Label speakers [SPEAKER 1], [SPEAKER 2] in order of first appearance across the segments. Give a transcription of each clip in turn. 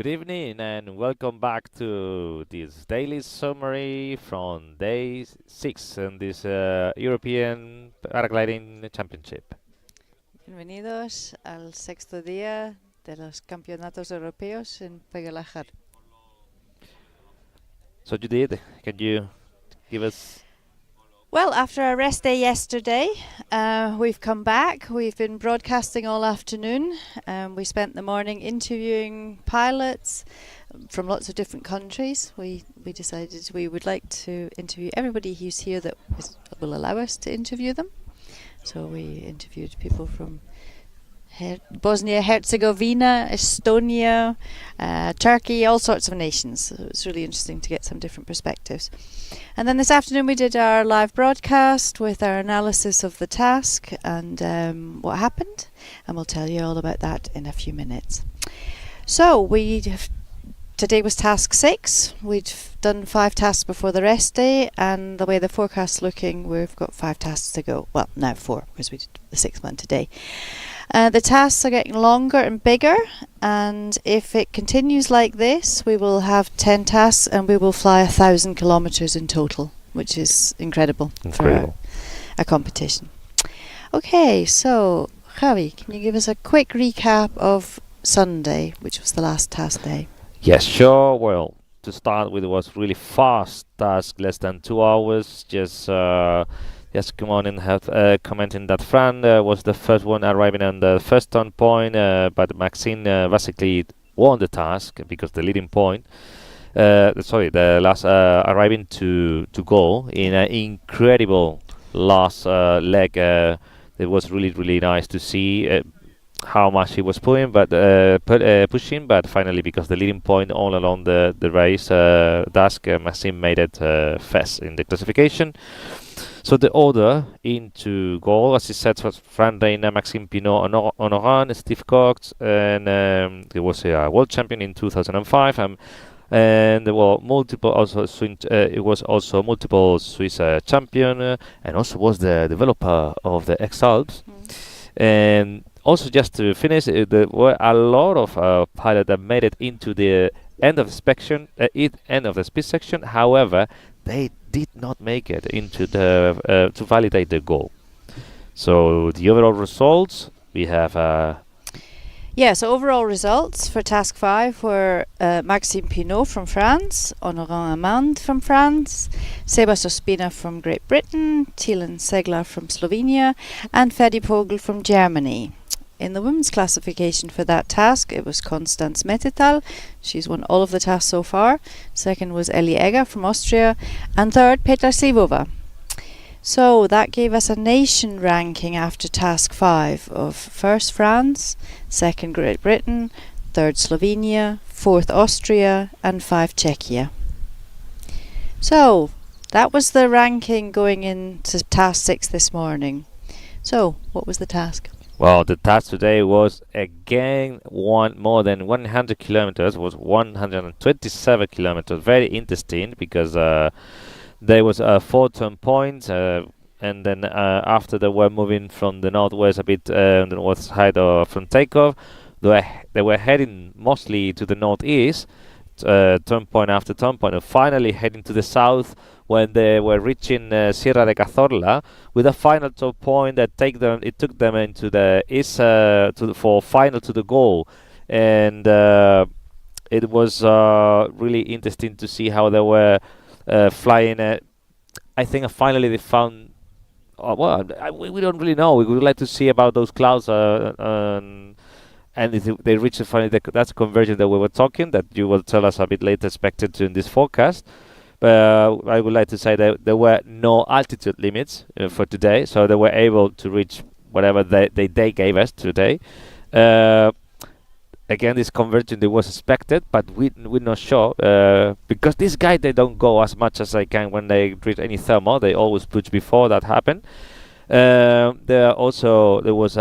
[SPEAKER 1] Good evening and welcome back to this daily summary from day 6 in this European Paragliding Championship.
[SPEAKER 2] Bienvenidos al sexto día de los campeonatos europeos en Pegalajar.
[SPEAKER 1] So Judith, can you give us...
[SPEAKER 2] Well, after our rest day yesterday, we've come back. We've been broadcasting all afternoon. We spent the morning interviewing pilots from lots of different countries. We decided we would like to interview everybody who's here that will allow us to interview them. So we interviewed people from Bosnia, Herzegovina, Estonia, Turkey, all sorts of nations. So it was really interesting to get some different perspectives. And then this afternoon we did our live broadcast with our analysis of the task and what happened, and we'll tell you all about that in a few minutes. So today was task 6. We'd done 5 tasks before the rest day, and the way the forecast's looking, we've got 5 tasks to go. Well, now 4, because we did the 6th one today. The tasks are getting longer and bigger, and if it continues like this, we will have 10 tasks and we will fly 1,000 kilometers in total, which is incredible. For a competition. Okay, so Javi, can you give us a quick recap of Sunday, which was the last task day?
[SPEAKER 1] Yes, sure. Well, to start with, it was really fast task, less than 2 hours. Just come on and have commenting that Fran was the first one arriving on the first turn point, but Maxine basically won the task because the leading point. The last arriving to goal in an incredible last leg. It was really nice to see how much he was pushing, but finally, because the leading point all along the race, Maxime made it first in the classification. So the order into goal, as he said, was Fran Reina, Maxime Pinot, Honoran, Steve Cox, and he was a world champion in 2005. And there were multiple it was also multiple Swiss champion, and also was the developer of the X-Alps. And also, just to finish, there were a lot of pilots that made it into the end of the speed section. However, they did not make it into the to validate the goal. So the overall results we have.
[SPEAKER 2] So overall results for task 5 were Maxime Pinot from France, Honorant Amand from France, Sebas Ospina from Great Britain, Tilen Seglar from Slovenia, and Ferdi Pogel from Germany. In the women's classification for that task, it was Constance Mettetal. She's won all of the tasks so far. Second was Ellie Egger from Austria. And third, Petra Sivova. So that gave us a nation ranking after task 5 of first France, second Great Britain, third Slovenia, fourth Austria, and 5 Czechia. So that was the ranking going into task 6 this morning. So what was the task?
[SPEAKER 1] Well, the task today was again more than 100 kilometers. Was 127 kilometers. Very interesting because there was 4 turn points, and then after they were moving from the northwest a bit on the north side from takeoff, they were heading mostly to the northeast, turn point after turn point, and finally heading to the south when they were reaching Sierra de Cazorla, with a final top point that took them into the east for final to the goal, and it was really interesting to see how they were flying. I think finally they found. We don't really know. We would like to see about those clouds, and if they reach finally that's a conversion that we were talking. That you will tell us a bit later, expected in this forecast. I would like to say that there were no altitude limits for today, so they were able to reach whatever they gave us today. Again, this conversion that was expected, but we're not sure because this guy they don't go as much as they can when they reach any thermal. They always push before that happened. There was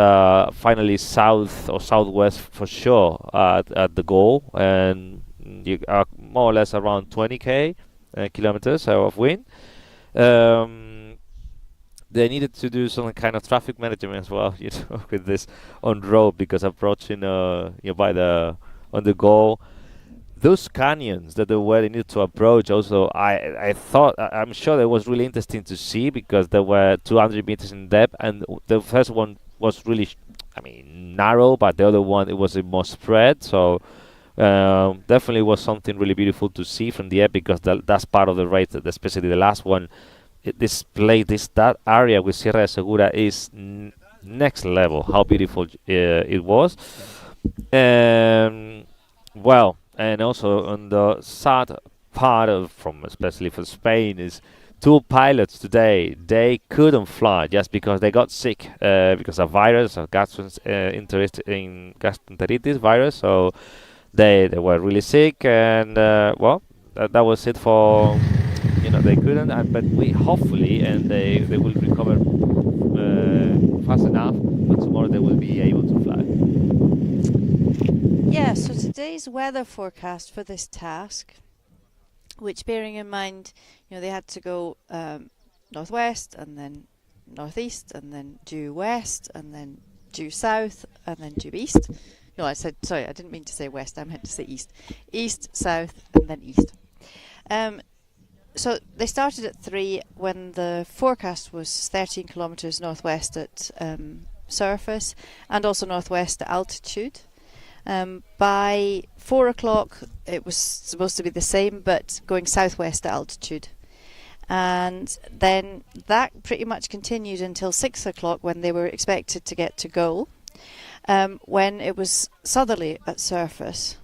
[SPEAKER 1] finally south or southwest for sure at the goal, and you are more or less around 20 kilometers of wind. They needed to do some kind of traffic management as well, with this on road, because approaching on the goal, those canyons that they were needed to approach also, I thought, I'm sure it was really interesting to see, because there were 200 meters in depth, and the first one was really narrow, but the other one, it was more spread. So definitely was something really beautiful to see from the air, because that's part of the race, especially the last one. That area with Sierra de Segura is next level, how beautiful it was. Well, and also on the sad part especially for Spain, is two pilots today, they couldn't fly just because they got sick because of virus, of gastroenteritis virus. So they were really sick, and that was it for they couldn't, but we hopefully, and they will recover fast enough, but tomorrow they will be able to fly.
[SPEAKER 2] Yeah, so today's weather forecast for this task, which, bearing in mind, they had to go northwest and then northeast and then due west and then due south and then due east. No, I didn't mean to say west, I meant to say east. East, south and then east. So they started at 3 when the forecast was 13 kilometres northwest at surface and also northwest at altitude. By 4 o'clock it was supposed to be the same, but going southwest at altitude. And then that pretty much continued until 6 o'clock, when they were expected to get to goal, when it was southerly at surface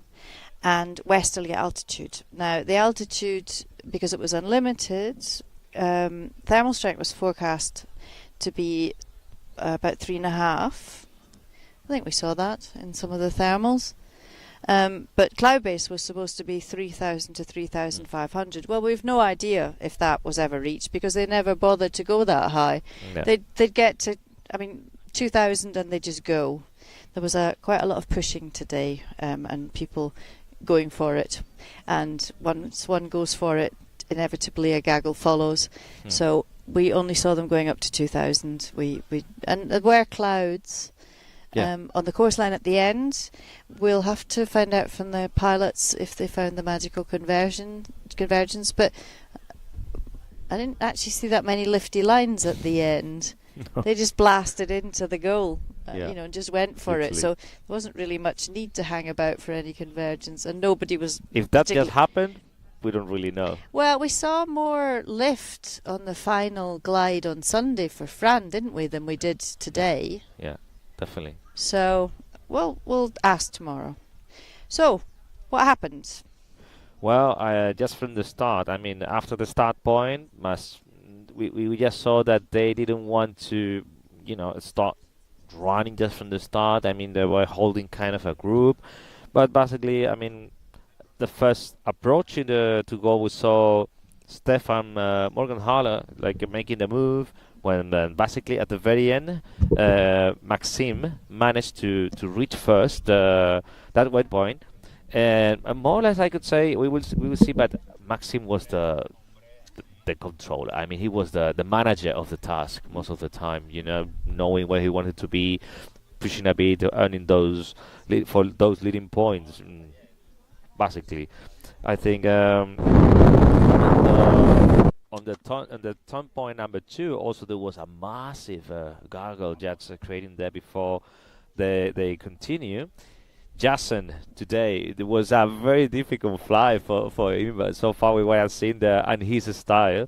[SPEAKER 2] and westerly at altitude. Now the altitude, because it was unlimited, thermal strength was forecast to be about 3.5. I think we saw that in some of the thermals. But cloud base was supposed to be 3,000 to 3,500. Well, we've no idea if that was ever reached, because they never bothered to go that high. No. They'd get to, 2,000 and they just go. There was quite a lot of pushing today, and people going for it. And once one goes for it, inevitably a gaggle follows. So we only saw them going up to 2,000. And there were clouds. On the course line at the end. We'll have to find out from the pilots if they found the magical convergence, but I didn't actually see that many lifty lines at the end. No. They just blasted into the goal, and just went for it. So there wasn't really much need to hang about for any convergence, and nobody was. If that just happened,
[SPEAKER 1] we don't really know.
[SPEAKER 2] Well, we saw more lift on the final glide on Sunday for Fran, didn't we, than we did today?
[SPEAKER 1] Yeah. Definitely.
[SPEAKER 2] So, we'll ask tomorrow. So, what happened?
[SPEAKER 1] Well, just from the start, after the start point, we just saw that they didn't want to, start running just from the start. They were holding kind of a group, but basically, the first approach to go, we saw Stefan Morgenhaler making the move. When basically at the very end, Maxime managed to reach first that waypoint, and more or less I could say we will see. But Maxime was the controller. He was the manager of the task most of the time. Knowing where he wanted to be, pushing a bit, earning those leading points. Basically, I think. On the turn point number 2, also there was a massive Gaggle just creating there before they continue. Jason today, there was a very difficult fly for him, but so far we were seeing and his style.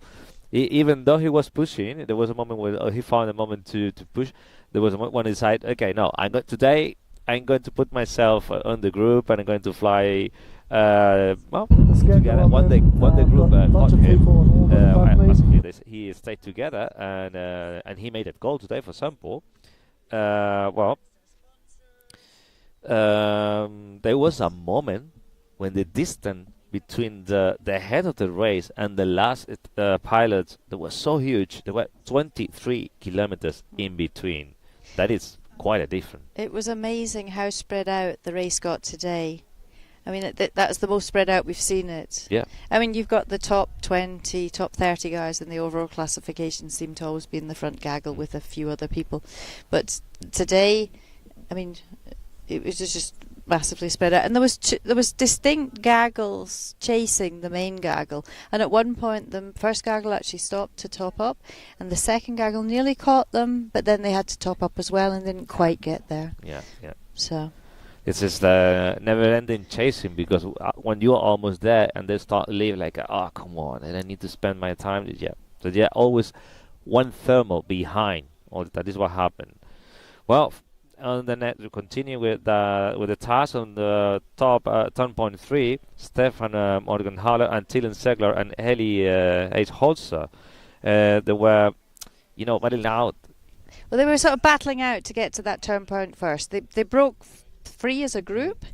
[SPEAKER 1] Even though he was pushing, there was a moment where he found a moment to push. There was a moment when he decided, okay, no, I'm going to put myself on the group and I'm going to fly. Together. When the group caught him, basically he stayed together, and he made a goal today for Sampo. There was a moment when the distance between the head of the race and the last pilots, that was so huge. There were 23 kilometers in between. That is quite a difference.
[SPEAKER 2] It was amazing how spread out the race got today. That's the most spread out we've seen it.
[SPEAKER 1] Yeah.
[SPEAKER 2] You've got the top 20, top 30 guys in the overall classification seem to always be in the front gaggle with a few other people. But today, it was just massively spread out, and there was distinct gaggles chasing the main gaggle, and at one point the first gaggle actually stopped to top up, and the second gaggle nearly caught them, but then they had to top up as well and didn't quite get there.
[SPEAKER 1] Yeah.
[SPEAKER 2] So
[SPEAKER 1] This is the never-ending chasing, because when you're almost there and they start leaving, like, oh, come on, and I need to spend my time. Yeah, so yeah, always one thermal behind. Or that is what happened. Well, on the net, we continue with the task on the top turn point 3. Stefan Morgenthaler and Thielen Segler and Heli H. Holzer. They were, very loud.
[SPEAKER 2] Well, they were sort of battling out to get to that turn point first. They broke free as a group,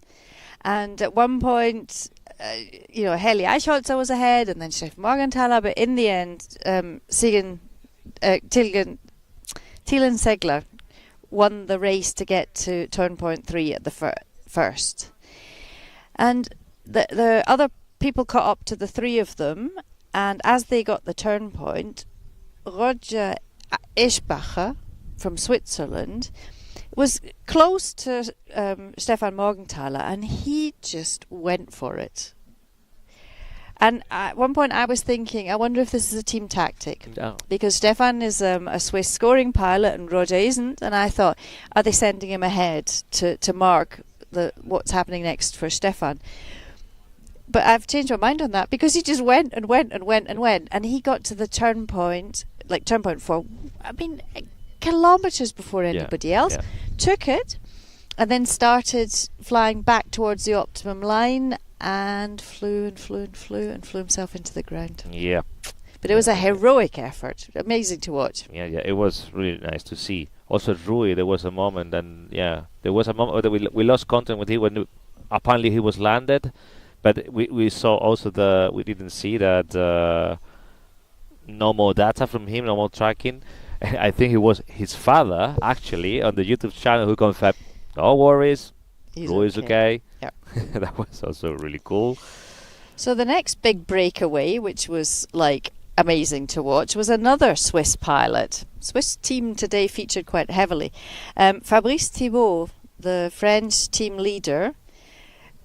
[SPEAKER 2] and at one point, Heli H. Holzer was ahead, and then Stefan Morgenthaler. But in the end, Thielen Segler won the race to get to turn point 3 at the first. And the other people caught up to the three of them, and as they got the turn point, Roger Eschbacher from Switzerland was close to Stefan Morgenthaler, and he just went for it. And at one point I was thinking, I wonder if this is a team tactic.
[SPEAKER 1] No.
[SPEAKER 2] Because Stefan is a Swiss scoring pilot and Roger isn't. And I thought, are they sending him ahead to mark what's happening next for Stefan? But I've changed my mind on that, because he just went and went and went and went. And he got to the turn point, like turn point 4, kilometres before anybody else.
[SPEAKER 1] Yeah.
[SPEAKER 2] Took it and then started flying back towards the optimum line, and flew himself into the ground.
[SPEAKER 1] Yeah.
[SPEAKER 2] But it was a heroic effort. Amazing to watch.
[SPEAKER 1] Yeah, it was really nice to see. Also, Rui, there was a moment, and there was a moment that we lost contact with him when apparently he was landed, but we saw also we didn't see that no more data from him, no more tracking. I think it was his father actually on the YouTube channel who confirmed, no worries, Rui is okay.
[SPEAKER 2] Yeah.
[SPEAKER 1] That was also really cool.
[SPEAKER 2] So the next big breakaway, which was like amazing to watch, was another Swiss pilot. Swiss team today featured quite heavily. Fabrice Thibault, the French team leader,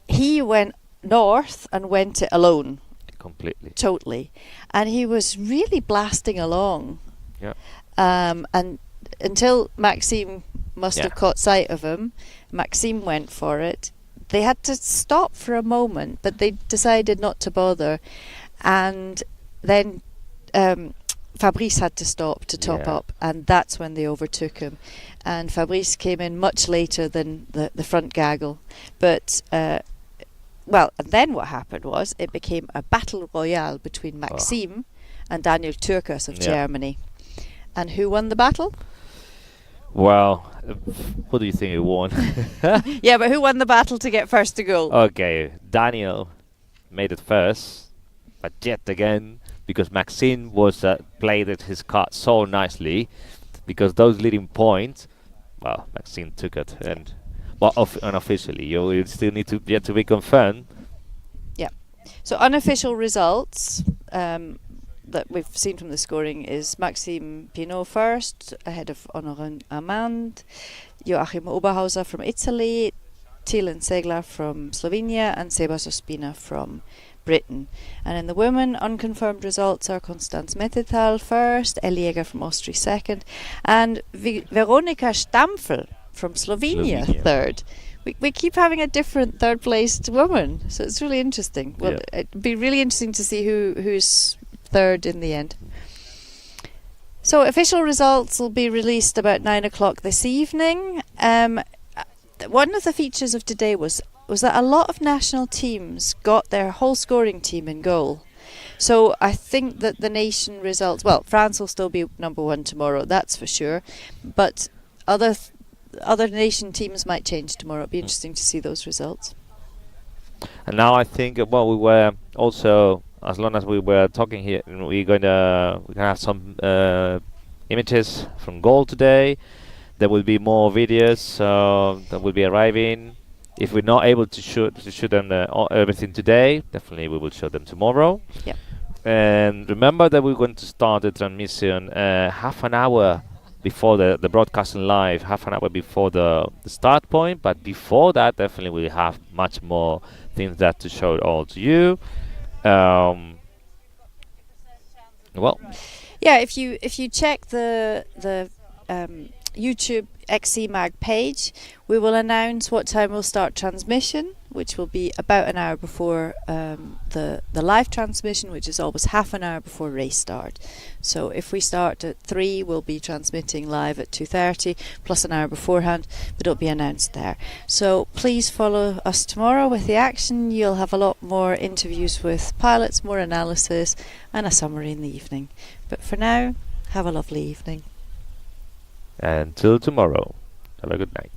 [SPEAKER 2] he went north and went it alone.
[SPEAKER 1] Completely.
[SPEAKER 2] Totally. And he was really blasting along.
[SPEAKER 1] Yeah.
[SPEAKER 2] And until Maxime must have caught sight of him, Maxime went for it. They had to stop for a moment, but they decided not to bother. And then Fabrice had to stop to top up, and that's when they overtook him. And Fabrice came in much later than the front gaggle. But, and then what happened was it became a battle royale between Maxime and Daniel Turkers of Germany. And who won the battle?
[SPEAKER 1] Well, what do you think he won?
[SPEAKER 2] Yeah, but who won the battle to get first to goal?
[SPEAKER 1] Okay, Daniel made it first, but yet again, because Maxime was played his card so nicely, because those leading points, Maxime took it, and unofficially, you still need to yet to be confirmed. Yeah.
[SPEAKER 2] So unofficial results that we've seen from the scoring is Maxime Pinot first, ahead of Honorine Amand, Joachim Oberhauser from Italy, Thielen Segler from Slovenia, and Sebas Ospina from Britain. And in the women, unconfirmed results are Constance Mettetal first, Ellie Jäger from Austria second, and Veronika Stampfel from Slovenia third. We keep having a different third-placed woman, so it's really interesting. Well, it'd be really interesting to see who's third in the end. So official results will be released about 9 o'clock this evening. One of the features of today was that a lot of national teams got their whole scoring team in goal. So I think that the nation results, France will still be number one tomorrow, that's for sure, but other nation teams might change tomorrow. It'll be interesting to see those results.
[SPEAKER 1] And now I think we were also, as long as we were talking here, we're gonna have some images from goal today. There will be more videos that will be arriving. If we're not able to shoot them everything today, definitely we will show them tomorrow.
[SPEAKER 2] Yep.
[SPEAKER 1] And remember that we're going to start the transmission half an hour before the broadcasting live, half an hour before the start point. But before that, definitely we have much more things that to show all to you. Well,
[SPEAKER 2] yeah, if you check the YouTube XCMag page, we will announce what time we'll start transmission, which will be about an hour before the live transmission, which is always half an hour before race start. So if we start at 3, we'll be transmitting live at 2:30 plus an hour beforehand, but it'll be announced there. So please follow us tomorrow with the action. You'll have a lot more interviews with pilots, more analysis, and a summary in the evening. But for now, have a lovely evening.
[SPEAKER 1] until tomorrow. Have a good night.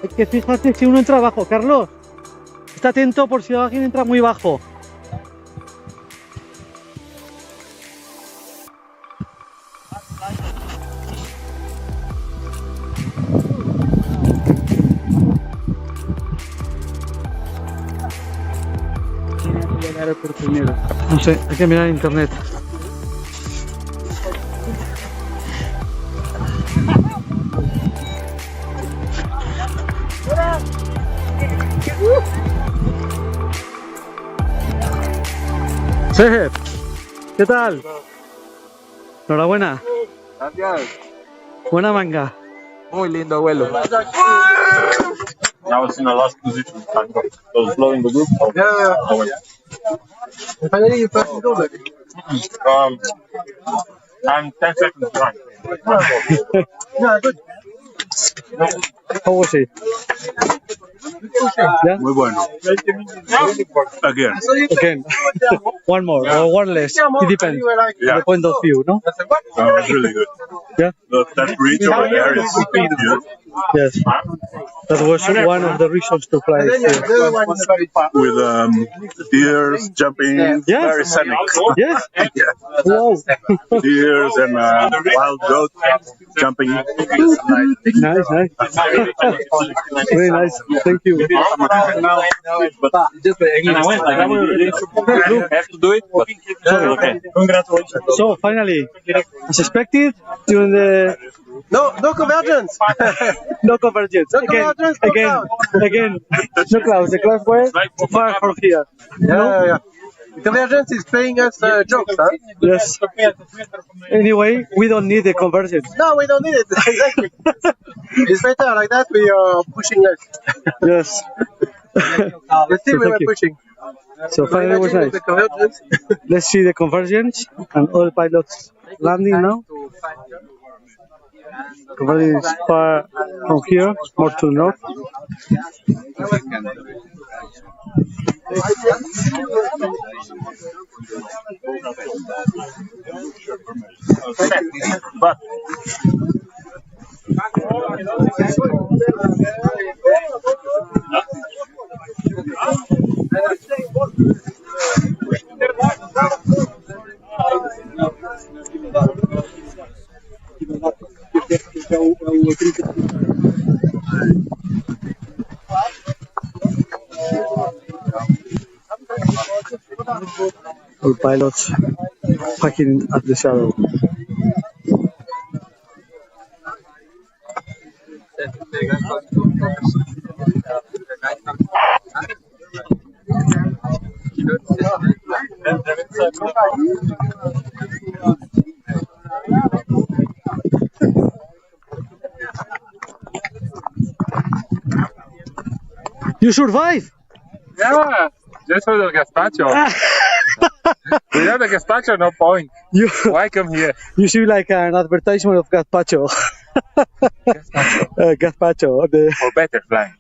[SPEAKER 3] Hay que fijarse si uno entra bajo. Carlos, está atento por si alguien entra muy bajo. No sé, hay que mirar en internet. Seb, ¿qué tal? Enhorabuena.
[SPEAKER 4] Gracias.
[SPEAKER 3] Buena manga.
[SPEAKER 4] Muy lindo vuelo.
[SPEAKER 5] I was in the last position. I was blowing the group.
[SPEAKER 4] Yeah. Finally, you passed it over.
[SPEAKER 5] I'm 10 seconds behind.
[SPEAKER 4] Yeah, good.
[SPEAKER 3] How was it? Yeah?
[SPEAKER 5] Muy bueno. Again.
[SPEAKER 3] Again. One more or one less. It depends.
[SPEAKER 5] Yeah.
[SPEAKER 3] The point of view, no?
[SPEAKER 5] It's really good.
[SPEAKER 3] Yeah?
[SPEAKER 5] That bridge over there is beautiful.
[SPEAKER 3] Yes. That was one of the reasons to fly here.
[SPEAKER 5] With deers jumping,
[SPEAKER 3] Yes.
[SPEAKER 5] very scenic.
[SPEAKER 3] Yes?
[SPEAKER 5] Yeah.
[SPEAKER 3] Wow.
[SPEAKER 5] Deers and wild goats jumping.
[SPEAKER 3] Nice, nice. Very nice. Thank you.
[SPEAKER 5] Have to do it, but okay. Congratulations.
[SPEAKER 3] So finally, as expected, during the
[SPEAKER 4] No convergence.
[SPEAKER 3] no convergence.
[SPEAKER 4] No
[SPEAKER 3] Again,
[SPEAKER 4] convergence, no
[SPEAKER 3] again,
[SPEAKER 4] cloud.
[SPEAKER 3] again. No clouds. The clouds were far from here.
[SPEAKER 4] Yeah. Convergence is playing us jokes, huh?
[SPEAKER 3] Yes. Anyway, we don't need the convergence.
[SPEAKER 4] No, we don't need it. Exactly. It's better like that. We are pushing less.
[SPEAKER 3] Yes.
[SPEAKER 4] Let's see,
[SPEAKER 3] So
[SPEAKER 4] we
[SPEAKER 3] thank
[SPEAKER 4] were
[SPEAKER 3] you.
[SPEAKER 4] pushing.
[SPEAKER 3] So finally it was
[SPEAKER 4] Imagine
[SPEAKER 3] nice.
[SPEAKER 4] the convergence.
[SPEAKER 3] Let's see the convergence and all pilots landing now. Very far from here, more to the north. Our pilots packing at the shadow. You survive!
[SPEAKER 6] Yeah, just for the gazpacho. Without the gazpacho, no point.
[SPEAKER 3] You
[SPEAKER 6] Why come here?
[SPEAKER 3] you see like an advertisement of gazpacho.
[SPEAKER 6] Gazpacho.
[SPEAKER 3] Gazpacho. The
[SPEAKER 6] Or better flying.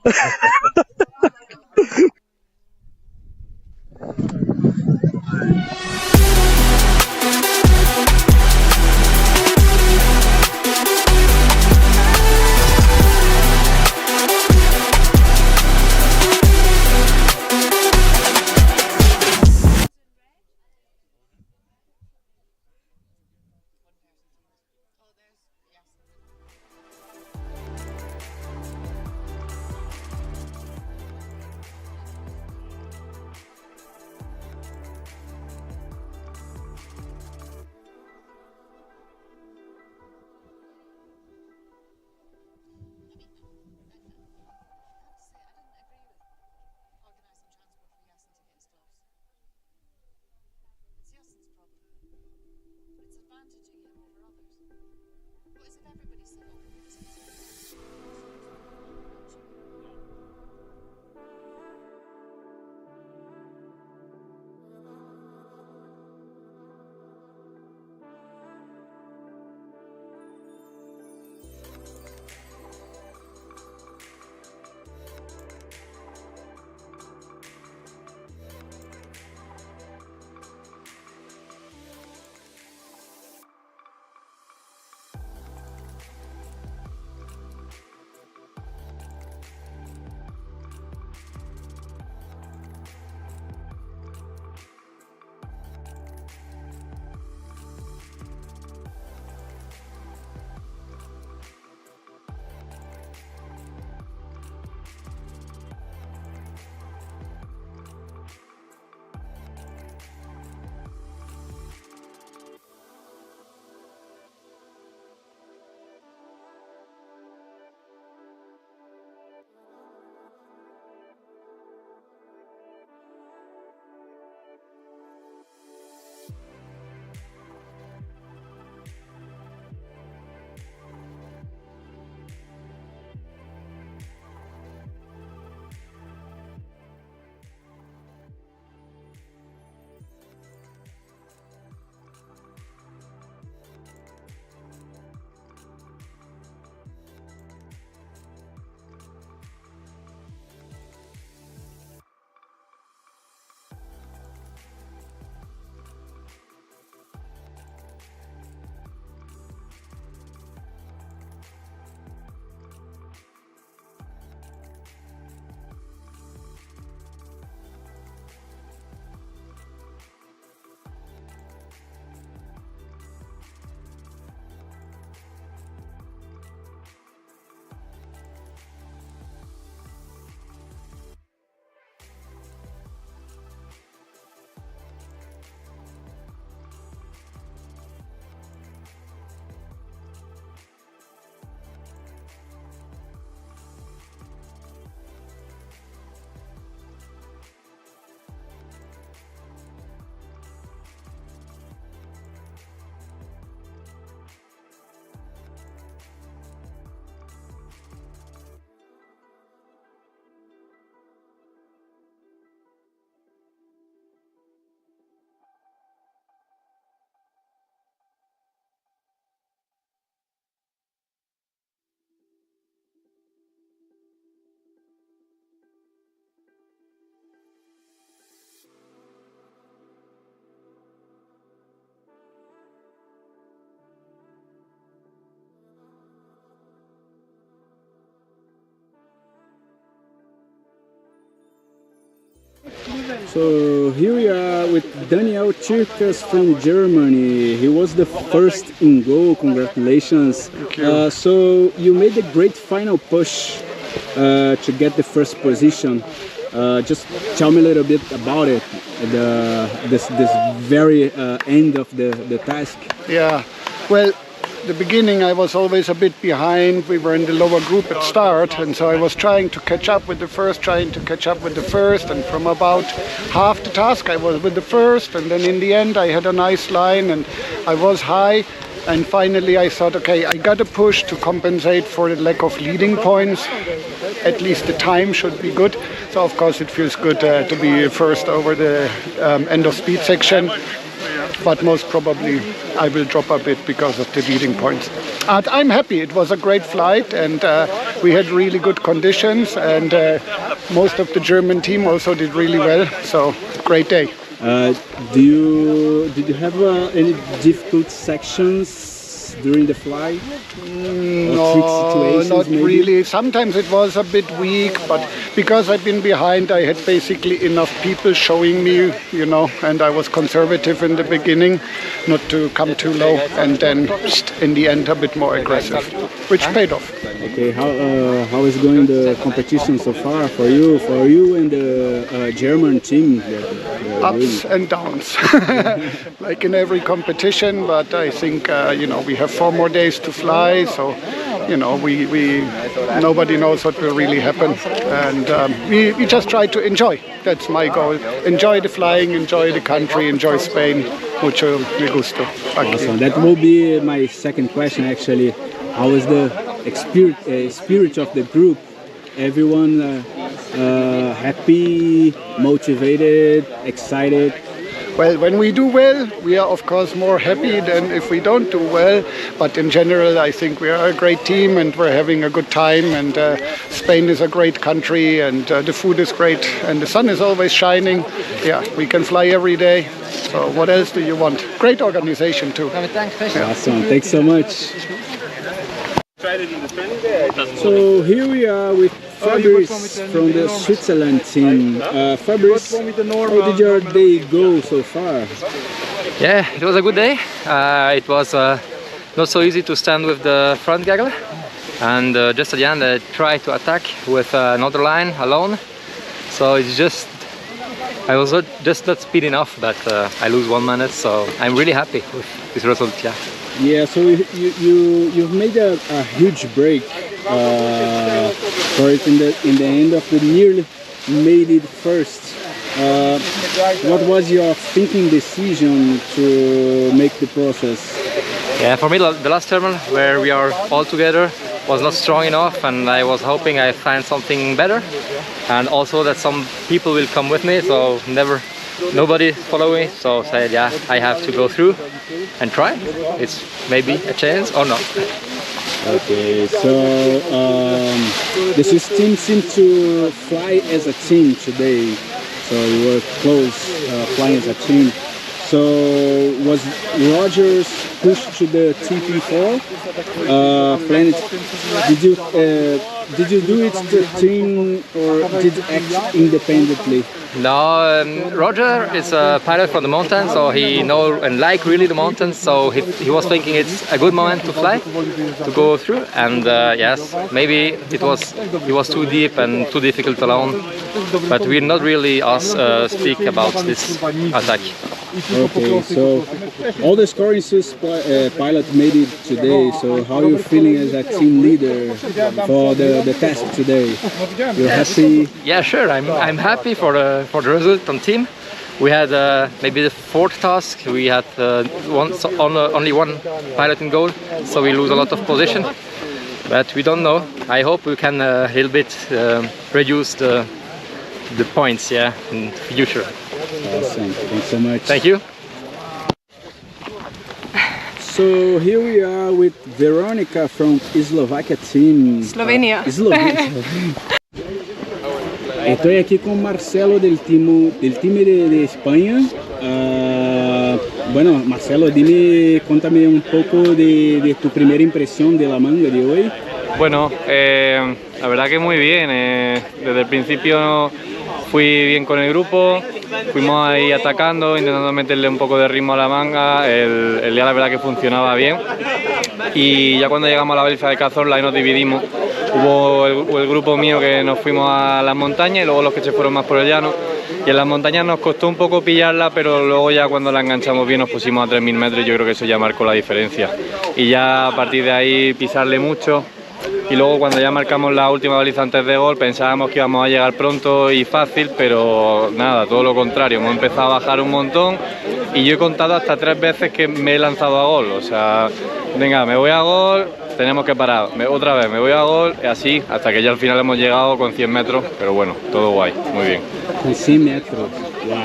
[SPEAKER 7] So here we are with Daniel Circus from Germany. He was the first in goal. Congratulations. So you made a great final push to get the first position. Just tell me a little bit about it, this very end of the task.
[SPEAKER 8] Yeah, well, the beginning I was always a bit behind. We were in the lower group at start, and so I was trying to catch up with the first, and from about half the task I was with the first, and then in the end I had a nice line and I was high, and finally I thought, okay, I got to push to compensate for the lack of leading points. At least the time should be good, so of course it feels good to be first over the end of speed section. But most probably I will drop a bit because of the leading points. And I'm happy. It was a great flight, and we had really good conditions, and most of the German team also did really well. So great day.
[SPEAKER 7] Did you have any difficult sections during the flight?
[SPEAKER 8] No, not really. Sometimes it was a bit weak, but because I've been behind, I had basically enough people showing me, you know, and I was conservative in the beginning, not to come too low, and then in the end a bit more aggressive, which paid off.
[SPEAKER 7] Okay, how is going the competition so far for you and the German team?
[SPEAKER 8] Ups and downs, like in every competition. But I think you know, we have 4 more days to fly, so you know, nobody knows what will really happen, and we just try to enjoy. That's my goal. Enjoy the flying, enjoy the country, enjoy Spain. Mucho me gusto.
[SPEAKER 7] Awesome. That will be my second question, actually. How is the spirit of the group? Everyone happy, motivated, excited?
[SPEAKER 8] Well, when we do well, we are of course more happy than if we don't do well. But in general, I think we are a great team and we're having a good time. And Spain is a great country, and the food is great, and the sun is always shining. Yeah, we can fly every day. So what else do you want? Great organization too.
[SPEAKER 7] Yeah. Awesome. Thanks so much. So here we are with Fabrice from the Switzerland team. Fabrice, how did your day go so far?
[SPEAKER 9] Yeah, it was a good day. It was not so easy to stand with the front gaggle, and just at the end I tried to attack with another line alone. So it's just, I was just not speed enough, but I lose 1 minute, so I'm really happy with this result. Yeah.
[SPEAKER 7] Yeah, so you've made a huge break for it in the end of the nearly made it first. What was your thinking decision to make the process?
[SPEAKER 9] Yeah, for me the last terminal where we are all together was not strong enough, and I was hoping I find something better, and also that some people will come with me, so nobody follow me, so I said, yeah, I have to go through and try. It's maybe a chance or not.
[SPEAKER 7] Okay, so the Swiss team seemed to fly as a team today, so you were close flying as a team. So was Rogers pushed to the TP4 planet? Did you do it to the team, or did you act independently?
[SPEAKER 9] No, Roger is a pilot from the mountains, so he knows and like really the mountains, so he was thinking it's a good moment to fly, to go through, and yes, maybe he was too deep and too difficult alone, but we not really speak about this attack.
[SPEAKER 7] Okay, so all the scoring Swiss pilot made it today, so how are you feeling as a team leader for the task today? You're happy?
[SPEAKER 9] Yeah, sure, I'm happy for the result on team. We had maybe the 4th task, we had only 1 pilot in goal, so we lose a lot of position, but we don't know. I hope we can a little bit reduce the points, yeah, in future.
[SPEAKER 7] Awesome, thanks so much.
[SPEAKER 9] Thank you.
[SPEAKER 7] So here we are with Veronica from Slovakia team.
[SPEAKER 10] Slovenia.
[SPEAKER 7] Estoy aquí con Marcelo del time de España. Bueno, Marcelo, cuéntame un poco de tu primera impresión de la manga de hoy.
[SPEAKER 11] Bueno, la verdad que muy bien. Desde el principio
[SPEAKER 9] fui bien con el grupo, fuimos ahí atacando, intentando meterle un poco de ritmo a la manga, el día la verdad que funcionaba bien y ya cuando llegamos a la baliza de Cazorla ahí nos dividimos, hubo el grupo mío que nos fuimos a las montañas y luego los que se fueron más por el llano y en las montañas nos costó un poco pillarla, pero luego ya cuando la enganchamos bien nos pusimos a 3000 metros y yo creo que eso ya marcó la diferencia y ya a partir de ahí pisarle mucho. Y luego cuando ya marcamos la última baliza antes de gol pensábamos que íbamos a llegar pronto y fácil, pero nada, todo lo contrario, hemos empezado a bajar un montón y yo he contado hasta 3 veces que me he lanzado a gol, o sea, venga, me voy a gol, tenemos que parar, otra vez me voy a gol, y así hasta que ya al final hemos llegado con 100 metros, pero bueno, todo guay, muy bien.
[SPEAKER 7] Con 100 metros, wow.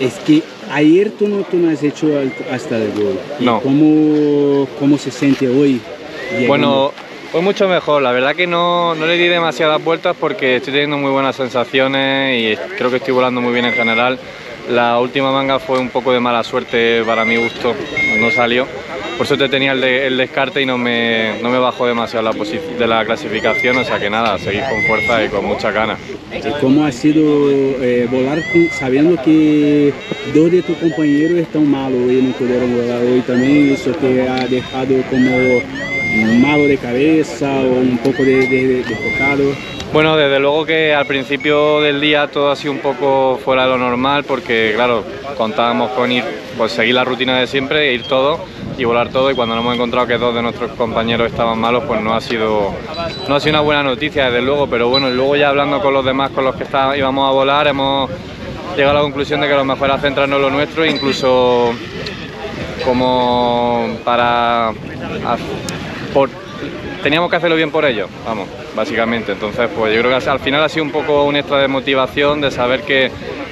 [SPEAKER 7] Es que ayer tú no has hecho hasta el gol.
[SPEAKER 9] No.
[SPEAKER 7] ¿Cómo se siente hoy?
[SPEAKER 9] Bueno, hoy mucho mejor. La verdad que no le di demasiadas vueltas porque estoy teniendo muy buenas sensaciones y creo que estoy volando muy bien en general. La última manga fue un poco de mala suerte para mi gusto, no salió. Por suerte tenía el descarte y no me bajó demasiado de la clasificación, o sea que nada, seguir con fuerza y con mucha ganas.
[SPEAKER 7] ¿Cómo ha sido volar sabiendo que 2 de tus compañeros están malos y no pudieron volar hoy también? ¿Eso te ha dejado como malo de cabeza o un poco desfocado?
[SPEAKER 9] Bueno, desde luego que al principio del día todo ha sido un poco fuera de lo normal porque, claro, contábamos con seguir la rutina de siempre, ir todo y volar todo y cuando nos hemos encontrado que 2 de nuestros compañeros estaban malos, pues no ha sido una buena noticia, desde luego, pero bueno, luego ya hablando con los demás con los que íbamos a volar, hemos llegado a la conclusión de que lo mejor era centrarnos en lo nuestro, incluso como teníamos que hacerlo bien por ellos, vamos, básicamente. Entonces, pues yo creo que al final ha sido un poco un extra de motivación de saber que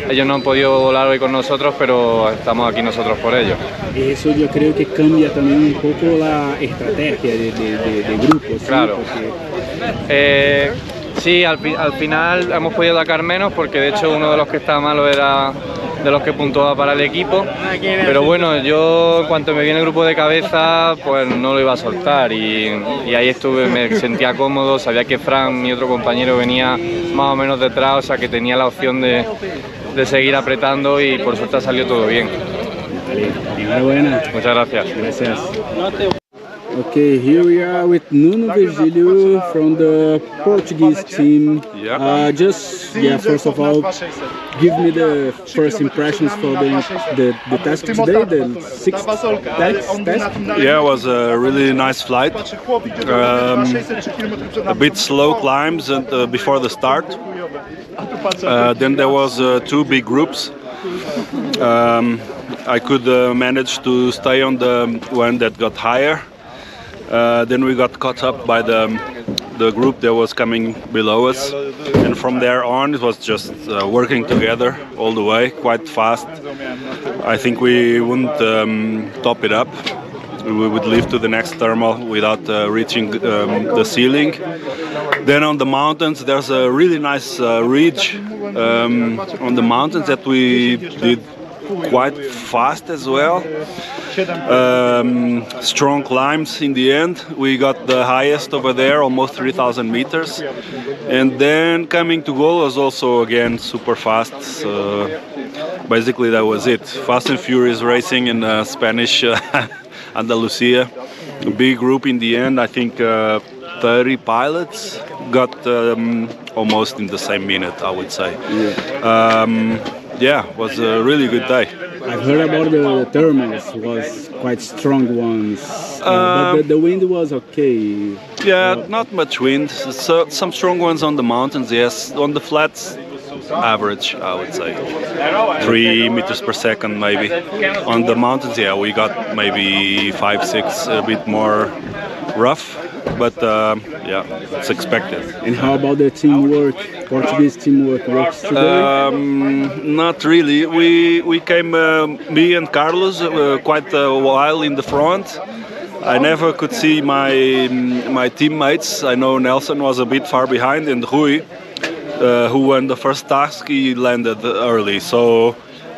[SPEAKER 9] ellos no han podido volar hoy con nosotros, pero estamos aquí nosotros por ellos.
[SPEAKER 7] Eso yo creo que cambia también un poco la estrategia de grupo. ¿Sí?
[SPEAKER 9] Claro. Sí, al final hemos podido atacar menos porque de hecho uno de los que estaba malo era de los que puntuaba para el equipo, pero bueno, yo en cuanto me viene el grupo de cabeza pues no lo iba a soltar y ahí estuve, me sentía cómodo, sabía que Fran, mi otro compañero, venía más o menos detrás, o sea que tenía la opción de seguir apretando y por suerte salió todo bien.
[SPEAKER 7] Enhorabuena.
[SPEAKER 9] Muchas gracias.
[SPEAKER 7] Gracias. Okay, here we are with Nuno Virgílio from the Portuguese team. First of all, give me the first impressions for the task today, the 6th test.
[SPEAKER 5] Yeah, it was a really nice flight. A bit slow climbs before the start. Then there was 2 big groups. I could manage to stay on the one that got higher. Then we got caught up by the group that was coming below us, and from there on it was just working together all the way, quite fast. I think we wouldn't top it up. We would leave to the next thermal without reaching the ceiling. Then on the mountains there's a really nice ridge on the mountains that we did quite fast as well. Strong climbs in the end. We got the highest over there, almost 3,000 meters. And then coming to goal was also again super fast. Basically that was it. Fast and furious racing in Spanish Andalucia. A big group in the end. I think 30 pilots got almost in the same minute, I would say. Yeah, it was a really good day.
[SPEAKER 7] I've heard about the thermals, was quite strong ones, but the wind was okay.
[SPEAKER 5] Yeah, not much wind. So, some strong ones on the mountains, yes. On the flats, average, I would say. 3 meters per second maybe. On the mountains, yeah, we got maybe 5, 6, a bit more rough. But yeah, it's expected.
[SPEAKER 7] And how about the teamwork? Portuguese teamwork works today?
[SPEAKER 5] Not really. We came, me and Carlos, quite a while in the front. I never could see my teammates. I know Nelson was a bit far behind, and Rui, who won the first task, he landed early. So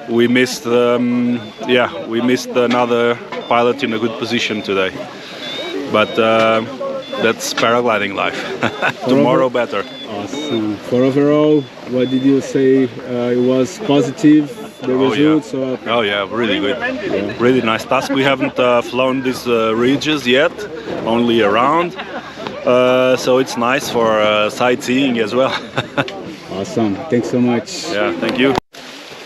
[SPEAKER 5] we missed, we missed another pilot in a good position today. But that's paragliding life. Tomorrow better.
[SPEAKER 7] Awesome. For overall, what did you say? It was positive, the results?
[SPEAKER 5] Yeah. Oh yeah, really good. Yeah. Really nice task. We haven't flown these ridges yet, only around. So it's nice for sightseeing as well.
[SPEAKER 7] Awesome. Thanks so much.
[SPEAKER 5] Yeah, thank you.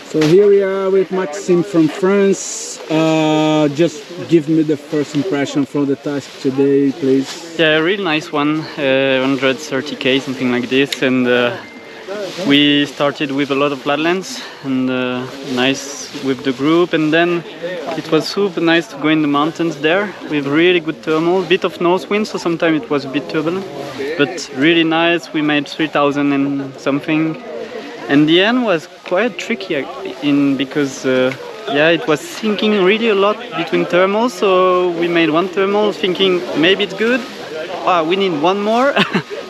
[SPEAKER 7] So here we are with Maxime from France. Just give me the first impression from the task today, please.
[SPEAKER 10] Yeah, a really nice one, 130k, something like this, and we started with a lot of flatlands and nice with the group, and then it was super nice to go in the mountains there with really good thermal, bit of north wind, so sometimes it was a bit turbulent, but really nice. We made 3,000 and something. And the end was quite tricky because yeah, it was sinking really a lot between thermals. So we made one thermal thinking maybe it's good. We need one more,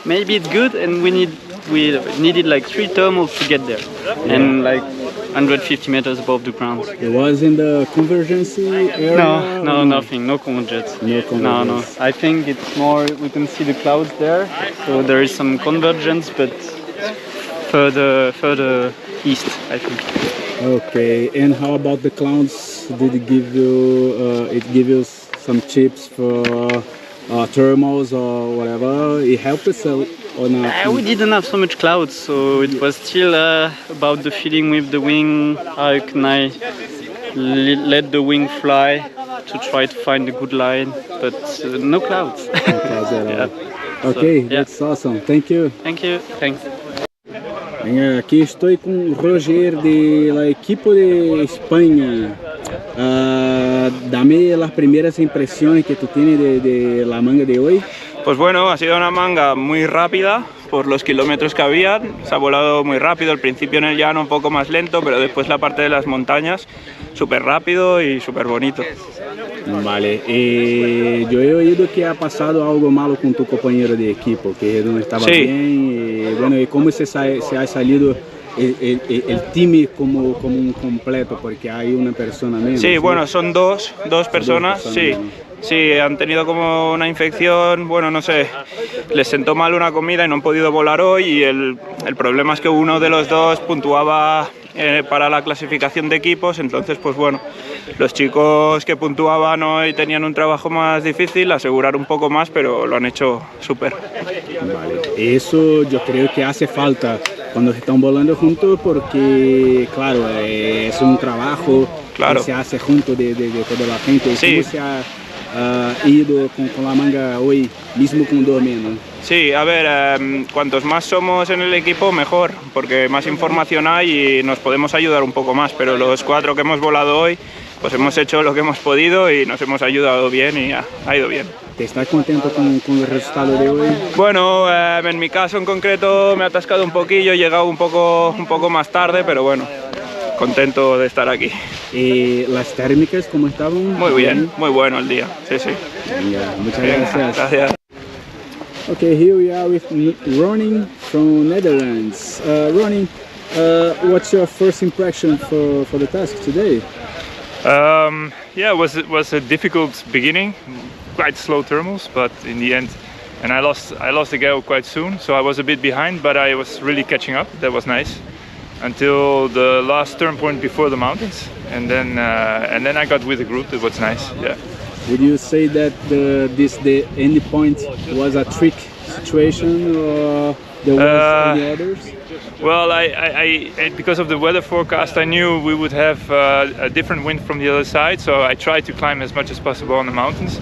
[SPEAKER 10] maybe it's good, and we needed like 3 thermals to get there, and like 150 meters above the ground.
[SPEAKER 7] It was in the convergence area?
[SPEAKER 10] No, nothing, no convergence. No. I think it's more, we can see the clouds there, so there is some convergence, but further east, I think.
[SPEAKER 7] Okay, and how about the clouds? Did it give you some tips for thermals or whatever? It helped us or not?
[SPEAKER 10] We didn't have so much clouds, so it was still about the feeling with the wing. How can I let the wing fly to try to find a good line, but no clouds.
[SPEAKER 7] No clouds at all. Okay, that's awesome. Thank you.
[SPEAKER 10] Thank you. Thanks.
[SPEAKER 7] Aquí estoy con Roger de la equipo de España. Dame las primeras impresiones que tú tienes de la manga de hoy.
[SPEAKER 11] Pues bueno, ha sido una manga muy rápida por los kilómetros que había. Se ha volado muy rápido, al principio en el llano un poco más lento, pero después la parte de las montañas súper rápido y súper bonito.
[SPEAKER 7] Vale, yo he oído que ha pasado algo malo con tu compañero de equipo, que no estaba bien. Bueno, ¿y cómo se ha salido el team como un completo? Porque hay una persona menos.
[SPEAKER 11] Sí, bueno, son dos personas, sí. Sí, han tenido como una infección, bueno, no sé, les sentó mal una comida y no han podido volar hoy, y el problema es que uno de los dos puntuaba para la clasificación de equipos, entonces pues bueno, los chicos que puntuaban hoy tenían un trabajo más difícil, asegurar un poco más, pero lo han hecho súper.
[SPEAKER 7] Vale, eso yo creo que hace falta cuando se están volando juntos, porque claro, es un trabajo que se hace junto de toda la gente.
[SPEAKER 11] Sí.
[SPEAKER 7] ¿Cómo se ha ido con la manga hoy, mismo con dos menos?
[SPEAKER 11] Sí, a ver, cuantos más somos en el equipo mejor, porque más información hay y nos podemos ayudar un poco más, pero los 4 que hemos volado hoy, pues hemos hecho lo que hemos podido y nos hemos ayudado bien y ha ido bien.
[SPEAKER 7] ¿Te estás contento con el resultado de hoy?
[SPEAKER 11] Bueno, en mi caso en concreto me ha atascado un poquillo, he llegado un poco más tarde, pero bueno, contento de estar aquí.
[SPEAKER 7] ¿Y las térmicas cómo estaban?
[SPEAKER 11] Muy bien, muy bueno el día, sí.
[SPEAKER 7] Venga, muchas gracias.
[SPEAKER 11] Gracias.
[SPEAKER 7] Okay, here we are with Ronnie from Netherlands. Ronnie, what's your first impression for the task today?
[SPEAKER 12] Yeah, it was a difficult beginning, quite slow thermals, but in the end, and I lost the gale quite soon, so I was a bit behind, but I was really catching up. That was nice until the last turn point before the mountains, and then I got with the group. It was nice. Yeah.
[SPEAKER 7] Would you say that the end point was a trick situation, or there was any others?
[SPEAKER 12] Well, I because of the weather forecast, I knew we would have a different wind from the other side, so I tried to climb as much as possible on the mountains,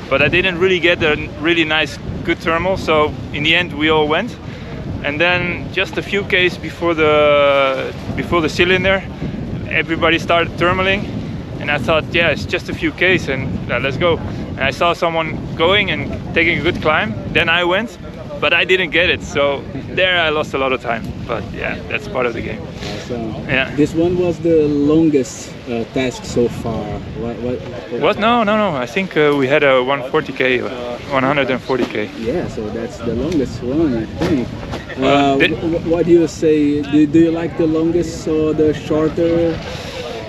[SPEAKER 12] but I didn't really get a really nice, good thermal. So in the end, we all went, and then just a few k's before the cylinder, everybody started thermaling. And I thought, yeah, it's just a few k's and let's go. And I saw someone going and taking a good climb. Then I went, but I didn't get it. So there I lost a lot of time. But yeah, that's part of the game.
[SPEAKER 7] Awesome.
[SPEAKER 12] Yeah.
[SPEAKER 7] This one was the longest task so far.
[SPEAKER 12] What? No. I think we had a 140k, 140k.
[SPEAKER 7] Yeah, so that's the longest one, I think. What do you say? Do you like the longest or the shorter?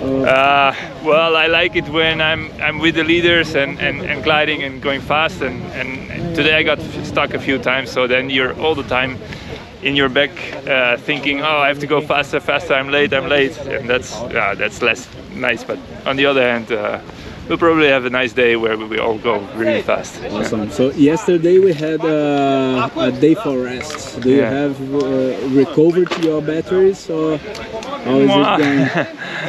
[SPEAKER 12] Well, I like it when I'm with the leaders and gliding and going fast. And today I got stuck a few times. So then you're all the time in your back thinking, oh, I have to go faster, I'm late. And that's less nice. But on the other hand, we'll probably have a nice day where we all go really fast.
[SPEAKER 7] Awesome. So yesterday we had a day for rest. Do you have recovered your batteries, or how is it going?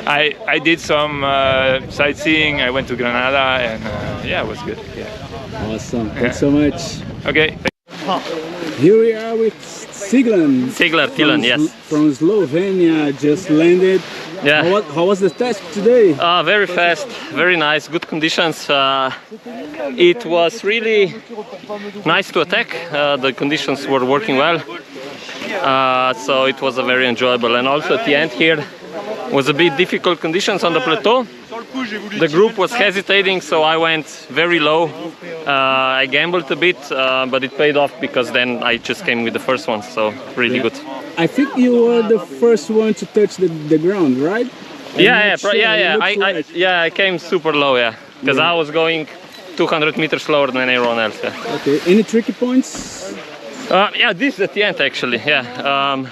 [SPEAKER 12] I did some sightseeing. I went to Granada, and yeah, it was good. Yeah.
[SPEAKER 7] Awesome. Thanks so much.
[SPEAKER 12] Okay.
[SPEAKER 7] Here we are with Siglan.
[SPEAKER 13] Tilan, yes.
[SPEAKER 7] From Slovenia, just landed.
[SPEAKER 13] Yeah.
[SPEAKER 7] How was the task today?
[SPEAKER 13] Very fast, very nice, good conditions. It was really nice to attack. The conditions were working well. So it was a very enjoyable. And also at the end here was a bit difficult conditions on the plateau. The group was hesitating, so I went very low. I gambled a bit, but it paid off because then I just came with the first one, so really good.
[SPEAKER 7] I think you were the first one to touch the ground, right?
[SPEAKER 13] I came super low, because I was going 200 meters slower than everyone else.
[SPEAKER 7] Okay, any tricky points?
[SPEAKER 13] This at the end actually,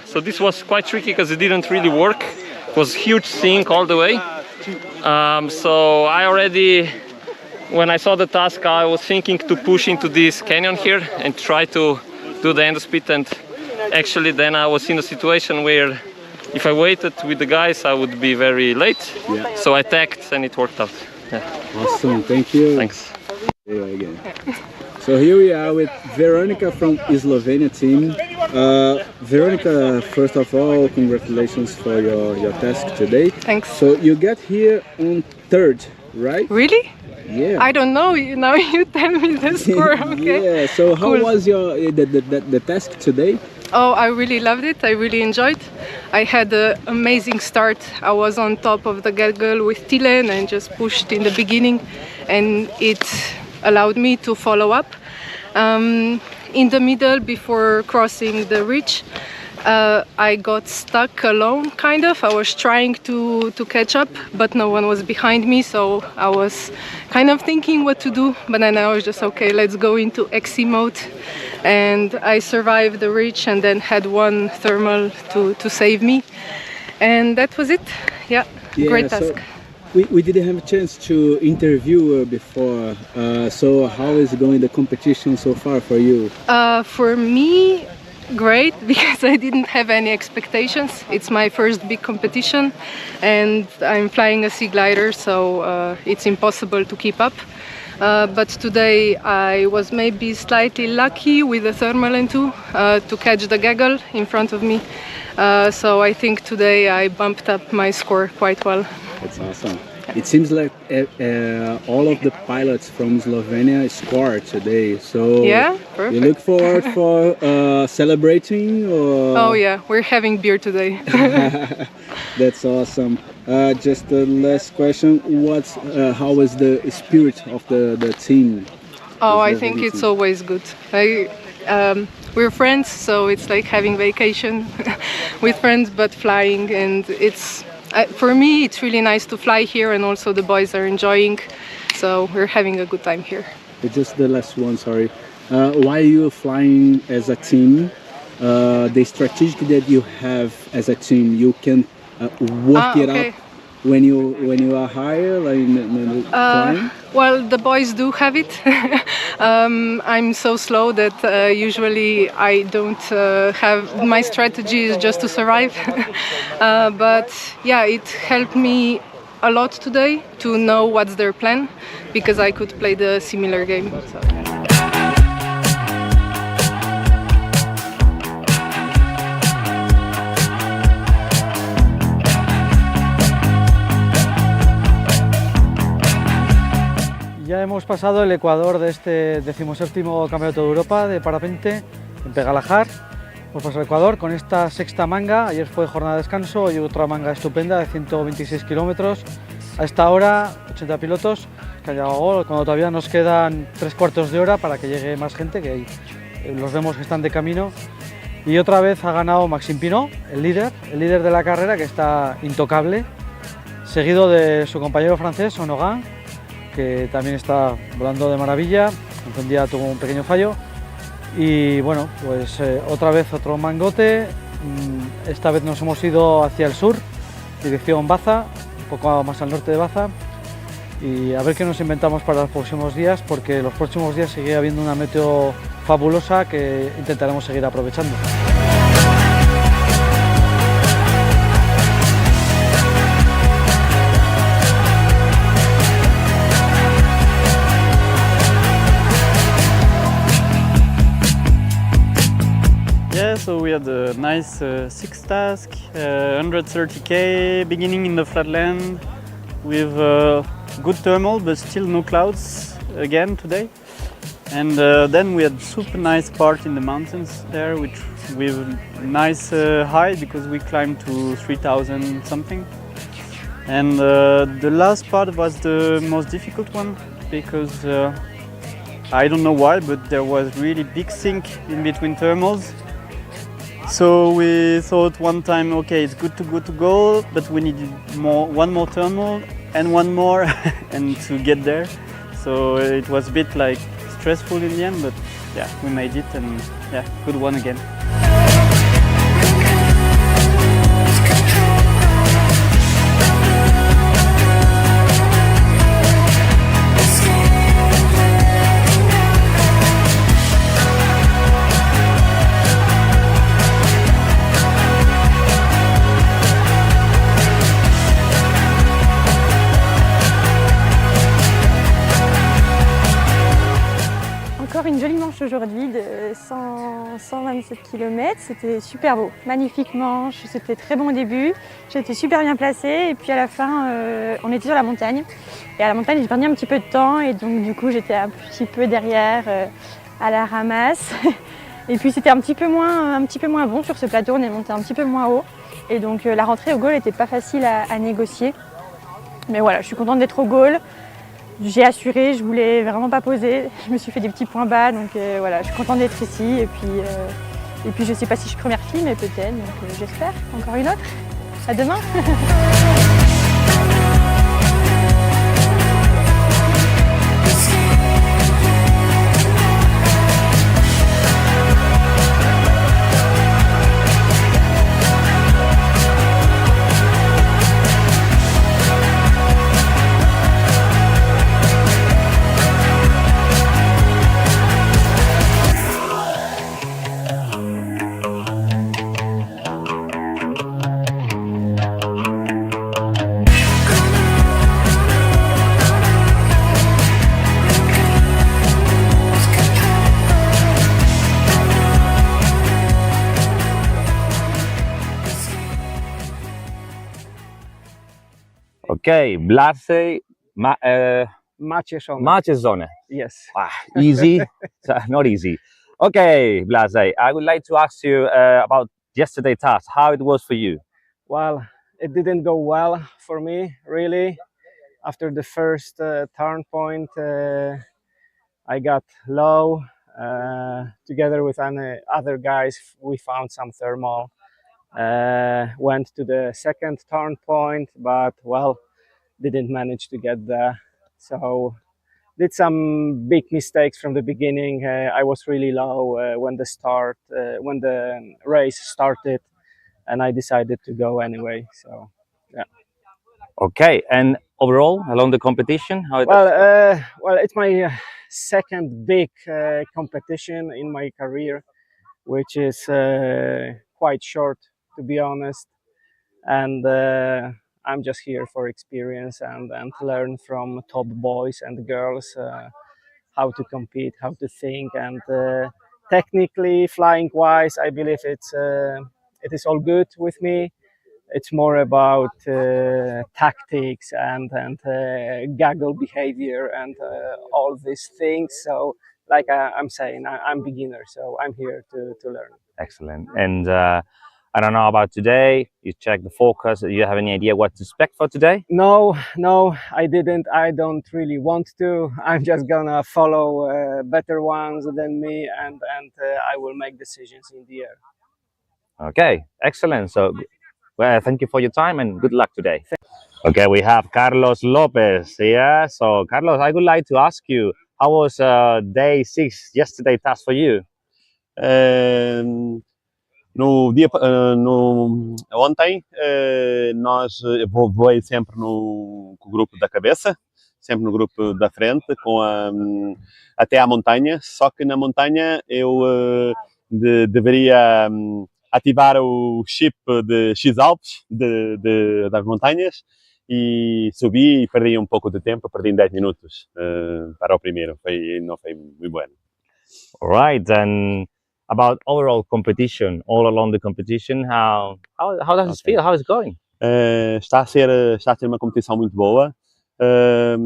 [SPEAKER 13] so this was quite tricky because it didn't really work. It was huge sink all the way. So I already, when I saw the task, I was thinking to push into this canyon here and try to do the end speed, and actually then I was in a situation where if I waited with the guys I would be very late. So I attacked and it worked out.
[SPEAKER 7] Awesome, thank you.
[SPEAKER 13] Thanks.
[SPEAKER 7] So here we are with Veronica from Slovenia team. Veronica, first of all, congratulations for your task today.
[SPEAKER 14] Thanks.
[SPEAKER 7] So you got here on third, right?
[SPEAKER 14] Really?
[SPEAKER 7] Yeah.
[SPEAKER 14] I don't know. Now you tell me the score. Okay.
[SPEAKER 7] Yeah. So how was the task today?
[SPEAKER 14] Oh, I really loved it. I really enjoyed. I had an amazing start. I was on top of the Gaggle with Tilen and just pushed in the beginning, and it allowed me to follow up. In the middle, before crossing the ridge, I got stuck alone, kind of. I was trying to catch up, but no one was behind me, so I was kind of thinking what to do, but then I was just, okay, let's go into XC mode. And I survived the ridge and then had one thermal to save me. And that was it. Yeah, great task.
[SPEAKER 7] We didn't have a chance to interview before, so how is going the competition so far for you?
[SPEAKER 14] For me, great, because I didn't have any expectations. It's my first big competition and I'm flying a sea glider, so it's impossible to keep up. But today I was maybe slightly lucky with the thermal and two to catch the Gaggle in front of me. So I think today I bumped up my score quite well.
[SPEAKER 7] That's awesome. It seems like all of the pilots from Slovenia scored today. So
[SPEAKER 14] yeah, perfect.
[SPEAKER 7] You look forward for celebrating? Or?
[SPEAKER 14] Oh yeah, we're having beer today.
[SPEAKER 7] That's awesome. Just the last question: how is the spirit of the team?
[SPEAKER 14] Oh, I think it's always good. We're friends, so it's like having vacation with friends, but flying, and it's. For me, it's really nice to fly here, and also the boys are enjoying, so we're having a good time here.
[SPEAKER 7] Just the last one, sorry. Why are you flying as a team? The strategy that you have as a team, you can work it up when you are higher, like flying?
[SPEAKER 14] Well, the boys do have it. I'm so slow that usually I don't have, my strategy is just to survive. But yeah, it helped me a lot today to know what's their plan, because I could play the similar game. So.
[SPEAKER 3] Ya hemos pasado el ecuador de este 17º Campeonato de Europa de parapente en Pegalajar. Hemos pasado el ecuador con esta sexta manga. Ayer fue jornada de descanso, hoy otra manga estupenda de 126 kilómetros. A esta hora, 80 pilotos que han llegado, cuando todavía nos quedan 3/4 de hora para que llegue más gente, que los vemos que están de camino. Y otra vez ha ganado Maxime Pinot, el líder de la carrera, que está intocable. seguido de su compañero francés, Onogan, que también está volando de maravilla, aunque un día tuvo un pequeño fallo. Y bueno, pues otra vez otro mangote. Esta vez nos hemos ido hacia el sur, dirección Baza, un poco más al norte de Baza, y a ver qué nos inventamos para los próximos días, porque los próximos días sigue habiendo una meteo fabulosa que intentaremos seguir aprovechando.
[SPEAKER 10] Yeah, so we had a nice 6 task, 130k, beginning in the flatland with good thermal but still no clouds again today. And then we had super nice part in the mountains there with nice high because we climbed to 3000 something. And the last part was the most difficult one because I don't know why, but there was really big sink in between thermals. So we thought one time, okay, it's good to go, but we need one more thermal and one more and to get there. So it was a bit like stressful in the end, but yeah, we made it and yeah, good one again.
[SPEAKER 15] Une jolie manche aujourd'hui de 127 km, c'était super beau, magnifique manche, c'était très bon au début, j'étais super bien placée et puis à la fin on était sur la montagne et à la montagne j'ai perdu un petit peu de temps et donc du coup j'étais un petit peu derrière à la ramasse et puis c'était un petit peu moins bon sur ce plateau, on est monté un petit peu moins haut et donc la rentrée au goal n'était pas facile à négocier, mais voilà, je suis contente d'être au goal. J'ai assuré, je voulais vraiment pas poser, je me suis fait des petits points bas, donc voilà, je suis contente d'être ici et puis je sais pas si je suis première fille, mais peut-être, donc j'espère, encore une autre. À demain.
[SPEAKER 16] Okay, Blase Macezone.
[SPEAKER 10] Yes.
[SPEAKER 16] Easy? Not easy. Okay, Blase, I would like to ask you about yesterday's task, how it was for you.
[SPEAKER 17] Well, it didn't go well for me, really. After the first turn point, I got low. Together with other guys, we found some thermal. Went to the second turn point, but well, didn't manage to get there. So did some big mistakes from the beginning. I was really low when the race started, and I decided to go anyway. So yeah.
[SPEAKER 16] Okay, and overall along the competition, how it
[SPEAKER 17] Well, it's my second big competition in my career, which is quite short, to be honest. And I'm just here for experience and learn from top boys and girls how to compete, how to think, and technically, flying wise, I believe it is all good with me. It's more about tactics and gaggle behavior and all these things. So, like I'm saying, I'm beginner, so I'm here to learn.
[SPEAKER 16] Excellent. And I don't know about today. You check the forecast. Do you have any idea what to expect for today?
[SPEAKER 17] No, I didn't. I don't really want to. I'm just gonna follow better ones than me, and I will make decisions in the air.
[SPEAKER 16] Okay, excellent. So, well, thank you for your time and good luck today. Okay, we have Carlos Lopez. Yeah, so Carlos, I would like to ask you, how was day 6 yesterday task for you?
[SPEAKER 18] Ontem, voei sempre com o grupo da cabeça, sempre no grupo da frente, até à montanha, só que na montanha eu deveria ativar o chip de X-Alpes das montanhas e subi e perdi um pouco de tempo, perdi 10 minutos para o primeiro, não foi muito bom.
[SPEAKER 16] All right, and about overall competition, all along the competition, how does it feel? How is it going?
[SPEAKER 18] Está a ser uma competição muito boa. Para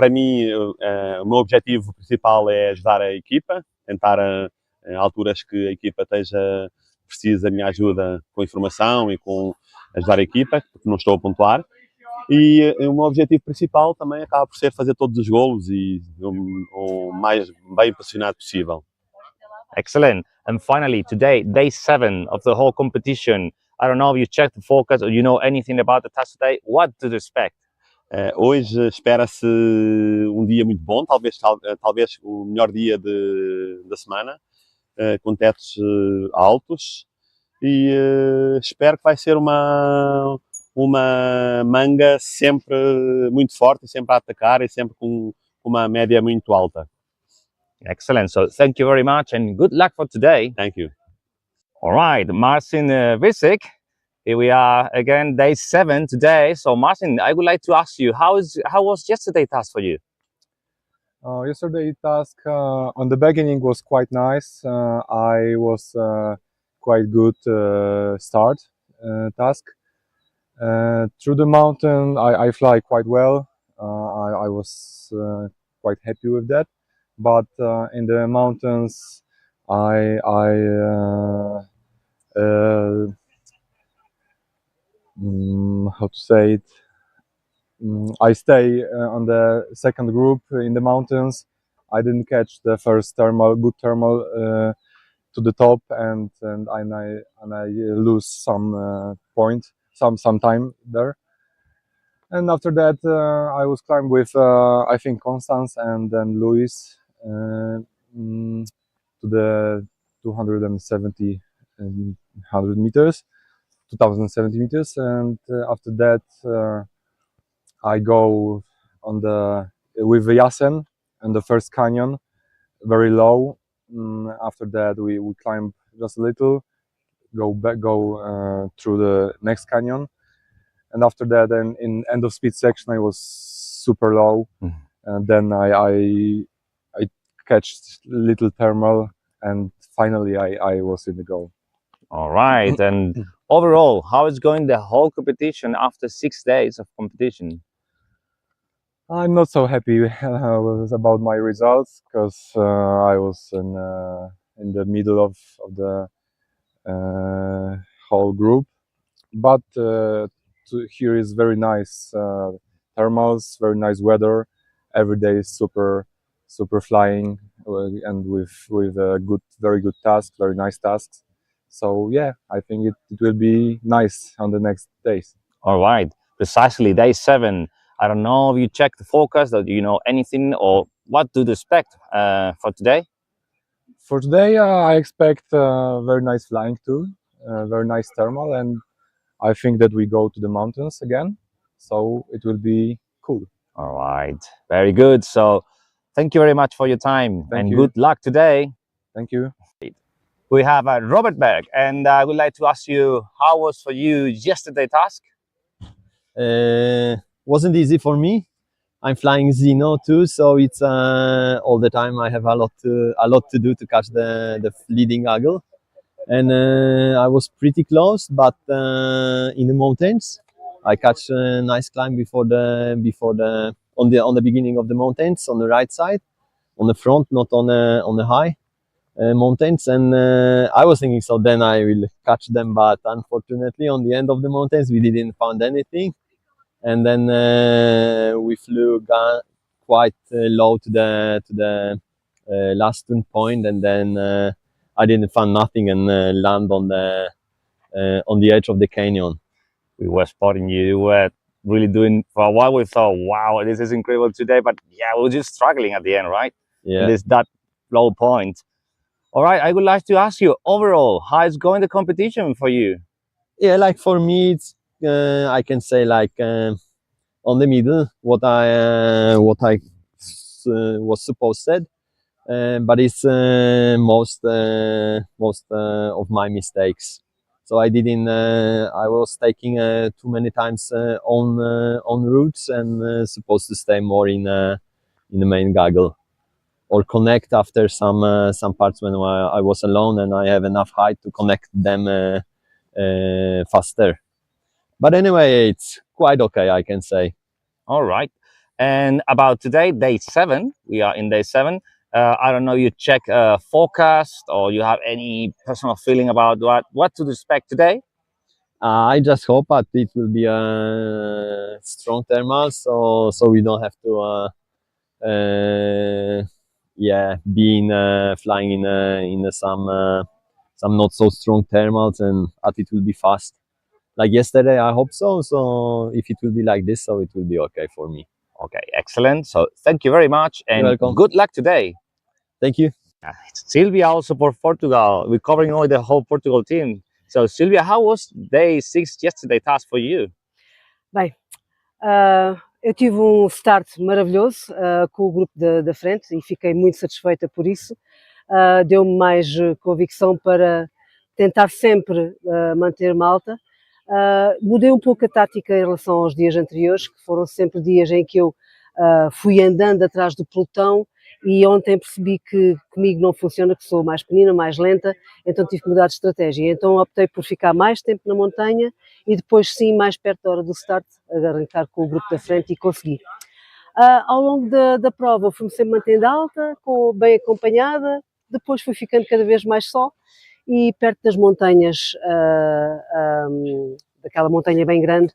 [SPEAKER 18] mim, o meu objetivo principal é ajudar a equipa, tentar a alturas que a equipa precisa da minha ajuda com informação e com ajudar a equipa, porque não estou a pontuar. E o meu objetivo principal também acaba por ser fazer todos os golos e o mais bem posicionado possível.
[SPEAKER 16] Excellent. And finally, today, day 7 of the whole competition. I don't know if you checked the forecast or you know anything about the task today. What to expect?
[SPEAKER 18] Hoje espera-se um dia muito bom, talvez o melhor dia da semana, com tetos altos, e espero que vai ser uma manga sempre muito forte, sempre a atacar e sempre com uma média muito alta.
[SPEAKER 16] Excellent. So thank you very much and good luck for today.
[SPEAKER 18] Thank you.
[SPEAKER 16] All right, Marcin Visic. Here we are again, day 7 today. So Marcin, I would like to ask you, how was yesterday's task for you?
[SPEAKER 19] Yesterday task on the beginning was quite nice. I was quite good start task. Through the mountain, I fly quite well. I was quite happy with that. But in the mountains, how to say it? I stay on the second group in the mountains. I didn't catch the first good thermal to the top, and I lose some point, some time there. And after that, I was climbed with I think Constance and then Luis to the 270 and 100 meters, 2070 meters, and after that I go with Yasen and the first canyon, very low. After that we climb just a little, go through the next canyon, and after that then in end of speed section I was super low, and then I catch little thermal, and finally I was in the goal.
[SPEAKER 16] All right, and overall, how is going the whole competition after 6 days of competition?
[SPEAKER 19] I'm not so happy about my results, because I was in the middle of the whole group, but here is very nice thermals, very nice weather. Every day is super flying, and with very good tasks, very nice tasks. So yeah, I think it will be nice on the next days.
[SPEAKER 16] All right, precisely day 7. I don't know if you checked the forecast, or do you know anything, or what to expect for today?
[SPEAKER 19] For today, I expect very nice flying too, very nice thermal, and I think that we go to the mountains again, so it will be cool.
[SPEAKER 16] All right, very good. So thank you very much for your time, and good luck today.
[SPEAKER 19] Thank you.
[SPEAKER 16] We have Robert Berg, and I would like to ask you, how was for you yesterday's task?
[SPEAKER 20] Wasn't easy for me. I'm flying Zeno too, so it's all the time I have a lot to do to catch the leading Gaggle, and I was pretty close, but in the mountains I catch a nice climb on the beginning of the mountains on the right side, on the front, not on the high mountains, and I was thinking so then I will catch them, but unfortunately on the end of the mountains we didn't find anything. And then we flew quite low to the last turn point, and then I didn't find nothing and land on the edge of the canyon.
[SPEAKER 16] We were spotting you at really doing for a while. We thought, wow, this is incredible today, but yeah, we were just struggling at the end, right?
[SPEAKER 20] Yeah.
[SPEAKER 16] There's that low point. All right, I would like to ask you overall, how is going the competition for you?
[SPEAKER 20] Yeah, like for me, it's I can say like on the middle, what I was supposed said, but it's most of my mistakes. So I didn't. I was taking too many times on routes and supposed to stay more in the main gaggle, or connect after some parts when I was alone and I have enough height to connect them faster. But anyway, it's quite okay, I can say.
[SPEAKER 16] All right. And about today, day 7, we are in day 7. I don't know, you check forecast or you have any personal feeling about what to expect today?
[SPEAKER 20] I just hope that it will be a strong thermal, so we don't have to flying in some not so strong thermals, and that it will be fast. Like yesterday, I hope so. So if it will be like this, so it will be okay for me.
[SPEAKER 16] Okay, excellent. So thank you very much and
[SPEAKER 20] You're welcome.
[SPEAKER 16] good luck today.
[SPEAKER 20] Thank you.
[SPEAKER 16] Silvia also for Portugal. We're covering all the whole Portugal team. So Silvia, how was day 6 yesterday task for you?
[SPEAKER 21] Bem, eu tive start maravilhoso com o grupo da frente e fiquei muito satisfeita por isso. Deu-me mais convicção para tentar sempre manter-me alta. Mudei um pouco a tática em relação aos dias anteriores, que foram sempre dias em que eu fui andando atrás do pelotão, e ontem percebi que comigo não funciona, que sou mais pequenina, mais lenta, então tive que mudar de estratégia. Então optei por ficar mais tempo na montanha e depois sim, mais perto da hora do start, arrancar com o grupo da frente e consegui. Ao longo da prova fui-me sempre mantendo alta, bem acompanhada, depois fui ficando cada vez mais só, e perto das montanhas, daquela montanha bem grande,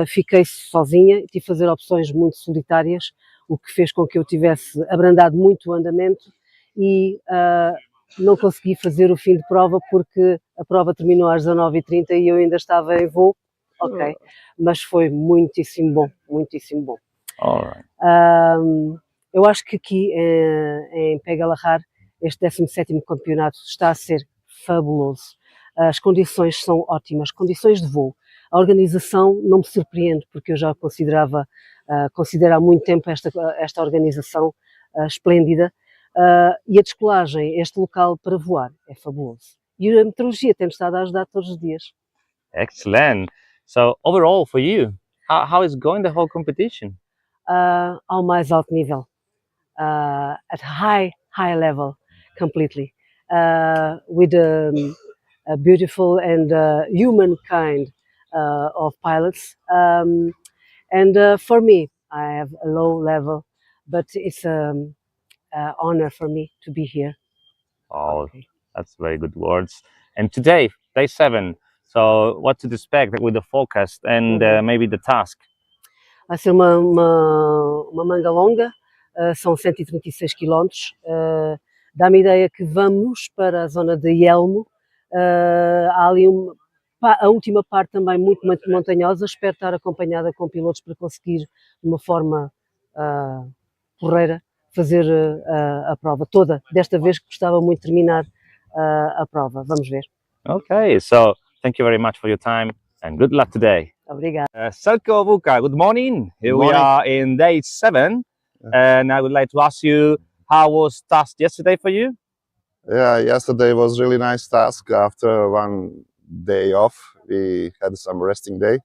[SPEAKER 21] fiquei sozinha e tive que fazer opções muito solitárias, o que fez com que eu tivesse abrandado muito o andamento e não consegui fazer o fim de prova porque a prova terminou às 19h30 e eu ainda estava em voo, ok, mas foi muitíssimo bom, muitíssimo bom.
[SPEAKER 16] All right.
[SPEAKER 21] Eu acho que aqui em Pegalajar este 17º campeonato está a ser fabuloso. As condições são ótimas, condições de voo. A organização não me surpreende, porque eu já considero há muito tempo esta organização esplêndida. E a descolagem, este local para voar, é fabuloso. E a meteorologia tem estado a ajudar todos os dias.
[SPEAKER 16] Excellent. So overall for you, how is going the whole competition?
[SPEAKER 21] Ao mais alto nível, at high level, completely, with a beautiful and human kind of pilots. And for me, I have a low level, but it's an honor for me to be here.
[SPEAKER 16] Oh, okay. That's very good words. And today, day 7. So what to expect with the forecast and maybe the task?
[SPEAKER 21] Vai ser uma manga longa, são 136 km. Dá-me a ideia que vamos para a zona de Yelmo. Há ali a última parte também muito montanhosa. Espero estar acompanhada com pilotos para conseguir, de uma forma porreira, fazer a prova toda. Desta vez gostava muito de terminar a prova. Vamos ver.
[SPEAKER 16] Okay, so thank you very much for your time and good luck today.
[SPEAKER 21] Obrigada.
[SPEAKER 16] Sergio Buca, good morning. Here
[SPEAKER 18] Good
[SPEAKER 16] we
[SPEAKER 18] morning.
[SPEAKER 16] are in day 7, and I would like to ask you, how was task yesterday for you?
[SPEAKER 18] Yeah, yesterday was really nice task. After one day off, we had some resting day,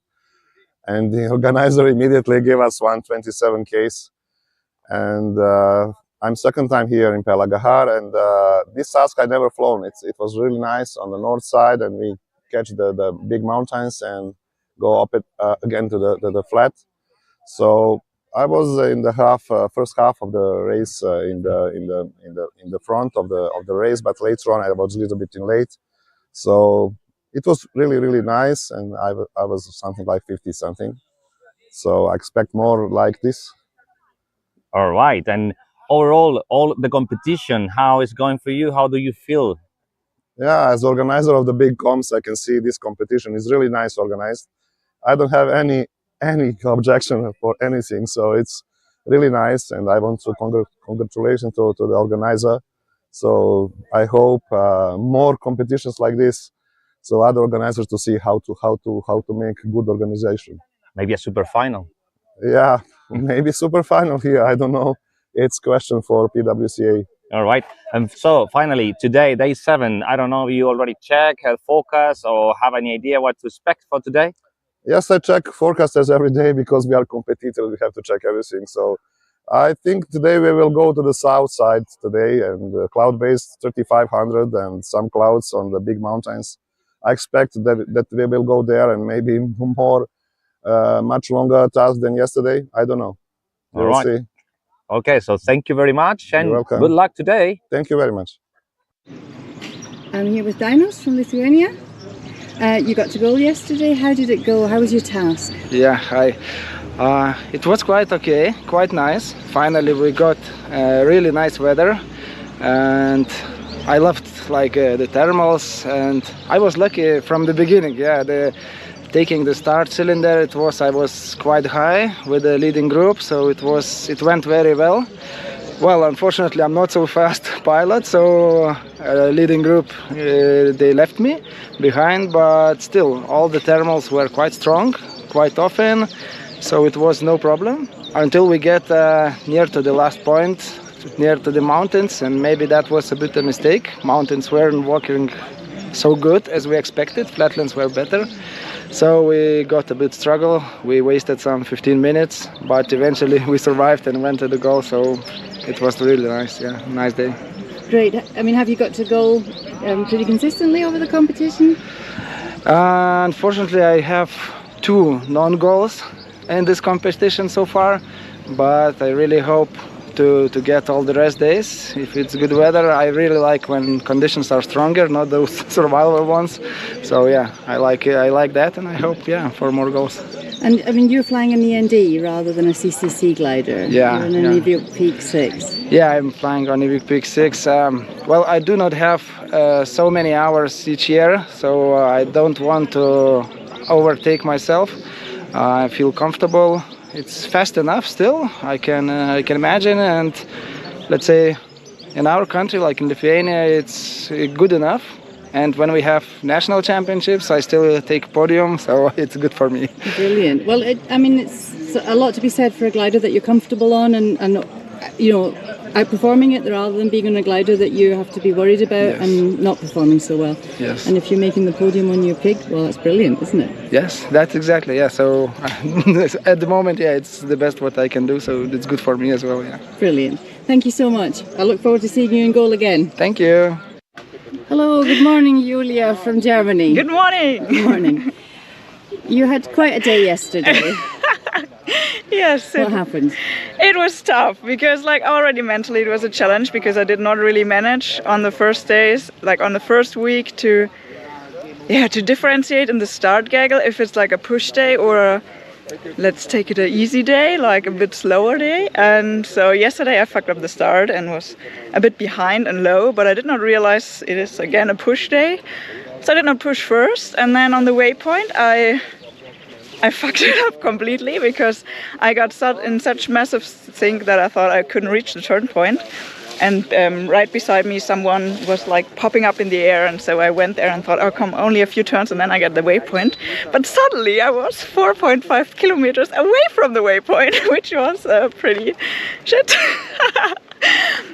[SPEAKER 18] and the organizer immediately gave us 127 Ks. And I'm second time here in Pegalajar, and this task I never flown. It was really nice on the north side, and we catch the big mountains and go up it again to the flat. So I was in the first half of the race in the front of the race, but later on I was a little bit in late. So it was really nice, and I was something like 50 something. So I expect more like this.
[SPEAKER 16] All right, and overall, all the competition, how is going for you? How do you feel?
[SPEAKER 18] Yeah, as organizer of the big comps, I can see this competition is really nice organized. I don't have any
[SPEAKER 2] any objection for anything. So it's really nice, and I want to congratulations to the organizer. So I hope more competitions like this, so other organizers to see how to make good organization.
[SPEAKER 16] Maybe a super final.
[SPEAKER 2] Yeah, maybe super final here. I don't know. It's question for PWCA.
[SPEAKER 16] All right. And so finally, today, day 7. I don't know if you already check, have forecast, or have any idea what to expect for today?
[SPEAKER 2] Yes, I check forecasters every day because we are competitors. We have to check everything. So I think today we will go to the south side today, and cloud-based 3500 and some clouds on the big mountains. I expect that we will go there and maybe more, much longer task than yesterday. I don't know.
[SPEAKER 16] All right.
[SPEAKER 2] See.
[SPEAKER 16] Okay, so thank you very much, and
[SPEAKER 2] You're welcome.
[SPEAKER 16] good luck today.
[SPEAKER 2] Thank you very much.
[SPEAKER 22] I'm here with Dinos from Lithuania. You got to goal yesterday. How did it go? How was your task?
[SPEAKER 23] Yeah, hi. It was quite okay, quite nice. Finally, we got really nice weather, and I loved the thermals, and I was lucky from the beginning. Yeah, taking the start cylinder, I was quite high with the leading group, so it went very well. Well, unfortunately, I'm not so fast pilot, so leading group they left me behind, but still all the thermals were quite strong, quite often, so it was no problem until we get near to the last point, near to the mountains, and maybe that was a bit a mistake. Mountains weren't working so good as we expected. Flatlands were better. So we got a bit struggle. We wasted some 15 minutes, but eventually we survived and went to the goal. So it was really nice. Yeah, nice day.
[SPEAKER 22] Great. I mean, have you got to goal pretty consistently over the competition?
[SPEAKER 23] Unfortunately, I have 2 non-goals in this competition so far, but I really hope to get all the rest days. If it's good weather, I really like when conditions are stronger, not those survival ones. So yeah, I like that, and I hope for more goals.
[SPEAKER 22] And I mean, you're flying an END rather than a CCC glider.
[SPEAKER 23] Yeah,
[SPEAKER 22] you're in an Evic Peak 6.
[SPEAKER 23] Yeah, I'm flying on Evic Peak 6. Well, I do not have so many hours each year, so I don't want to overtake myself. I feel comfortable. It's fast enough still, I can imagine, and let's say in our country, like in Lithuania, it's good enough. And when we have national championships, I still take podium, so it's good for me.
[SPEAKER 22] Brilliant. Well, I mean, it's a lot to be said for a glider that you're comfortable on, and you know, outperforming it rather than being on a glider that you have to be worried about and not performing so well.
[SPEAKER 23] Yes.
[SPEAKER 22] And if you're making the podium on your pig, well, that's brilliant, isn't it?
[SPEAKER 23] Yes, that's exactly, yeah. So at the moment, yeah, it's the best what I can do, so it's good for me as well, yeah.
[SPEAKER 22] Brilliant. Thank you so much. I look forward to seeing you in goal again.
[SPEAKER 23] Thank you.
[SPEAKER 22] Hello, good morning, Julia from Germany.
[SPEAKER 24] Good morning.
[SPEAKER 22] Good morning. You had quite a day yesterday.
[SPEAKER 24] Yes.
[SPEAKER 22] What happened?
[SPEAKER 24] It was tough because already mentally it was a challenge because I did not really manage on the first days, on the first week to differentiate in the start gaggle if it's a push day or let's take it an easy day, a bit slower day. And so yesterday I fucked up the start and was a bit behind and low, but I did not realize it is again a push day. So I did not push first, and then on the waypoint I fucked it up completely because I got in such massive sink that I thought I couldn't reach the turn point. And right beside me, someone was popping up in the air, and so I went there and thought, oh, come, only a few turns, and then I get the waypoint. But suddenly I was 4.5 kilometers away from the waypoint, which was pretty shit.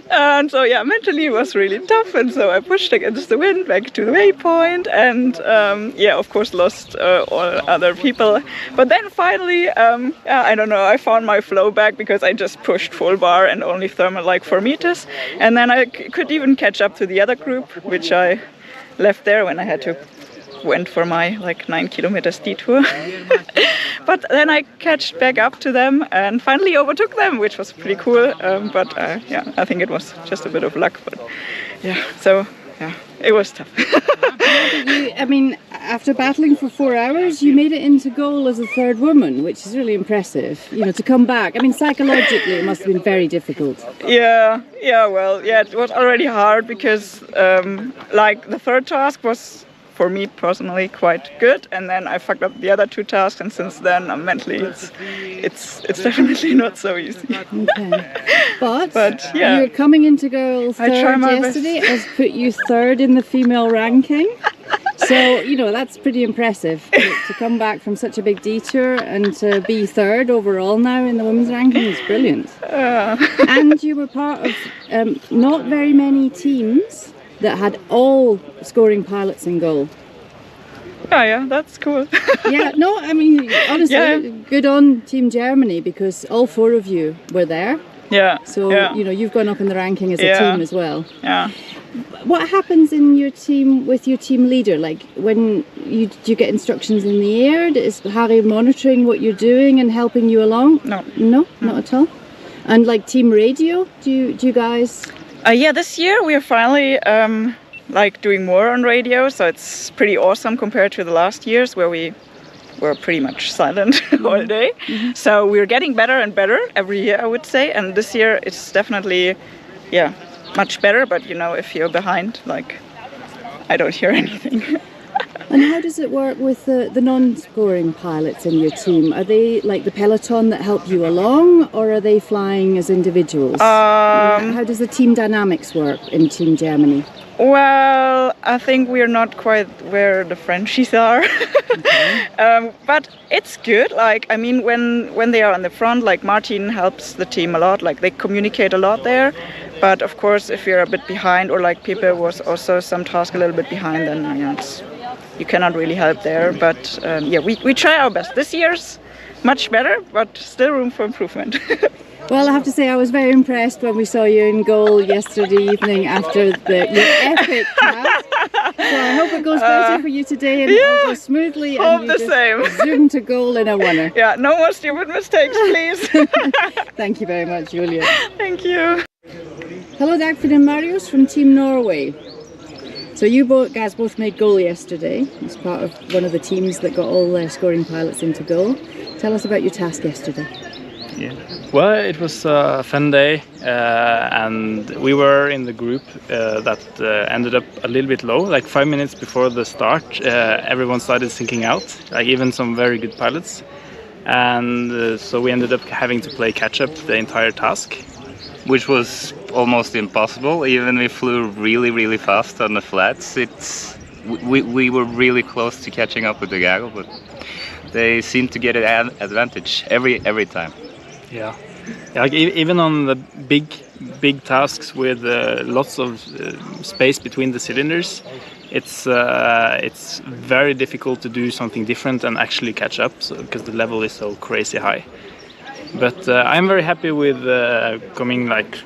[SPEAKER 24] And so yeah, mentally it was really tough, and so I pushed against the wind back to the waypoint, and of course lost all other people. But then finally, I don't know, I found my flow back because I just pushed full bar and only thermal 4 meters, and then I could even catch up to the other group, which I left there when I went for my 9 kilometers detour. But then I catched back up to them and finally overtook them, which was pretty cool. But I think it was just a bit of luck. But it was tough.
[SPEAKER 22] I mean, after battling for 4 hours, you made it into goal as a third woman, which is really impressive. You know, to come back. I mean, psychologically, it must have been very difficult.
[SPEAKER 24] It was already hard because the third task was for me personally quite good. And then I fucked up the other 2 tasks, and since then mentally it's definitely not so easy.
[SPEAKER 22] Okay. But
[SPEAKER 24] yeah,
[SPEAKER 22] you're coming into girls
[SPEAKER 24] I try
[SPEAKER 22] third
[SPEAKER 24] my
[SPEAKER 22] yesterday,
[SPEAKER 24] best.
[SPEAKER 22] has put you third in the female ranking. So, you know, that's pretty impressive to come back from such a big detour and to be third overall now in the women's ranking is brilliant. And you were part of not very many teams that had all scoring pilots in goal.
[SPEAKER 24] Yeah, that's cool.
[SPEAKER 22] Yeah, no, I mean, honestly, good on Team Germany, because all 4 of you were there.
[SPEAKER 24] Yeah.
[SPEAKER 22] So, you know, you've gone up in the ranking as a
[SPEAKER 24] Yeah.
[SPEAKER 22] team as well.
[SPEAKER 24] Yeah.
[SPEAKER 22] What happens in your team with your team leader? Like, when do you get instructions in the air? Is Harry monitoring what you're doing and helping you along?
[SPEAKER 24] No.
[SPEAKER 22] No, not at all. And like team radio, do you guys?
[SPEAKER 24] Yeah, this year we are finally like doing more on radio, so it's pretty awesome compared to the last years where we were pretty much silent all day. So we're getting better and better every year, I would say. And this year it's definitely, yeah, much better. But you know, if you're behind, like, I don't hear anything.
[SPEAKER 22] And how does it work with the non-scoring pilots in your team? Are they like the peloton that help you along, or are they flying as individuals? How does the team dynamics work in Team Germany?
[SPEAKER 24] Well, I think we're not quite where the Frenchies are. But it's good. Like, I mean, when they are on the front, like Martin helps the team a lot. Like, they communicate a lot there. But of course, if you're a bit behind, or like Pepe was also some task a little bit behind, then you know, you cannot really help there. But yeah, we try our best. This year's much better, but still room for improvement.
[SPEAKER 22] Well, I have to say I was very impressed when we saw you in goal yesterday evening after your epic task. So I hope it goes better for you today and it all goes smoothly.
[SPEAKER 24] Hope
[SPEAKER 22] and
[SPEAKER 24] the
[SPEAKER 22] you
[SPEAKER 24] same.
[SPEAKER 22] just zoom to goal in a winner.
[SPEAKER 24] Yeah, no more stupid mistakes, please.
[SPEAKER 22] Thank you very much, Julia.
[SPEAKER 24] Thank you.
[SPEAKER 22] Hello, Dagfinn and Marius from Team Norway. So you guys both made goal yesterday as part of one of the teams that got all their scoring pilots into goal. Tell us about your task yesterday.
[SPEAKER 10] Yeah. Well, it was a fun day, and we were in the group that ended up a little bit low. Like 5 minutes before the start, everyone started sinking out, like even some very good pilots. And so we ended up having to play catch-up the entire task.
[SPEAKER 1] Which was almost impossible. Even we flew really fast on the flats. We were really close to catching up with the Gaggle, but they seemed to get an advantage every time.
[SPEAKER 10] Yeah, like even on the big tasks with lots of space between the cylinders, it's very difficult to do something different and actually catch up, because the level is so crazy high. But I'm very happy with coming like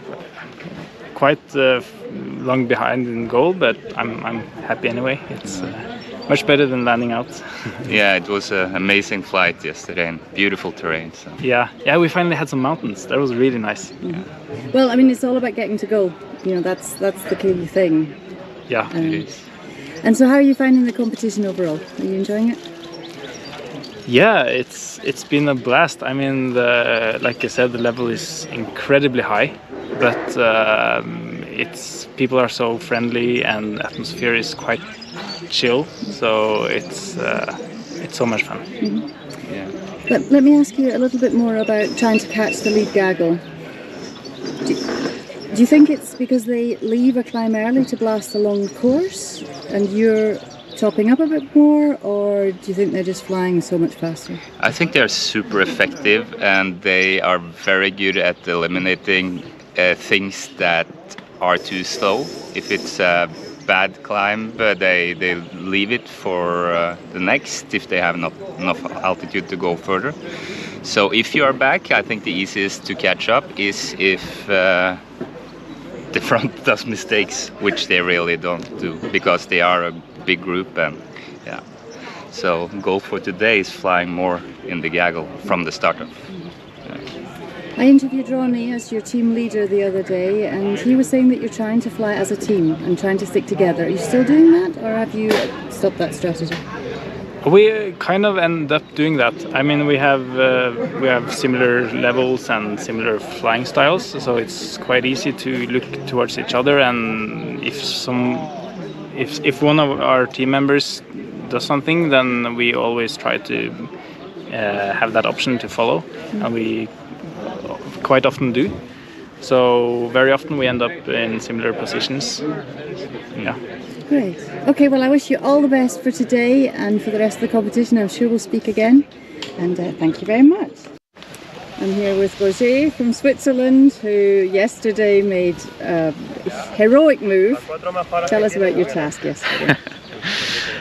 [SPEAKER 10] quite long behind in goal, but I'm happy anyway. It's much better than landing out.
[SPEAKER 1] Yeah, it was an amazing flight yesterday and beautiful terrain. So.
[SPEAKER 10] Yeah, we finally had some mountains. That was really nice.
[SPEAKER 22] Yeah. Well, I mean, it's all about getting to goal. You know, that's the key thing.
[SPEAKER 10] Yeah, it is.
[SPEAKER 22] And so, how are you finding the competition overall? Are you enjoying it?
[SPEAKER 10] Yeah, it's been a blast. I mean, like I said, the level is incredibly high, but people are so friendly and the atmosphere is quite chill. So it's so much fun.
[SPEAKER 22] Mm-hmm. Yeah. Let me ask you a little bit more about trying to catch the lead Gaggle. Do you think it's because they leave a climb early to blast a long course, and you're topping up a bit more, or do you think they're just flying so much faster?
[SPEAKER 1] I think they're super effective, and they are very good at eliminating things that are too slow. If it's a bad climb, they leave it for the next if they have not enough altitude to go further. So if you are back, I think the easiest to catch up is if the front does mistakes, which they really don't do, because they are a big group. And yeah, so goal for today is flying more in the Gaggle from the start of.
[SPEAKER 22] I interviewed Ronnie as your team leader the other day, and he was saying that you're trying to fly as a team and trying to stick together. Are you still doing that, or have you stopped that strategy?
[SPEAKER 10] We kind of end up doing that. I mean, we have similar levels and similar flying styles, so it's quite easy to look towards each other. And if
[SPEAKER 4] if one of our team members does something, then we always try to have that option to follow, and we quite often do. So very often we end up in similar positions. Yeah.
[SPEAKER 22] Great. Okay, well I wish you all the best for today and for the rest of the competition. I'm sure we'll speak again. And thank you very much. I'm here with Roger from Switzerland, who yesterday made a heroic move. Tell us about your task yesterday.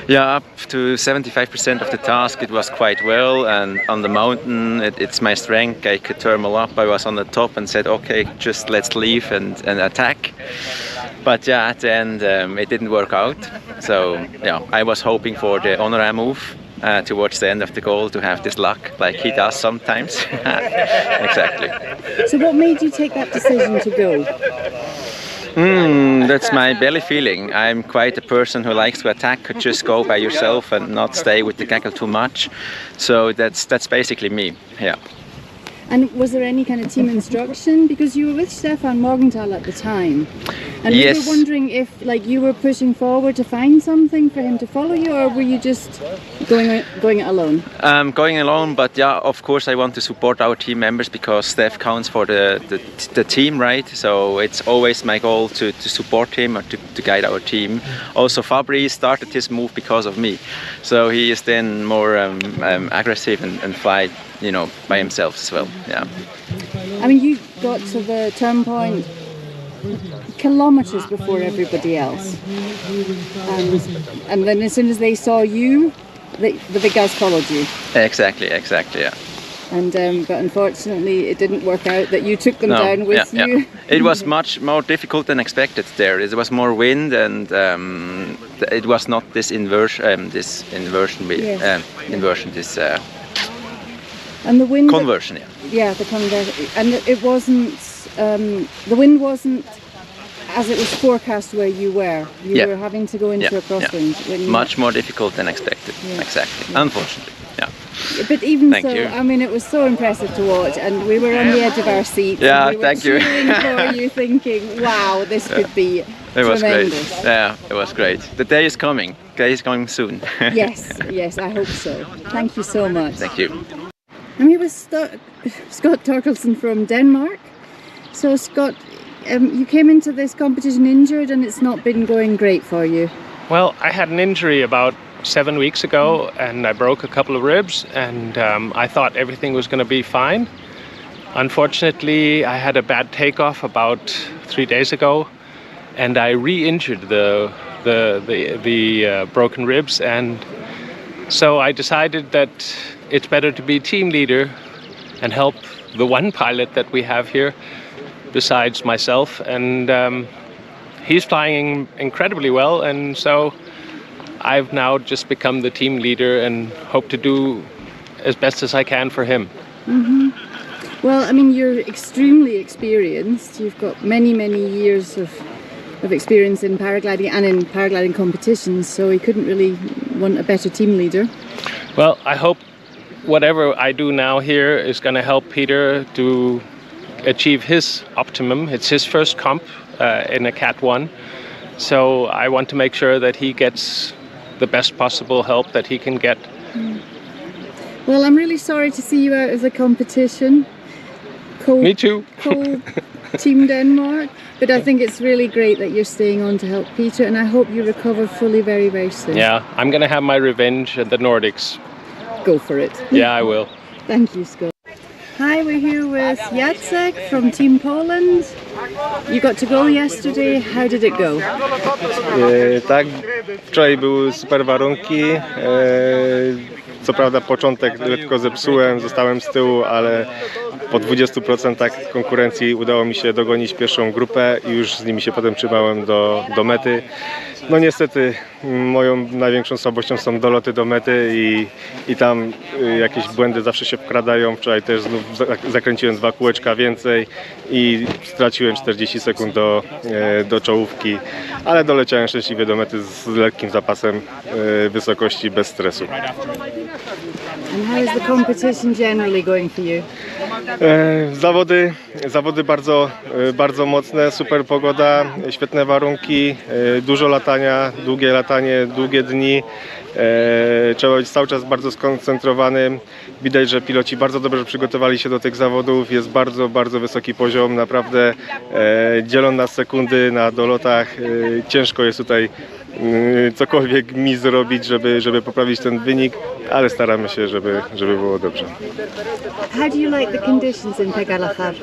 [SPEAKER 6] Yeah, up to 75% of the task it was quite well, and on the mountain it's my strength. I could thermal up. I was on the top and said, okay, just let's leave and attack. But yeah, at the end it didn't work out. So yeah, I was hoping for the on-ramp move towards the end of the goal to have this luck like he does sometimes. Exactly.
[SPEAKER 22] So what made you take that decision to go?
[SPEAKER 6] That's my belly feeling. I'm quite a person who likes to attack, could just go by yourself and not stay with the Gaggle too much. So that's basically me, yeah.
[SPEAKER 22] And was there any kind of team instruction? Because you were with Stefan Morgenthal at the time. And
[SPEAKER 6] yes.
[SPEAKER 22] We were wondering if you were pushing forward to find something for him to follow you, or were you just going it alone?
[SPEAKER 6] Going alone, but yeah, of course I want to support our team members because Steph counts for the team, right? So it's always my goal to support him or to guide our team. Also Fabri started his move because of me. So he is then more aggressive and fly, you know, by himself as well. Yeah.
[SPEAKER 22] I mean, you got to the turn point kilometers before everybody else, and then as soon as they saw you, the big guys followed you.
[SPEAKER 6] Exactly, yeah.
[SPEAKER 22] And but unfortunately, it didn't work out that you took them down with you.
[SPEAKER 6] Yeah. It was much more difficult than expected there. There was more wind, and it was not this inversion.
[SPEAKER 22] And the wind.
[SPEAKER 6] Conversion, yeah.
[SPEAKER 22] Yeah, the conversion, and it wasn't. The wind wasn't as it was forecast where you were. You were having to go into a crosswind.
[SPEAKER 6] Much more difficult than expected. Yeah. Exactly. Yeah. Unfortunately, yeah.
[SPEAKER 22] But even
[SPEAKER 6] thank you.
[SPEAKER 22] I mean, it was so impressive to watch, and we were on the edge of our seats.
[SPEAKER 6] Yeah,
[SPEAKER 22] and we were
[SPEAKER 6] thank you.
[SPEAKER 22] cheering for you, thinking, "Wow, this could be
[SPEAKER 6] It was
[SPEAKER 22] tremendous."
[SPEAKER 6] great. Yeah, it was great. The day is coming. The day is coming soon.
[SPEAKER 22] Yes, I hope so. Thank you so much.
[SPEAKER 6] Thank you.
[SPEAKER 22] I'm here with Scott Torkelson from Denmark. So Scott, you came into this competition injured, and it's not been going great for you.
[SPEAKER 8] Well, I had an injury about 7 weeks ago, and I broke a couple of ribs, and I thought everything was going to be fine. Unfortunately, I had a bad takeoff about 3 days ago, and I re-injured the broken ribs, and so I decided that it's better to be team leader and help the one pilot that we have here besides myself, and he's flying incredibly well, and so I've now just become the team leader and hope to do as best as I can for him.
[SPEAKER 22] Mm-hmm. Well, I mean, you're extremely experienced. You've got many years of experience in paragliding and in paragliding competitions, so you couldn't really want a better team leader.
[SPEAKER 8] Well, I hope whatever I do now here is going to help Peter to achieve his optimum. It's his first comp in a Cat 1, so I want to make sure that he gets the best possible help that he can get.
[SPEAKER 22] Well, I'm really sorry to see you out of the competition.
[SPEAKER 8] Me too.
[SPEAKER 22] Cold Team Denmark, but I think it's really great that you're staying on to help Peter, and I hope you recover fully very soon.
[SPEAKER 8] Yeah, I'm going to have my revenge at the Nordics.
[SPEAKER 22] Go for it.
[SPEAKER 8] Yeah, I will.
[SPEAKER 22] Thank you, Scott. Hi, we're here with Jacek from Team Poland. You got to go yesterday. How did it go?
[SPEAKER 9] Tak, wczoraj były super warunki. Co prawda początek lekko zepsułem, zostałem z tyłu, ale po 20% konkurencji udało mi się dogonić pierwszą grupę i już z nimi się potem trzymałem do mety. No niestety moją największą słabością są doloty do mety i tam jakieś błędy zawsze się wkradają. Wczoraj też znów zakręciłem 2 kółeczka więcej i straciłem 40 sekund do czołówki, ale doleciałem szczęśliwie do mety z lekkim zapasem wysokości, bez stresu.
[SPEAKER 22] And how is the competition generally going for you?
[SPEAKER 9] Zawody bardzo mocne, super pogoda, świetne warunki, dużo latania, długie dni. Trzeba być cały czas bardzo skoncentrowanym. Widać, że piloci bardzo dobrze przygotowali się do tych zawodów. Jest bardzo wysoki poziom. Naprawdę dzielą nas sekundy na dolotach. Ciężko jest tutaj cokolwiek mi zrobić, żeby poprawić ten wynik, ale staramy się, żeby było dobrze.
[SPEAKER 22] How do you like the conditions in Pegalajar?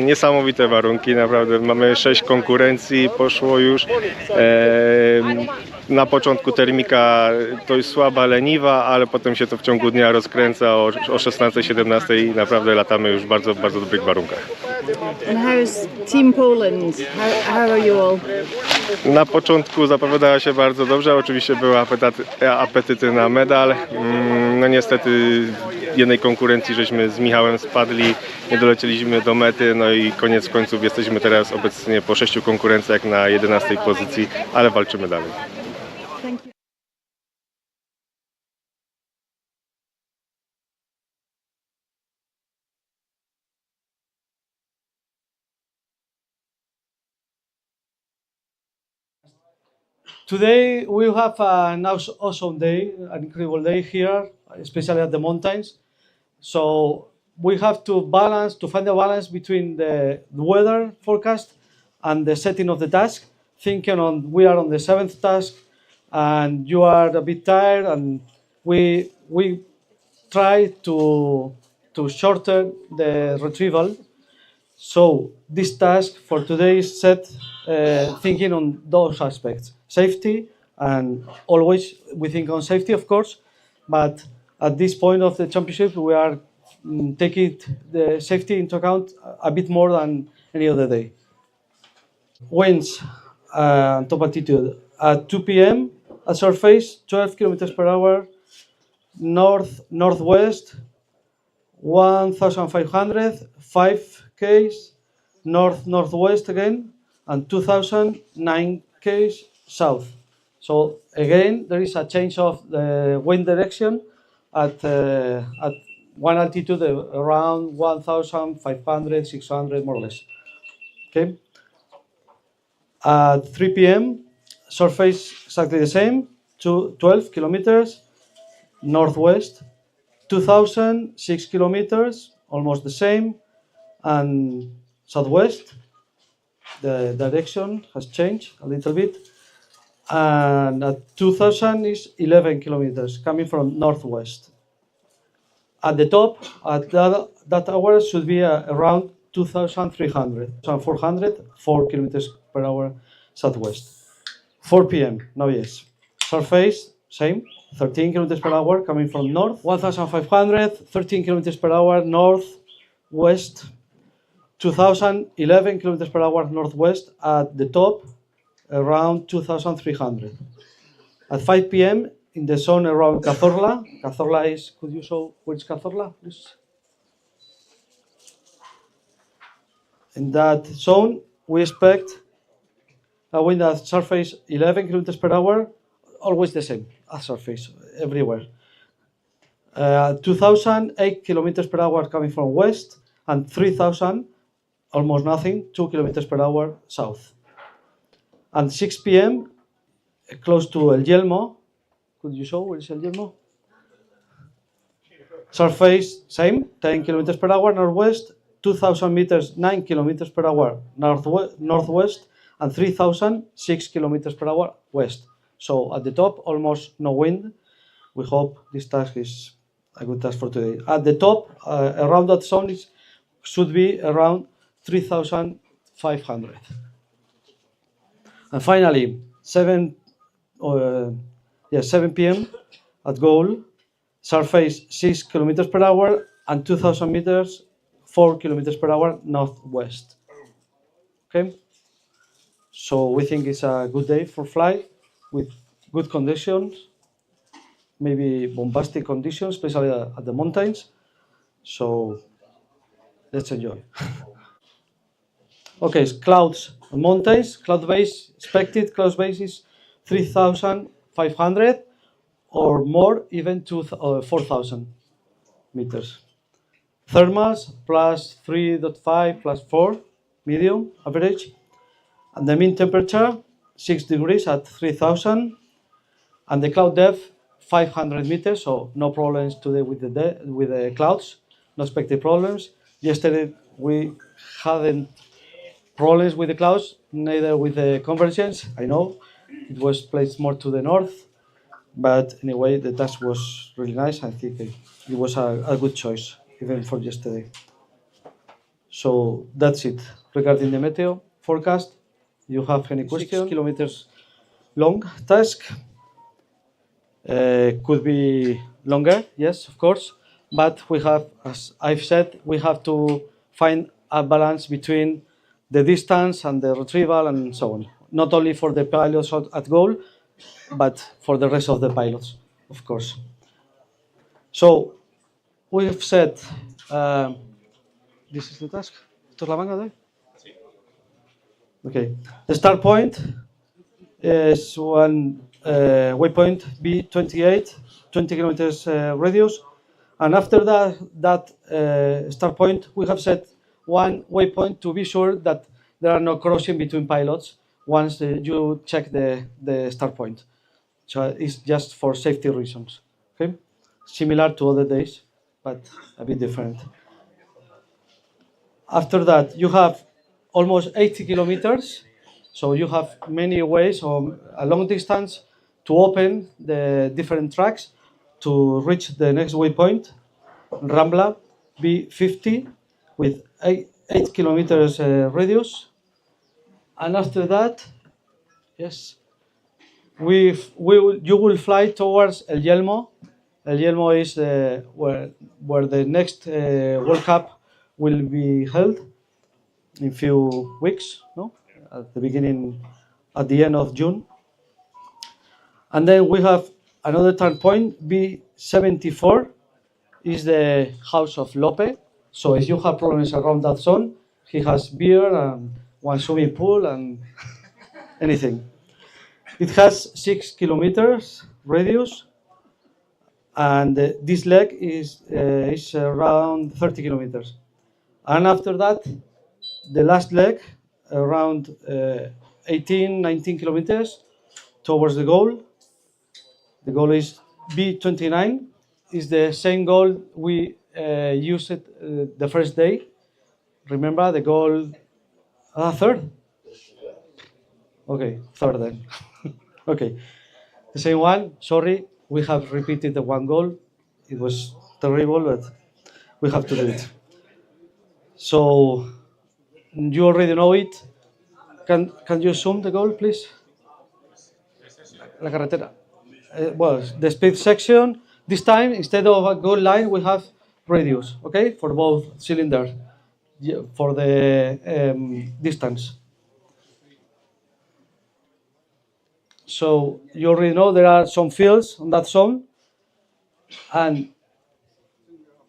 [SPEAKER 9] Niesamowite warunki, naprawdę. Mamy 6 konkurencji, poszło już. Na początku termika to jest słaba, leniwa, ale potem się to w ciągu dnia rozkręca o 16-17 i naprawdę latamy już w bardzo dobrych warunkach.
[SPEAKER 22] And how's Team Poland? How are you all?
[SPEAKER 9] Na początku zapowiadała się bardzo dobrze, oczywiście były apetyty na medal. No niestety w jednej konkurencji żeśmy z Michałem spadli, nie dolecieliśmy do mety, no i koniec końców jesteśmy teraz obecnie po 6 konkurencjach na 11 pozycji, ale walczymy dalej.
[SPEAKER 22] Thank you.
[SPEAKER 3] Today we have an awesome day, an incredible day here, especially at the mountains. So we have to find a balance between the weather forecast and the setting of the task. We are on the 7th task, and you are a bit tired, and we try to shorten the retrieval. So this task for today is set thinking on those aspects. Safety, and always we think on safety, of course, but at this point of the championship we are taking the safety into account a bit more than any other day. Winds, top altitude at 2 p.m. at surface 12 kilometers per hour, northwest 1,500, 5 k's, northwest again, and 2,009 k's south. So again, there is a change of the wind direction at one altitude around 1,500, 600 more or less. Okay. At 3 p.m., surface exactly the same, 12 kilometers northwest, 2,000, 6 kilometers, almost the same, and southwest. The direction has changed a little bit, and at 2,000 is 11 kilometers coming from northwest. At the top, at that hour should be around 2,300, 4 kilometers per hour southwest. 4 p.m. now, yes. Surface, same, 13 kilometers per hour coming from north, 1,500, 13 kilometers per hour northwest, 2,011 kilometers per hour northwest. At the top, around 2,300. At 5 p.m. in the zone around Cazorla. Cazorla is, could you show where is Cazorla, please? In that zone, we expect a wind at surface 11 kilometers per hour, always the same at surface, everywhere. 2,008 kilometers per hour coming from west, and 3,000, almost nothing, 2 kilometers per hour south. And 6 p.m., close to El Yelmo. Could you show where is El Yelmo? Surface, same, 10 kilometers per hour northwest, 2,000 meters, 9 kilometers per hour northwest, and 3,000, 6 kilometers per hour west. So at the top, almost no wind. We hope this task is a good task for today. At the top, around that zone, should be around 3,500. And finally, 7 p.m. at goal, surface 6 kilometers per hour and 2,000 meters, 4 kilometers per hour northwest. Okay, so we think it's a good day for flight with good conditions, maybe bombastic conditions, especially at the mountains. So let's enjoy. Okay, clouds and mountains. Cloud base expected. Cloud base is 3,500 or more, even to 4,000 meters. Thermals plus 3.5 plus 4, medium, average. And the mean temperature, 6 degrees at 3000. And the cloud depth, 500 meters, so no problems today with the clouds, no expected problems. Yesterday we hadn't problems with the clouds, neither with the convergence. I know it was placed more to the north, but anyway, the task was really nice. I think it was a good choice, even for yesterday. So that's it. Regarding the meteo forecast, you have any questions? 6 kilometers long task. Could be longer, yes, of course, but we have, as I've said, we have to find a balance between the distance and the retrieval and so on. Not only for the pilots at goal, but for the rest of the pilots, of course. So we've said, this is the task. ¿Esto es la manga de? Okay. The start point is one waypoint B28, 20 kilometers radius, and after that start point, we have set one waypoint to be sure that there are no crossing between pilots once you check the start point. So it's just for safety reasons. Okay, similar to other days, but a bit different. After that, you have almost 80 kilometers, so you have many ways or a long distance to open the different tracks to reach the next waypoint, Rambla B50, with 8 kilometers radius. And after that, yes, you will fly towards El Yelmo. El Yelmo is where the next World Cup will be held in few weeks, no? At the end of June. And then we have another turn point, B74, is the house of Lope. So if you have problems around that zone, he has beer and one swimming pool and anything. It has 6 kilometers radius, and this leg is around 30 kilometers. And after that, the last leg, around 18, 19 kilometers towards the goal. The goal is B29, is the same goal we used the first day. Remember the goal, third? Okay, third then. Okay, the same one, sorry, we have repeated the one goal. It was terrible, but we have to do it. So, you already know it. Can you zoom the goal, please? La carretera. Well, the speed section. This time, instead of a goal line, we have radius, okay, for both cylinders, for the distance. So you already know there are some fields on that zone. And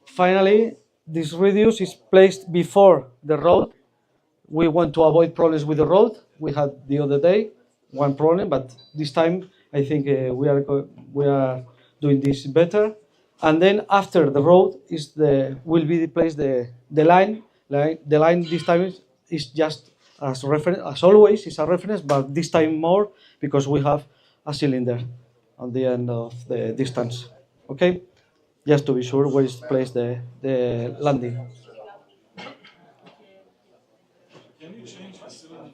[SPEAKER 3] finally, this radius is placed before the road. We want to avoid problems with the road. We had the other day one problem, but this time I think we are doing this better. And then after the road will be placed the line. The line this time is just as reference, as always, is a reference, but this time more because we have a cylinder on the end of the distance. Okay, just to be sure where is placed the landing.
[SPEAKER 5] Can you change the cylinder?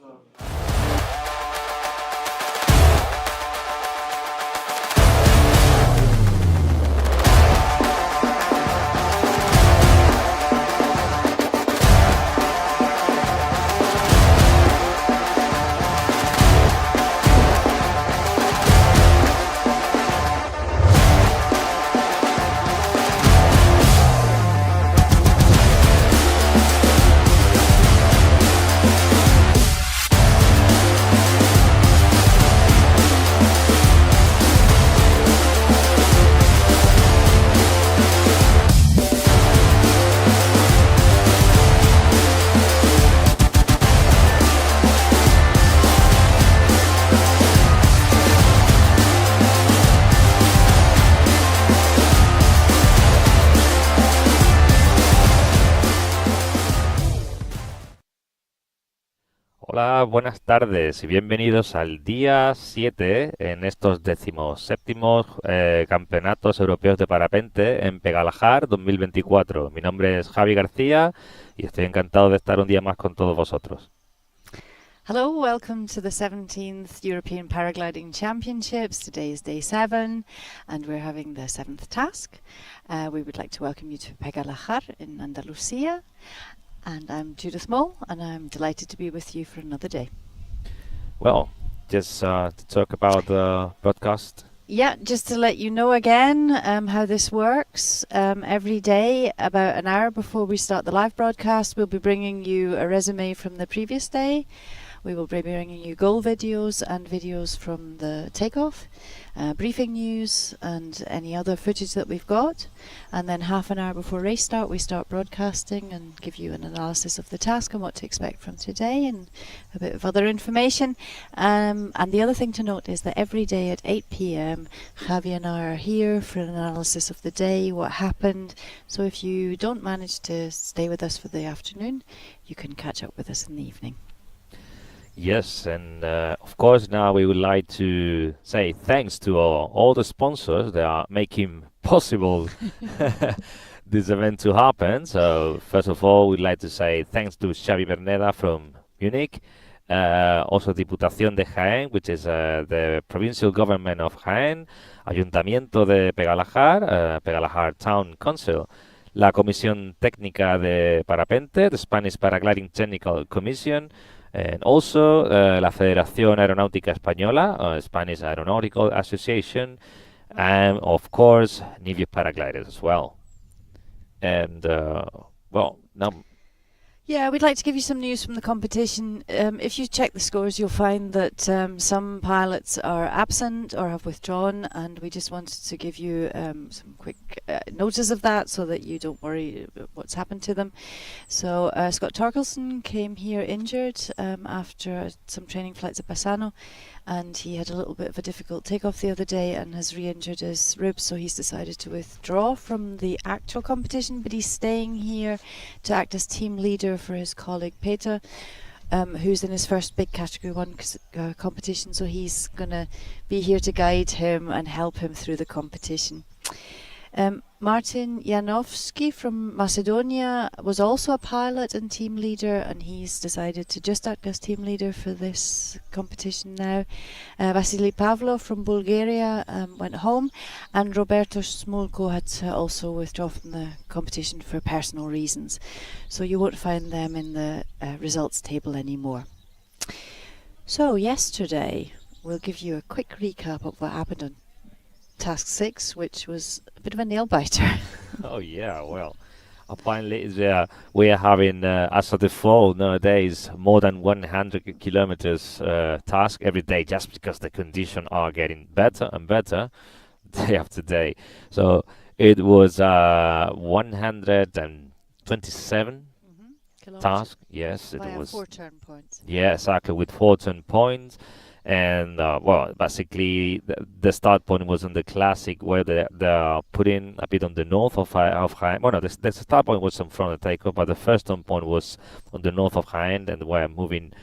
[SPEAKER 7] Hola, buenas tardes y bienvenidos al día 7 en estos 17º Campeonatos Europeos de Parapente en Pegalajar 2024. Mi nombre es Javi García y estoy encantado de estar un día más con todos vosotros.
[SPEAKER 11] Hello, welcome to the 17th European Paragliding Championships. Today is day 7 and we're having the 7th task. We would like to welcome you to Pegalajar in Andalucia. And I'm Judith Mole, and I'm delighted to be with you for another day.
[SPEAKER 7] Well, just to talk about the broadcast.
[SPEAKER 11] Yeah, just to let you know again how this works. Every day, about an hour before we start the live broadcast, we'll be bringing you a resume from the previous day. We will be bringing you goal videos and videos from the takeoff, briefing news and any other footage that we've got. And then half an hour before race start, we start broadcasting and give you an analysis of the task and what to expect from today and a bit of other information. And the other thing to note is that every day at 8 p.m, Javi and I are here for an analysis of the day, what happened. So if you don't manage to stay with us for the afternoon, you can catch up with us in the evening.
[SPEAKER 7] Yes, and of course now we would like to say thanks to all the sponsors that are making possible this event to happen. So first of all, we'd like to say thanks to Xavi Berneda from Munich, also Diputación de Jaén, which is the provincial government of Jaén, Ayuntamiento de Pegalajar, Pegalajar Town Council, la Comisión Técnica de Parapente, the Spanish Paragliding Technical Commission, and also la Federación Aeronáutica Española, Spanish Aeronautical Association, and of course Nivea Paragliders as well. And well, now.
[SPEAKER 11] Yeah, we'd like to give you some news from the competition. If you check the scores, you'll find that some pilots are absent or have withdrawn, and we just wanted to give you some quick notice of that so that you don't worry what's happened to them. So Scott Torkelson came here injured after some training flights at Bassano, and he had a little bit of a difficult takeoff the other day and has re-injured his ribs, so he's decided to withdraw from the actual competition, but he's staying here to act as team leader for his colleague Peter, who's in his first big Category 1 competition, so he's going to be here to guide him and help him through the competition. Martin Janowski from Macedonia was also a pilot and team leader, and he's decided to just act as team leader for this competition now. Vasily Pavlov from Bulgaria went home, and Roberto Smolko had to also withdraw from the competition for personal reasons. So you won't find them in the results table anymore. So yesterday, we'll give you a quick recap of what happened on Task 6, which was a bit of a nail-biter.
[SPEAKER 7] Oh yeah, well, apparently we are having, as of the fall nowadays, more than 100 kilometers task every day, just because the conditions are getting better and better day after day. So it was 127 task. Yes, it was
[SPEAKER 11] 4 turn points.
[SPEAKER 7] Yeah, exactly, with 4 turn points. And well, basically the start point was on the classic, where they're putting a bit on the north of Jaén. Well, no, the start point was in front of the takeoff, but the first turn point was on the north of Jaén, and we're moving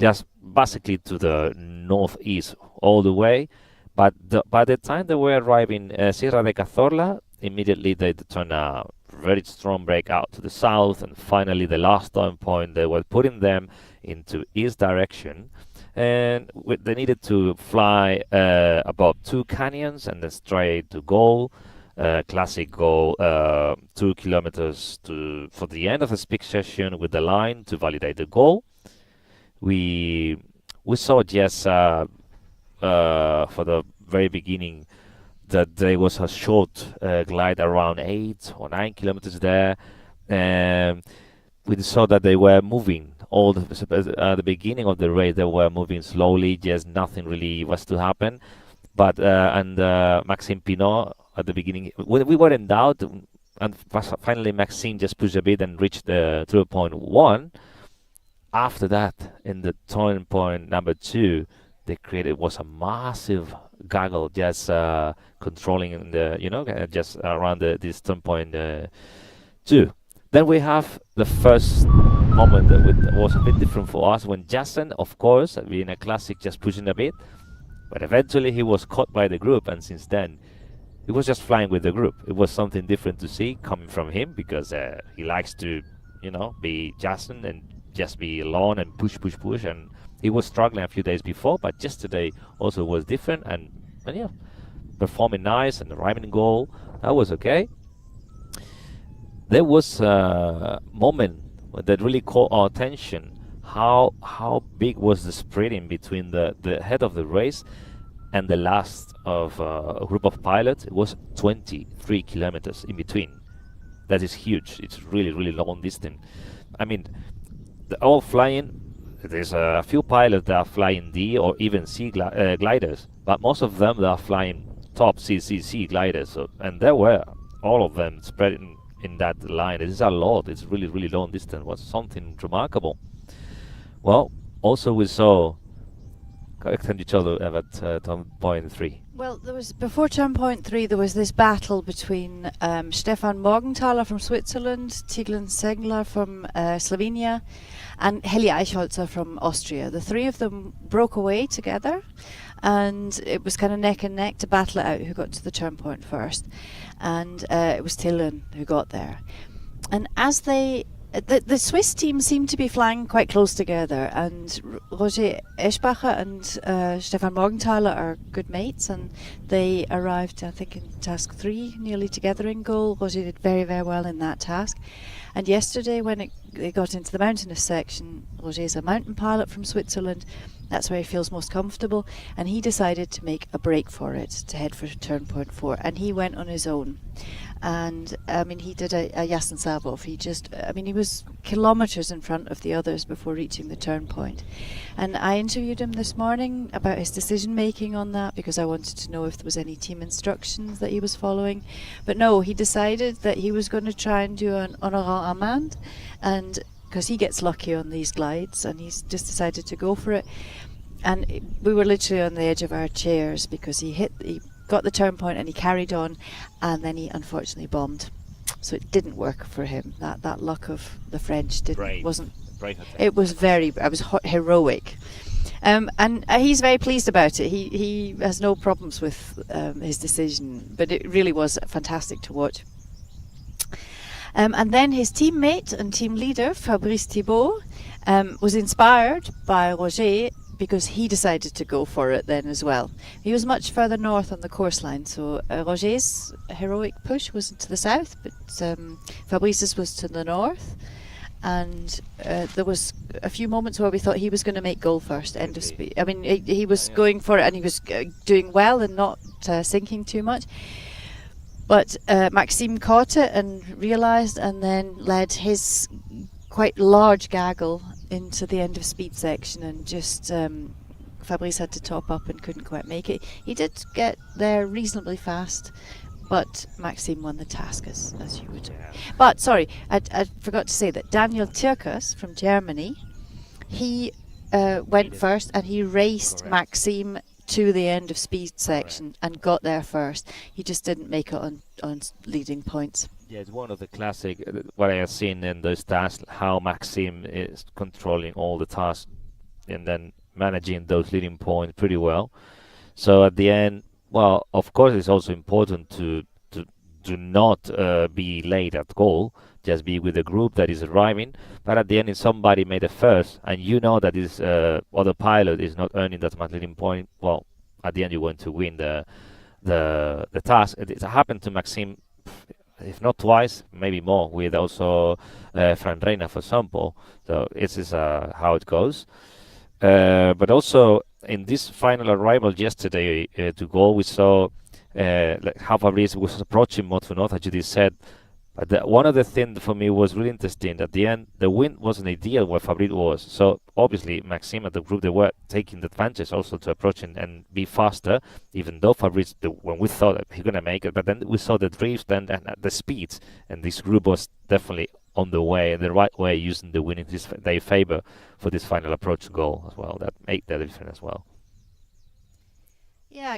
[SPEAKER 7] just basically to the northeast all the way. But by the time they were arriving Sierra de Cazorla, immediately they turned a very strong break out to the south, and finally the last turn point, they were putting them into east direction. And they needed to fly above 2 canyons and then straight to goal, classic goal, 2 kilometers for the end of the speak session with the line to validate the goal. We saw just for the very beginning that there was a short glide around 8 or 9 kilometers there, and we saw that they were moving. At the beginning of the race, they were moving slowly, just nothing really was to happen. But Maxime Pinot at the beginning, when we were in doubt, and finally Maxime just pushed a bit and reached the 0.1. After that, in the turn point number 2, they created was a massive gaggle, just controlling the just around this turn point 2. Then we have the first moment that was a bit different for us when Jason, of course, being a classic, just pushing a bit, but eventually he was caught by the group, and since then he was just flying with the group. It was something different to see coming from him because he likes to, be Jason and just be alone and push, and he was struggling a few days before, but yesterday also was different and yeah, performing nice and arriving in goal. That was okay. There was a moment that really caught our attention. How big was the spread in between the head of the race and the last of a group of pilots? It was 23 kilometers in between. That is huge. It's really, really long distance. I mean, they're all flying. There's a few pilots that are flying D or even C gliders, but most of them that are flying top CCC gliders. So, and there were all of them spread in that line. It is a lot. It's really, really long distance. It was something remarkable. Well, also we saw extend each other at turn point 3.
[SPEAKER 11] Well, there was before turn point 3 there was this battle between Stefan Morgenthaler from Switzerland, Tigran Segler from Slovenia, and Heli Eichholzer from Austria. The three of them broke away together, and it was kind of neck and neck to battle it out who got to the turn point first. And it was Tillon who got there. And as the Swiss team seemed to be flying quite close together, and Roger Eschbacher and Stefan Morgenthaler are good mates, and they arrived, I think, in task 3 nearly together in goal. Roger did very, very well in that task. And yesterday when they got into the mountainous section, Roger's a mountain pilot from Switzerland. That's where he feels most comfortable, and he decided to make a break for it, to head for turn point 4, and he went on his own. And I mean, he did a Yasin Savov. He was kilometers in front of the others before reaching the turn point. And I interviewed him this morning about his decision making on that, because I wanted to know if there was any team instructions that he was following. But no, he decided that he was going to try and do an honorant amende, and because he gets lucky on these glides, and he's just decided to go for it. And we were literally on the edge of our chairs because he got the turn point and he carried on, and then he unfortunately bombed. So it didn't work for him. That luck of the French wasn't. It was heroic. And he's very pleased about it. He has no problems with his decision, but it really was fantastic to watch. And then his teammate and team leader, Fabrice Thibault, was inspired by Roger because he decided to go for it then as well. He was much further north on the course line, so Roger's heroic push was to the south, but Fabrice's was to the north. And there was a few moments where we thought he was going to make goal first, end of speed. I mean, he was going for it, and he was doing well and not sinking too much. But Maxime caught it and realised, and then led his quite large Gaggle into the end of speed section, and just Fabrice had to top up and couldn't quite make it. He did get there reasonably fast, but Maxime won the task, as you would. But sorry, I forgot to say that Daniel Tirkus from Germany, he went first, and he raced Maxime to the end of speed section and got there first. He just didn't make it on leading points.
[SPEAKER 7] Yeah, it's one of the classic, what I have seen in those tasks, how Maxime is controlling all the tasks and then managing those leading points pretty well. So at the end, well, of course, it's also important to not be late at goal, just be with the group that is arriving. But at the end, if somebody made it first, and you know that this other pilot is not earning that much leading point, well, at the end, you're going to win the task. It happened to Maxime, if not twice, maybe more, with also Fran Reina, for example. So this is how it goes. But also, in this final arrival yesterday to goal, we saw how Fabrice was approaching more to north, as you said. But one of the things for me was really interesting. At the end, the wind wasn't ideal where Fabrice was. So obviously, Maxime and the group, they were taking the advantage also to approach and be faster, even though Fabrice, when we thought that he was going to make it, but then we saw the drift and the speeds, and this group was definitely on the way, the right way, using the wind in their favor for this final approach goal as well. That made the difference as well.
[SPEAKER 11] Yeah,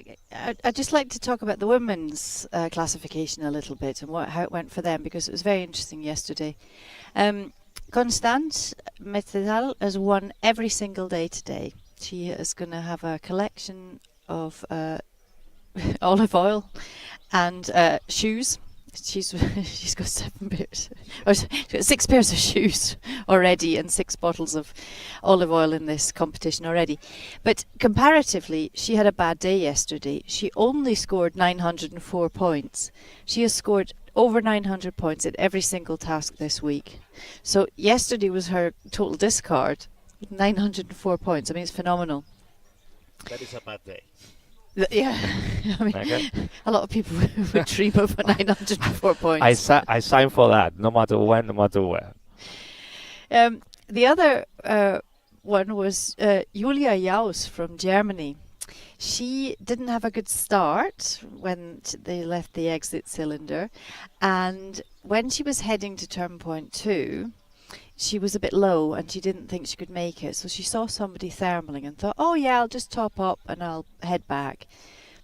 [SPEAKER 11] I'd just like to talk about the women's classification a little bit and how it went for them, because it was very interesting yesterday. Constance Metedal has won every single day today. She is going to have a collection of olive oil and shoes. She's got 7 pairs, or she's got 6 pairs of shoes already and 6 bottles of olive oil in this competition already. But comparatively, she had a bad day yesterday. She only scored 904 points. She has scored over 900 points in every single task this week. So yesterday was her total discard, 904 points. I mean, it's phenomenal.
[SPEAKER 7] That is a bad day.
[SPEAKER 11] Yeah, I mean, a lot of people would dream of 904 points.
[SPEAKER 7] I sign for that, no matter when, no matter where.
[SPEAKER 11] The other one was Julia Jaus from Germany. She didn't have a good start when they left the exit cylinder, and when she was heading to turn point 2, she was a bit low and she didn't think she could make it. So she saw somebody thermaling and thought, oh yeah, I'll just top up and I'll head back.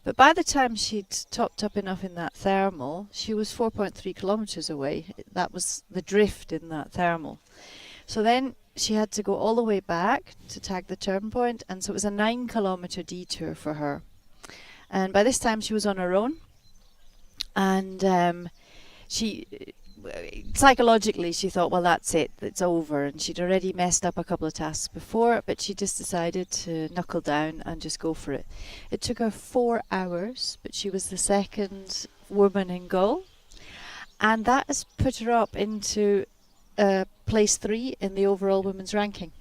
[SPEAKER 11] But by the time she'd topped up enough in that thermal, she was 4.3 kilometers away. That was the drift in that thermal. So then she had to go all the way back to tag the turn point, and so it was a 9-kilometer detour for her. And by this time she was on her own, and psychologically she thought, well, that's it, it's over, and she'd already messed up a couple of tasks before, but she just decided to knuckle down and just go for it. It took her 4 hours, but she was the second woman in goal, and that has put her up into place 3 in the overall women's ranking.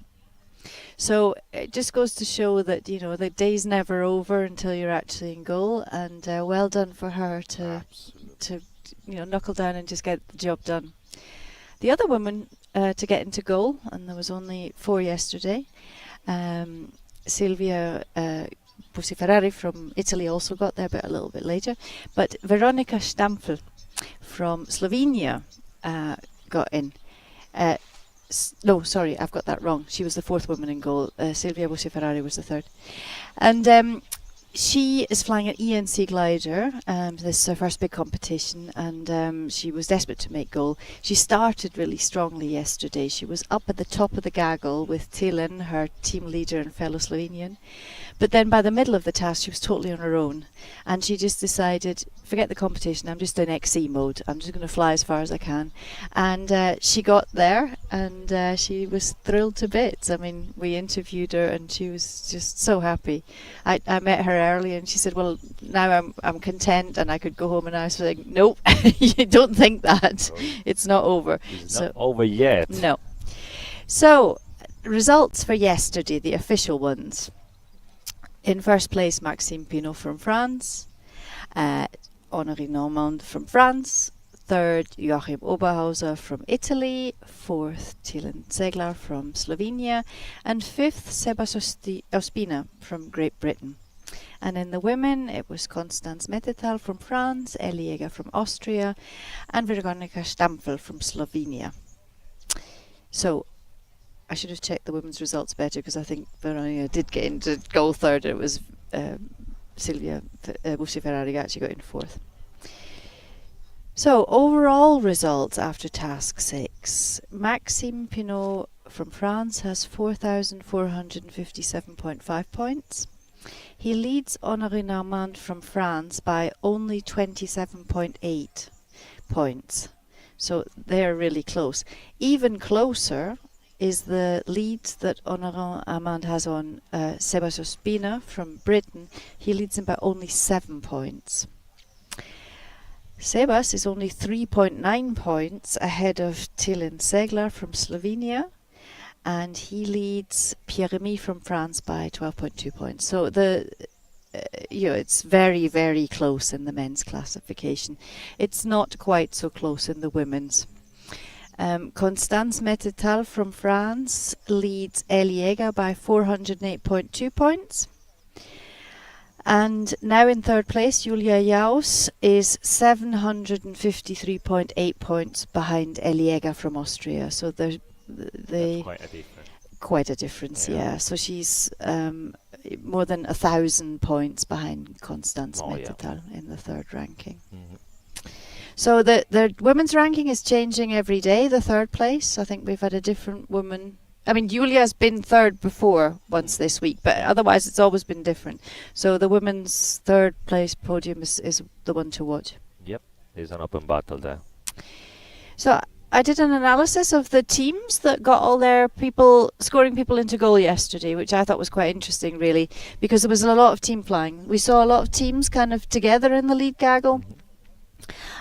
[SPEAKER 11] So it just goes to show that, you know, the day's never over until you're actually in goal, and well done for her to knuckle down and just get the job done. The other woman to get into goal, and there was only 4 yesterday, Silvia Buciferrari from Italy also got there, but a little bit later. But Veronika Stampfel from Slovenia got in. No, sorry, I've got that wrong. She was the 4th woman in goal. Silvia Buciferrari was the 3rd. And she is flying an ENC glider. This is her first big competition, and she was desperate to make goal. She started really strongly yesterday. She was up at the top of the Gaggle with Tilen, her team leader and fellow Slovenian. But then by the middle of the task, she was totally on her own, and she just decided, forget the competition, I'm just in XC mode. I'm just going to fly as far as I can. And she got there, and she was thrilled to bits. I mean, we interviewed her, and she was just so happy. I met her early, and she said, well, now I'm content, and I could go home. And I was like, nope, you don't think that. It's not over.
[SPEAKER 7] It's not over yet.
[SPEAKER 11] No. So, results for yesterday, the official ones. In first place, Maxime Pinot from France, Honoré Normand from France, 3rd, Joachim Oberhauser from Italy, 4th, Tilen Seglar from Slovenia, and 5th, Sebas Ospina from Great Britain. And in the women, it was Constance Metedal from France, Ellie Jäger from Austria, and Veronika Stampfel from Slovenia. So, I should have checked the women's results better, because I think Veronika did get into goal 3rd. It was Silvia Buciferrari actually got in 4th. So overall results after task 6. Maxime Pinot from France has 4,457.5 points. He leads Honoré Normand from France by only 27.8 points. So they're really close. Even closer is the lead that Honoré Normand has on Sebas Ospina from Britain. He leads him by only 7 points. Sebas is only 3.9 points ahead of Tilen Seglar from Slovenia, and he leads Pierre-Remy from France by 12.2 points. So it's very, very close in the men's classification. It's not quite so close in the women's. Constance Metedal from France leads Ellie Jäger by 408.2 points. And now in 3rd place, Julia Jaus is 753.8 points behind Ellie Jäger from Austria. So they
[SPEAKER 7] quite a difference.
[SPEAKER 11] Quite a difference, yeah. So she's more than 1,000 points behind Constance
[SPEAKER 7] Oh, yeah.
[SPEAKER 11] Metatal in the third ranking.
[SPEAKER 7] Mhm.
[SPEAKER 11] So the women's ranking is changing every day, the third place. I think we've had a different woman. I mean, Julia's been third before once this week, but otherwise it's always been different. So the women's third place podium is the one to watch.
[SPEAKER 7] Yep, there's an open battle there.
[SPEAKER 11] So I did an analysis of the teams that got all their scoring people into goal yesterday, which I thought was quite interesting, really, because there was a lot of team flying. We saw a lot of teams kind of together in the lead gaggle,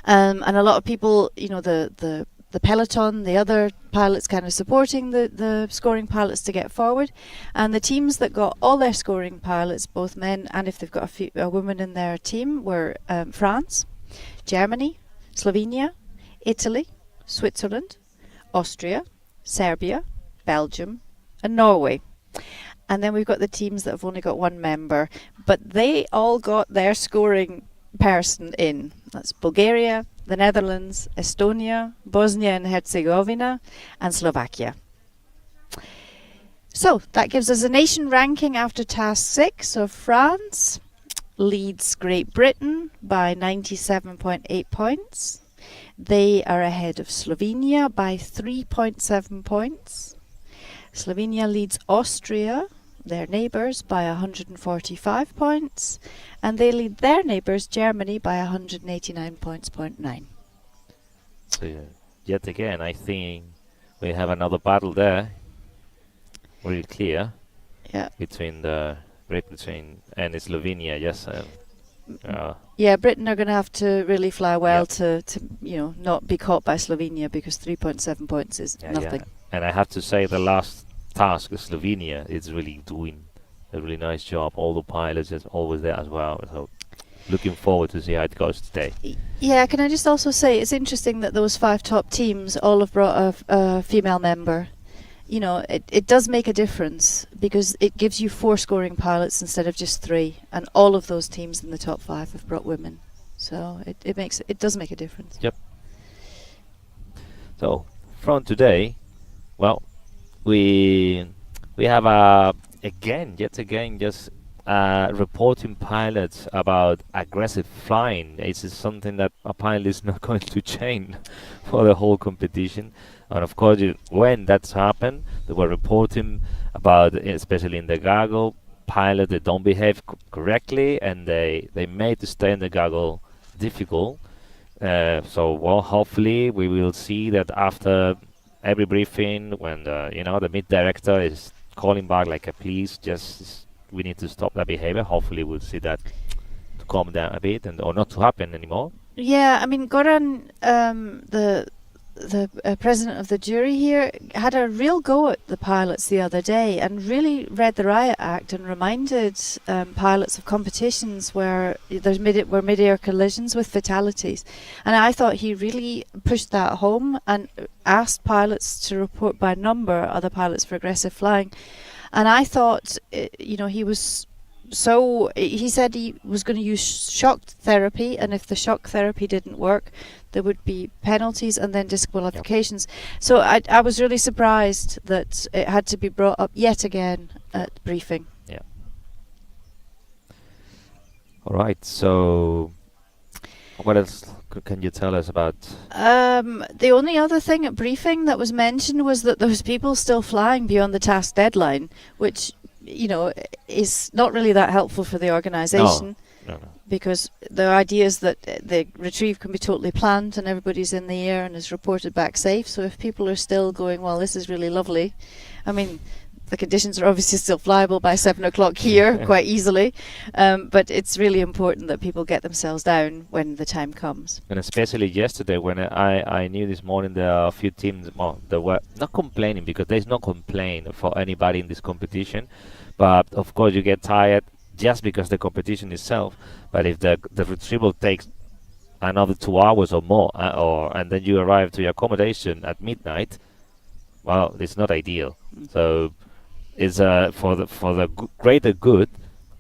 [SPEAKER 11] and a lot of people, you know, the peloton, the other pilots kind of supporting the scoring pilots to get forward. And the teams that got all their scoring pilots, both men and if they've got a woman in their team, were France, Germany, Slovenia, Italy, Switzerland, Austria, Serbia, Belgium and Norway. And then we've got the teams that have only got one member, but they all got their scoring person in. That's Bulgaria, the Netherlands, Estonia, Bosnia and Herzegovina and Slovakia. So that gives us a nation ranking after task 6. So France leads Great Britain by 97.8 points. They are ahead of Slovenia by 3.7 points. Slovenia leads Austria, their neighbours, by 145 points, and they lead their neighbours Germany by 189 points, 0.9.
[SPEAKER 7] So yet again, I think we have another battle there, really clear.
[SPEAKER 11] Yeah.
[SPEAKER 7] Between the Great Britain and Slovenia. Yes.
[SPEAKER 11] Yeah, Britain are going to have to really fly well to not be caught by Slovenia, because 3.7 points is nothing.
[SPEAKER 7] Yeah. And I have to say, the last task, Slovenia, is really doing a really nice job. All the pilots is always there as well. So looking forward to see how it goes today.
[SPEAKER 11] Yeah, can I just also say it's interesting that those 5 top teams all have brought a female member. You know, it does make a difference, because it gives you 4 scoring pilots instead of just 3, and all of those teams in the top 5 have brought women. So it does make a difference.
[SPEAKER 7] Yep. So from today, well, we have yet again just reporting pilots about aggressive flying. It's something that apparently is not going to change for the whole competition. And of course, when that's happened, they were reporting about, especially in the Gaggle, pilots that don't behave correctly, and they made to stay in the Gaggle difficult. So, well, hopefully we will see that after every briefing, when the mid director is calling back like, please, we need to stop that behavior. Hopefully we'll see that to calm down a bit, or not to happen anymore.
[SPEAKER 11] Yeah, I mean, Goran, the president of the jury here, had a real go at the pilots the other day, and really read the Riot Act and reminded pilots of competitions where there's mid-air collisions with fatalities. And I thought he really pushed that home and asked pilots to report by number other pilots for aggressive flying. And I thought, he was he said he was going to use shock therapy, and if the shock therapy didn't work, there would be penalties and then disqualifications. Yep. So I was really surprised that it had to be brought up yet again at briefing.
[SPEAKER 7] Yeah. All right. So what else can you tell us about?
[SPEAKER 11] The only other thing at briefing that was mentioned was that there was people still flying beyond the task deadline, which is not really that helpful for the organisation.
[SPEAKER 7] No.
[SPEAKER 11] Because the idea is that the retrieve can be totally planned and everybody's in the air and is reported back safe. So if people are still going, well, this is really lovely, I mean, the conditions are obviously still flyable by 7 o'clock here quite easily, but it's really important that people get themselves down when the time comes.
[SPEAKER 7] And especially yesterday, when I knew this morning there are a few teams that were not complaining, because there's no complaint for anybody in this competition, but of course you get tired just because the competition itself. But if the retrieval takes another 2 hours or more, and then you arrive to your accommodation at midnight, well, it's not ideal. So it's for the greater good,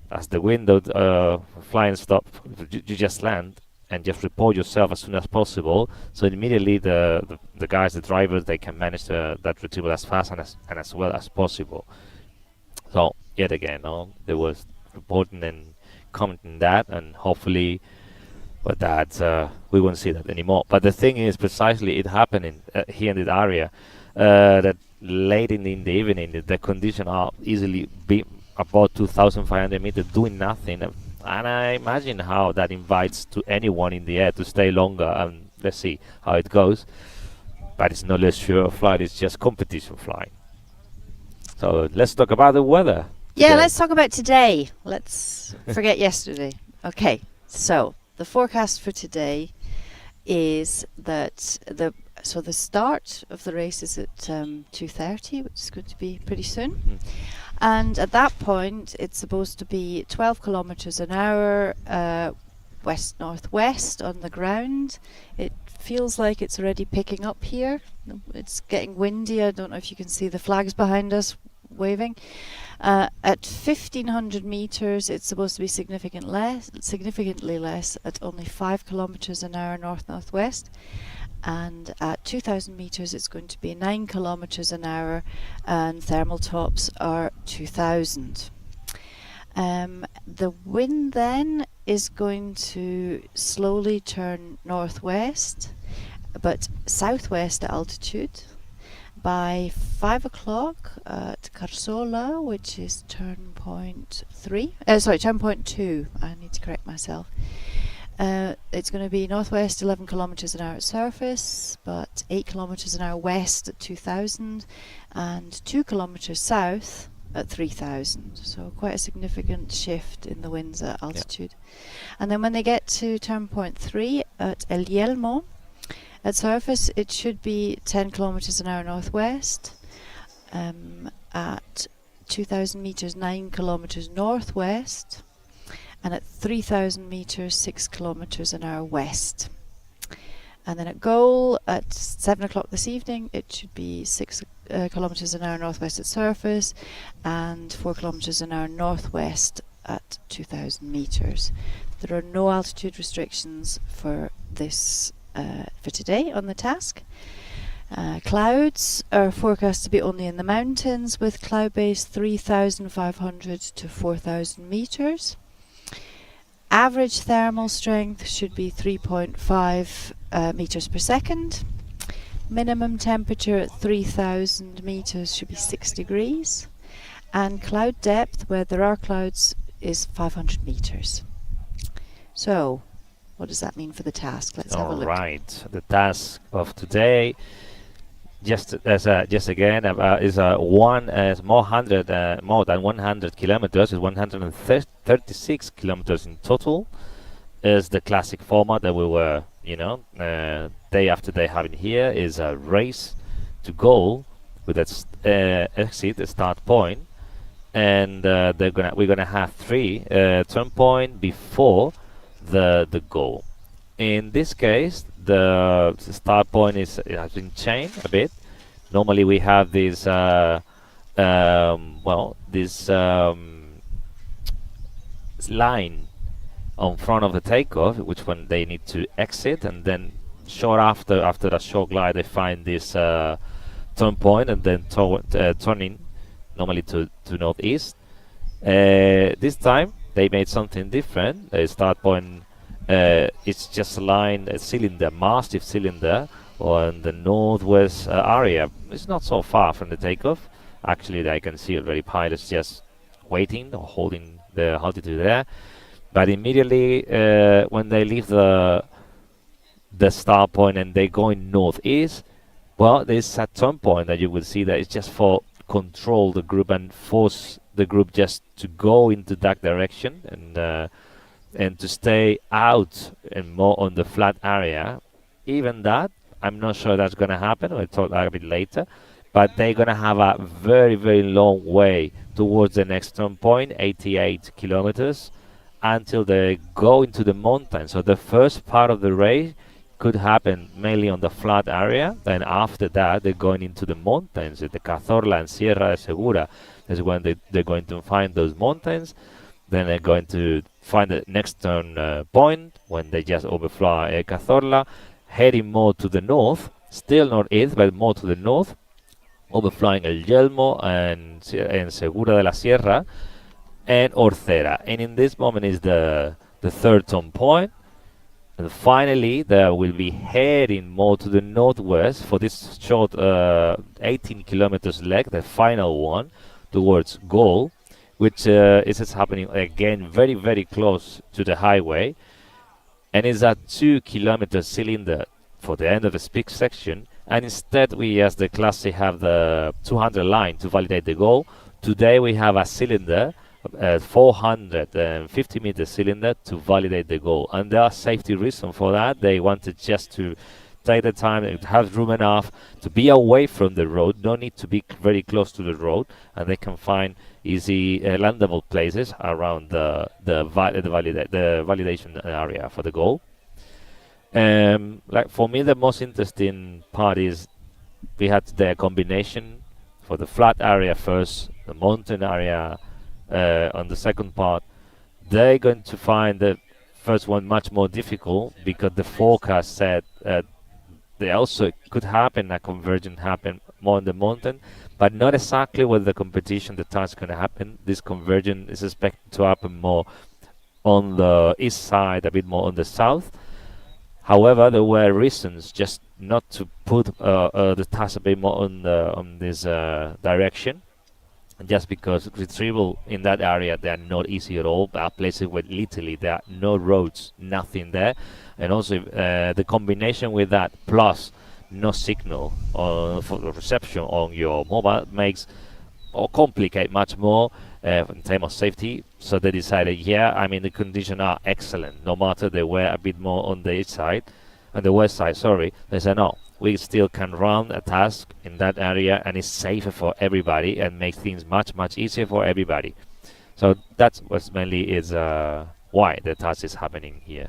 [SPEAKER 7] as the window flying stop, you just land and just report yourself as soon as possible. So immediately the guys, the drivers, they can manage that retrieval as fast and as well as possible. So yet again. There was reporting and commenting that, and hopefully, but that we won't see that anymore. But the thing is, precisely, it happening here in this area that late in the evening, the conditions are easily be about 2,500 meters doing nothing, and I imagine how that invites to anyone in the air to stay longer. And let's see how it goes. But it's not less sure flight; it's just competition flying. So let's talk about the weather.
[SPEAKER 11] Yeah, let's talk about today. Let's forget yesterday. Okay, so the forecast for today is that the start of the race is at 2:30, which is going to be pretty soon. And at that point, it's supposed to be 12 kilometers an hour, west-northwest on the ground. It feels like it's already picking up here. It's getting windy. I don't know if you can see the flags behind us waving. At 1,500 meters, it's supposed to be significantly less at only 5 kilometers an hour north-northwest. And at 2,000 meters, it's going to be 9 kilometers an hour, and thermal tops are 2,000. The wind then is going to slowly turn northwest, but southwest altitude. By 5 o'clock at Carsola, which is turn point 2. I need to correct myself. It's going to be northwest 11 kilometers an hour at surface, but 8 kilometers an hour west at 2,000, and 2 kilometers south at 3,000. So quite a significant shift in the winds at altitude. And then when they get to turn point 3 at El Yelmo, at surface it should be 10 kilometers an hour northwest, at 2,000 meters 9 kilometers northwest, and at 3,000 meters 6 kilometers an hour west. And then at goal at 7 o'clock this evening, it should be 6 kilometers an hour northwest at surface, and 4 kilometers an hour northwest at 2,000 meters. There are no altitude restrictions for this for today on the task. Clouds are forecast to be only in the mountains, with cloud base 3,500 to 4,000 meters. Average thermal strength should be 3.5 meters per second. Minimum temperature at 3,000 meters should be 6 degrees. And cloud depth, where there are clouds, is 500 meters. So, what does that mean for the task? Let's have a look.
[SPEAKER 7] All right, the task of today, just again, is more than 100 kilometers. Is 136 kilometers in total. Is the classic format that we were, day after day having here. Is a race to goal with a exit, a start point, and we're gonna have 3 turn point before the goal. In this case, the start point has been changed a bit. Normally we have this line on front of the takeoff, which when they need to exit, and then short after a short glide they find this turn point, and then turning normally to northeast. This time they made something different. The start point it's just a line, a cylinder, massive cylinder on the northwest area. It's not so far from the takeoff. Actually, I can see already pilots just waiting or holding the altitude there. But immediately when they leave the start point and they're going northeast, well, there's a turn point that you will see that it's just for control the group and force the group just to go into that direction and to stay out and more on the flat area. Even that, I'm not sure that's going to happen. We'll talk a bit later. But they're going to have a very, very long way towards the next turn point, 88 kilometers, until they go into the mountains. So the first part of the race could happen mainly on the flat area. Then after that, they're going into the mountains. The Cazorla and Sierra de Segura is when they're going to find those mountains. Then they're going to find the next turn point when they just overfly Cazorla, heading more to the north, still northeast, but more to the north. overflying El Yelmo and Segura de la Sierra and Orcera. And in this moment is the third turn point. And finally, they will be heading more to the northwest for this short 18 kilometers leg, the final one, towards Gaggle, which is happening again very, very close to the highway. And it's a 2 kilometer cylinder for the end of the speed section. And instead, we, as the classic, have the 200 line to validate the goal. Today, we have a cylinder, 450 meter cylinder to validate the goal. And there are safety reasons for that. They wanted just to take the time, have room enough to be away from the road, no need to be very close to the road, and they can find easy landable places around the validation area for the goal. Like for me, the most interesting part is we had the combination for the flat area first, the mountain area on the second part. They're going to find the first one much more difficult because the forecast said they also could happen, a convergence happen more on the mountain, but not exactly with the competition the task going to happen. This convergence is expected to happen more on the east side, a bit more on the south. However, there were reasons just not to put the task a bit more on this direction, just because retrieval in that area, they are not easy at all. There are places where literally there are no roads, nothing there. And also the combination with that plus no signal for the reception on your mobile makes or complicate much more in terms of safety. So they decided, yeah, I mean the conditions are excellent, no matter they were a bit more on the east side, on the west side, sorry. They said no, we still can run a task in that area and it's safer for everybody and makes things much easier for everybody. So that's what mainly is why the task is happening here.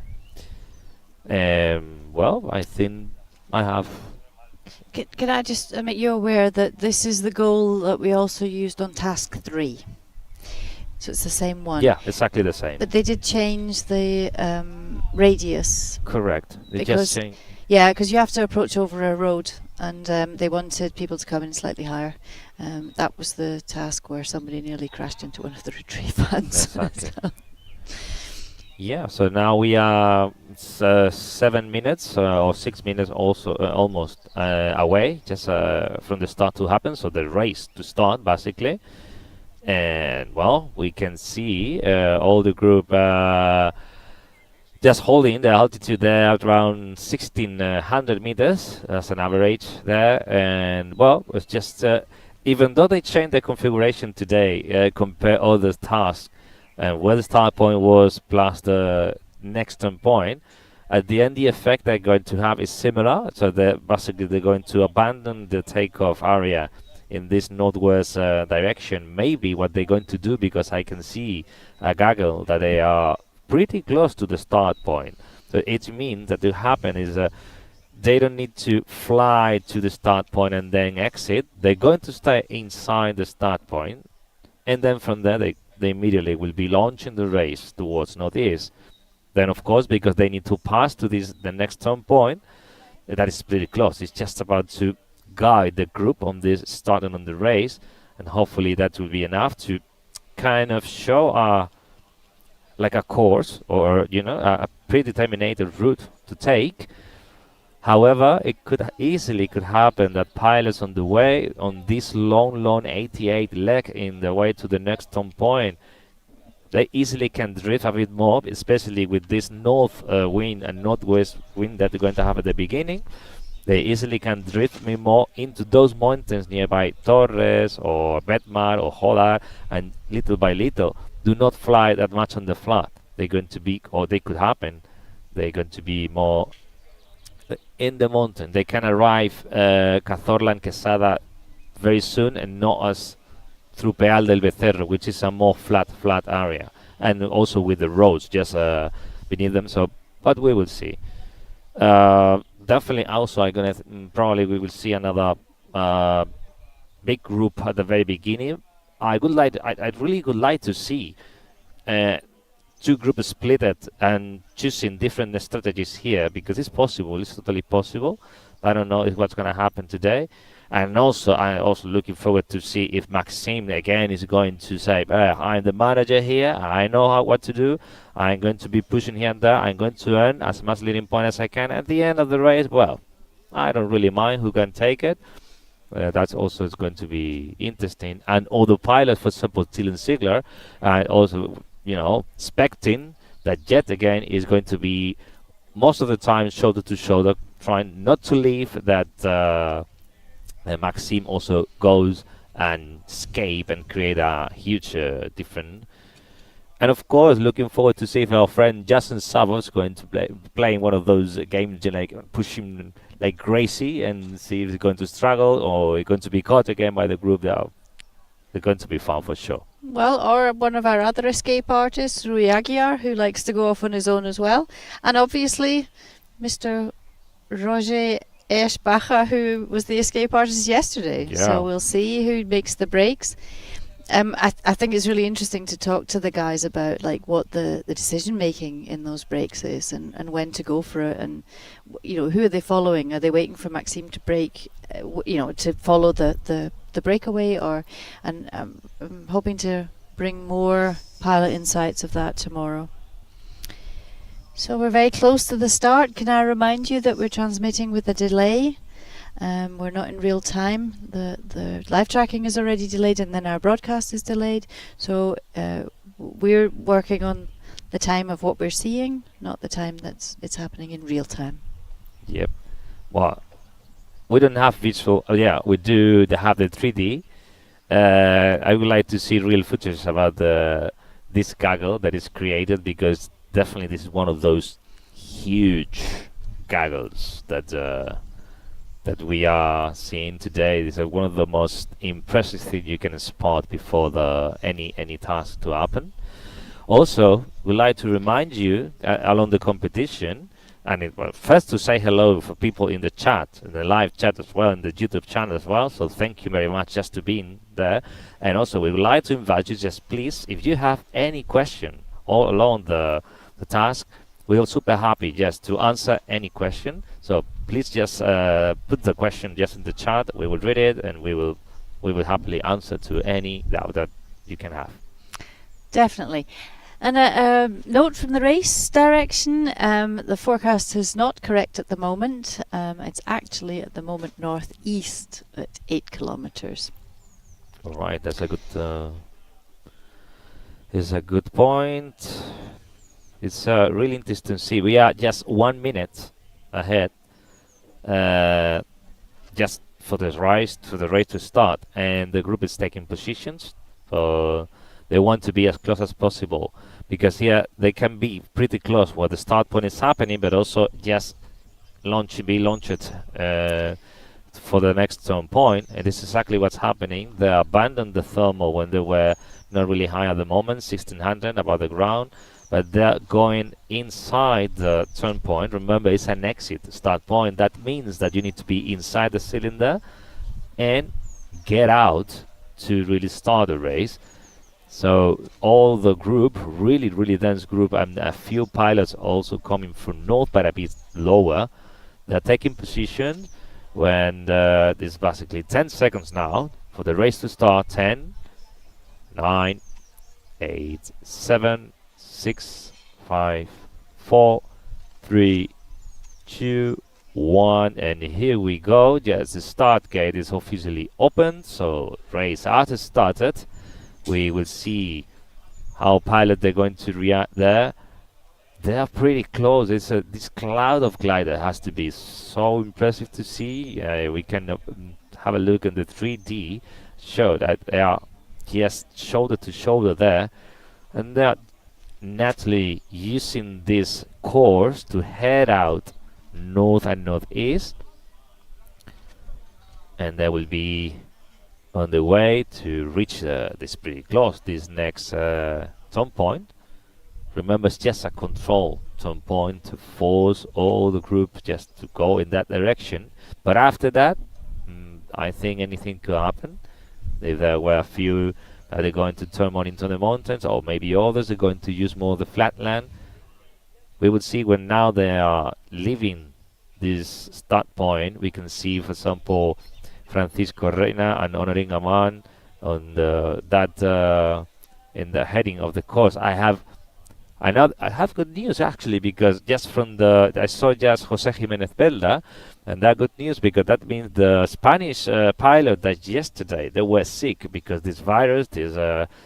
[SPEAKER 7] Well, I think I have.
[SPEAKER 11] Can I just make you aware that this is the goal that we also used on task 3? So it's the same one.
[SPEAKER 7] Yeah, exactly the same.
[SPEAKER 11] But they did change the radius.
[SPEAKER 7] Correct. They just changed.
[SPEAKER 11] Yeah, because you have to approach over a road, and they wanted people to come in slightly higher. That was the task where somebody nearly crashed into one of the retrieve vans.
[SPEAKER 7] Exactly. Yeah, so now we are 7 minutes or 6 minutes also almost away just from the start to happen, so the race to start basically. And well, we can see all the group just holding the altitude there at around 1600 meters as an average there. And well, it's just even though they changed the configuration today, compare all the tasks and where the start point was plus the next turn point, at the end the effect they're going to have is similar. So basically they're going to abandon the takeoff area in this northwest direction. Maybe what they're going to do, because I can see a Gaggle that they are pretty close to the start point. So it means that will happen is they don't need to fly to the start point and then exit. They're going to stay inside the start point, and then from there they immediately will be launching the race towards northeast. Then of course, because they need to pass to the next turn point, that is pretty close. It's just about to guide the group on this starting on the race, and hopefully that will be enough to kind of show like a course or a predetermined route to take. However, it could easily happen that pilots on the way on this long 88 leg in the way to the next turn point, they easily can drift a bit more, especially with this north wind and northwest wind that they're going to have at the beginning. They easily can drift me more into those mountains nearby Torres or Betmar or Jolar, and little by little do not fly that much on the flat. They're going to be, or they could happen, they're going to be more in the mountain. They can arrive Cazorla and Quesada very soon, and not as through Peal del Becerro, which is a more flat area, and also with the roads just beneath them. So, but we will see. Definitely also probably we will see another big group at the very beginning. I really would like to see two groups split it and choosing different strategies here, because it's possible, it's totally possible. I don't know what's going to happen today. And also, I'm also looking forward to see if Maxime again is going to say, I'm the manager here, I know what to do, I'm going to be pushing here and there, I'm going to earn as much leading point as I can. At the end of the race, well, I don't really mind who can take it. That's also is going to be interesting. And all the pilots, for example, Dylan Ziegler, also, expecting that yet again is going to be most of the time shoulder to shoulder, trying not to leave that Maxime also goes and escape and create a huge difference. And of course, looking forward to see if our friend Justin Savos is going to playing one of those games, like push him like crazy, and see if he's going to struggle or he's going to be caught again by the group. They're going to be fun for sure.
[SPEAKER 11] Well, or one of our other escape artists, Rui Aguiar, who likes to go off on his own as well. And obviously, Mr. Roger Eschbacher, who was the escape artist yesterday.
[SPEAKER 7] Yeah.
[SPEAKER 11] So we'll see who makes the breaks. I think it's really interesting to talk to the guys about like what the decision making in those breaks is, and when to go for it, and who are they following? Are they waiting for Maxime to break, to follow the breakaway, and I'm hoping to bring more pilot insights of that tomorrow. So we're very close to the start. Can I remind you that we're transmitting with a delay? We're not in real time. The live tracking is already delayed, and then our broadcast is delayed. So we're working on the time of what we're seeing, not the time it's happening in real time.
[SPEAKER 7] Yep. Well, we don't have visual. We do have the 3D. I would like to see real footage about this gaggle that is created, because definitely this is one of those huge gaggles that we are seeing today. This is one of the most impressive things you can spot before any task to happen. Also, we'd like to remind you along the competition, and first to say hello for people in the chat, in the live chat as well, in the YouTube channel as well. So thank you very much just to being there. And also we would like to invite you, just please, if you have any question all along the task, we're super happy just to answer any question. So please just put the question just in the chat. We will read it, and we will happily answer to any doubt that you can have.
[SPEAKER 11] Definitely. And a note from the race direction, the forecast is not correct at the moment. It's actually at the moment northeast at 8 kilometers.
[SPEAKER 7] All right, that's a good point. It's really interesting to see. We are just 1 minute ahead, just for the race to start, and the group is taking positions. So they want to be as close as possible, because here they can be pretty close where the start point is happening, but also just be launched for the next turn point. And this is exactly what's happening. They abandoned the thermal when they were not really high at the moment, 1600 above the ground, but they're going inside the turn point. Remember, it's an exit start point. That means that you need to be inside the cylinder and get out to really start the race. So all the group, really dense group, and a few pilots also coming from north, but a bit lower, they're taking position when there's basically 10 seconds now for the race to start. 10, 9, 8, 7, 6, 5, 4, 3, 2, 1, and here we go. Yes, the start gate is officially open, so race has started. We will see how pilot they're going to react there. They are pretty close. This cloud of glider has to be so impressive to see. We can have a look at the 3D, show that they are just shoulder to shoulder there, and they are naturally using this course to head out north and northeast, and they will be on the way to reach this pretty close, this next turn point. Remember, it's just a control turn point to force all the group just to go in that direction. But after that, I think anything could happen. If there were a few that are going to turn more into the mountains, or maybe others are going to use more of the flatland, we would see when now they are leaving this start point. We can see, for example, Francisco Reina and honoring a man on in the heading of the course. I have good news actually, because just from I saw just Jose Jimenez Belda, and that good news because that means the Spanish pilot that yesterday they were sick because this virus, this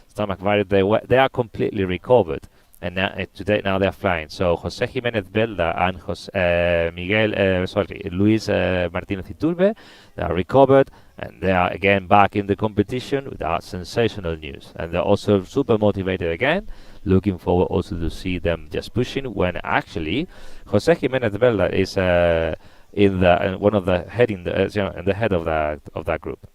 [SPEAKER 7] stomach virus, they are completely recovered, and today now they're flying. So Jose Jimenez Belda and Luis Martinez Iturbe, they are recovered and they are again back in the competition without sensational news, and they're also super motivated again. Looking forward also to see them just pushing when actually Jose Jimenez Belda is in one of the head in the head of that group.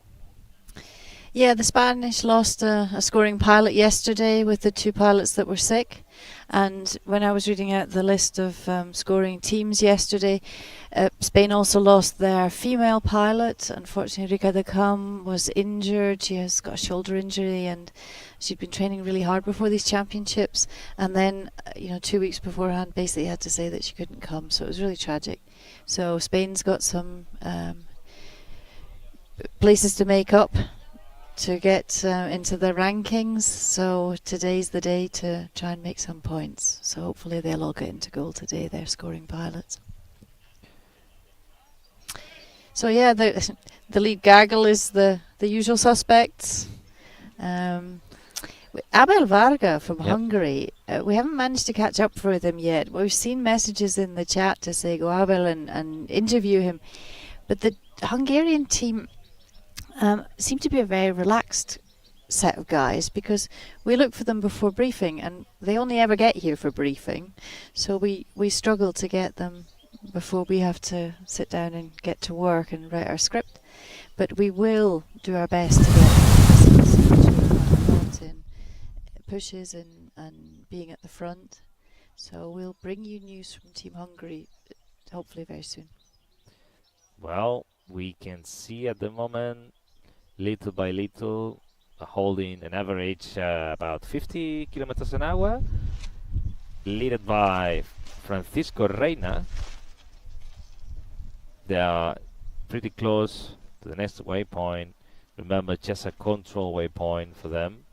[SPEAKER 11] Yeah, the Spanish lost a scoring pilot yesterday with the 2 pilots that were sick. And when I was reading out the list of scoring teams yesterday, Spain also lost their female pilot. Unfortunately, Rica de Cam was injured. She has got a shoulder injury and she'd been training really hard before these championships. And then, 2 weeks beforehand, basically had to say that she couldn't come. So it was really tragic. So Spain's got some places to make up to get into the rankings, so today's the day to try and make some points. So hopefully they'll all get into goal today, they're scoring pilots. So yeah, the lead Gaggle is the usual suspects. Abel Varga from Hungary, we haven't managed to catch up with him yet. We've seen messages in the chat to say go Abel and interview him, but the Hungarian team seem to be a very relaxed set of guys, because we look for them before briefing and they only ever get here for briefing, so we struggle to get them before we have to sit down and get to work and write our script. But we will do our best to get in pushes and being at the front, so we'll bring you news from Team Hungary hopefully very soon.
[SPEAKER 7] Well, we can see at the moment, little by little, holding an average about 50 kilometers an hour, led by Francisco Reina. They are pretty close to the next waypoint. Remember, just a control waypoint for them.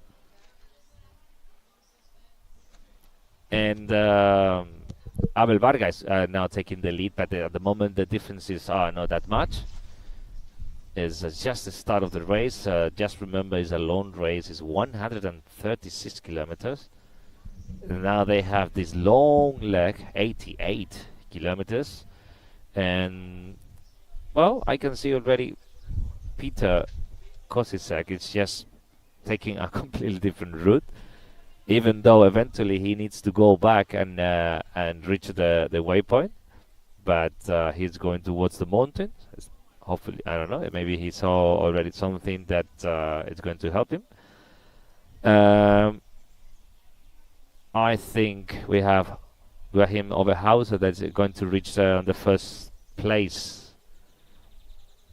[SPEAKER 7] And Abel Varga is now taking the lead, but at the moment the differences are not that much. It's just the start of the race. Just remember, it's a long race. It's 136 kilometers. And now they have this long leg, 88 kilometers. And, well, I can see already Peter Kosicek is just taking a completely different route, even though eventually he needs to go back and reach the waypoint. But he's going towards the mountain. Hopefully, I don't know, maybe he saw already something that is going to help him. I think we have Joachim Oberhauser that's going to reach the first place.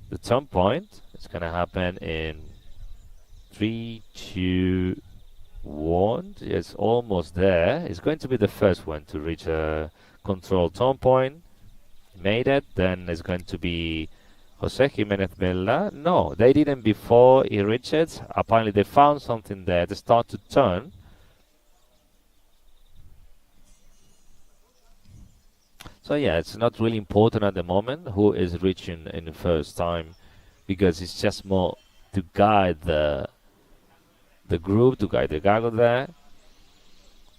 [SPEAKER 7] The turn point is going to happen in 3, 2, 1. It's almost there. It's going to be the first one to reach a control turn point. Made it. Then it's going to be Jose Jimenez Belda. No, they didn't before he reached it. Apparently they found something there. They start to turn. So yeah, it's not really important at the moment who is reaching in the first time, because it's just more to guide the group, to guide the Gaggle there.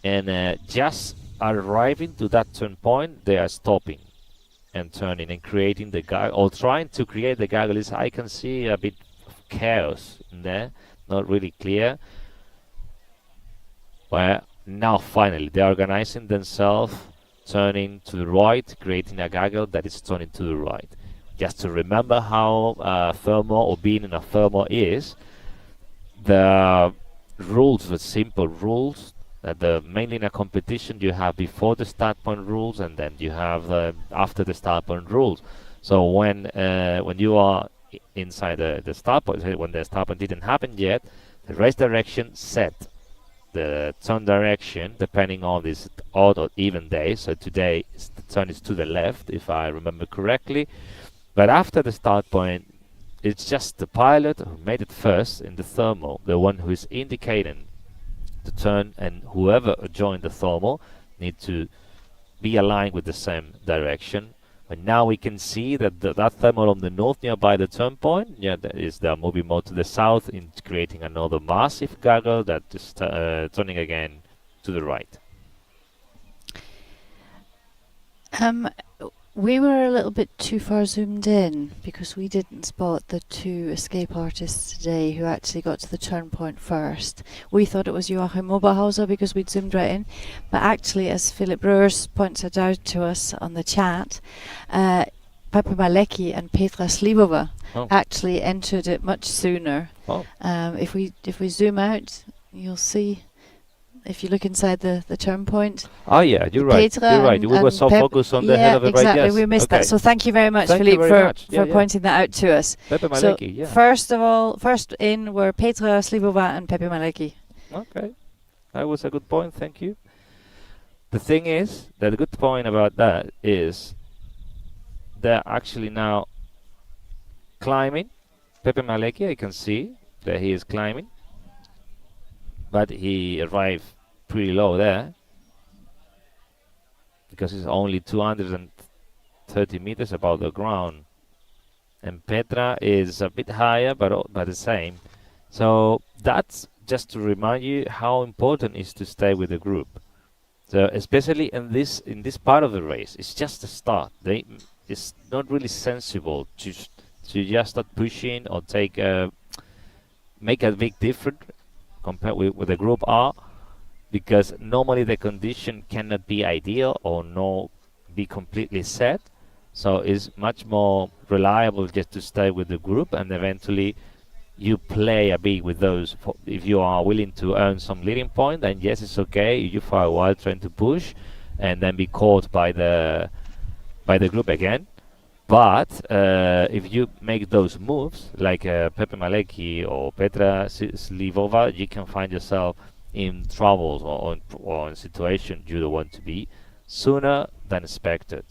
[SPEAKER 7] And just arriving to that turn point, they are stopping and turning and creating the Gaggle, or trying to create the Gaggle. I can see a bit of chaos in there, not really clear. Well, now finally they're organizing themselves, turning to the right, creating a Gaggle that is turning to the right. Just to remember how thermal, or being in a thermal, is. The rules, the simple rules, mainly in a competition you have before the start point rules, and then you have after the start point rules. So when you are inside the start point, when the start point didn't happen yet, the race direction set the turn direction depending on this odd or even day. So today the turn is to the left, if I remember correctly. But after the start point, it's just the pilot who made it first in the thermal, the one who is indicating the turn, and whoever joined the thermal need to be aligned with the same direction. But now we can see that that thermal on the north nearby the turn point, they're moving more to the south, in creating another massive gaggle that is turning again to the right.
[SPEAKER 11] We were a little bit too far zoomed in because we didn't spot the two escape artists today who actually got to the turn point first. We thought it was Joachim Oberhauser because we'd zoomed right in, but actually, as Philip Brewers pointed out to us on the chat, Pepe Malecki and Petra Slivova actually entered it much sooner. If we zoom out, you'll see. If you look inside the turn point.
[SPEAKER 7] Oh yeah, you're right.
[SPEAKER 11] Petra
[SPEAKER 7] You're right. We were so focused on the head of the
[SPEAKER 11] exactly.
[SPEAKER 7] right. Yes.
[SPEAKER 11] We missed that. So thank you very much,
[SPEAKER 7] Thank
[SPEAKER 11] Philippe,
[SPEAKER 7] you very much.
[SPEAKER 11] for pointing that out to us.
[SPEAKER 7] Pepe
[SPEAKER 11] So
[SPEAKER 7] Malecki, yeah.
[SPEAKER 11] first in were Petra Slivova and Pepe Malecki.
[SPEAKER 7] Okay, that was a good point. Thank you. The thing is, that the good point about that is they're actually now climbing. Pepe Malecki, I can see that he is climbing, but he arrived pretty low there because it's only 230 meters above the ground, and Petra is a bit higher, but the same. So that's just to remind you how important it is to stay with the group. So especially in this part of the race, it's just a start. It's not really sensible to just start pushing or make a big difference compared with the group R, because normally the condition cannot be ideal or not be completely set. So it's much more reliable just to stay with the group, and eventually you play a bit with those. If you are willing to earn some leading point, then yes, it's okay. You for a while trying to push and then be caught by the group again. But if you make those moves like Pepe Malecki or Petra Slivova, you can find yourself in troubles or in situations you don't want to be sooner than expected.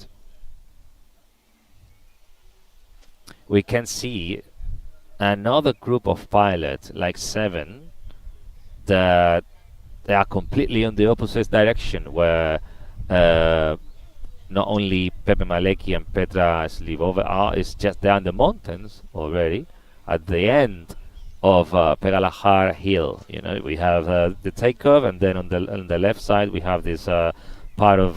[SPEAKER 7] We can see another group of pilots, like 7, that they are completely on the opposite direction, where not only Pepe Malecki and Petra Slivova are, it's just they're in the mountains already at the end of Pegalajar hill. We have the takeoff, and then on the left side we have this part of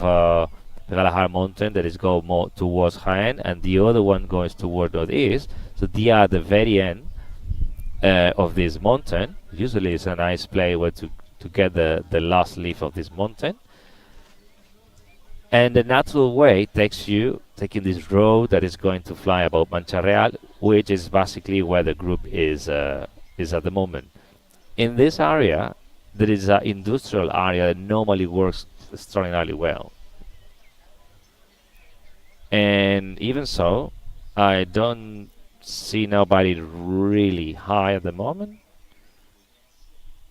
[SPEAKER 7] Pegalajar mountain that is go more towards Jaén, and the other one goes toward northeast. So they are at the very end of this mountain. Usually it's a nice place where to get the last leaf of this mountain. And the natural way takes you taking this road that is going to fly above Mancha Real, which is basically where the group is at the moment. In this area, there is an industrial area that normally works extraordinarily well. And even so, I don't see nobody really high at the moment.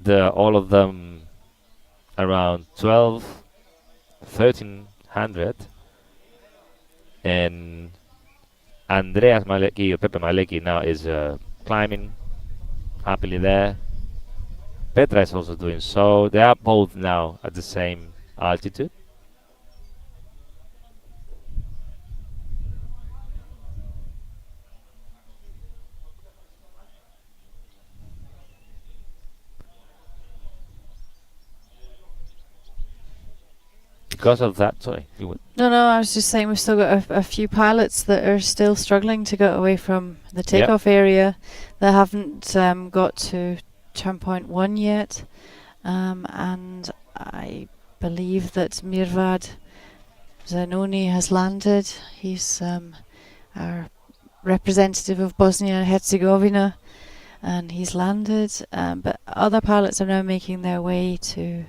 [SPEAKER 7] All of them around 1,300, and Andreas Malecki or Pepe Malecki now is climbing happily there. Petra is also doing so. They are both now at the same altitude. Because of that, sorry.
[SPEAKER 11] No, I was just saying we've still got a few pilots that are still struggling to get away from the takeoff area. They haven't got to turn point 1 yet, and I believe that Mirvad Zanoni has landed. He's our representative of Bosnia and Herzegovina, and he's landed. But other pilots are now making their way to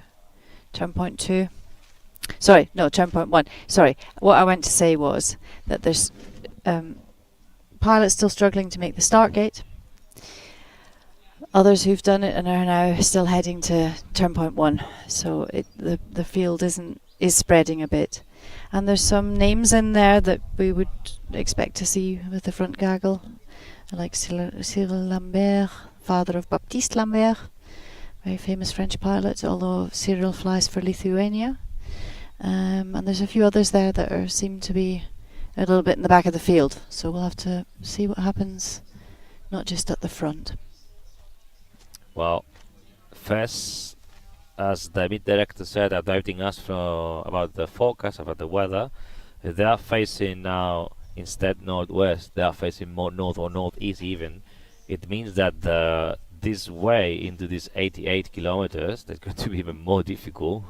[SPEAKER 11] turn point 2. Sorry, no, turn point 1. Sorry, what I went to say was that there's pilots still struggling to make the start gate. Others who've done it and are now still heading to turn point 1. So the field is spreading a bit, and there's some names in there that we would expect to see with the front gaggle. like Cyril Lambert, father of Baptiste Lambert, very famous French pilot, although Cyril flies for Lithuania. And there's a few others there that seem to be a little bit in the back of the field. So we'll have to see what happens, not just at the front.
[SPEAKER 7] Well, first, as the meet director said, updating us about the forecast, about the weather, they are facing now, instead northwest, they are facing more north or northeast even. It means that this way into these 88 kilometers, that's going to be even more difficult.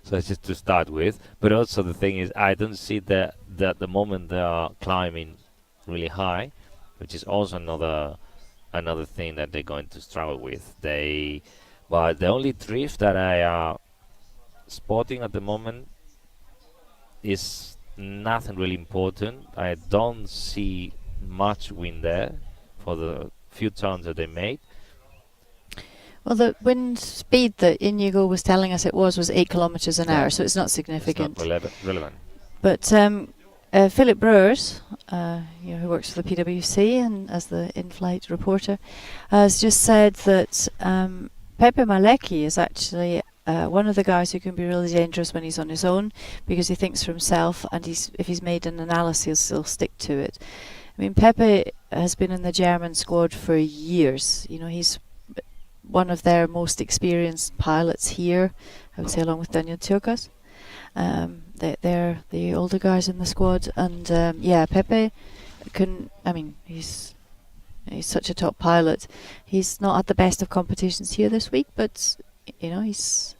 [SPEAKER 7] So that's just to start with. But also the thing is, I don't see that at the moment they are climbing really high, which is also another thing that they're going to struggle with. But the only drift that I am spotting at the moment is nothing really important. I don't see much wind there for the few turns that they made.
[SPEAKER 11] Well, the wind speed that Inigo was telling us it was 8 kilometers an hour, so it's not significant.
[SPEAKER 7] It's not relevant.
[SPEAKER 11] But Philip Brewers, who works for the PwC and as the in-flight reporter, has just said that Pepe Malecki is actually one of the guys who can be really dangerous when he's on his own, because he thinks for himself, and if he's made an analysis, he'll stick to it. I mean, Pepe has been in the German squad for years. He's one of their most experienced pilots here, I would say, along with Daniel Tjokas. They're the older guys in the squad, and Pepe he's such a top pilot. He's not at the best of competitions here this week, but he's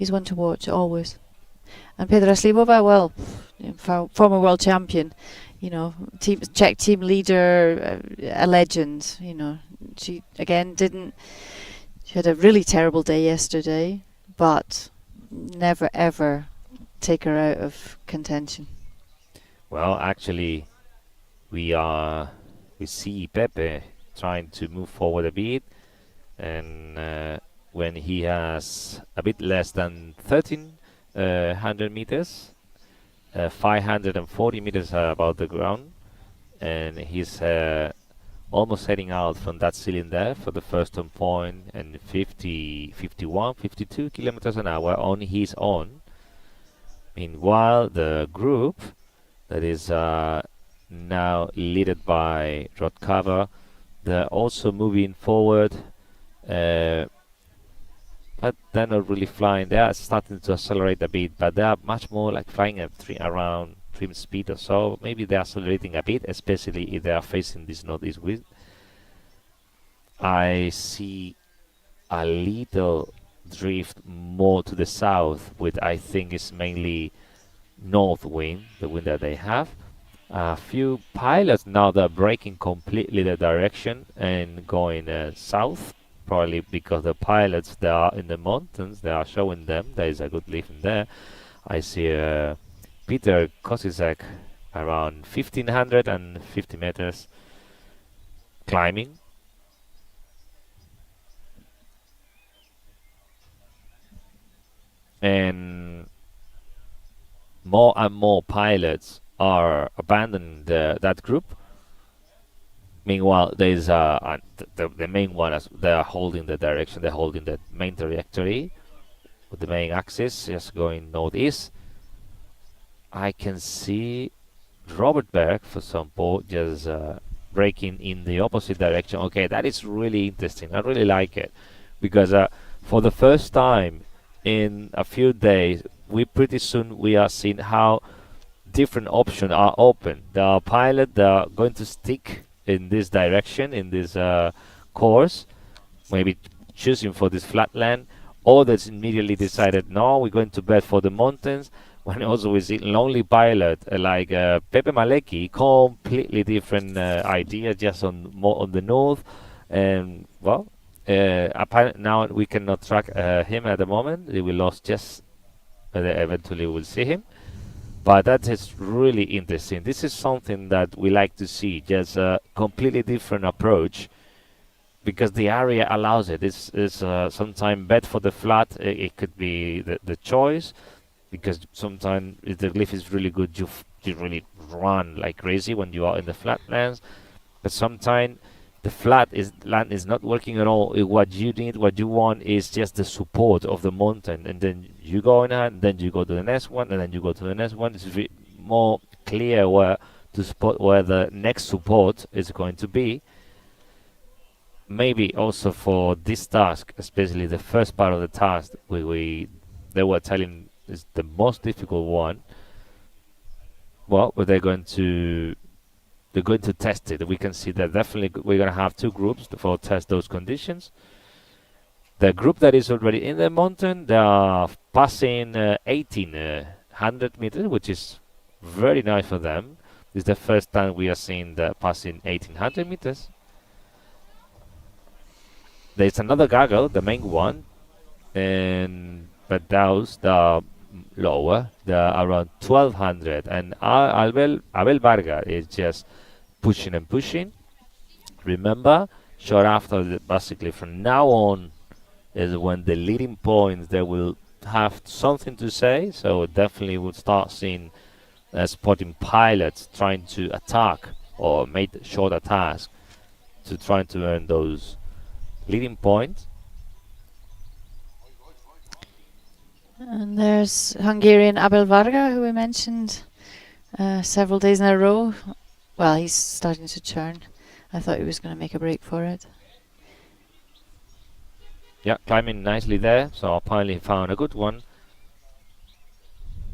[SPEAKER 11] one to watch always. And Pedra Slivova, well, former world champion, Czech team leader, a legend. She again she had a really terrible day yesterday, but never ever take her out of contention.
[SPEAKER 7] Well, actually, we see Pepe trying to move forward a bit, and when he has a bit less than 1,300 meters, 540 meters above the ground, and he's almost heading out from that cylinder for the first turn point, and 51, 52 kilometers an hour on his own. Meanwhile, the group that is now led by Rod Cover, they're also moving forward, but they're not really flying. They are starting to accelerate a bit, but they are much more like flying at around trim speed or so. Maybe they're accelerating a bit, especially if they are facing this northeast wind. I see a little drift more to the south, which I think is mainly north wind, the wind that they have. A few pilots now they're breaking completely the direction and going south, probably because the pilots that are in the mountains, they are showing them there is a good lift in there. I see Peter Kosizek around 1,550 meters climbing. And more and more pilots are abandoning that group. Meanwhile, there is the main one, as they are holding the direction, they're holding the main trajectory with the main axis, just going northeast. I can see Robert Berg, for example, just braking in the opposite direction. Okay, that is really interesting. I really like it, because for the first time in a few days, pretty soon we are seeing how different options are open. There are pilots that are going to stick in this direction, in this course, maybe choosing for this flatland, or that's immediately decided, no, we're going to bet for the mountains. When also we see lonely pilot like Pepe Malecki, completely different idea, just more on the north, and well, now we cannot track him at the moment. We lost just, eventually we'll see him. But that is really interesting. This is something that we like to see, just a completely different approach, because the area allows it. It's sometimes bet for the flat, it could be the choice, because sometimes if the glyph is really good, you really run like crazy when you are in the flatlands. but sometimes the land is not working at all. What you want is just the support of the mountain, and then you go in and then you go to the next one, and then you go to the next one. It's more clear where to spot where the next support is going to be. Maybe also for this task, especially the first part of the task, they were telling is the most difficult one. Well, but they're going to test it. We can see that definitely we're going to have two groups to test those conditions. The group that is already in the mountain, they are passing 1800 meters, which is very nice for them. This is the first time we are seeing the passing 1800 meters. There's another Gaggle, the main one, but those are lower, they're around 1200, and Abel Varga is just pushing and pushing. Remember, short after, basically from now on is when the leading points, they will have something to say, so definitely we'll start seeing spotting pilots trying to attack or make short attacks to try to earn those leading points.
[SPEAKER 11] And there's Hungarian Abel Varga, who we mentioned several days in a row. Well, he's starting to turn. I thought he was going to make a break for it.
[SPEAKER 7] Yeah, climbing nicely there. So apparently he found a good one.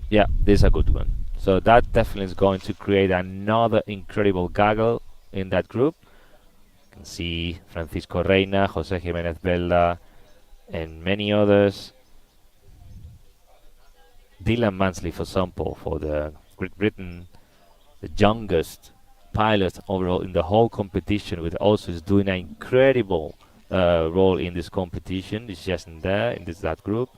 [SPEAKER 7] Yeah, this is a good one. So that definitely is going to create another incredible Gaggle in that group. You can see Francisco Reina, Jose Jimenez Belda, and many others. Dylan Mansley, for example, for the Great Britain, the youngest pilot overall in the whole competition, with also is doing an incredible role in this competition. He's just in there, in that group.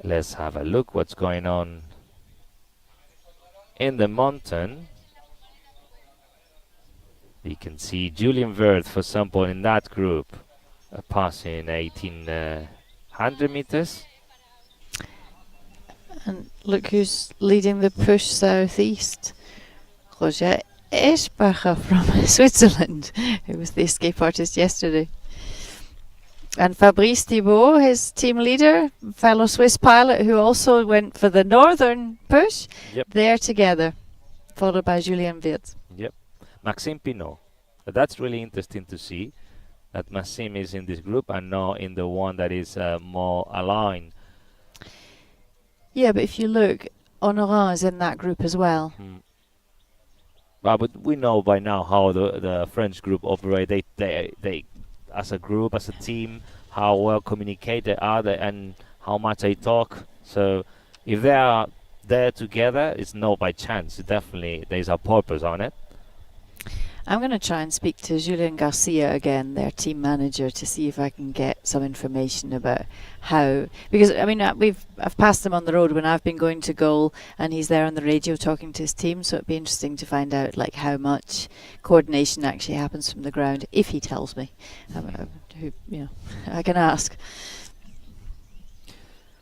[SPEAKER 7] Let's have a look what's going on in the mountain. You can see Julian Wirth, for example, in that group, passing 1800 meters.
[SPEAKER 11] And look who's leading the push southeast. Roger Eschbacher from Switzerland, who was the escape artist yesterday. And Fabrice Thibault, his team leader, fellow Swiss pilot, who also went for the northern push.
[SPEAKER 7] Yep.
[SPEAKER 11] They're together, followed by Julien Wirth.
[SPEAKER 7] Yep. Maxime Pinot. That's really interesting to see that Maxime is in this group and not in the one that is more aligned.
[SPEAKER 11] Yeah, but if you look, Honorat is in that group as well.
[SPEAKER 7] But we know by now how the French group operate. They as a group, as a team, how well communicated are they and how much they talk. So if they are there together, it's not by chance. Definitely there's a purpose on it.
[SPEAKER 11] I'm going to try and speak to Julien Garcia again, their team manager, to see if I can get some information about how, because I mean I've passed him on the road when I've been going to goal, and he's there on the radio talking to his team. So it'd be interesting to find out like how much coordination actually happens from the ground, if he tells me. Who, you know, I can ask.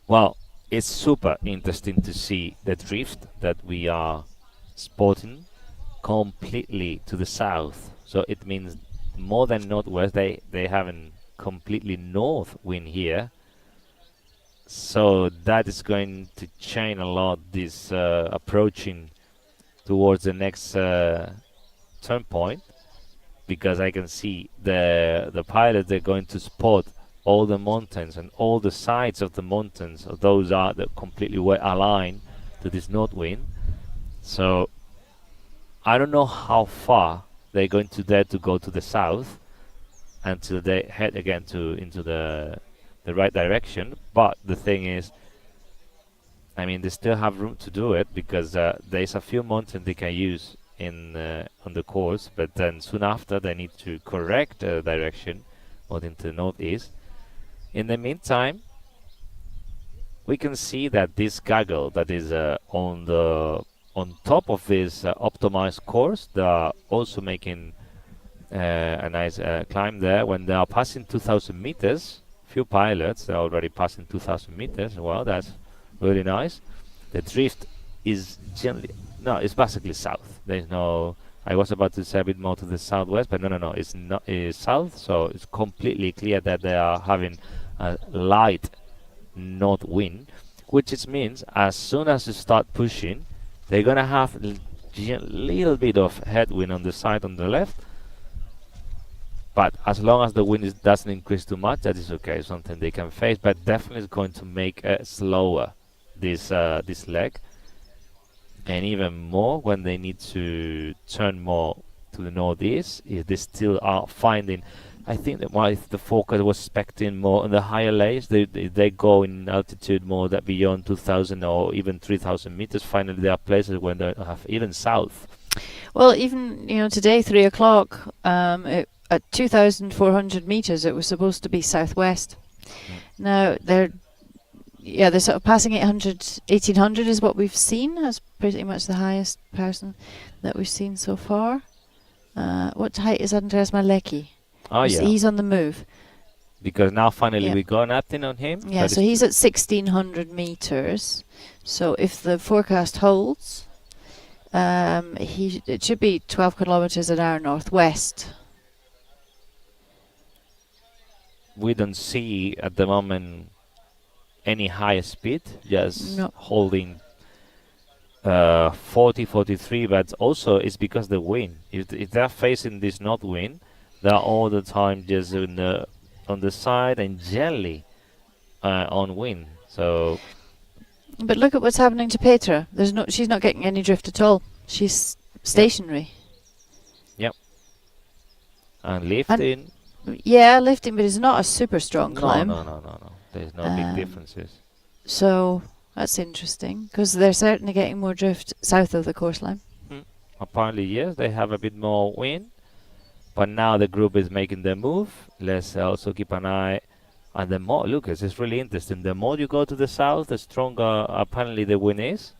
[SPEAKER 7] Well, it's super interesting to see the drift that we are spotting completely to the south, so it means more than northwest. They haven't completely north wind here, so that is going to change a lot this approaching towards the next turn point, because I can see the pilots, they're going to spot all the mountains and all the sides of the mountains. So those are completely well aligned to this north wind. So I don't know how far they're going to dare to go to the south until they head again into the right direction. But the thing is, I mean, they still have room to do it, because there's a few mountains they can use on the course, but then soon after they need to correct the direction more into the northeast. In the meantime, we can see that this Gaggle that is on top of this optimized course, they are also making a nice climb there. When they are passing 2,000 meters, few pilots are already passing 2,000 meters. Well, that's really nice. The drift is generally, no, it's basically south. There's no I was about to say a bit more to the southwest, but no. It's not. It's south, so it's completely clear that they are having a light north wind, which it means as soon as you start pushing, they're gonna have a little bit of headwind on the side on the left. But as long as the wind doesn't increase too much, that is okay. Something they can face, but definitely is going to make slower this leg, and even more when they need to turn more to the northeast. If they still are finding, I think that while the forecast was expecting more on the higher layers, they go in altitude more that beyond 2,000 or even 3,000 meters. Finally, there are places where they have even south.
[SPEAKER 11] Well, even today, 3 o'clock, at 2,400 meters, it was supposed to be southwest. Now they're sort of passing 1,800 is what we've seen. That's pretty much the highest person that we've seen so far. What height is Andreas Malecki?
[SPEAKER 7] Oh, yeah.
[SPEAKER 11] He's on the move.
[SPEAKER 7] Because now finally we got nothing on him.
[SPEAKER 11] Yeah, so he's at 1,600 meters. So if the forecast holds, it should be 12 kilometers an hour northwest.
[SPEAKER 7] We don't see at the moment any higher speed, just holding 40, 43, but also it's because the wind. If they're facing this north wind, they're all the time just on the side and gently on wind. So,
[SPEAKER 11] but look at what's happening to Petra. She's not getting any drift at all. She's stationary.
[SPEAKER 7] Yep. And lifting.
[SPEAKER 11] Lifting, but it's not a super strong climb.
[SPEAKER 7] No. There's no big differences.
[SPEAKER 11] So that's interesting, because they're certainly getting more drift south of the course line.
[SPEAKER 7] Apparently, yes, they have a bit more wind, but now the group is making their move. Let's also keep an eye on the more. Lucas, it's really interesting. The more you go to the south, the stronger apparently the wind is.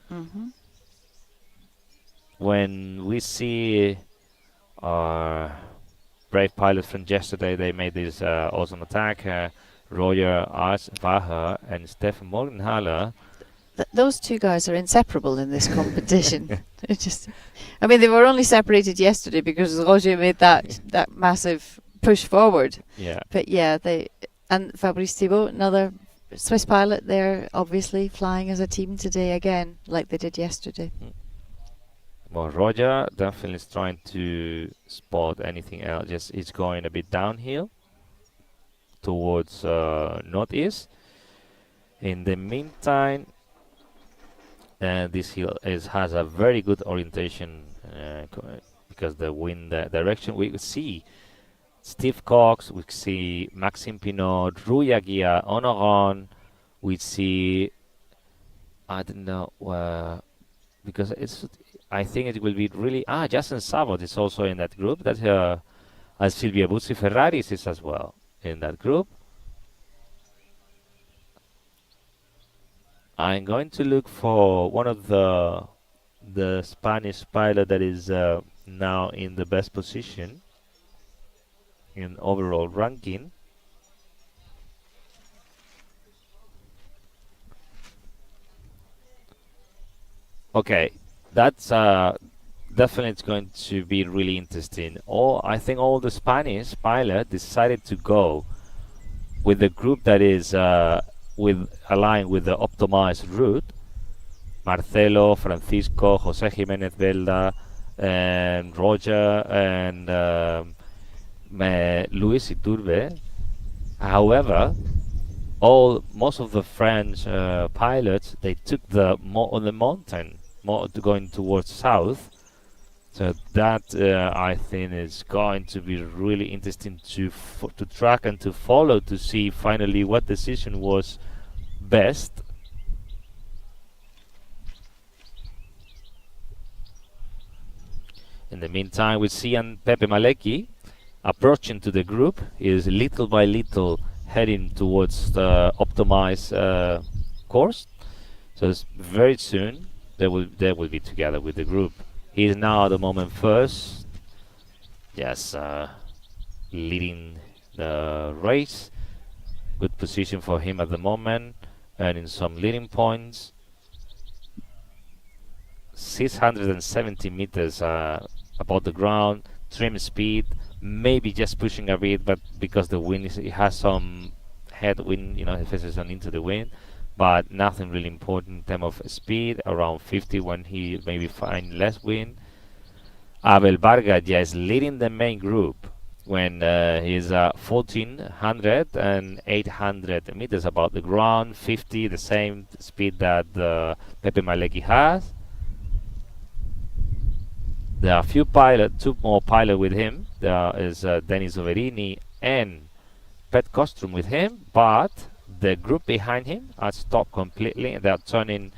[SPEAKER 7] When we see our brave pilots from yesterday, they made this awesome attack. Roger Arsbacher and Stefan Morgenhaler.
[SPEAKER 11] Those two guys are inseparable in this competition. They were only separated yesterday because Roger made that massive push forward.
[SPEAKER 7] Yeah.
[SPEAKER 11] But and Fabrice Thibault, another Swiss pilot, they're obviously flying as a team today again, like they did yesterday.
[SPEAKER 7] Well, Roger definitely is trying to spot anything else. Just it's going a bit downhill towards northeast. In the meantime, this hill has a very good orientation because the wind direction. We see Steve Cox, we see Maxime Pinot, Rui Aguirre, Honoran. We see, I don't know, because I think it will be really. Justin Savot is also in that group. That's Silvia Buzzi Ferraris is as well in that group. I'm going to look for one of the Spanish pilot that is now in the best position in overall ranking. Okay, that's definitely it's going to be really interesting. I think all the Spanish pilots decided to go with the group that is aligned with the optimized route. Marcelo, Francisco, Jose Jimenez Velda, and Roger, and Luis Iturbe. However, most of the French pilots, they took more on the mountain, more going towards south. So that I think is going to be really interesting to track and to follow, to see finally what decision was best. In the meantime, we see Pepe Malecki approaching to the group. He is little by little heading towards the optimized course. So very soon they will be together with the group. He is now at the moment first, yes, leading the race. Good position for him at the moment, earning some leading points. 670 meters above the ground, trim speed, maybe just pushing a bit, but because the wind it has some headwind, it faces on into the wind, but nothing really important in terms of speed, around 50 when he maybe find less wind. Abel Varga is leading the main group when he's 1400 and 800 meters above the ground, 50, the same speed that Pepe Malecki has. There are two more pilots with him. There is Denis Overini and Pet Costrum with him, but the group behind him are stopped completely. They are turning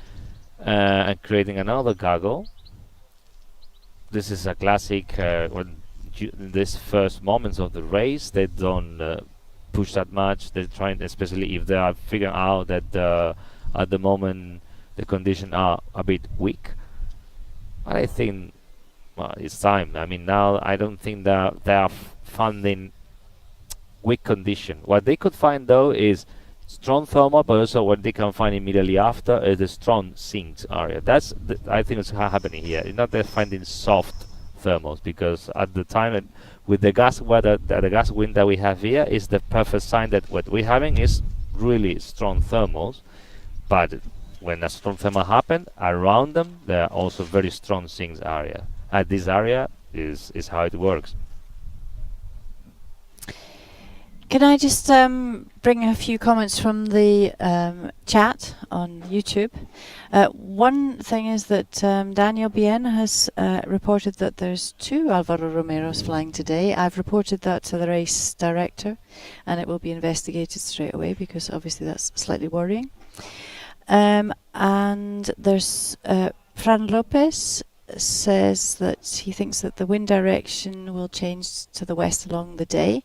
[SPEAKER 7] and creating another Gaggle. This is a classic when in these first moments of the race they don't push that much. They're trying, especially if they are figuring out that at the moment the conditions are a bit weak. But I think it's time. I mean, now I don't think that they are finding weak condition. What they could find though is strong thermal, but also what they can find immediately after is the strong sinks area. That's I think it's happening here. It's not they're finding soft thermals, because at the time with the gas weather, the gas wind that we have here is the perfect sign that what we're having is really strong thermals. But when a strong thermal happen around them, there are also very strong sinks area. And this area is how it works.
[SPEAKER 11] Can I just bring a few comments from the chat on YouTube? One thing is that Daniel Bien has reported that there's 2 Alvaro Romeros flying today. I've reported that to the race director, and it will be investigated straight away, because obviously that's slightly worrying. And there's Fran Lopez says that he thinks that the wind direction will change to the west along the day.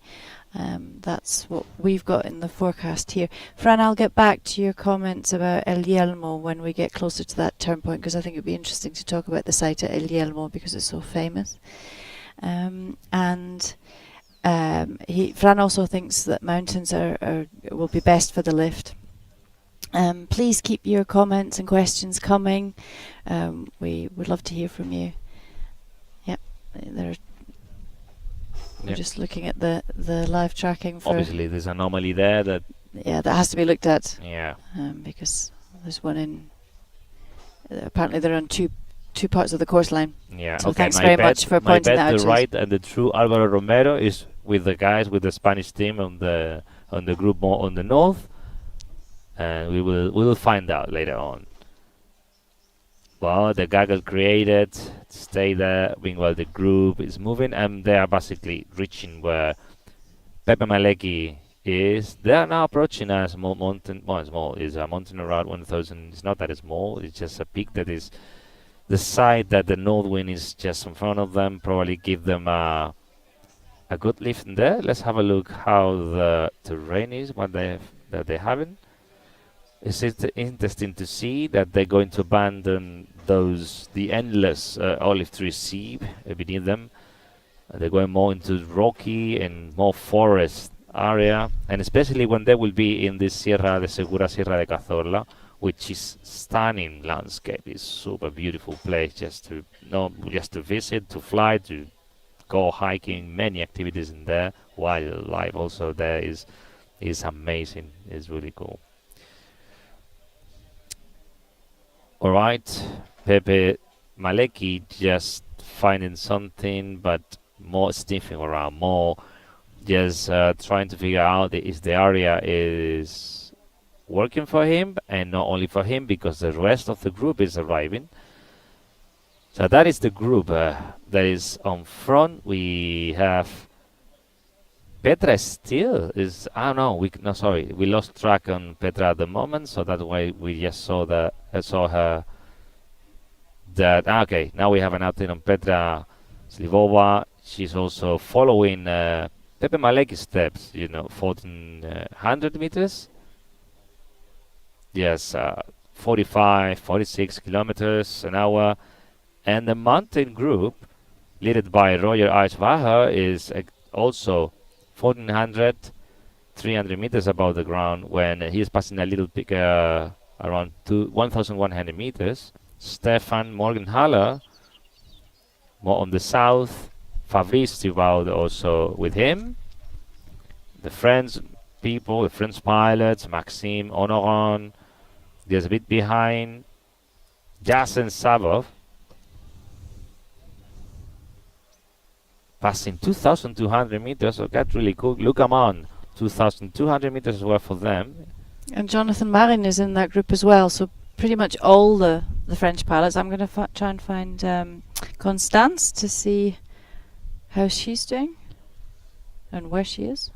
[SPEAKER 11] That's what we've got in the forecast here. Fran, I'll get back to your comments about El Yelmo when we get closer to that turn point, because I think it'd be interesting to talk about the site at El Yelmo because it's so famous. Fran also thinks that mountains will be best for the lift. Please keep your comments and questions coming. We would love to hear from you. Yep, we're just looking at the live tracking for.
[SPEAKER 7] Obviously, there's an anomaly there that.
[SPEAKER 11] Yeah, that has to be looked at.
[SPEAKER 7] Yeah.
[SPEAKER 11] Because there's one in. Apparently, they're on two parts of the course line.
[SPEAKER 7] Yeah.
[SPEAKER 11] So
[SPEAKER 7] okay.
[SPEAKER 11] thanks very much for pointing that out.
[SPEAKER 7] The right and the true Alvaro Romero is with the guys with the Spanish team on the group more on the north, and we will find out later on. Well, the Gaggle created to stay there. Meanwhile, the group is moving, and they are basically reaching where Pepe Malecki is. They are now approaching a small mountain. Well, small is a mountain around 1,000. It's not that small. It's just a peak that is the side that the north wind is just in front of them. Probably give them a good lift in there. Let's have a look how the terrain is. What they're having. It's interesting to see that they're going to abandon the endless olive tree sea beneath them. They're going more into rocky and more forest area, and especially when they will be in this Sierra de Segura, Sierra de Cazorla, which is stunning landscape. It's super beautiful place just to visit, to fly, to go hiking. Many activities in there. Wildlife also there is amazing. It's really cool. Alright, Pepe Malecki just finding something, but more sniffing around, more just trying to figure out if the area is working for him, and not only for him, because the rest of the group is arriving. So that is the group that is on front. We have Petra still is. Oh no, we lost track on Petra at the moment, so that's why we just saw her. Okay, now we have an update on Petra Slivova. She's also following Pepe Malecki's steps. 1,400 meters. Yes, 45, 46 kilometers an hour, and the mountain group, led by Roger Eichwacher, is also 1,400, 300 meters above the ground when he's passing a little peak around 1,100 meters. Stefan Morgenhaler more on the south. Fabrice Thibault also with him. The French people, the French pilots, Maxime Honoran, just a bit behind. Jason Sabov passing 2,200 meters, so that's really cool. Luca Mon, 2,200 meters as well for them.
[SPEAKER 11] And Jonathan Marin is in that group as well, so pretty much all the French pilots. I'm going to try and find Constance to see how she's doing and where she is.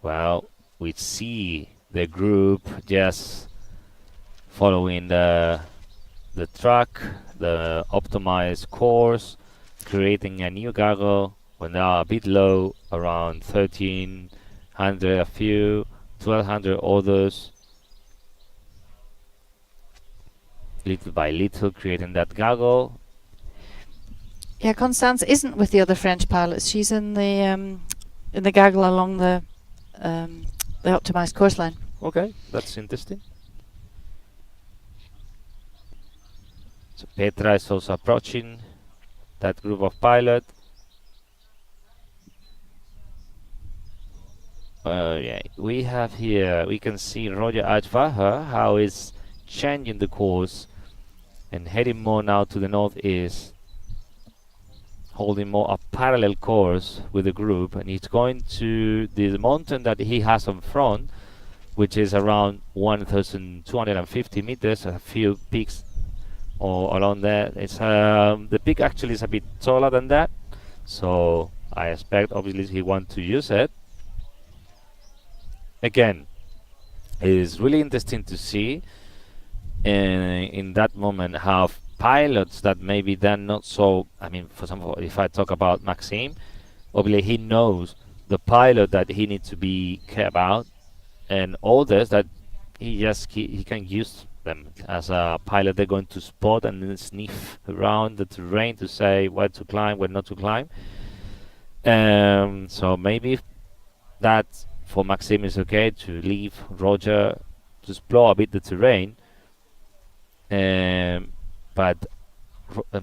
[SPEAKER 7] Well, we see the group just following the track, the optimized course, creating a new gaggle when they are a bit low, around 1,300 a few, 1,200 others. Little by little creating that gaggle.
[SPEAKER 11] Yeah, Constance isn't with the other French pilots. She's in the gaggle along the optimized course line.
[SPEAKER 7] Okay, that's interesting. So Petra is also approaching that group of pilots. Yeah, we have here, we can see Roger Ajvaha, how is changing the course and heading more now to the northeast, holding more a parallel course with the group, and he's going to the mountain that he has on front, which is around 1,250 meters, a few peaks or along there. It's the peak actually is a bit taller than that, so I expect obviously he wants to use it. Again, it is really interesting to see in that moment how pilots that maybe they're not so, I mean, for example, if I talk about Maxime, obviously he knows the pilot that he needs to be care about, and others that he can use them as a pilot. They're going to spot and then sniff around the terrain to say where to climb, where not to climb. So maybe that for Maxime is okay to leave Roger to explore a bit the terrain. But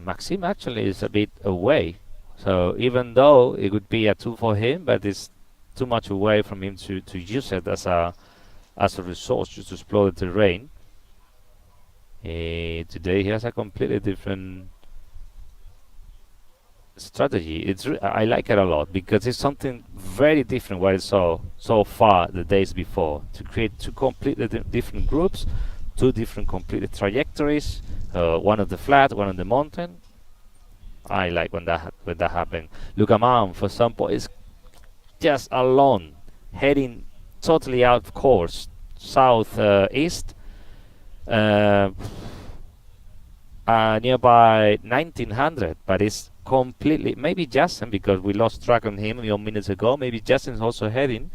[SPEAKER 7] Maxime actually is a bit away, so even though it would be a tool for him, but it's too much away from him to use it as a resource just to explore the terrain. Today he has a completely different strategy. I like it a lot because it's something very different what I saw so far the days before, to create two completely different groups, two different completely trajectories, one on the flat, one on the mountain. I like when that happened. Luca Mam, for example, is just alone, heading totally out of course, southeast, nearby 1900, but it's completely, maybe Justin, because we lost track on him a few minutes ago, maybe Justin's also heading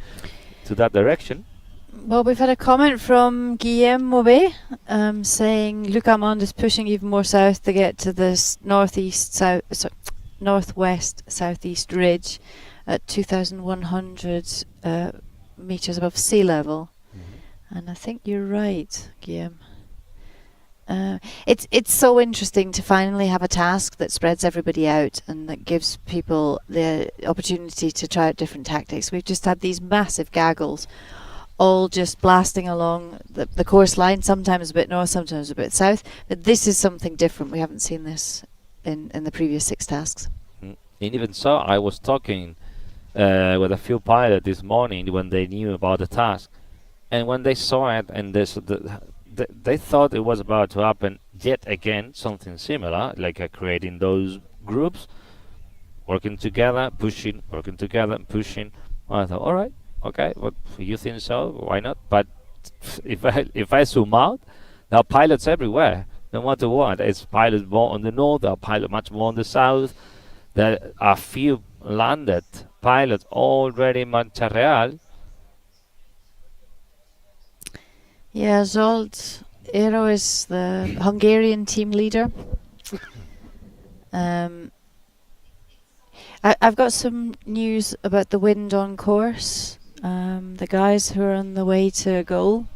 [SPEAKER 7] to that direction.
[SPEAKER 11] Well, we've had a comment from Guillaume Maubet saying Luc Armand is pushing even more south to get to this northwest southeast ridge at 2,100 meters above sea level. And I think you're right, Guillaume. It's so interesting to finally have a task that spreads everybody out and that gives people the opportunity to try out different tactics. We've just had these massive gaggles all just blasting along the course line, sometimes a bit north, sometimes a bit south. But this is something different. We haven't seen this in the previous 6 tasks.
[SPEAKER 7] And even so, I was talking with a few pilots this morning when they knew about the task. And when they saw it, and they thought it was about to happen yet again, something similar, like creating those groups, working together, pushing, working together, pushing. I thought, all right. Okay, well, you think so? Why not? But if I zoom out, there are pilots everywhere. No matter what, it's pilots more on the north, there are pilots much more on the south. There are few landed pilots already in Montreal.
[SPEAKER 11] Yeah, Zsolt Ero is the Hungarian team leader. I've got some news about the wind on course. The guys who are on the way to goal,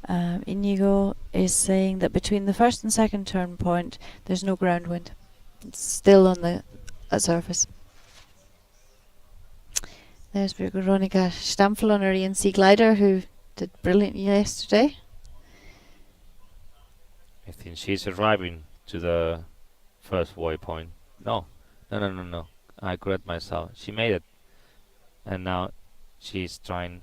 [SPEAKER 11] Inigo is saying that between the first and second turn point, there's no ground wind. It's still on the surface. There's Veronica Stampfel on her ENC glider, who did brilliantly yesterday.
[SPEAKER 7] I think she's arriving to the first waypoint. No. I correct myself. She made it, and now she's trying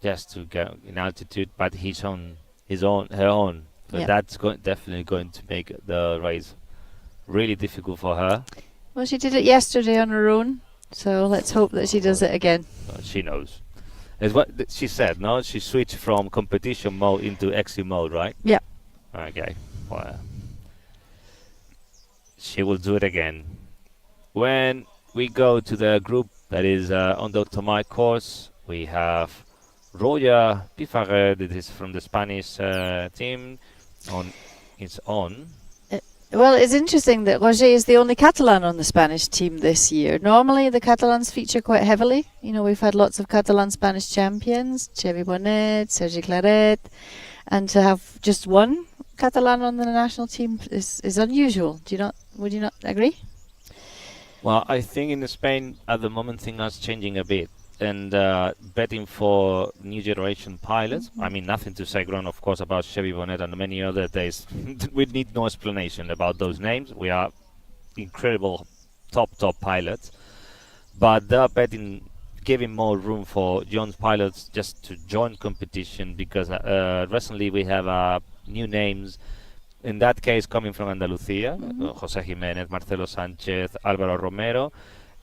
[SPEAKER 7] just to go in altitude, but her own. But that's definitely going to make the race really difficult for her.
[SPEAKER 11] Well, she did it yesterday on her own, so let's hope that she does it again.
[SPEAKER 7] She knows. It's what she said, no? She switched from competition mode into exit mode, right?
[SPEAKER 11] Yeah.
[SPEAKER 7] Okay. Well, she will do it again. When we go to the group that is on the automatic course, we have Roya Pifarre, that is from the Spanish team, on its own.
[SPEAKER 11] Well, it's interesting that Roger is the only Catalan on the Spanish team this year. Normally, the Catalans feature quite heavily. You know, we've had lots of Catalan Spanish champions, Xavi Bonet, Sergi Claret, and to have just one Catalan on the national team is unusual. Would you not agree?
[SPEAKER 7] Well, I think in Spain at the moment things are changing a bit, and betting for new generation pilots. I mean, nothing to say wrong, of course, about Chevy Bonnet and many other days. We need no explanation about those names. We are incredible top pilots, but they're betting, giving more room for young pilots just to join competition, because recently we have new names. In that case, coming from Andalucia, José Jiménez, Marcelo Sánchez, Álvaro Romero,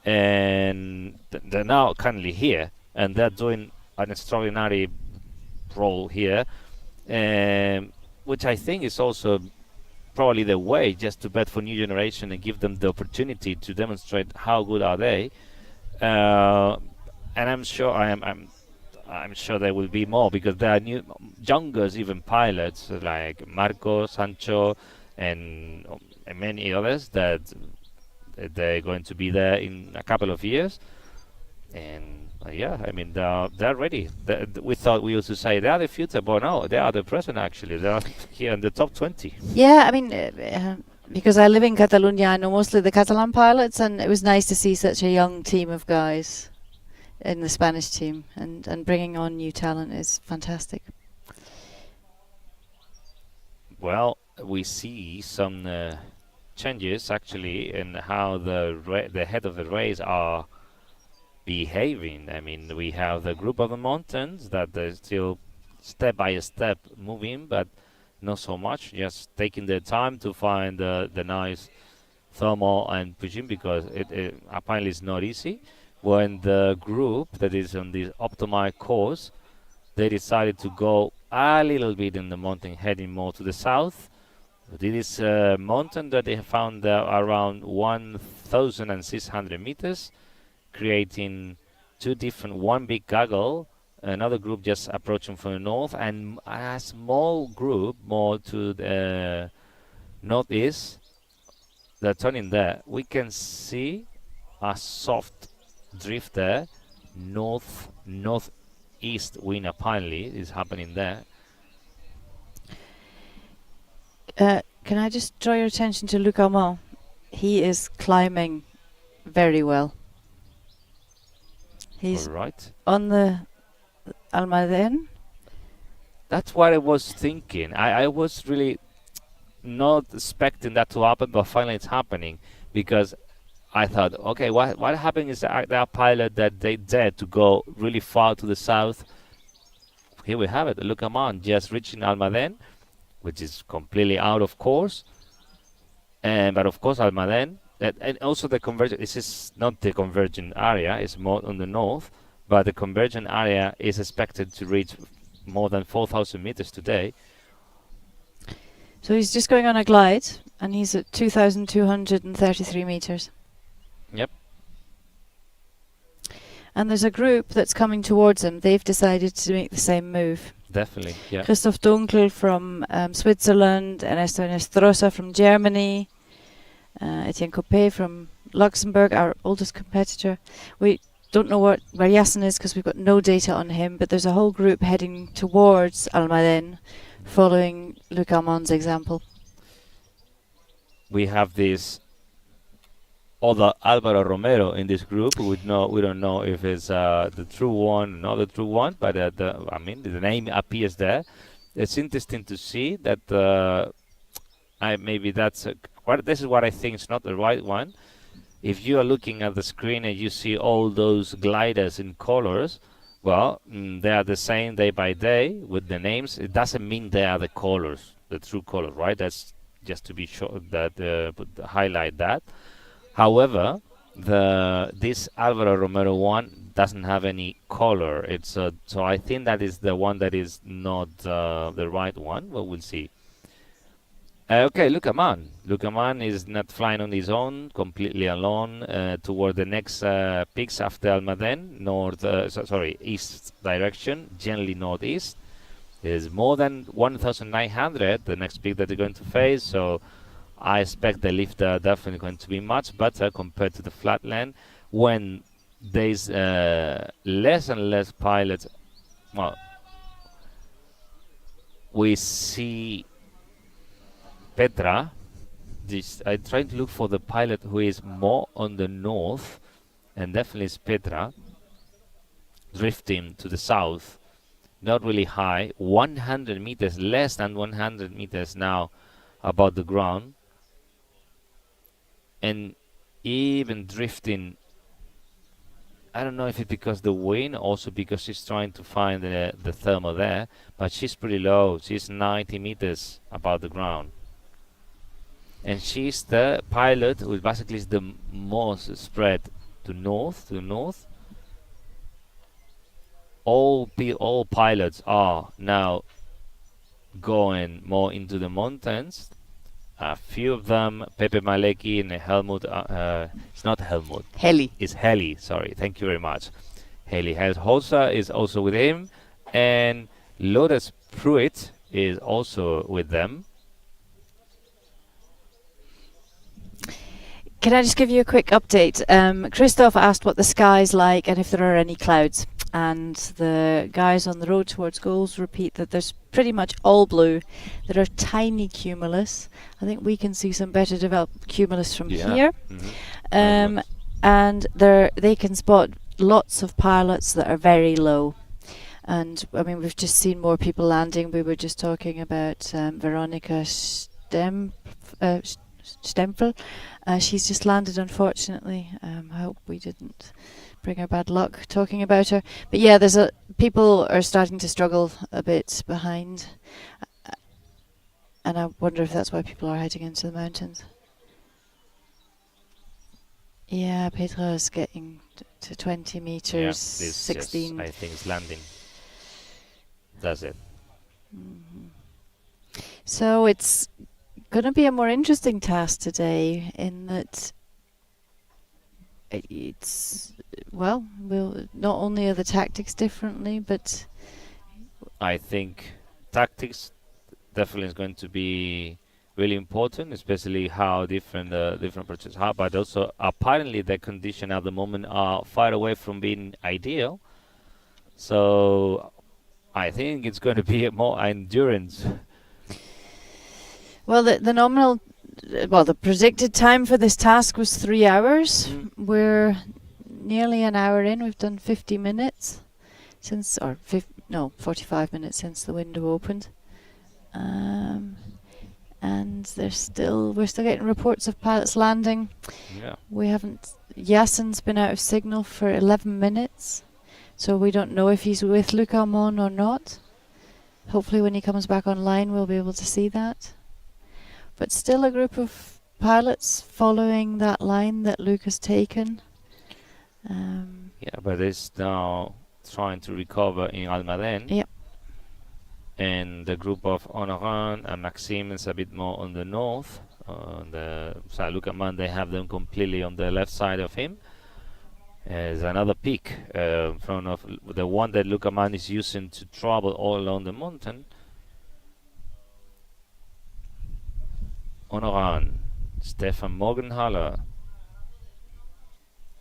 [SPEAKER 7] and they're now currently here, and they're doing an extraordinary role here, which I think is also probably the way just to bet for new generation and give them the opportunity to demonstrate how good are they. And I'm sure I'm sure there will be more, because there are younger even pilots like Marco, Sancho, and many others that they're going to be there in a couple of years. And I mean, they're ready. We thought we used to say they are the future, but no, they are the present actually. They are here in the top 20.
[SPEAKER 11] Yeah, I mean, because I live in Catalonia, I know mostly the Catalan pilots, and it was nice to see such a young team of guys in the Spanish team, and bringing on new talent is fantastic.
[SPEAKER 7] Well, we see some changes actually in how the head of the race are behaving. I mean, we have the group of the mountains that they're still step by step moving, but not so much, just taking their time to find the nice thermal and pushing, because it apparently is not easy. When the group that is on the optimized course, they decided to go a little bit in the mountain, heading more to the south. This is a mountain that they found around 1,600 meters, creating two different, one big gaggle, another group just approaching from the north, and a small group more to the northeast. They're turning there. We can see a soft drift there, northeast wind apparently is happening there.
[SPEAKER 11] Can I just draw your attention to Luc Armand? He is climbing very well. He's on the Almaden.
[SPEAKER 7] That's what I was thinking. I was really not expecting that to happen, but finally it's happening, because I thought, okay, what happened is that pilot that they dared to go really far to the south. Here we have it. Look, Armand just reaching Almaden, which is completely out of course. But of course, Almaden, and also the convergent. This is not the convergent area; it's more on the north. But the convergent area is expected to reach more than 4,000 meters today.
[SPEAKER 11] So he's just going on a glide, and he's at 2,233 meters.
[SPEAKER 7] Yep.
[SPEAKER 11] And there's a group that's coming towards him. They've decided to make the same move.
[SPEAKER 7] Definitely, yeah.
[SPEAKER 11] Christoph Dunkel from Switzerland, Ernesto Nestrosa from Germany, Etienne Copé from Luxembourg, our oldest competitor. We don't know where Yasin is because we've got no data on him, but there's a whole group heading towards Almaden following Luc Armand's example.
[SPEAKER 7] We have this other Alvaro Romero in this group. We don't know if it's the true one or not the true one, but the name appears there. It's interesting to see that maybe that's this is what I think is not the right one. If you are looking at the screen and you see all those gliders in colors, well, they are the same day by day with the names. It doesn't mean they are the colors, the true colors, right? That's just to be sure that highlight that. However, this Alvaro Romero one doesn't have any color. It's so I think that is the one that is not the right one. Well, we'll see. Okay, Luc Armand. Luc Armand is not flying on his own, completely alone, toward the next peaks after Almaden, east direction, generally northeast. Is more than 1,900, the next peak that they're going to face, so I expect the lift are definitely going to be much better compared to the flatland when there's less and less pilots. Well, we see Petra. I'm trying to look for the pilot who is more on the north, and definitely is Petra, drifting to the south, not really high, 100 meters, less than 100 meters now above the ground, and even drifting. I don't know if it's because the wind, also because she's trying to find the thermal there, but she's pretty low. She's 90 meters above the ground. And she's the pilot who basically is the most spread to north. All pilots are now going more into the mountains. A few of them, Pepe Malecki and Helmut, it's not Helmut.
[SPEAKER 11] Heli.
[SPEAKER 7] It's Heli, sorry, thank you very much. Heli Hossa is also with him, and Lotus Pruitt is also with them.
[SPEAKER 11] Can I just give you a quick update? Christoph asked what the sky's like and if there are any clouds. And the guys on the road towards goals repeat that there's pretty much all blue. There are tiny cumulus. I think we can see some better developed cumulus from here. Mm-hmm. And they can spot lots of pilots that are very low. And I mean, we've just seen more people landing. We were just talking about Veronica Stempel. She's just landed, unfortunately. I hope we didn't bring her bad luck talking about her. But yeah, people are starting to struggle a bit behind. And I wonder if that's why people are heading into the mountains. Yeah, Petra is getting to 20 meters, 16.
[SPEAKER 7] I think it's landing. That's it.
[SPEAKER 11] Mm-hmm. So it's going to be a more interesting task today in that we'll not only are the tactics differently, but
[SPEAKER 7] I think tactics definitely is going to be really important, especially how different approaches are, but also apparently the conditions at the moment are far away from being ideal. So I think it's going to be more endurance.
[SPEAKER 11] Well, the predicted time for this task was 3 hours. We're nearly an hour in. We've done 50 minutes 45 minutes since the window opened. And we're still getting reports of pilots landing.
[SPEAKER 7] Yeah.
[SPEAKER 11] Yasin's been out of signal for 11 minutes. So we don't know if he's with Luc Armand or not. Hopefully when he comes back online we'll be able to see that. But still a group of pilots following that line that Luc has taken.
[SPEAKER 7] Yeah, but it's now trying to recover in Almaden.
[SPEAKER 11] Yep.
[SPEAKER 7] And the group of Honoran and Maxime is a bit more on the north. Luc Armand, they have them completely on the left side of him. There's another peak in front of the one that Luc Armand is using to travel all along the mountain. Honoran, Stefan Morgenhaler,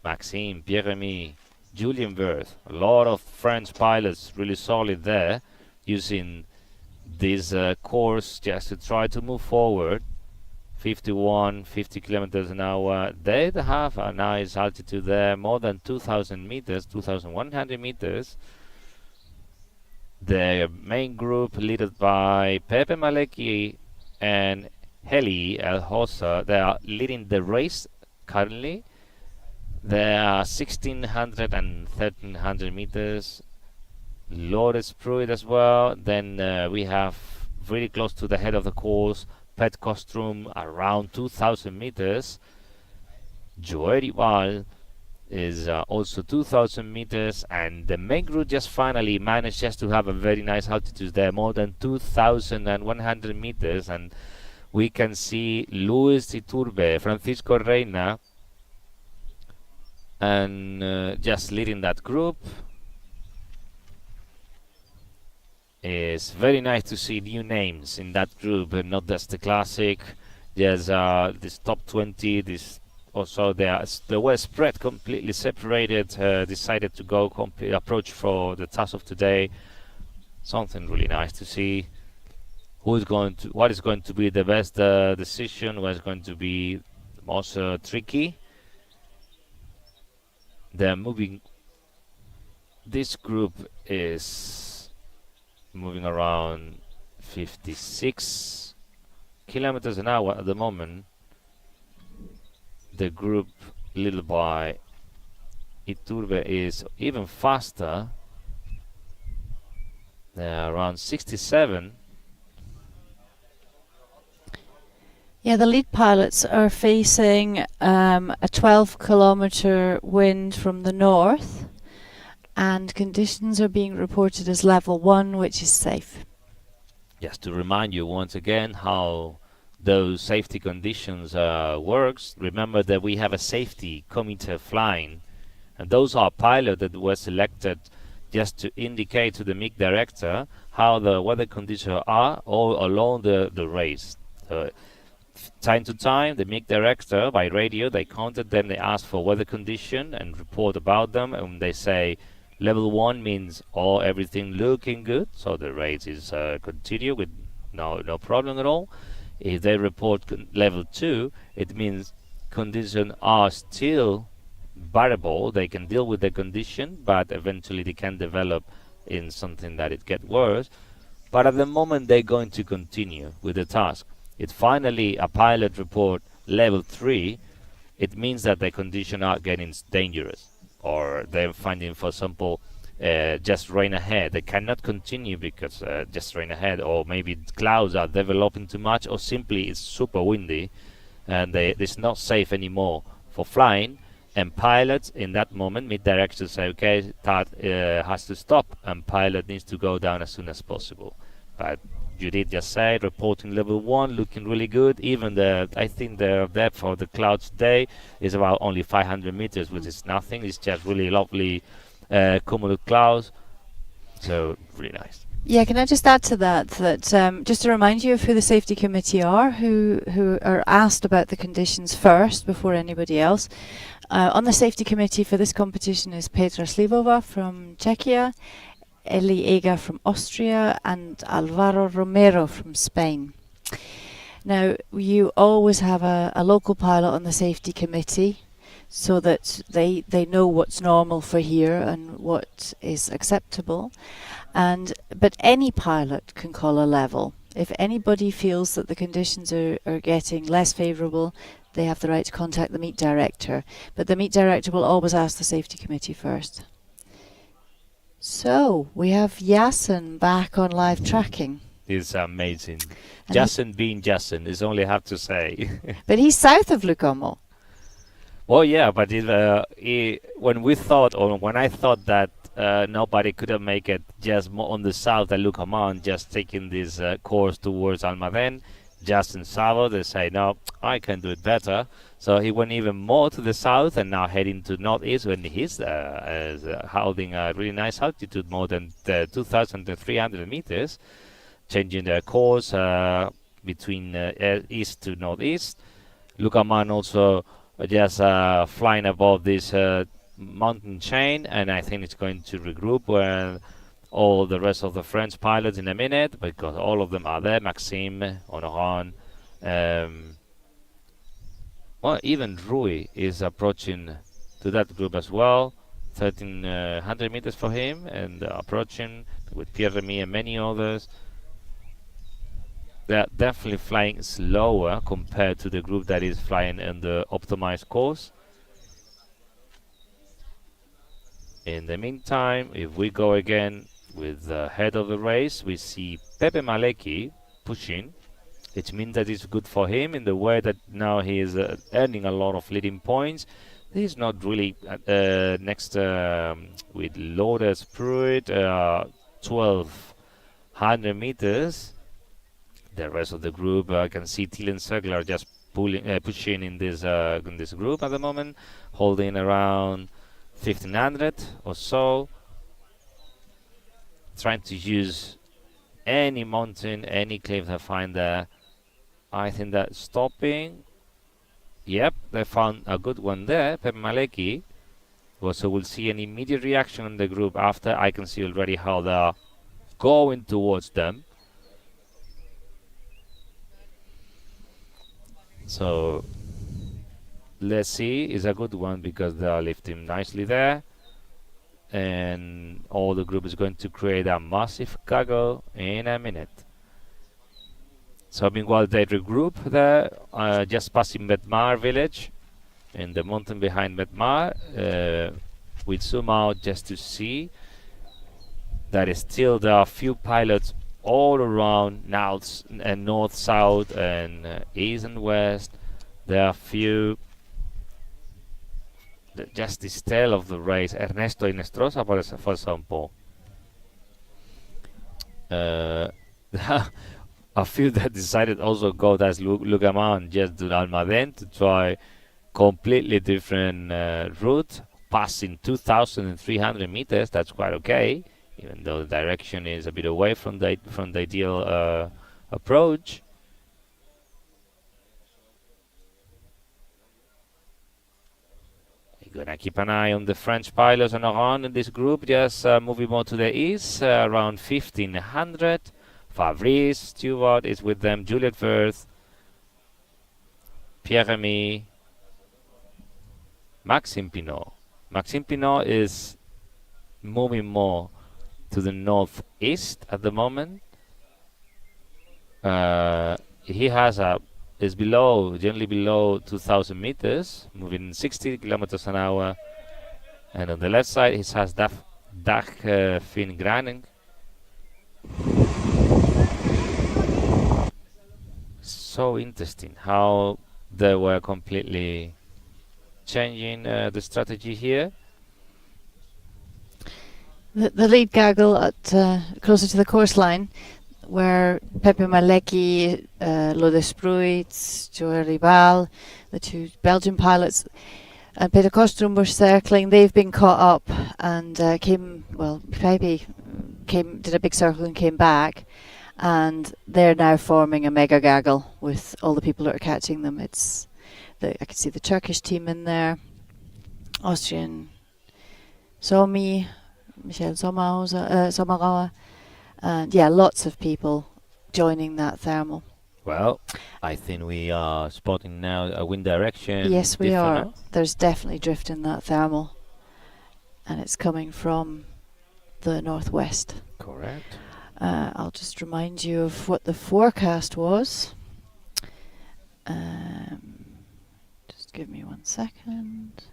[SPEAKER 7] Maxime, Pierre-Remy, Julien Verth. A lot of French pilots really solid there, using this course just to try to move forward. 50 kilometers an hour. They have a nice altitude there, more than 2,000 meters, 2,100 meters. The main group, led by Pepe Maleki and Heli El Hossa, they are leading the race currently. There are 1,600 and 1,300 meters. Lourdes Pruitt as well. Then we have really close to the head of the course, Pet Costrum, around 2,000 meters. Joeri Val is also 2,000 meters, and the main group just finally managed just to have a very nice altitude there, more than 2,100 meters, and we can see Luis Iturbe, Francisco Reina, and just leading that group. It's very nice to see new names in that group, and not just the classic. There's this top 20. This also they were spread completely separated. Decided to go approach for the task of today. Something really nice to see. What is going to be the best decision? What is going to be the most tricky? They're moving. This group is moving around 56 kilometers an hour at the moment. The group led by Iturbe is even faster. They're around 67.
[SPEAKER 11] Yeah, the lead pilots are facing a 12-kilometer wind from the north, and conditions are being reported as level 1, which is safe.
[SPEAKER 7] Just to remind you once again how those safety conditions works. Remember that we have a safety committee flying, and those are pilots that were selected just to indicate to the MIG director how the weather conditions are all along the race. Time to time, the MIG director, by radio, they contact them, they ask for weather condition and report about them, and they say level 1 means everything looking good, so the race is continue with no problem at all. If they report level 2, it means conditions are still variable. They can deal with the condition, but eventually they can develop in something that it get worse. But at the moment, they're going to continue with the task. If finally a pilot report level 3, it means that the conditions are getting dangerous, or they're finding, for example, just rain ahead. They cannot continue because just rain ahead, or maybe clouds are developing too much, or simply it's super windy and it's not safe anymore for flying. And pilots in that moment, mid-direction, say, okay, that has to stop, and pilot needs to go down as soon as possible. But you did just say reporting level 1, looking really good. Even I think the depth of the clouds today is about only 500 meters, which is nothing. It's just really lovely cumulus clouds, so really nice.
[SPEAKER 11] Yeah, can I just add to that just to remind you of who the safety committee are, who are asked about the conditions first before anybody else. On the safety committee for this competition is Petra Slivova from Czechia, Eli Ega from Austria, and Alvaro Romero from Spain. Now, you always have a local pilot on the safety committee, so that they know what's normal for here and what is acceptable. But any pilot can call a level. If anybody feels that the conditions are getting less favourable, they have the right to contact the meet director. But the meet director will always ask the safety committee first. So, we have Yasin back on live tracking.
[SPEAKER 7] It's amazing. Jason being Jason is only have to say.
[SPEAKER 11] But he's south of Lucomo.
[SPEAKER 7] Well, yeah, but when I thought that nobody could make it just more on the south at Lucamon, just taking this course towards Almaden, just in Savo, they say, no, I can do it better. So he went even more to the south and now heading to northeast, when he's holding a really nice altitude, more than 2,300 meters, changing their course between east to northeast. Lucaman also just flying above this mountain chain, and I think it's going to regroup where all the rest of the French pilots in a minute, because all of them are there. Maxime, Honoran, well, even Rui is approaching to that group as well. 1300 meters for him, and approaching with Pierre-Remy and many others. They're definitely flying slower compared to the group that is flying in the optimized course. In the meantime, if we go again with the head of the race, we see Pepe Malecki pushing. It means that it's good for him in the way that now he is earning a lot of leading points. He's not really next with Lourdes Pruitt, 1200 meters. The rest of the group, I can see Thielen Segler just pushing in this group at the moment, holding around 1500 or so, trying to use any mountain, any cliff they find there. I think that stopping. Yep, they found a good one there, Pep Malecki. So we'll see an immediate reaction in the group after. I can see already how they're going towards them. So let's see, it's a good one because they are lifting nicely there. And all the group is going to create a massive gaggle in a minute. So meanwhile they regroup there, just passing Metmar village, in the mountain behind Metmar. We zoom out just to see that still there are few pilots all around north and north, south, and east and west. There are few. Just the tail of the race, Ernesto Inestrosa, for example. A few that decided also go as Lugaman, just to Almaden to try completely different route, passing 2,300 meters. That's quite okay, even though the direction is a bit away from the ideal approach. You're gonna keep an eye on the French pilots and around in this group, just moving more to the east, around 1,500. Fabrice Stewart is with them, Juliet Verth, Pierre-Remy, Maxime Pinot. Maxime Pinot is moving more to the northeast at the moment. He has is generally below 2,000 meters, moving 60 kilometers an hour. And on the left side, he has Dag Finn Graning. So interesting how they were completely changing the strategy here.
[SPEAKER 11] The lead gaggle at closer to the course line, where Pepe Malecki, Lourdes Pruitt, Joël Ribal, the two Belgian pilots, and Peter Kostrom were circling. They've been caught up and Pepe did a big circle and came back, and they're now forming a mega gaggle with all the people that are catching them. I can see the Turkish team in there, Austrian Somi, Michel Sommerauer, and yeah, lots of people joining that thermal.
[SPEAKER 7] Well, I think we are spotting now a wind direction.
[SPEAKER 11] Yes, we are. There's definitely drift in that thermal, and it's coming from the northwest.
[SPEAKER 7] Correct.
[SPEAKER 11] I'll just remind you of what the forecast was. Just give me 1 second.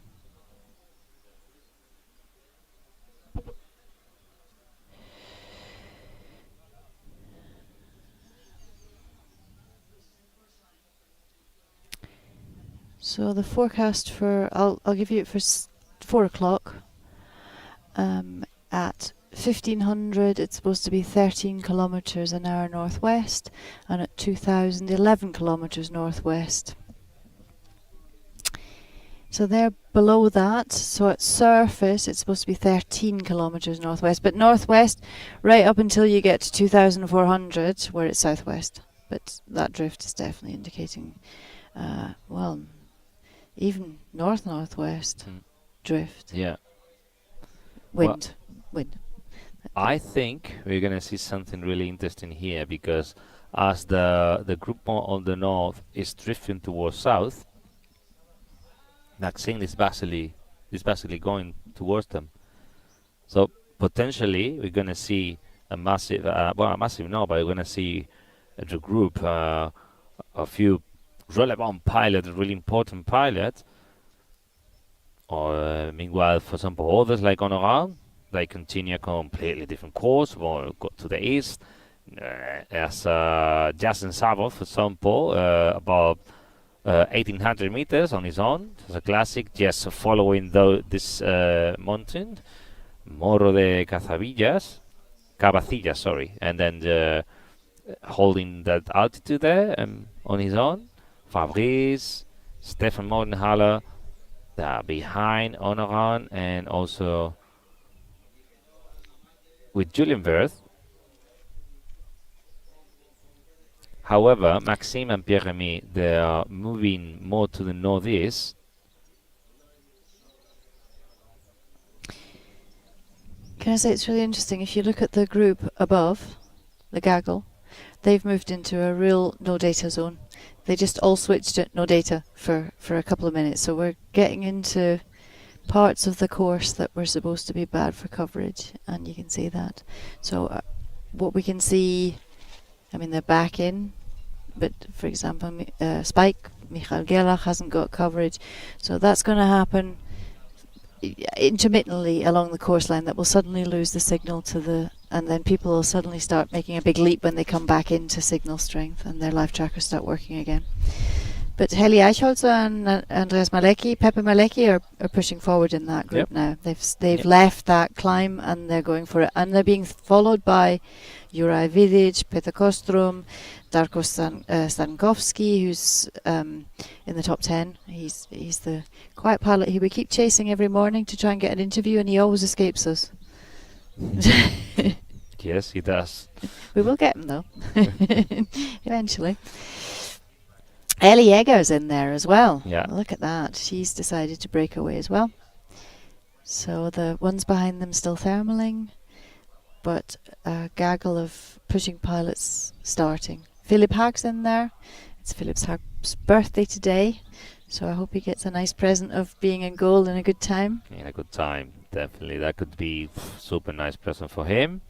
[SPEAKER 11] So the forecast I'll give you it for 4 o'clock. At 1500 it's supposed to be 13 kilometers an hour northwest, and at 2000 11 kilometers northwest. So they're below that. So at surface it's supposed to be 13 kilometers northwest, but northwest right up until you get to 2400 where it's southwest. But that drift is definitely indicating even northwest. drift.
[SPEAKER 7] Yeah.
[SPEAKER 11] Wind.
[SPEAKER 7] I think we're gonna see something really interesting here, because as the group on the north is drifting towards south, Maxine is basically going towards them. So potentially we're gonna see a massive, but we're gonna see the group, a few relevant pilots, really important pilots. Or meanwhile, for example, others like Honorat, they continue a completely different course or go to the east. As Jason Savov, for example, about 1800 meters on his own. It's a classic, just following this mountain, Morro de Cavacillas, sorry, and then holding that altitude there on his own. Fabrice, Stefan Mordenhaler, behind Honoran, and also with Julian Wirth. However, Maxime and Pierre-Remy, they are moving more to the northeast.
[SPEAKER 11] Can I say it's really interesting? If you look at the group above, the Gaggle, they've moved into a real no data zone. They just all switched to no data for a couple of minutes. So we're getting into parts of the course that were supposed to be bad for coverage, and you can see that. So what we can see, I mean, they're back in, but for example, Spike, Michael Gerlach hasn't got coverage. So that's going to happen intermittently along the course line, that will suddenly lose the signal to the, and then people will suddenly start making a big leap when they come back into signal strength and their live trackers start working again. But Heli Eichholzer and Andreas Malecki, Pepe Malecki are pushing forward in that group now. They've left that climb and they're going for it, and they're being followed by Juraj Vidic, Peter Kostrom, Darko Stankovsky, who's in the top 10. He's the quiet pilot who we keep chasing every morning to try and get an interview, and he always escapes us.
[SPEAKER 7] Yes, he does.
[SPEAKER 11] We will get him though, eventually. Ellie Egger's in there as well.
[SPEAKER 7] Yeah.
[SPEAKER 11] Look at that. She's decided to break away as well. So the ones behind them still thermaling, but a gaggle of pushing pilots starting. Philip Haag's in there. It's Philip Haag's birthday today, so I hope he gets a nice present of being in goal in a good time.
[SPEAKER 7] In a good time, definitely. That could be super nice present for him.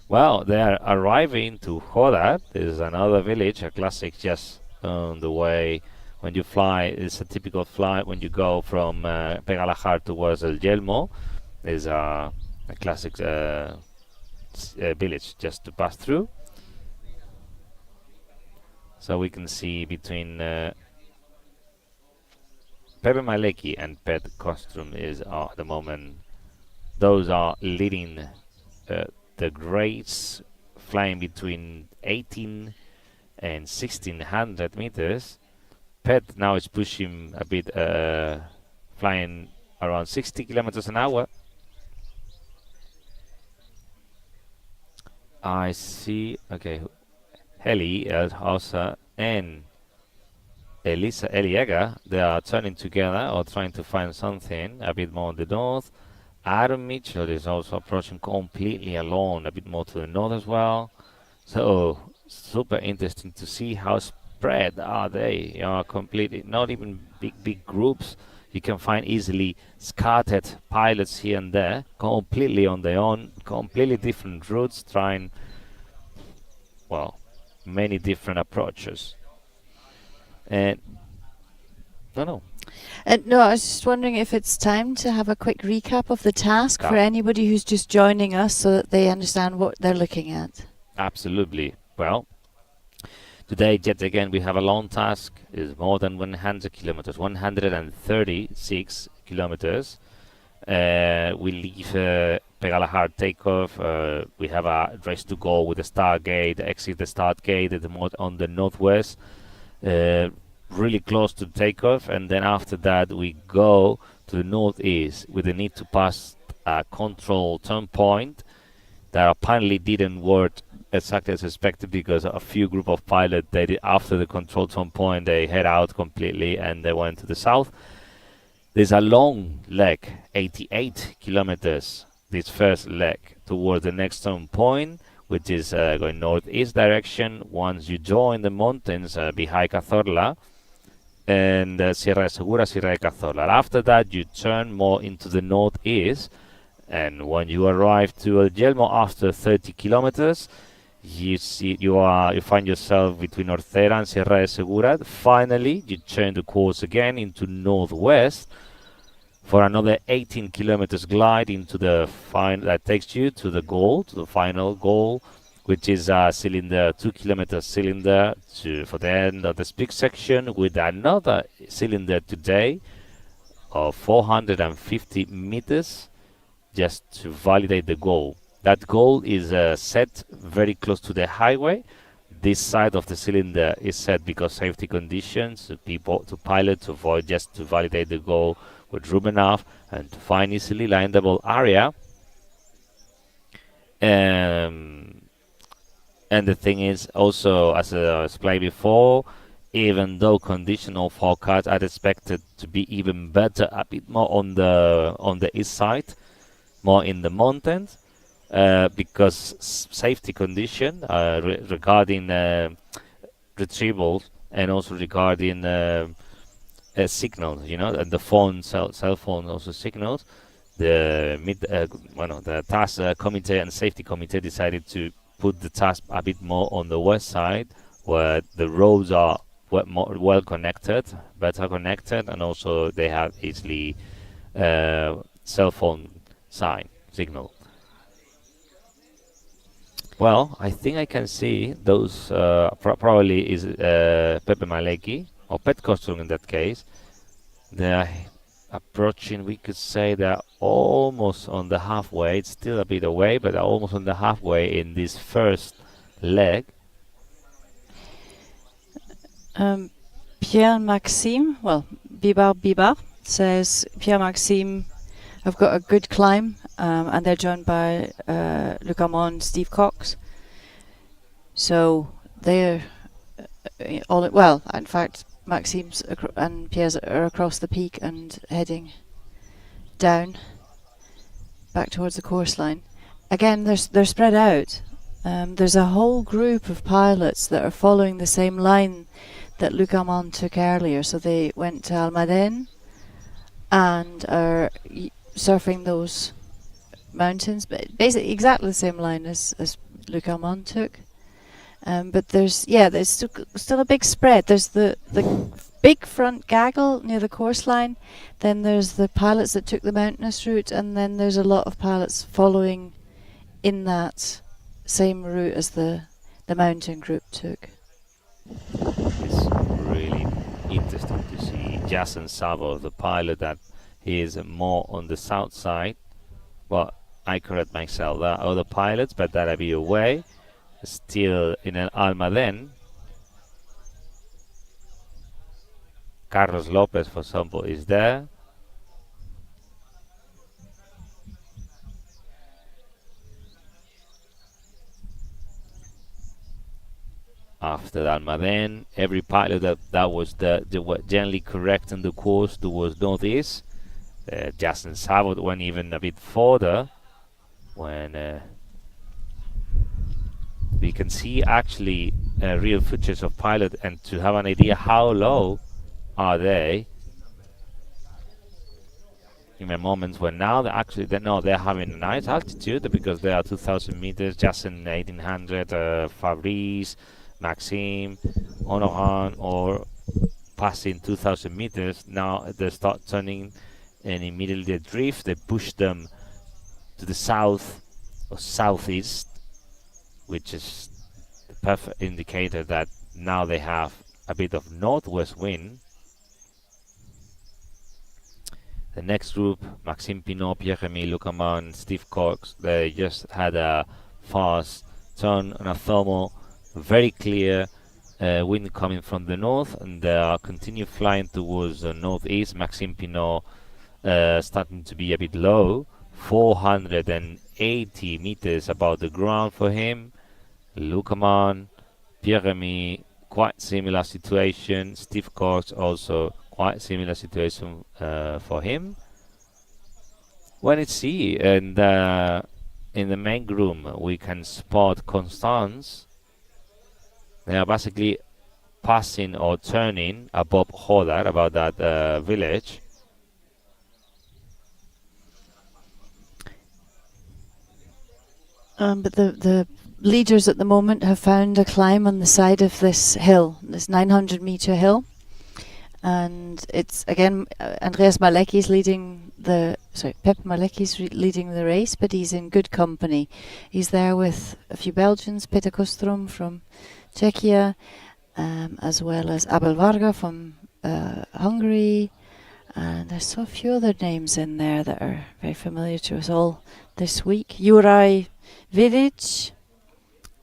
[SPEAKER 7] Well, they are arriving to Jodat. There's another village, a classic just on the way when you fly. It's a typical flight when you go from Pegalajar towards El Yelmo. There's a classic village just to pass through. So we can see between Pepe Malecki and Pet Kostrom is at the moment, those are leading the grades, flying between 18 and 1600 meters. Pet now is pushing a bit, flying around 60 kilometers an hour. I see, okay, Heli, Elhauser and Eliega, they are turning together or trying to find something a bit more on the north. Aaron Mitchell is also approaching completely alone, a bit more to the north as well. So super interesting to see how spread are they. You know, completely, not even big groups. You can find easily scattered pilots here and there, completely on their own, completely different routes, trying, well, many different approaches. And no,
[SPEAKER 11] I was just wondering if it's time to have a quick recap of the task for anybody who's just joining us, so that they understand what they're looking at.
[SPEAKER 7] Absolutely. Well, today yet again we have a long task. It's more than 100 kilometers, 136 kilometers. We leave Pegalajar takeoff. We have a race to go with the start gate, exit the start gate on the northwest, really close to takeoff, and then after that we go to the northeast with the need to pass a control turn point that apparently didn't work exactly as expected, because a few group of pilots, after the control turn point, they head out completely and they went to the south. There's a long leg, 88 kilometers, this first leg, towards the next turn point, which is going northeast direction. Once you join the mountains behind Cazorla, and Sierra de Segura, Sierra de Cazorla. After that, you turn more into the northeast, and when you arrive to El Yelmo after 30 kilometers, you find yourself between Orcera and Sierra de Segura. Finally, you turn the course again into northwest for another 18 kilometers glide into the that takes you to the goal, to the final goal, which is a cylinder, 2 kilometer cylinder for the end of the peak section, with another cylinder today of 450 meters just to validate the goal. That goal is set very close to the highway. This side of the cylinder is set because safety conditions, to pilot, to avoid, just to validate the goal with room enough and to find easily landable area. And the thing is also, as I explained before, even though conditional forecasts are expected to be even better, a bit more on the east side, more in the mountains, because safety condition regarding retrievals and also regarding signals, and the phone, cell phone also signals. The task committee and safety committee decided to put the task a bit more on the west side, where the roads are well connected, better connected, and also they have easily cell phone signal. Well, I think I can see those probably is Pepe Maleki or Pet Costum in that case. They're approaching, we could say they're almost on the halfway. It's still a bit away, but they're almost on the halfway in this first leg.
[SPEAKER 11] Pierre-Maxime, Bibar says, Pierre-Maxime have got a good climb, and they're joined by Luc Armand and Steve Cox. So they're in fact, Maxime's and Pierre's are across the peak and heading down back towards the course line. Again, they're spread out. There's a whole group of pilots that are following the same line that Luc Armand took earlier. So they went to Almaden and are surfing those mountains, but basically exactly the same line as Luc Armand took. But there's still a big spread. There's the big front gaggle near the course line, then there's the pilots that took the mountainous route, and then there's a lot of pilots following in that same route as the mountain group took.
[SPEAKER 7] It's really interesting to see Jason Savo, the pilot, that he is more on the south side. Well, I correct myself, there are other pilots, but that I be away. Still in an Almaden. Carlos Lopez, for example, is there. After the Almaden, every pilot that was generally correct in the course towards northeast. Justin Savot went even a bit further when we can see actually real footage of pilot, and to have an idea how low are they in the moments when now they're having a nice altitude because they are 2,000 meters, just in 1,800. Fabrice, Maxime, Honoran, or passing 2,000 meters. Now they start turning and immediately they drift. They push them to the south or southeast, which is the perfect indicator that now they have a bit of northwest wind. The next group, Maxime Pinot, Pierre-Emile Lucaman, Steve Cox, they just had a fast turn on a thermal, very clear wind coming from the north, and they continue flying towards the northeast. Maxime Pinot starting to be a bit low, 480 meters above the ground for him. Lucaman, Pierre-Emile, quite similar situation. Steve Cox also quite similar situation for him. When it's see and in the main room we can spot Constance. They are basically passing or turning above Hodar, about that village.
[SPEAKER 11] But the leaders at the moment have found a climb on the side of this hill, this 900-meter hill. And it's again Andreas Malecki's leading Pep Malecki's leading the race, but he's in good company. He's there with a few Belgians, Peter Kostrom from Czechia, as well as Abel Varga from Hungary, and there's so few other names in there that are very familiar to us all this week. Juraj Vidic,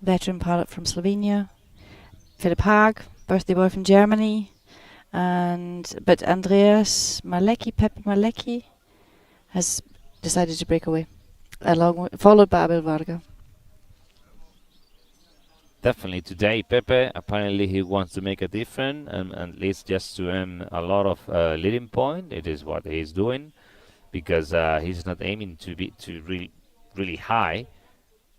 [SPEAKER 11] veteran pilot from Slovenia, Philip Haag, birthday boy from Germany. But Andreas Malecki, Pepe Malecki, has decided to break away, followed by Abel Varga.
[SPEAKER 7] Definitely today, Pepe. Apparently, he wants to make a difference, and at least just to earn a lot of leading point. It is what he's doing, because he's not aiming to be really high.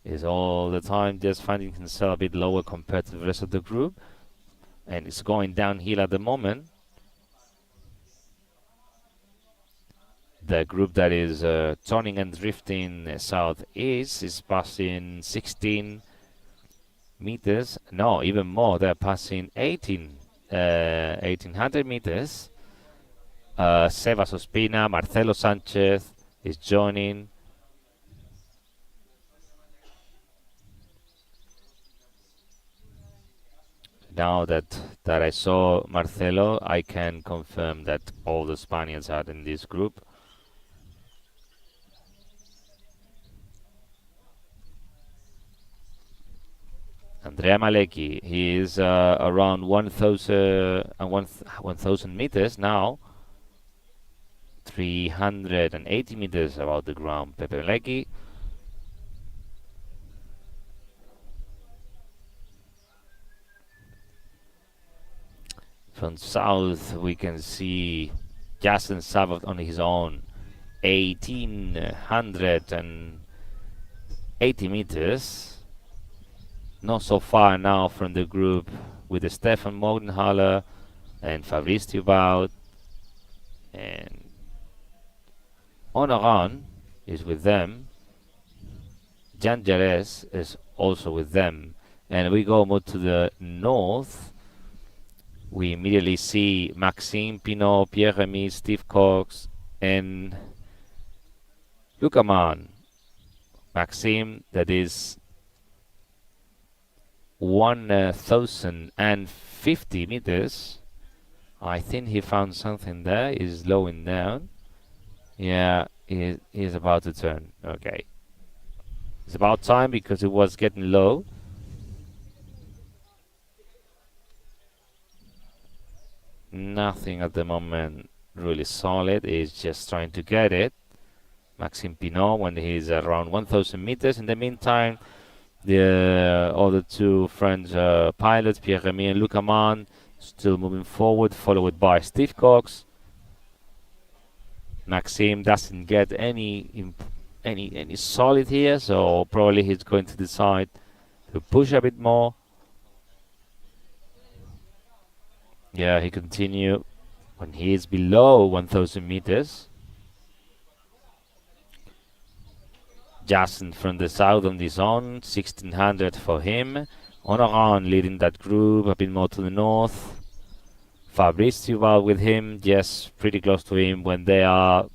[SPEAKER 7] He's all the time just finding himself a bit lower compared to the rest of the group. And it's going downhill at the moment. The group that is turning and drifting southeast is passing 16 meters. No, even more. They're passing 1800 meters. Sebas Ospina, Marcelo Sanchez is joining. Now that I saw Marcelo, I can confirm that all the Spaniards are in this group. Andrea Malecki, he is around 1,000 meters now. 380 meters above the ground, Pepe Malecki. From south, we can see Jason Savov on his own, 1,880 meters. Not so far now from the group with Stefan Morgenhaler and Fabrice Thubaud. And Honoran is with them. Jan Jerez is also with them. And we go more to the north. We immediately see Maxime Pinot, Pierre-Remy, Steve Cox, and Lucaman. Maxime, that is 1,050 meters. I think he found something there. He's slowing down. Yeah, he's about to turn. Okay. It's about time because it was getting low. Nothing at the moment really solid. He's just trying to get it. Maxime Pinot when he's around 1,000 meters. In the meantime, the other two French pilots, Pierre-Remy and Lucaman, still moving forward, followed by Steve Cox. Maxime doesn't get any solid here, so probably he's going to decide to push a bit more. Yeah, he continue when he is below 1,000 meters. Jason from the south on his own, 1,600 for him. Honoran leading that group, a bit more to the north. Fabrice Thubaud with him, just pretty close to him when they are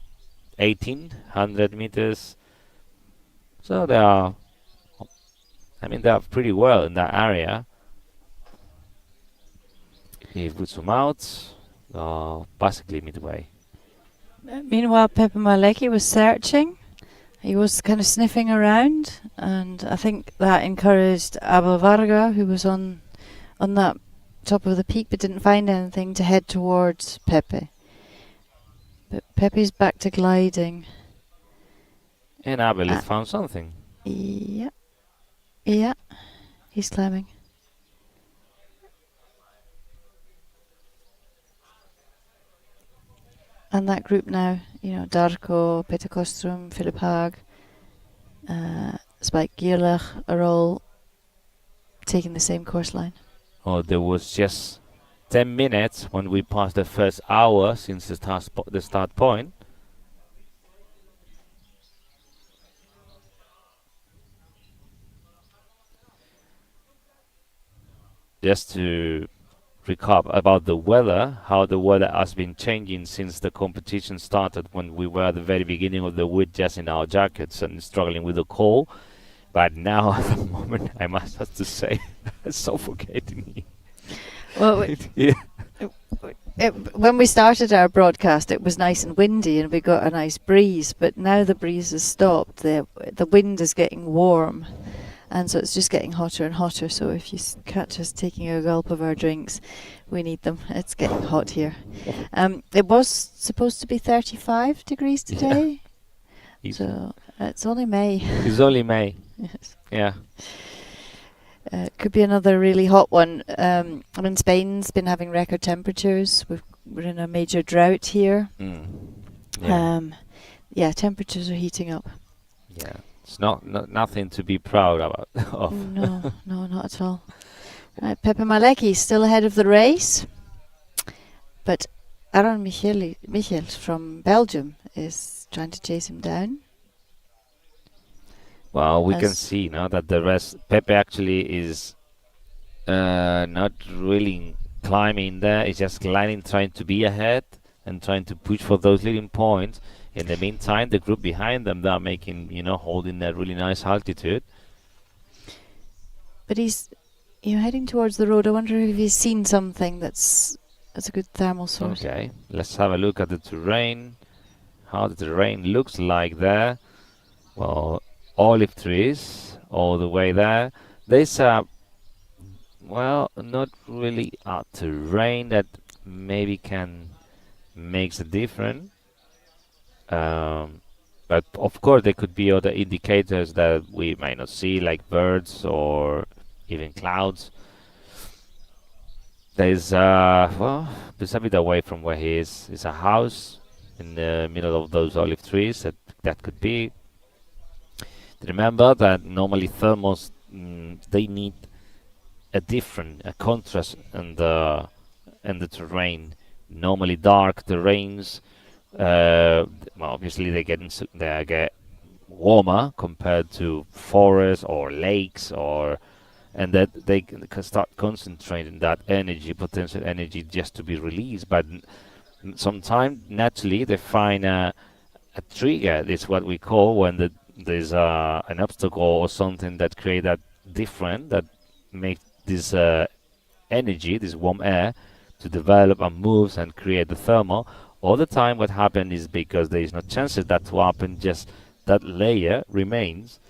[SPEAKER 7] 1,800 meters. So they are pretty well in that area. He puts them out, basically midway.
[SPEAKER 11] Meanwhile, Pepe Malecki was searching. He was kind of sniffing around, and I think that encouraged Abel Varga, who was on that top of the peak but didn't find anything, to head towards Pepe. But Pepe's back to gliding.
[SPEAKER 7] And Abel has found something.
[SPEAKER 11] Yeah, he's climbing. And that group now, you know, Darko, Peter Kostrom, Philip Haag, Spike Gierlach are all taking the same course line.
[SPEAKER 7] Oh, there was just 10 minutes when we passed the first hour since the start point. Just to recap about the weather, how the weather has been changing since the competition started, when we were at the very beginning of the week just in our jackets and struggling with the cold. But now at the moment, I must have to say, it's suffocating me.
[SPEAKER 11] Well, when we started our broadcast, it was nice and windy and we got a nice breeze, but now the breeze has stopped. The wind is getting warm, and so it's just getting hotter and hotter. So if you catch us taking a gulp of our drinks, we need them. It's getting hot here. It was supposed to be 35 degrees today, so it's only May.
[SPEAKER 7] It's only May.
[SPEAKER 11] Yes.
[SPEAKER 7] Yeah.
[SPEAKER 11] Could be another really hot one. I mean, Spain's been having record temperatures. We're in a major drought here. Yeah, temperatures are heating up.
[SPEAKER 7] Yeah, it's nothing to be proud about.
[SPEAKER 11] No, not at all. Pepe Malecki still ahead of the race, but Aaron Michels from Belgium is trying to chase him down.
[SPEAKER 7] Well, we can see now that the rest, Pepe actually is not really climbing there. He's just gliding, trying to be ahead and trying to push for those leading points. In the meantime, the group behind them, they're making, holding that really nice altitude.
[SPEAKER 11] But he's, heading towards the road. I wonder if he's seen something that's a good thermal source.
[SPEAKER 7] Okay, let's have a look at the terrain. How the terrain looks like there. Well, olive trees all the way there. There's not really a terrain that maybe makes a difference. But of course there could be other indicators that we might not see, like birds or even clouds. There's there's a bit away from where he is. It's a house in the middle of those olive trees. That could be. Remember that normally thermals they need a contrast in the terrain. Normally dark terrains, obviously they get warmer compared to forests or lakes, and that they can start concentrating that potential energy just to be released. But sometimes naturally they find a trigger. It's what we call when there's an obstacle or something that create that different, that make this energy, this warm air, to develop and moves and create the thermal. All the time what happens is because there is no chances that to happen, just that layer remains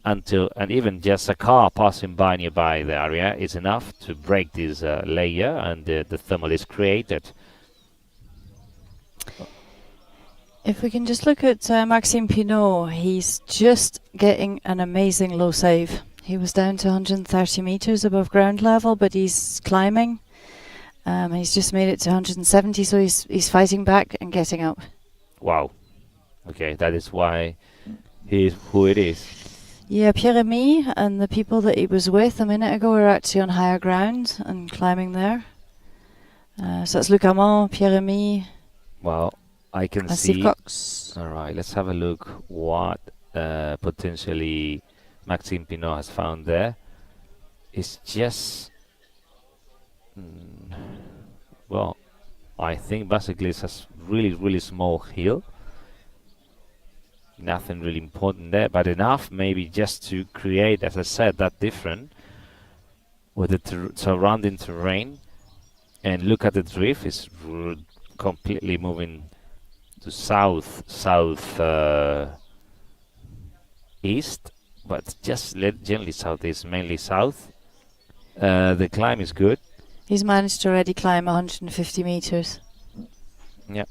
[SPEAKER 7] until, and even just a car passing by nearby the area is enough to break this layer, and the thermal is created.
[SPEAKER 11] If we can just look at Maxime Pinot, he's just getting an amazing low save. He was down to 130 meters above ground level, but he's climbing. He's just made it to 170, so he's fighting back and getting up.
[SPEAKER 7] Wow. Okay, that is why he is who it is.
[SPEAKER 11] Yeah, Pierre-Emile and the people that he was with a minute ago are actually on higher ground and climbing there. So that's Luc Amand, Pierre-Emile.
[SPEAKER 7] Wow. I can see.
[SPEAKER 11] Cox.
[SPEAKER 7] All right, let's have a look what potentially Maxime Pinot has found there. It's just, I think basically it's a really, really small hill. Nothing really important there, but enough maybe just to create, as I said, that different with the surrounding terrain. And look at the drift; it's completely moving to east, but just generally southeast, mainly south. The climb is good.
[SPEAKER 11] He's managed to already climb 150 meters.
[SPEAKER 7] Yeah,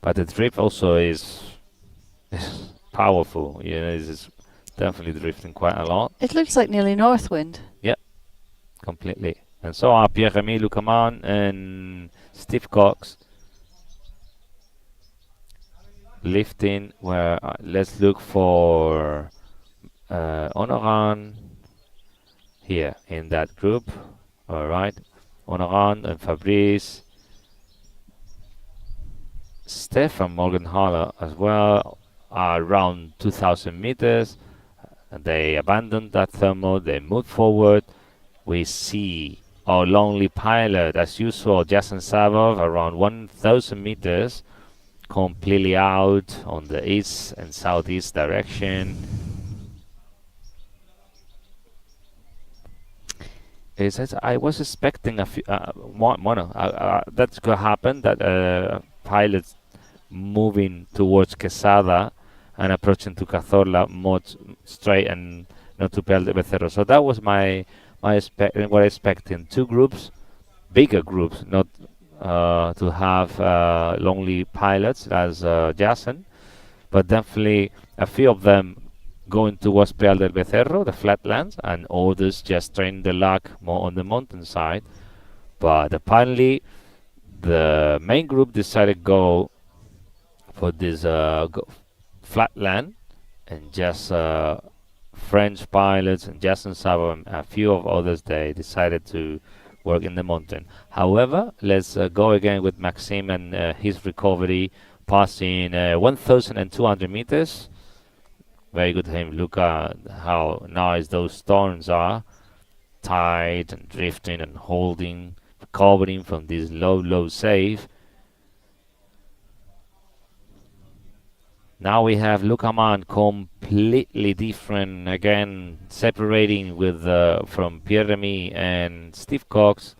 [SPEAKER 7] but the drift also is powerful. It's definitely drifting quite a lot.
[SPEAKER 11] It looks like nearly north wind.
[SPEAKER 7] Yeah, completely. And so are Pierre-Emile, Luc Amand and Steve Cox. lifting. Where let's look for Honoran here in that group. All right, Honoran and Fabrice, Stefan Morgenhaler as well, are around 2,000 meters. They abandoned that thermal, they moved forward. We see our lonely pilot, as you saw, Jason Savov, around 1,000 meters, completely out on the east and southeast direction. I was expecting a few, that's going to happen, that pilots moving towards Quesada and approaching to Cazorla more straight and not to Peal de Becerro. So that was what I expecting. Two groups, bigger groups, not to have lonely pilots as Jason, but definitely a few of them going towards Peal del Becerro, the flatlands, and others just trying the luck more on the mountainside. But apparently, the main group decided to go for this flatland, and just French pilots and Jason Sabo and a few of others, they decided to work in the mountain. However, let's go again with Maxime and his recovery, passing 1,200 meters. Very good to him. Look at how nice those stones are, tight and drifting and holding, recovering from this low save. Now we have Lucaman, completely different again, separating with from Pierre-Remy and Steve Cox.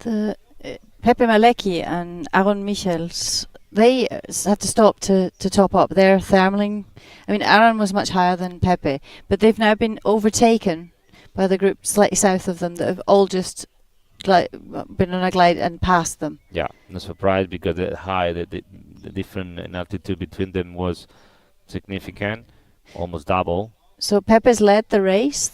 [SPEAKER 11] The Pepe Malecki and Aaron Michels, they had to stop to top up their thermaling. I mean, Aaron was much higher than Pepe, but they've now been overtaken by the group slightly south of them that have all just been on a glide and passed them.
[SPEAKER 7] Yeah, no surprise, because the difference in altitude between them was significant, almost double.
[SPEAKER 11] So Pepe's led the race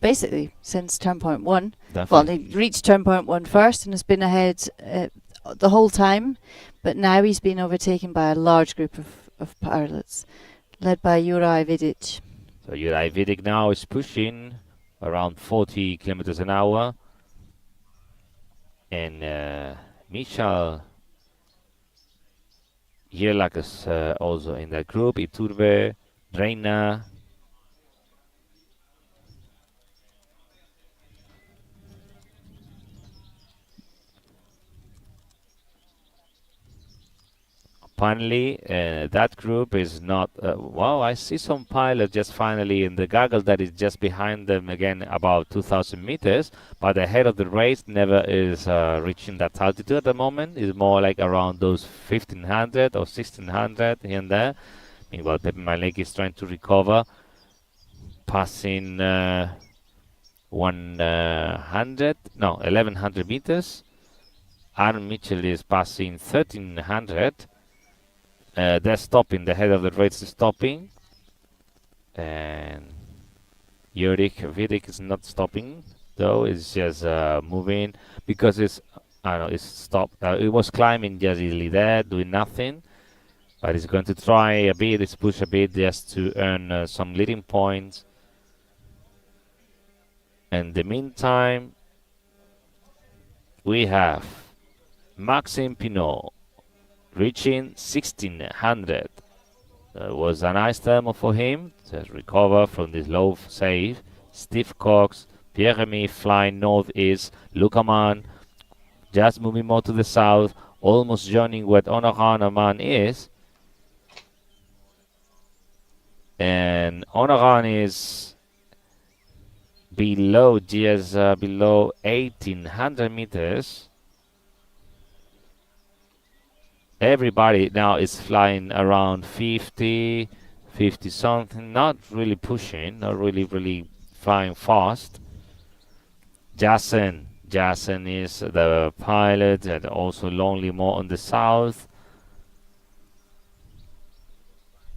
[SPEAKER 11] basically since turn point one.
[SPEAKER 7] Definitely.
[SPEAKER 11] Well, he reached turn point one first and has been ahead the whole time, but now he's been overtaken by a large group of pilots, led by Juraj Vidic.
[SPEAKER 7] So Juraj Vidic now is pushing around 40 kilometers an hour. And Michal Yerlak is also in that group. Iturbe, Reina. Finally, that group is not. Wow, I see some pilots just finally in the Gaggle that is just behind them again, about 2,000 meters. But the head of the race never is reaching that altitude at the moment. It's more like around those 1,500 or 1,600 here and there. Meanwhile, Pepe Malecki is trying to recover, passing 1,100 meters. Aaron Mitchell is passing 1,300. They're stopping, the head of the race is stopping, and Juraj Vidic is not stopping, though. It's just moving because it's stopped. It was climbing just easily there, doing nothing, but it's going to try a bit, it's push a bit just to earn some leading points. In the meantime, we have Maxime Pinot reaching 1,600. It was a nice thermal for him to recover from this low save. Steve Cox, Pierre-Remy flying northeast, Lucaman just moving more to the south, almost joining where Honoran Aman is. And Honoran is below 1,800 meters. Everybody now is flying around 50 something, not really pushing, not really flying fast. Jason is the pilot and also lonely more on the south.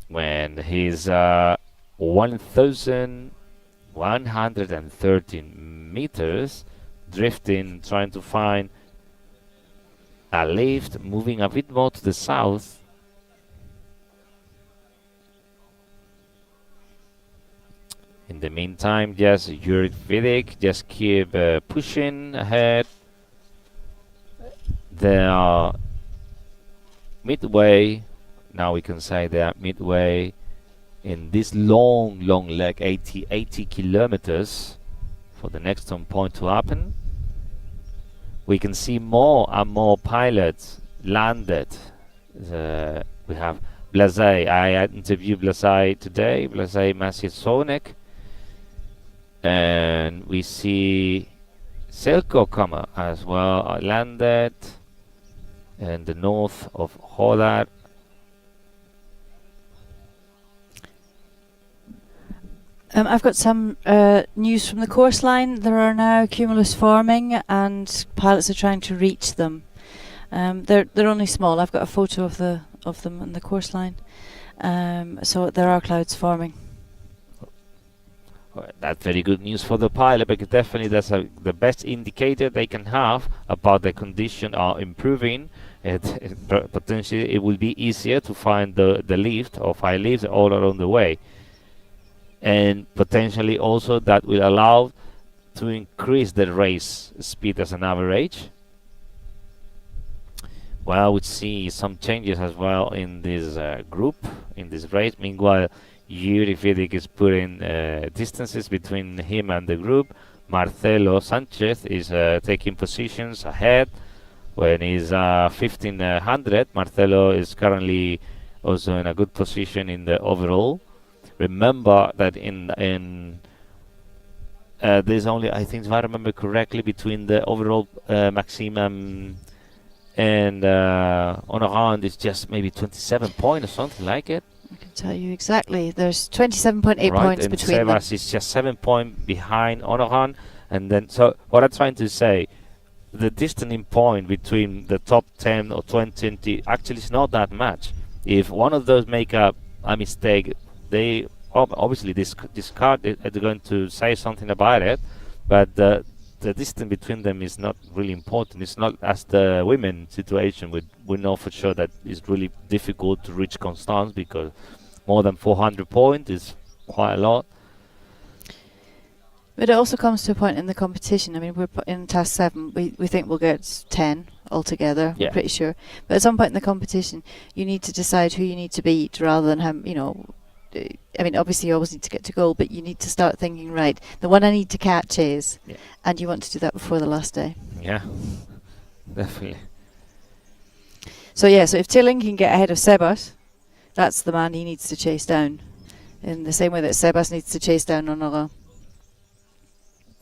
[SPEAKER 7] When he's 1,113 meters, drifting, trying to find a lift moving a bit more to the south. In the meantime, just Yurividic, just keep pushing ahead. They are midway. Now we can say they are midway in this long leg, 80 kilometers for the next turn point to happen. We can see more and more pilots landed. We have Blase. I interviewed Blase today, Blase Masiesonek. And we see Selko Kama as well landed in the north of Hodar.
[SPEAKER 11] I've got some news from the course line. There are now cumulus forming, and pilots are trying to reach them. They're only small. I've got a photo of them on the course line. So there are clouds forming.
[SPEAKER 7] Well, that's very good news for the pilot, because definitely that's the best indicator they can have about the condition are improving. Potentially it will be easier to find the lift or 5 lifts all along the way. And potentially also that will allow to increase the race speed as an average. Well, we see some changes as well in this group, in this race. Meanwhile, Yuri Vidic is putting distances between him and the group. Marcelo Sanchez is taking positions ahead when he's 1500. Marcelo is currently also in a good position in the overall. Remember that in there's only, I think if I remember correctly, between the overall maximum and Honorand is just maybe 27 points or something like it.
[SPEAKER 11] I can tell you exactly. There's 27.8 points
[SPEAKER 7] and
[SPEAKER 11] between them.
[SPEAKER 7] Sebas is just 7 points behind Honoran. And then, so what I'm trying to say, the distance in point between the top 10 or 20 actually is not that much. If one of those make a mistake, they obviously discard it, they're going to say something about it, but the distance between them is not really important. It's not as the women situation. We know for sure that it's really difficult to reach Constance, because more than 400 points is quite a lot.
[SPEAKER 11] But it also comes to a point in the competition. I mean, we're in task 7. We think we'll get 10 altogether.
[SPEAKER 7] Yeah.
[SPEAKER 11] We're pretty sure. But at some point in the competition, you need to decide who you need to beat, rather than have, I mean, obviously you always need to get to goal, but you need to start thinking, right, the one I need to catch is, and you want to do that before the last day.
[SPEAKER 7] Yeah, definitely.
[SPEAKER 11] So yeah, so if Tilling can get ahead of Sebas, that's the man he needs to chase down, in the same way that Sebas needs to chase down Honorat.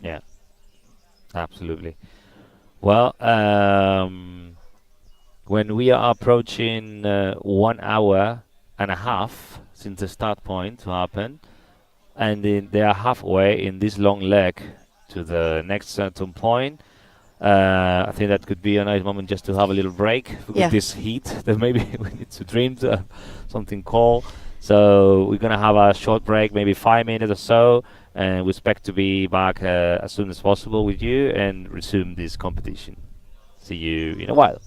[SPEAKER 7] Yeah, absolutely. Well, when we are approaching 1 hour and a half since the start point to happen, and they are halfway in this long leg to the next certain point. I think that could be a nice moment just to have a little break with this heat. That maybe we need to drink something cold. So we're gonna have a short break, maybe 5 minutes or so, and we expect to be back as soon as possible with you and resume this competition. See you in a while.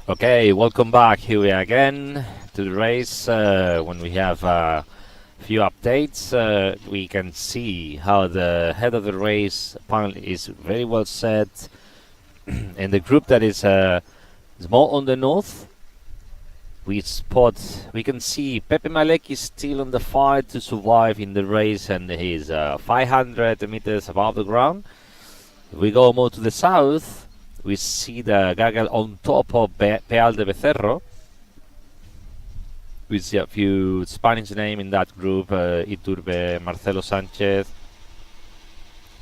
[SPEAKER 7] Okay, welcome back. Here we are again to the race. When we have a few updates, we can see how the head of the race panel is very well set. In the group that is more on the north, we can see Pepe Malek is still on the fight to survive in the race, and he's 500 meters above the ground. If we go more to the south, we see the Gaggle on top of Peal de Becerro. We see a few Spanish names in that group, Iturbe, Marcelo Sanchez,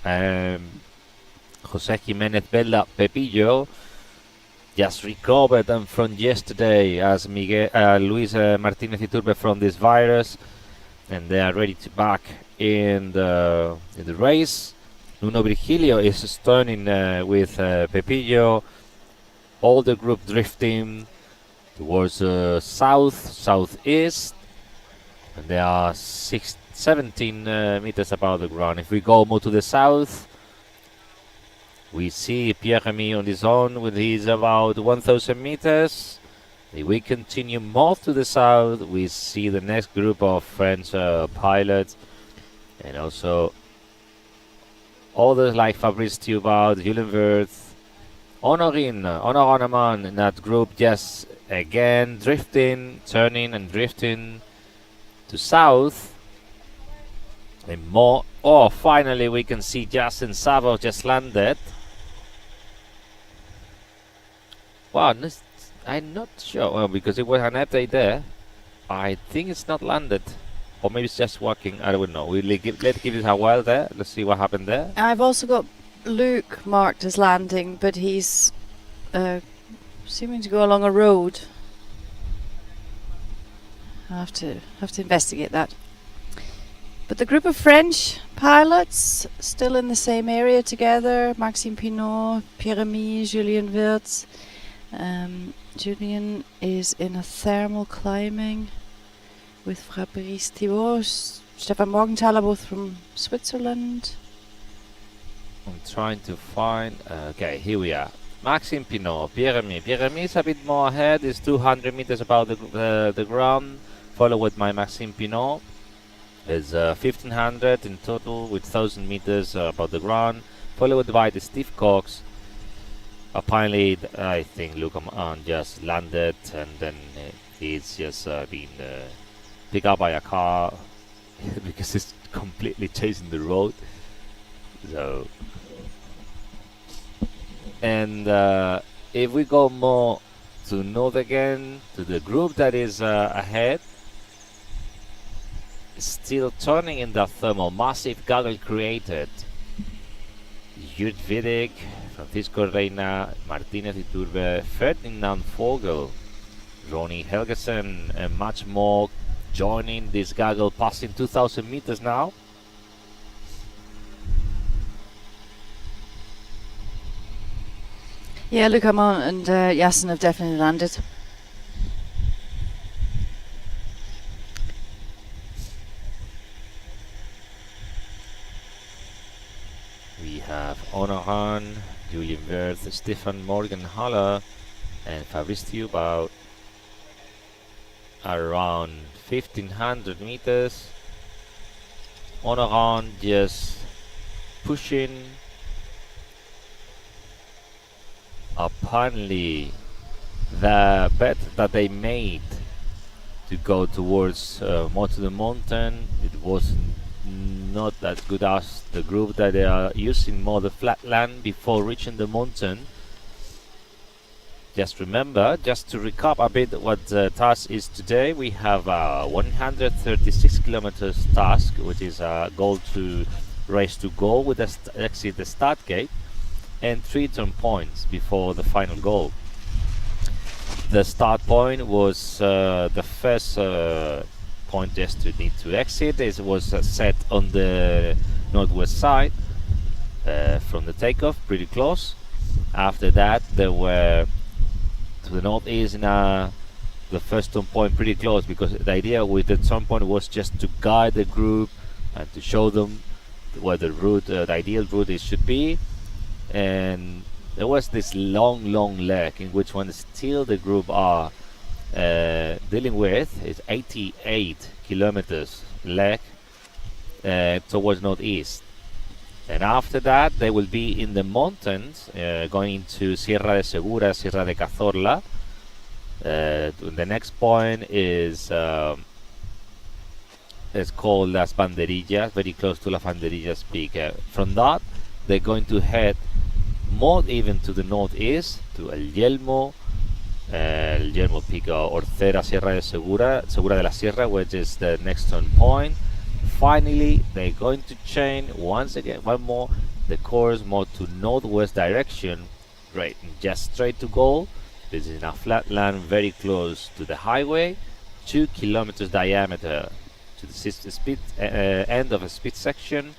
[SPEAKER 7] Jose Jimenez Bella, Pepillo, just recovered and from yesterday as Luis Martinez Iturbe from this virus, and they are ready to back in the race. Nuno Virgilio is turning with Pepillo, all the group drifting towards southeast, and they are 17 meters above the ground. If we go more to the south, we see Pierre-Remy on his own with his about 1,000 meters. If we continue more to the south, we see the next group of French pilots, and also others like Fabrice Thiebaud, Julien Wirth, Honor Onaman in that group, just again drifting, turning and drifting to south. And more. Oh, finally we can see Justin Savo just landed. Wow, I'm not sure, because it was an update there. I think it's not landed. Or maybe it's just walking, I don't know. Let's give it a while there. Let's see what happened there.
[SPEAKER 11] I've also got Luke marked as landing, but he's seeming to go along a road. I'll have to investigate that. But the group of French pilots still in the same area together. Maxime Pinot, Pierre-Remy, Julien Wirth. Julien is in a thermal climbing with Fabrice Thiebaud, Stefan Morgenthaler, both from Switzerland.
[SPEAKER 7] I'm trying to find. Okay, here we are. Maxime Pinot, Pierre-Remy. Pierre-Remy is a bit more ahead. Is 200 meters above the ground. Followed with my Maxime Pinot. Is 1,500 in total with 1,000 meters above the ground. Followed by the Steve Cox. Apparently, I think Luke just landed, and then he's just been picked up by a car because it's completely chasing the road. So, and if we go more to north again, to the group that is ahead, still turning in that thermal, massive Gaggle created. Jude Vidic, Francisco Reina, Martinez Iturbe, Ferdinand Vogel, Ronnie Helgesen, and much more joining this Gaggle, passing 2,000 meters now.
[SPEAKER 11] Yeah, Luc Hamon and Yasin have definitely landed.
[SPEAKER 7] We have Onahan, Julien Wirth, Stefan Morgenthaler, and Fabrice Thiebaud around 1,500 meters. Onahan just pushing. Apparently, the bet that they made to go towards more to the mountain, it was not that good as the group that they are using more the flat land before reaching the mountain. Just remember, just to recap a bit what the task is today, we have a 136 kilometers task, which is a goal to race to goal with exit the start gate, and 3 turn points before the final goal. The start point was the first point just to need to exit. It was set on the northwest side from the takeoff, pretty close. After that, there were to the northeast in the first turn point, pretty close, because the idea with the turn point was just to guide the group and to show them where the route, the ideal route it should be. And there was this long leg in which one still the group are dealing with. It's 88 kilometers leg towards northeast. And after that, they will be in the mountains, going into Sierra de Segura, Sierra de Cazorla. The next point is it's called Las Banderillas, very close to Las Banderillas Peak. From that, they're going to head more even to the northeast, to El Yelmo Peak, or Orcera, Sierra de Segura, Segura de la Sierra, which is the next turn point. Finally, they're going to change once again, one more, the course more to northwest direction, right, just straight to goal. This is a flat land very close to the highway, 2 kilometers diameter to the end of a speed section,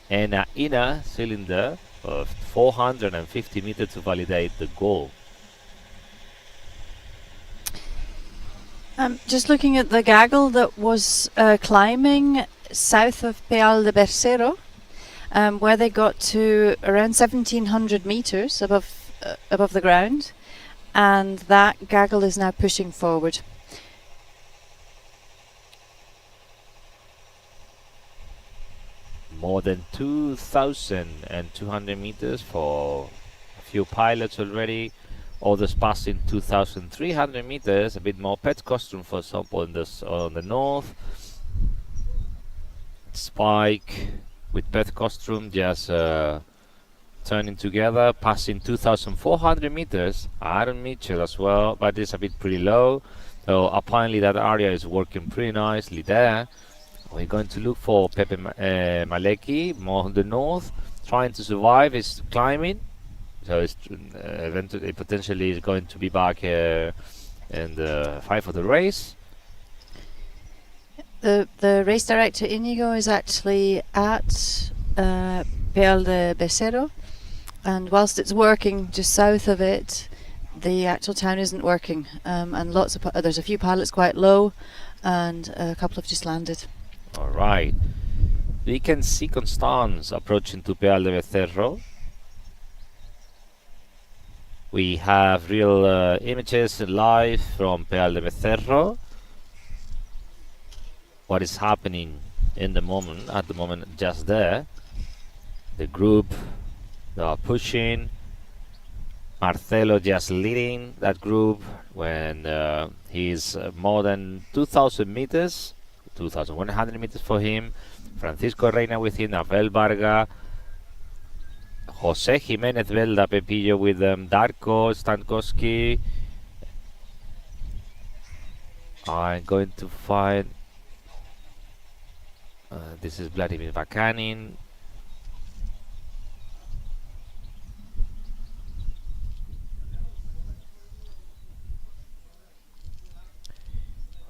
[SPEAKER 7] and an inner cylinder of 450 meters to validate the goal.
[SPEAKER 11] Just looking at the Gaggle that was climbing south of Peal de Bercero, where they got to around 1700 meters above the ground, and that Gaggle is now pushing forward.
[SPEAKER 7] More than 2,200 meters for a few pilots already. Others passing 2,300 meters. A bit more pet costume, for example, on the north. Spike with pet costume just turning together, passing 2,400 meters. Aaron Mitchell as well, but it's a bit pretty low. So apparently that area is working pretty nicely there. We're going to look for Pepe Maleki, more on the north, trying to survive. Is climbing, so it's eventually potentially is going to be back and fight for the race.
[SPEAKER 11] The race director Inigo is actually at Peal de Becero, and whilst it's working just south of it, the actual town isn't working, and there's a few pilots quite low, and a couple have just landed.
[SPEAKER 7] All right, we can see Constance approaching to Peal de Becerro. We have real images live from Peal de Becerro. What is happening at the moment just there. The group, they are pushing. Marcelo just leading that group when he's more than 2,000 meters. 2,100 meters for him. Francisco Reina with him, Abel Varga, Jose Jimenez Velda, Pepillo with them, Darko Stankowski. I'm going to find this is Vladimir Vakanin.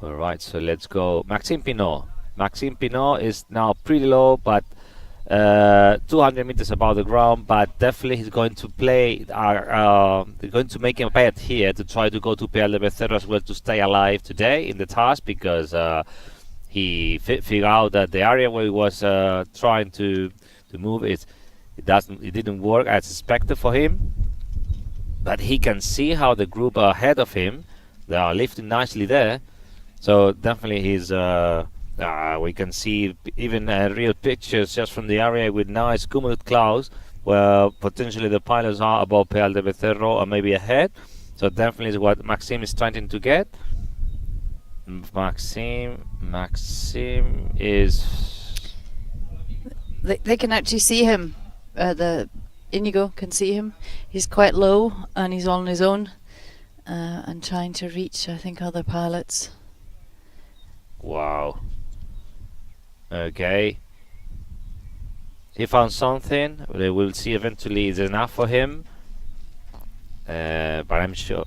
[SPEAKER 7] Alright, so let's go. Maxime Pinot. Maxime Pinot is now pretty low, but 200 meters above the ground, but definitely he's going to play, they're going to make him a bet here to try to go to Peal de Becerro as well to stay alive today in the task, because he figured out that the area where he was trying to move, it didn't work as expected for him, but he can see how the group ahead of him, they are lifting nicely there. So definitely he's, we can see even real pictures just from the area with nice cumulus clouds where potentially the pilots are above Peal de Becerro or maybe ahead. So definitely is what Maxime is trying to get. Maxime is...
[SPEAKER 11] They can actually see him. The Inigo can see him. He's quite low and he's on his own and trying to reach, I think, other pilots.
[SPEAKER 7] Wow. Okay. He found something. We will see eventually it's enough for him. But I'm sure.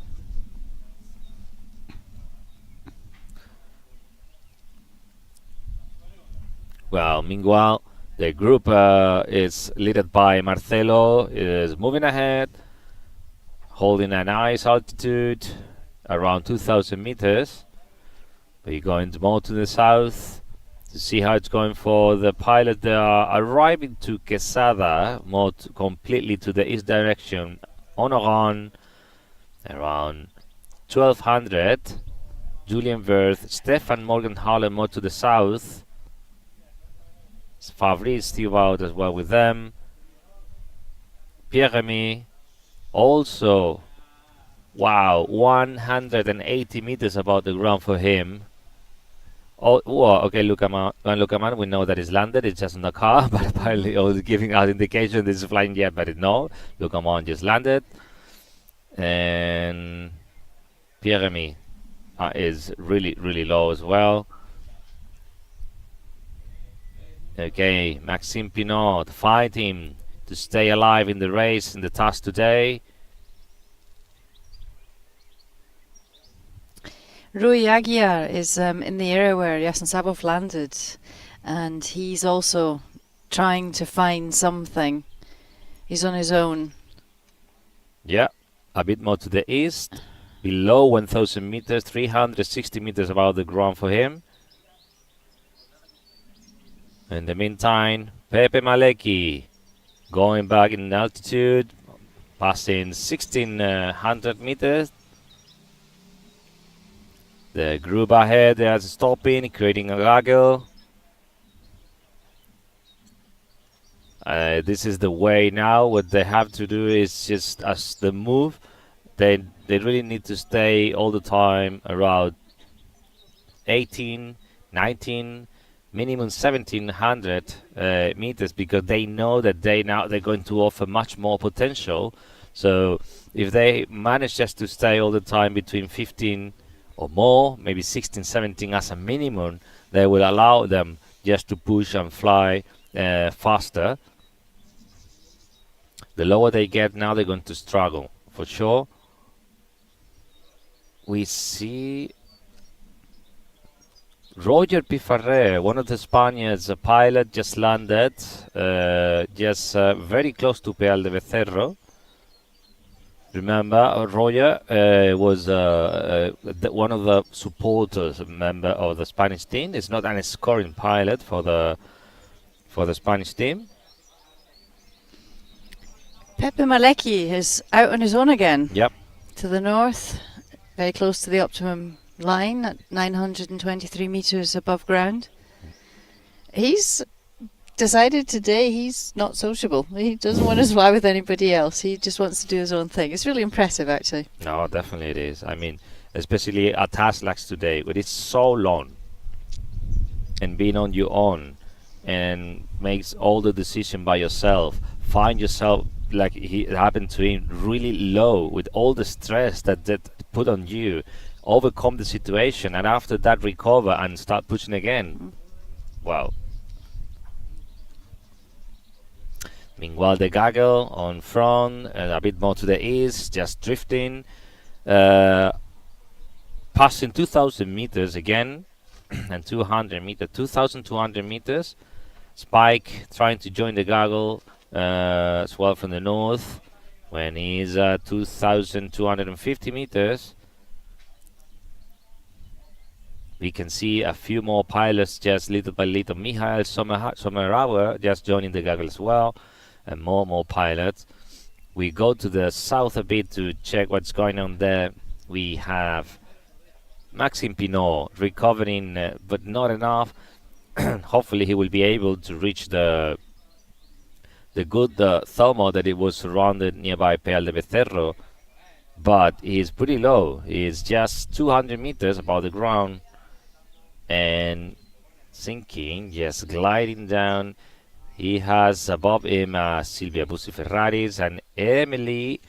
[SPEAKER 7] Well, meanwhile, the group is led by Marcelo, is moving ahead, holding a nice altitude around 2,000 meters. We're going more to the south to see how it's going for the pilot. They are arriving to Quesada, more completely to the east direction on Oran, around 1200. Julian Wirth, Stefan Morgan-Halle more to the south. Favre still out as well with them. Pierre-Remy also, wow, 180 meters above the ground for him. Oh, whoa, okay, Lucaman, we know that it's landed, it's just in the car, but apparently all giving out indication this is flying yet, but no, Lucaman just landed. And Pierre-Remy is really, really low as well. Okay, Maxime Pinot fighting to stay alive in the race, in the task today.
[SPEAKER 11] Rui Aguiar is in the area where Yasin Sabov landed, and he's also trying to find something. He's on his own.
[SPEAKER 7] Yeah, a bit more to the east, below 1,000 meters, 360 meters above the ground for him. In the meantime, Pepe Malecki going back in altitude, passing 1,600 meters. The group ahead is stopping, creating a gaggle. This is the way now. What they have to do is just as the move, they really need to stay all the time around 18, 19, minimum 1,700 meters, because they know that they're going to offer much more potential. So if they manage just to stay all the time between 15 or more, maybe 16, 17 as a minimum, they will allow them just to push and fly faster. The lower they get now, they're going to struggle for sure. We see Roger Pifarré, one of the Spaniards, a pilot, just landed, very close to Peal de Becerro. Remember, Roger was one of the supporters, member of the Spanish team. It's not an scoring pilot for the Spanish team.
[SPEAKER 11] Pepe Malecki is out on his own again.
[SPEAKER 7] Yep.
[SPEAKER 11] To the north, very close to the optimum line at 923 meters above ground. He's decided today he's not sociable. He doesn't want to fly with anybody else. He just wants to do his own thing. It's really impressive, actually.
[SPEAKER 7] No, definitely it is. I mean, especially a task like today, but it's so long, and being on your own, and makes all the decision by yourself. Find yourself, like it happened to him, really low with all the stress that put on you. Overcome the situation, and after that recover and start pushing again. Wow. Meanwhile, the Gaggle on front, a bit more to the east, just drifting, passing 2,000 meters again, and 200 meters, 2,200 meters. Spike trying to join the Gaggle as well from the north, when he's 2,250 meters. We can see a few more pilots just little by little. Michael Sommerauer just joining the Gaggle as well, and more pilots. We go to the south a bit to check what's going on there. We have Maxime Pinot recovering, but not enough. Hopefully he will be able to reach the good thermal that it was surrounded nearby Peal de Becerro, but he's pretty low. He's just 200 meters above the ground and sinking, just gliding down. He has above him Silvia Bussi Ferraris and Emily.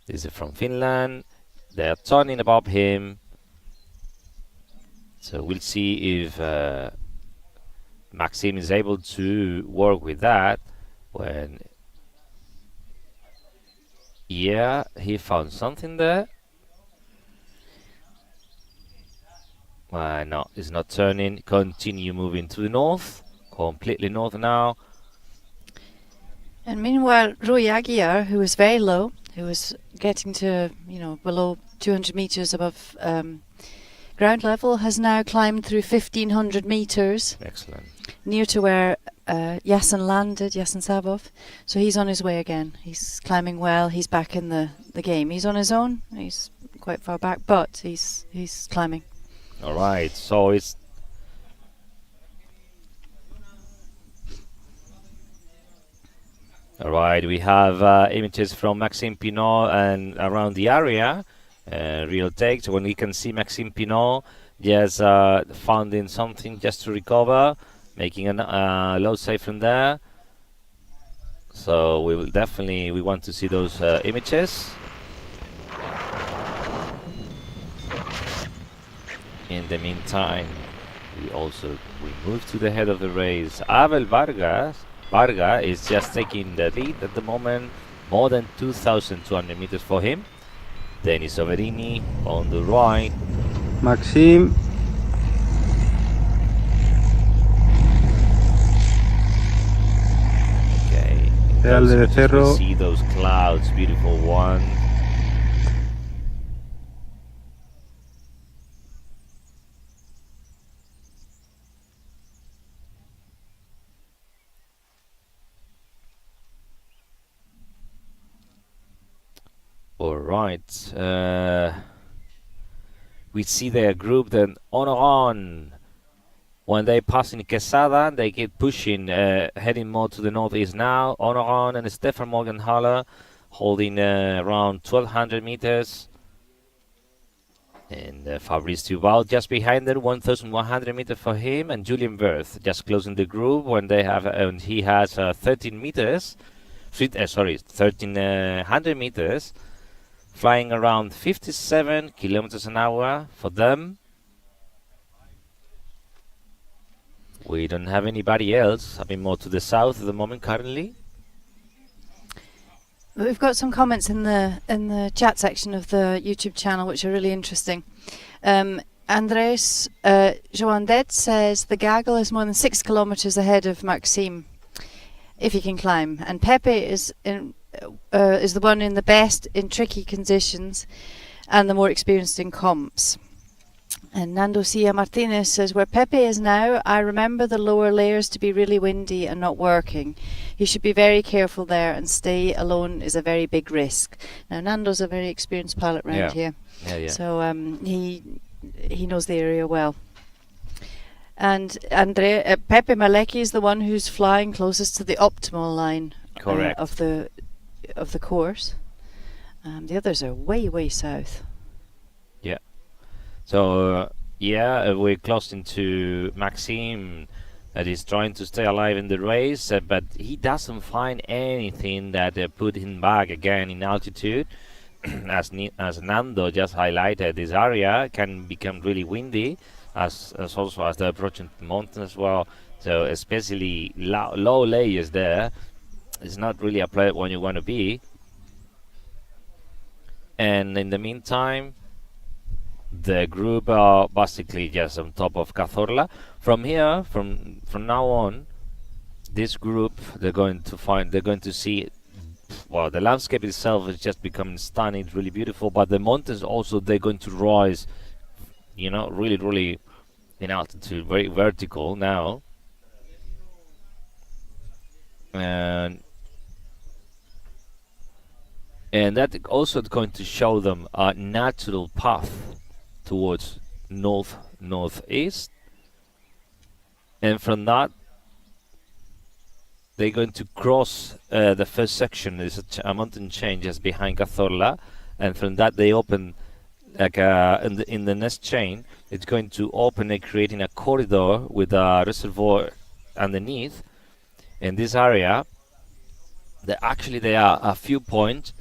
[SPEAKER 7] This is from Finland. They're turning above him. So we'll see if Maxime is able to work with that. When, yeah, he found something there. No, it's not turning. Continue moving to the north, completely north now.
[SPEAKER 11] And meanwhile, Rui Aguiar, who was very low, who was getting to, below 200 meters above ground level, has now climbed through 1,500 meters.
[SPEAKER 7] Excellent.
[SPEAKER 11] Near to where Yasin landed, Yasin Sabov. So he's on his way again. He's climbing well. He's back in the game. He's on his own. He's quite far back, but he's climbing.
[SPEAKER 7] All right, so it's all right. We have images from Maxime Pinot and around the area. Real takes when we can see Maxime Pinot just finding something just to recover, making a low save from there. So we will definitely want to see those images. In the meantime, we move to the head of the race. Abel Varga is just taking the lead at the moment, more than 2,200 meters for him. Denis Overini on the right.
[SPEAKER 23] Maxime.
[SPEAKER 7] Okay. We see those clouds, beautiful ones. All right. We see their group then on. When they pass in Quesada, they keep pushing, heading more to the northeast now. Honoran and Stefan Morgenhaler holding around 1,200 meters. And Fabrice Duval just behind them, 1,100 meters for him. And Julian Wirth just closing the group when they have, and he has 13 meters. 1,300 meters. Flying around 57 kilometers an hour for them. We don't have anybody else. I mean, more to the south at the moment currently.
[SPEAKER 11] We've got some comments in the chat section of the YouTube channel which are really interesting. Andres Joandet says the Gaggle is more than 6 kilometers ahead of Maxime, if he can climb, and Pepe is the one in the best in tricky conditions and the more experienced in comps. And Nando Cia Martinez says, where Pepe is now, I remember the lower layers to be really windy and not working. He should be very careful there, and stay alone is a very big risk. Now, Nando's a very experienced pilot around here. So he knows the area well. And Pepe Malecki is the one who's flying closest to the optimal line of the course. The others are way south.
[SPEAKER 7] Yeah. So we're close into Maxime that is trying to stay alive in the race, but he doesn't find anything that put him back again in altitude. As Nando just highlighted, this area can become really windy, as also as they're approaching the mountain as well. So especially low layers there, it's not really a place where you want to be. And in the meantime, the group are basically just on top of Cazorla. From here, from now on, this group they're going to see. Well, the landscape itself is just becoming stunning, it's really beautiful. But the mountains also, they're going to rise, really in altitude, very vertical now. And that also is going to show them a natural path towards northeast, and from that they're going to cross the first section. There's a mountain chain just behind Cazorla, and from that they open like in the next chain. It's going to open and creating a corridor with a reservoir underneath. In this area, there are a few points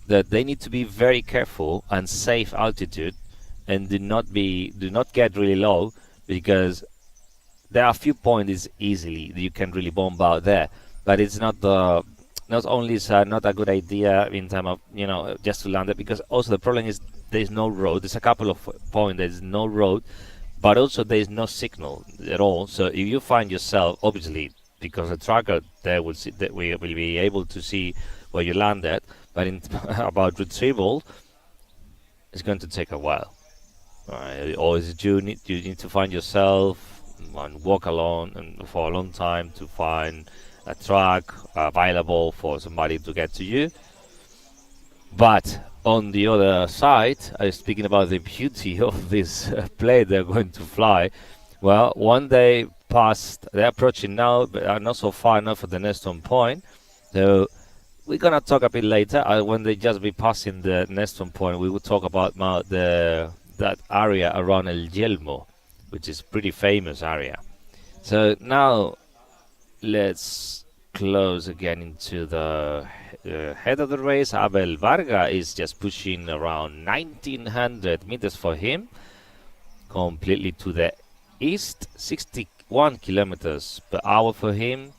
[SPEAKER 7] that they need to be very careful and safe altitude, and do not get really low, because there are a few points easily you can really bomb out there. But it's not only is not a good idea in terms of just to land it, because also the problem is there's no road. There's a couple of points there's no road, but also there's no signal at all. So if you find yourself, obviously, because the tracker there will be able to see where you landed, but about retrieval, it's going to take a while. Or you need to find yourself and walk along and for a long time to find a track available for somebody to get to you. But on the other side, I was speaking about the beauty of this plane they're going to fly. Well, one day past, they're approaching now, but are not so far enough for the Neston point. So we're gonna talk a bit later. When they just be passing the Neston point, we will talk about that area around El Yelmo, which is pretty famous area. So now let's close again into the head of the race. Abel Varga is just pushing around 1900 meters for him, completely to the east, 61 kilometers per hour for him.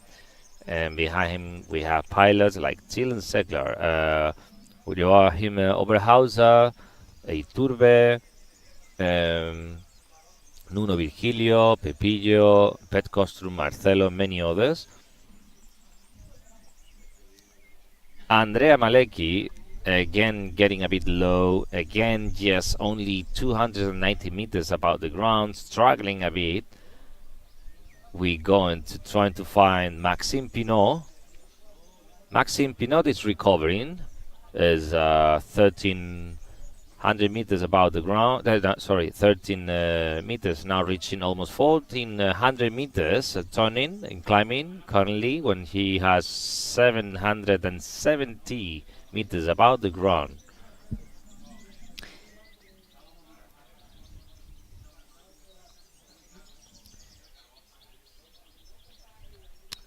[SPEAKER 7] And behind him we have pilots like Thielen Segler, Joachim Oberhauser, Iturbe, Nuno Virgilio, Pepillo, Pet Costrum, Marcelo, many others. Andrea Malecki, again getting a bit low, again just only 290 meters above the ground, struggling a bit. We go into trying to find Maxime Pinot. Maxime Pinot is recovering, is 1300 meters above the ground. 13 meters, now reaching almost 1400 meters, turning and climbing currently, when he has 770 meters above the ground.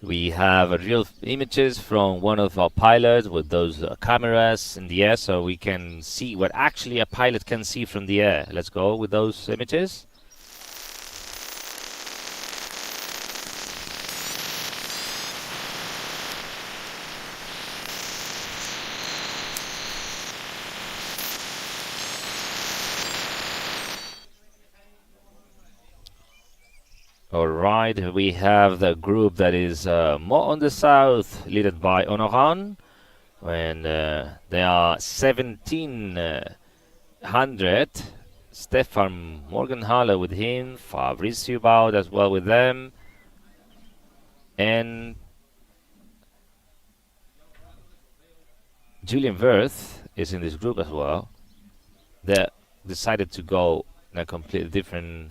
[SPEAKER 7] We have real images from one of our pilots with those cameras in the air, so we can see what actually a pilot can see from the air. Let's go with those images. Alright, we have the group that is more on the south, led by Honoran, and they are 1700. Stefan Morgenhaler with him, Fabricio Baud as well with them, and Julian Wirth is in this group as well. They decided to go in a completely different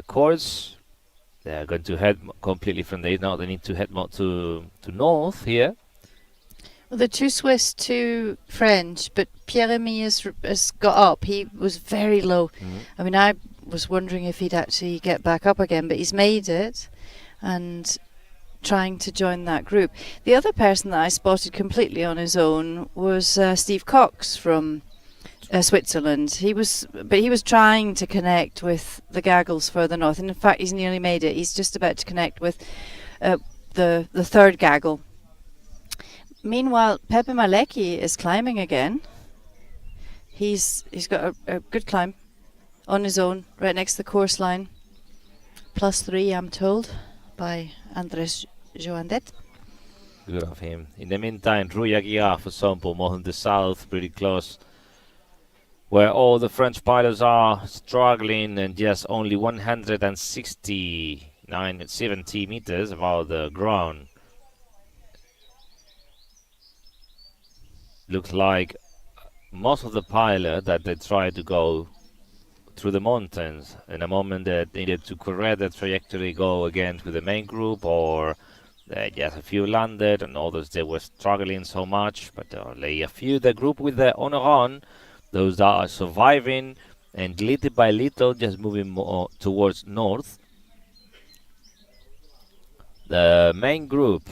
[SPEAKER 7] course. They're going to head completely from the east. Now they need to head more to north here.
[SPEAKER 11] Well, the two Swiss, two French, but Pierre-Emile has got up. He was very low. I mean, I was wondering if he'd actually get back up again, but he's made it and trying to join that group. The other person that I spotted completely on his own was Steve Cox from Switzerland. He was trying to connect with the Gaggles further north, and in fact he's nearly made it. He's just about to connect with the third Gaggle. Meanwhile, Pepe Malecki is climbing again. He's got a good climb on his own, right next to the course line. +3, I'm told, by Andres Joandet.
[SPEAKER 7] Good of him. In the meantime, Rui Aguiar, for example, more in the south, pretty close, where all the French pilots are struggling, and just only 170 meters above the ground. Looks like most of the pilots that they try to go through the mountains. In a moment that needed to correct the trajectory, go again to the main group, or just a few landed, and others they were struggling so much, but only a few. The group with the Honoran, those that are surviving, and little by little just moving more towards north. The main group,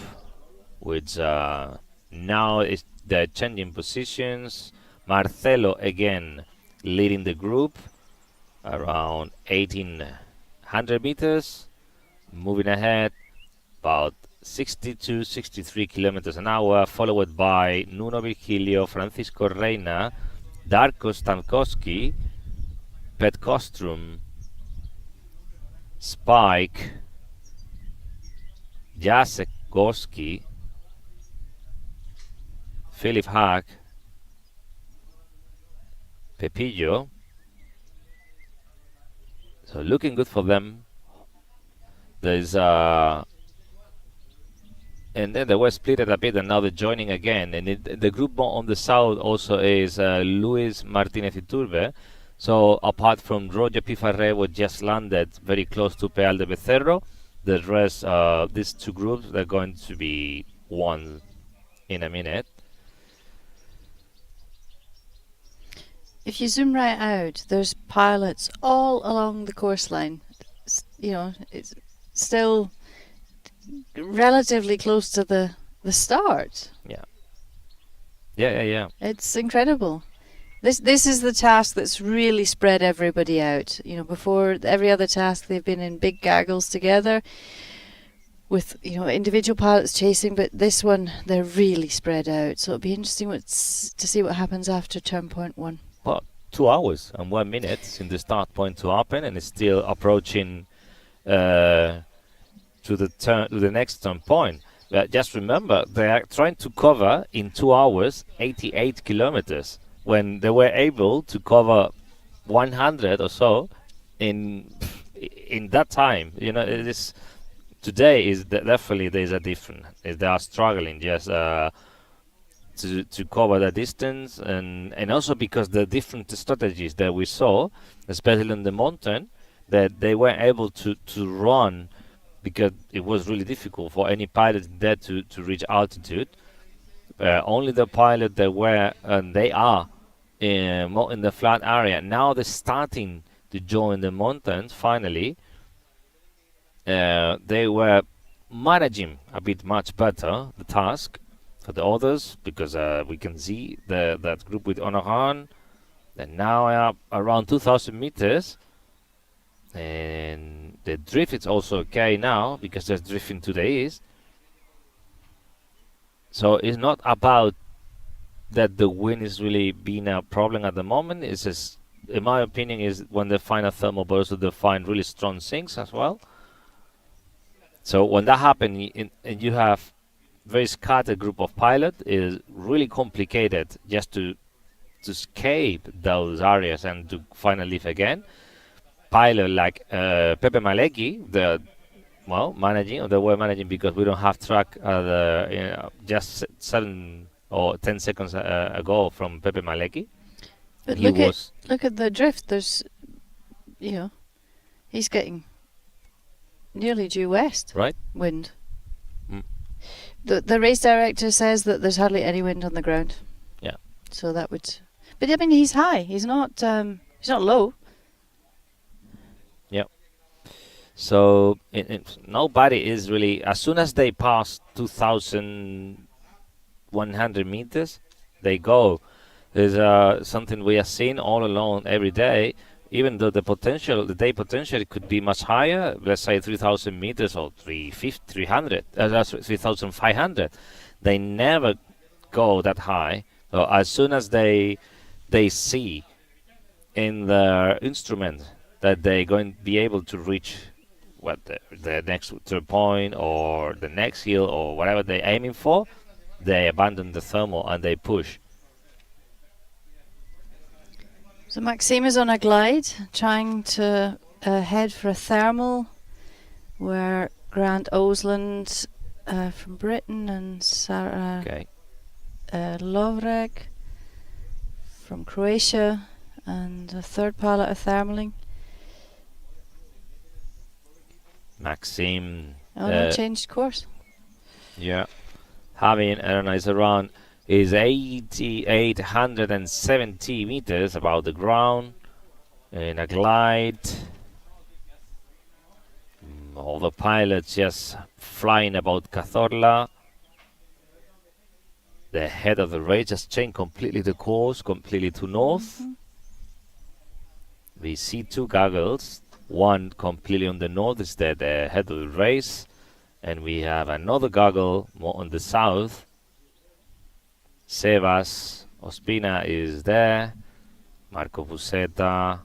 [SPEAKER 7] which now is they're changing positions. Marcelo again leading the group around 1800 meters, moving ahead about 62-63 kilometers an hour, followed by Nuno Virgilio, Francisco Reina, Darko Stankowski, Pet Costrum, Spike, Jacek Gorski, Philip Hack, Pepillo, So looking good for them. There's and then they were split a bit, and now they're joining again. And the group on the south also is Luis Martinez Iturbe. So apart from Roger Pifarre, who just landed very close to Peal de Becerro, the rest, these two groups, they're going to be one in a minute.
[SPEAKER 11] If you zoom right out, there's pilots all along the coastline. You know, it's still relatively close to the start.
[SPEAKER 7] Yeah.
[SPEAKER 11] It's incredible. This is the task that's really spread everybody out. You know, before every other task, they've been in big gaggles together with, you know, individual pilots chasing, but this one, they're really spread out. So it'll be interesting to see what happens after turn point 1.
[SPEAKER 7] Well, 2 hours and 1 minute in the start point to open, and it's still approaching to the next turn point. Just remember, they are trying to cover in 2 hours 88 kilometers when they were able to cover 100 or so in that time. You know, it is today is definitely there's a difference. They are struggling just to cover the distance, and also because the different strategies that we saw, especially on the mountain, that they were able to run, because it was really difficult for any pilot there to reach altitude. Only the pilot that were and they are more in the flat area. Now they're starting to join the mountains finally. They were managing a bit much better the task for the others, because we can see that group with Honoran, and now are around 2,000 meters. And the drift is also okay now, because there's drifting to the east. So it's not about that the wind is really being a problem at the moment. It's just, in my opinion, is when they find a thermal, but also they find really strong sinks as well. So when that happens, and you have very scattered group of pilots, it is really complicated just to escape those areas and to find a lift again. Pilot like Pepe Malecki, they were managing because we don't have track just 7 or 10 seconds ago from Pepe Malecki.
[SPEAKER 11] But look at the drift. There's, you know, he's getting nearly due west wind. The race director says that there's hardly any wind on the ground.
[SPEAKER 7] Yeah.
[SPEAKER 11] So that would, but I mean, he's high. He's not low.
[SPEAKER 7] Yeah. So nobody is really, as soon as they pass 2,100 meters, they go. There's something we are seeing all along every day, even though the day potential could be much higher, let's say 3,000 meters or 3,500. They never go that high. So as soon as they see in their instrument that they're going to be able to reach the next turn point or the next hill or whatever they're aiming for, they abandon the thermal and they push.
[SPEAKER 11] So Maxime is on a glide, trying to head for a thermal, where Grant Osland from Britain and Sarah Lovrek from Croatia, and a third pilot of thermaling.
[SPEAKER 7] Maxime.
[SPEAKER 11] No, changed course.
[SPEAKER 7] Yeah, having a nice around is 870 meters above the ground in a glide. All the pilots just flying about Cazorla. The head of the race just changed completely the course, completely to north. We see 2 Gaggles, one completely on the north is the head of the race, and we have another Gaggle more on the south. Sebas Ospina is there, Marco Busetta,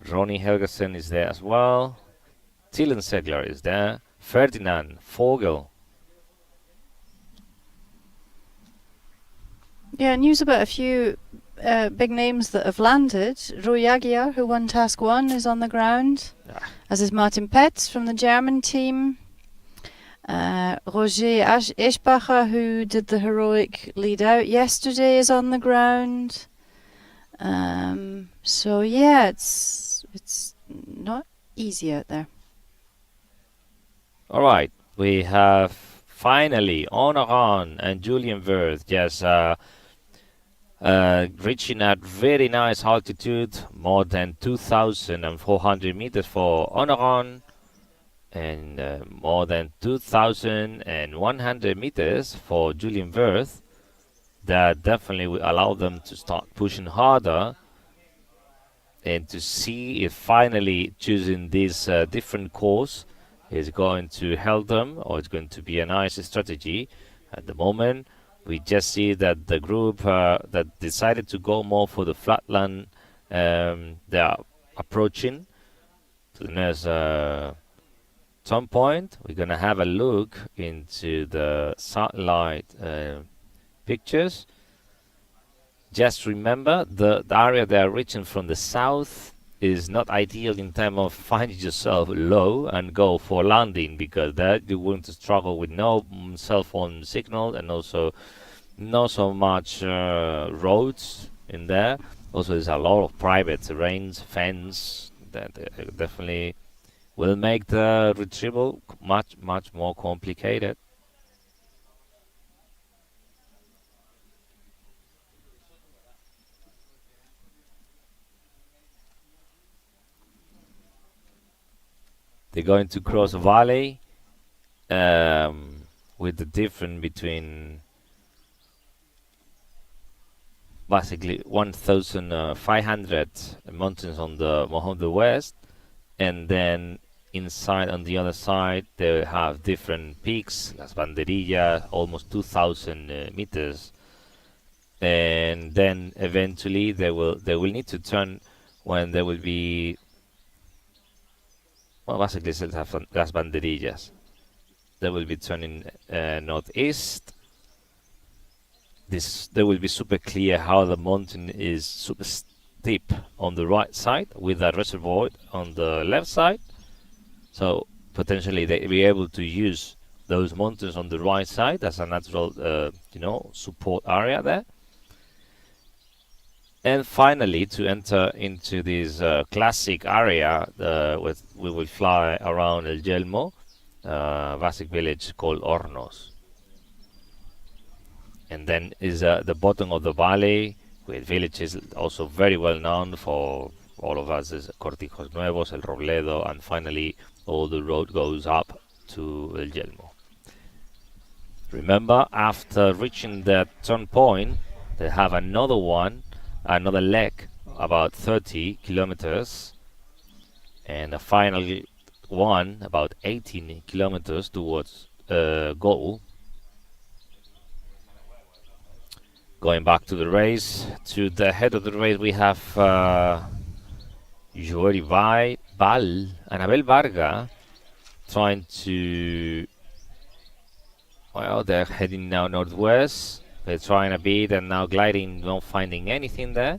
[SPEAKER 7] Ronnie Helgersen is there as well, Dylan Segler is there, Ferdinand Vogel.
[SPEAKER 11] Yeah, news about a few big names that have landed. Roy Aguiar, who won Task 1, is on the ground, as is Martin Petz from the German team. Roger Eschbacher, who did the heroic lead out yesterday, is on the ground. So yeah, it's not easy out there.
[SPEAKER 7] All right, we have finally Honoran and Julien Wirth just reaching at very nice altitude, more than 2,400 meters for Honoran, and more than 2,100 meters for Julien Wirth. That definitely will allow them to start pushing harder and to see if finally choosing this different course is going to help them, or it's going to be a nice strategy. At the moment, we just see that the group that decided to go more for the flatland, they are approaching to the next some point. We're going to have a look into the satellite pictures. Just remember, the area they are reaching from the south is not ideal in terms of finding yourself low and go for landing, because that you're going to struggle with no cell phone signal, and also not so much roads in there. Also, there's a lot of private terrains, fence that definitely will make the retrieval much more complicated. They're going to cross a valley with the difference between basically 1,500 mountains on the west, and then inside on the other side they have different peaks, Las Banderillas, almost 2,000 meters, and then eventually they will need to turn when there will be, well, basically it's Las Banderillas. They will be turning northeast. They will be super clear how the mountain is super steep on the right side with a reservoir on the left side. So potentially they'll be able to use those mountains on the right side as a natural, support area there. And finally, to enter into this classic area, we will fly around El Yelmo, basic village called Hornos. And then is the bottom of the valley, with villages also very well known for all of us, is Cortijos Nuevos, El Robledo, and finally all the road goes up to El Yelmo. Remember, after reaching that turn point, they have another leg, about 30 kilometers, and a final one, about 18 kilometers towards goal. Going back to the race, to the head of the race, we have Joeri Val, Anabel Varga, trying to, well, they're heading now northwest. They're trying a bit and now gliding, not finding anything there.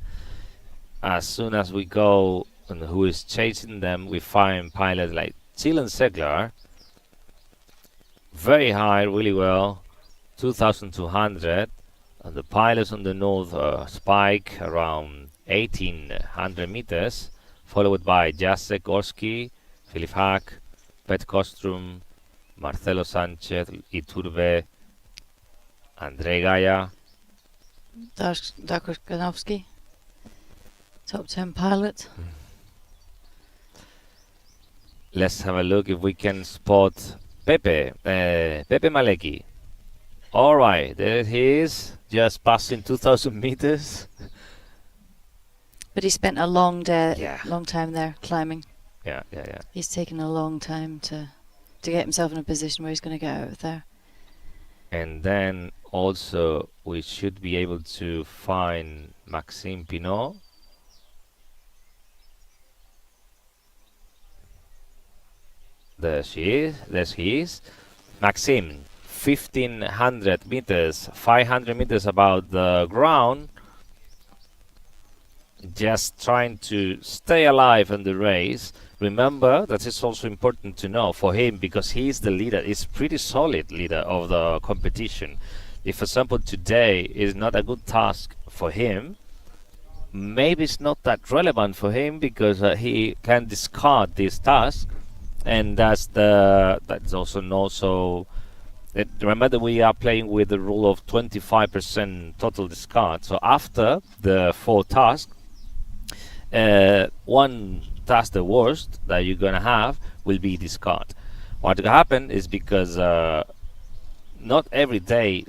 [SPEAKER 7] As soon as we go, and who is chasing them, we find pilots like Zilan Seglar, very high, really well, 2,200. And the pilots on the north spike around 1,800 meters, followed by Jacek Gorski, Filip Hack, Pet Kostrum, Marcelo Sanchez, Iturbe, Andrei Gaia,
[SPEAKER 11] Darko Ganowski, top 10 pilot.
[SPEAKER 7] Let's have a look if we can spot Pepe Malecki. All right, there he is, just passing 2,000 meters.
[SPEAKER 11] But he spent a long time there climbing.
[SPEAKER 7] Yeah.
[SPEAKER 11] He's taken a long time to get himself in a position where he's going to get out of there.
[SPEAKER 7] And then also we should be able to find Maxime Pinot. There he is. Maxime, 1,500 meters, 500 meters above the ground. just trying to stay alive in the race. Remember that it's also important to know for him, because he's the leader. He's pretty solid leader of the competition. If, for example, today is not a good task for him, maybe it's not that relevant for him, because he can discard this task, and that's also not so. Remember that we are playing with the rule of 25% total discard. So after the 4 tasks, one task, the worst that you're gonna have, will be discard. What will happen is, because not every day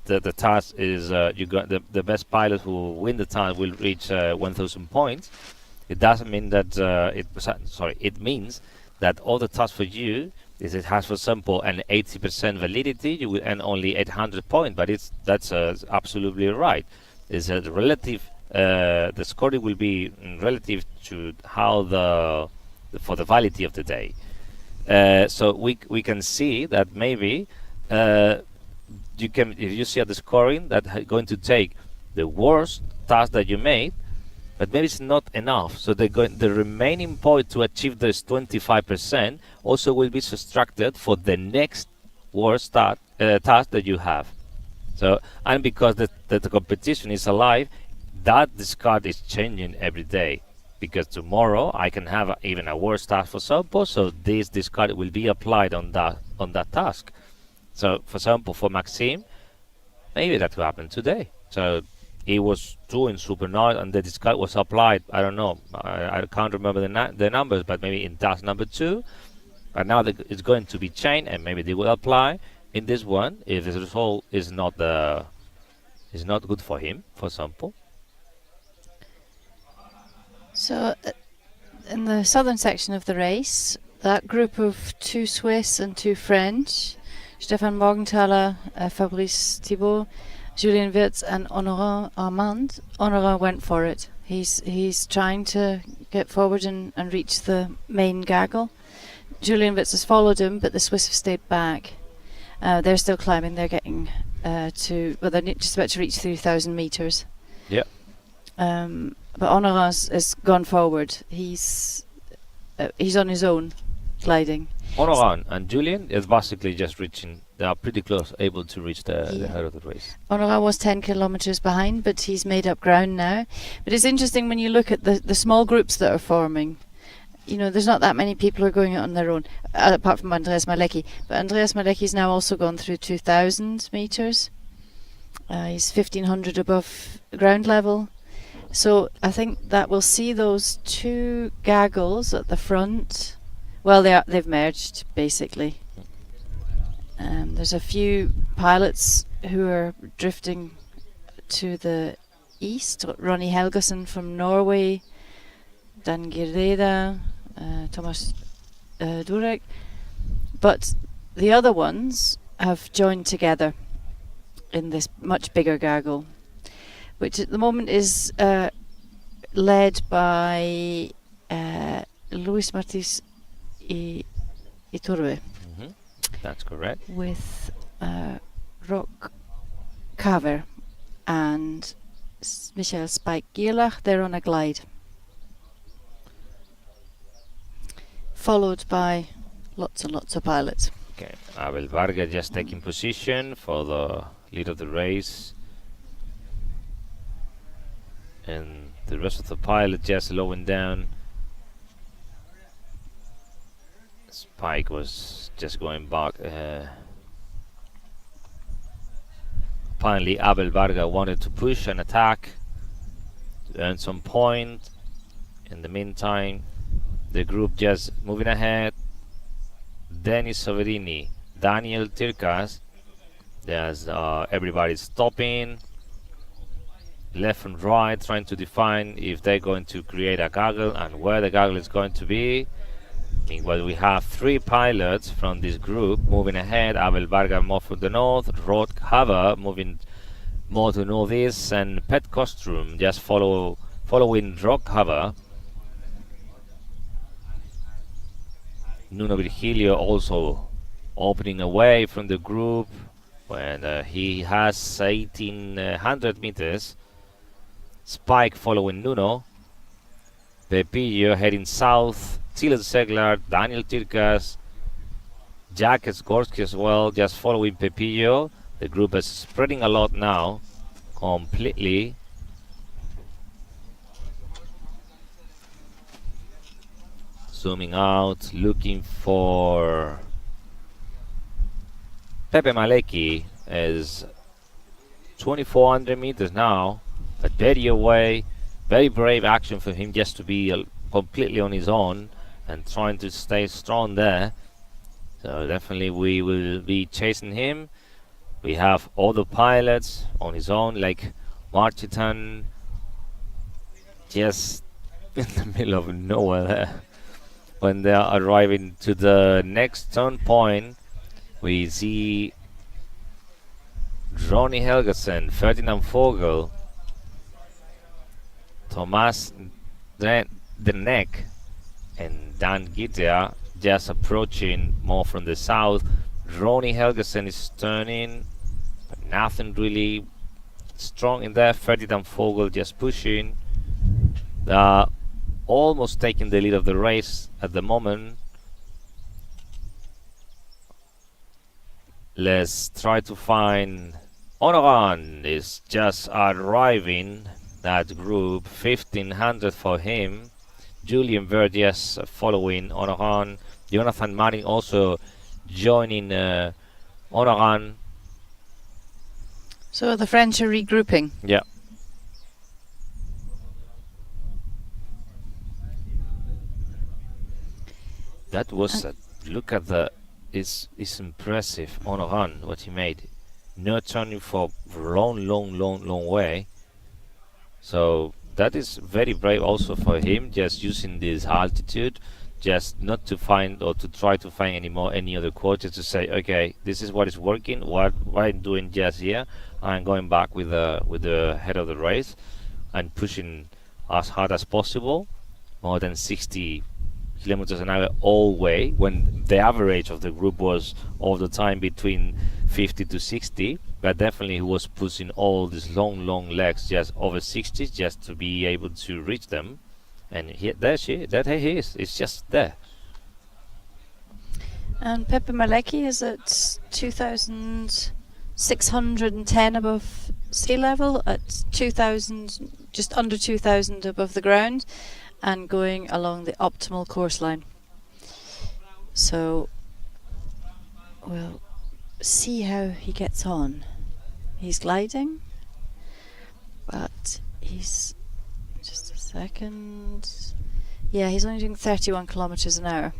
[SPEAKER 7] the task is you got the best pilot who win the task will reach 1,000 points. It doesn't mean that it means that all the tasks for you is, it has, for example, an 80% validity, you will earn only 800 points, but that's absolutely right. It's a relative, the scoring will be relative to how for the validity of the day. So we can see that maybe you can, if you see at the scoring, that going to take the worst task that you made, but maybe it's not enough. So the remaining point to achieve this 25% also will be subtracted for the next worst task that you have. So, and because the competition is alive, that discard is changing every day. Because tomorrow I can have even a worse task, for example, so this discard will be applied on that task. So, for example, for Maxime, maybe that will happen today. So he was doing super nice, and the discard was applied. I don't know. I can't remember the numbers, but maybe in task number 2. But now it's going to be changed, and maybe they will apply in this one if the result is not good for him, for example.
[SPEAKER 11] So, in the southern section of the race, that group of 2 Swiss and 2 French, Stefan Morgenthaler, Fabrice Thibault, Julien Wirtz and Honorant Armand. Honorant went for it. He's trying to get forward and reach the main gaggle. Julien Wirtz has followed him, but the Swiss have stayed back. They're still climbing. They're getting they're just about to reach 3,000 meters.
[SPEAKER 7] Yeah.
[SPEAKER 11] But Honorant has gone forward. He's on his own, gliding.
[SPEAKER 7] Honorant and Julien is basically just reaching. They are pretty close, able to reach the head of the race.
[SPEAKER 11] Honorant was 10 kilometers behind, but he's made up ground now. But it's interesting when you look at the small groups that are forming. You know, there's not that many people who are going on their own, apart from Andreas Malecki. But Andreas Malecki's now also gone through 2,000 meters. He's 1,500 above ground level. So I think that we'll see those 2 gaggles at the front. Well, they've merged, basically. There's a few pilots who are drifting to the east. Ronny Helgason from Norway, Dan Gireda, Thomas Durek. But the other ones have joined together in this much bigger gaggle, which at the moment is led by Luis Martins Iturbe.
[SPEAKER 7] That's correct.
[SPEAKER 11] With Rock Caver and Michael Spike Gierlach. They're on a glide. Followed by lots and lots of pilots.
[SPEAKER 7] Okay, Abel Varga just taking position for the lead of the race. And the rest of the pilot just slowing down. Spike was just going back. Apparently Abel Varga wanted to push and attack to earn some point. In the meantime, the group just moving ahead. Denis Soverini, Daniel Tirkas, there's everybody stopping left and right, trying to define if they're going to create a gaggle and where the gaggle is going to be. Meanwhile, we have 3 pilots from this group moving ahead. Abel Varga more from the north, Rod Haver moving more to northeast, and Pet Costume just following Rod Haver. Nuno Virgilio also opening away from the group when he has 1,800 meters. Spike following Nuno. Pepillo heading south. Tilen Seglar, Daniel Tirkas, Jack Skorsky as well, just following Pepillo. The group is spreading a lot now, completely. Zooming out, looking for Pepe Maleki is 2,400 meters now, but very away. Very brave action for him just to be completely on his own and trying to stay strong there. So definitely we will be chasing him. We have other pilots on his own, like Marchitan, just in the middle of nowhere there. When they are arriving to the next turn point, we see Ronnie Helgesen, Ferdinand Vogel, Thomas the Neck, and Dan Gitter just approaching more from the south. Ronnie Helgesen is turning, but nothing really strong in there. Ferdinand Vogel just pushing. Almost taking the lead of the race at the moment. Let's try to find Onoran is just arriving. That group, 1,500 for him. Julian Verdias following Onoran. Jonathan Marin also joining Onoran.
[SPEAKER 11] So the French are regrouping.
[SPEAKER 7] Yeah. That was look at the it's impressive Onoran what he made. No turning for long way. So that is very brave also for him, just using this altitude, just not to find or to try to find any other quotas to say, okay, this is what is working, what I'm doing just here. I'm going back with the head of the race and pushing as hard as possible, more than 60 kilometers an hour all way, when the average of the group was all the time between 50 to 60, but definitely he was pushing all these long legs just over 60 just to be able to reach them. And there he is, it's just there.
[SPEAKER 11] And Pepe Maleki is at 2,610 above sea level, at 2,000, just under 2,000 above the ground, and going along the optimal course line. So we'll see how he gets on. He's gliding, but he's just a second. Yeah, he's only doing 31 kilometers an hour.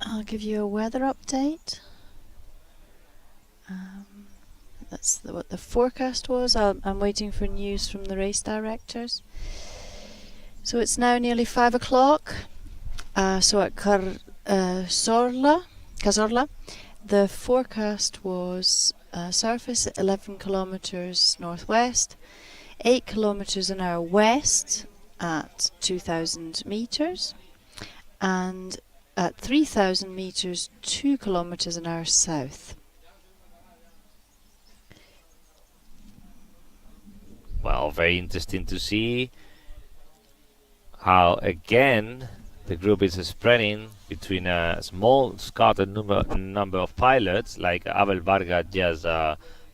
[SPEAKER 11] I'll give you a weather update. That's what the forecast was. I'm waiting for news from the race directors. So it's now nearly 5 o'clock. So at Cazorla, the forecast was surface at 11 kilometers northwest, 8 kilometers an hour west at 2,000 meters, and at 3,000 meters, 2 kilometers an hour south.
[SPEAKER 7] Well, very interesting to see how again the group is spreading between a small scattered number of pilots, like Abel Varga just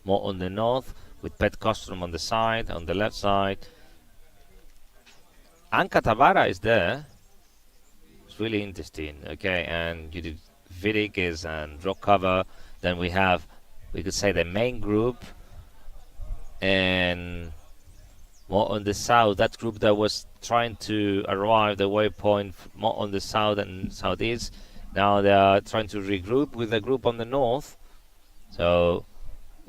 [SPEAKER 7] more on the north, with Pet Costrom on the side, on the left side. Anka Tabara is there. It's really interesting. Okay, and Judith Vidic is and Rock Cover. Then we have, we could say, the main group, and more on the south, that group that was trying to arrive the waypoint more on the south and southeast. Now they are trying to regroup with the group on the north. So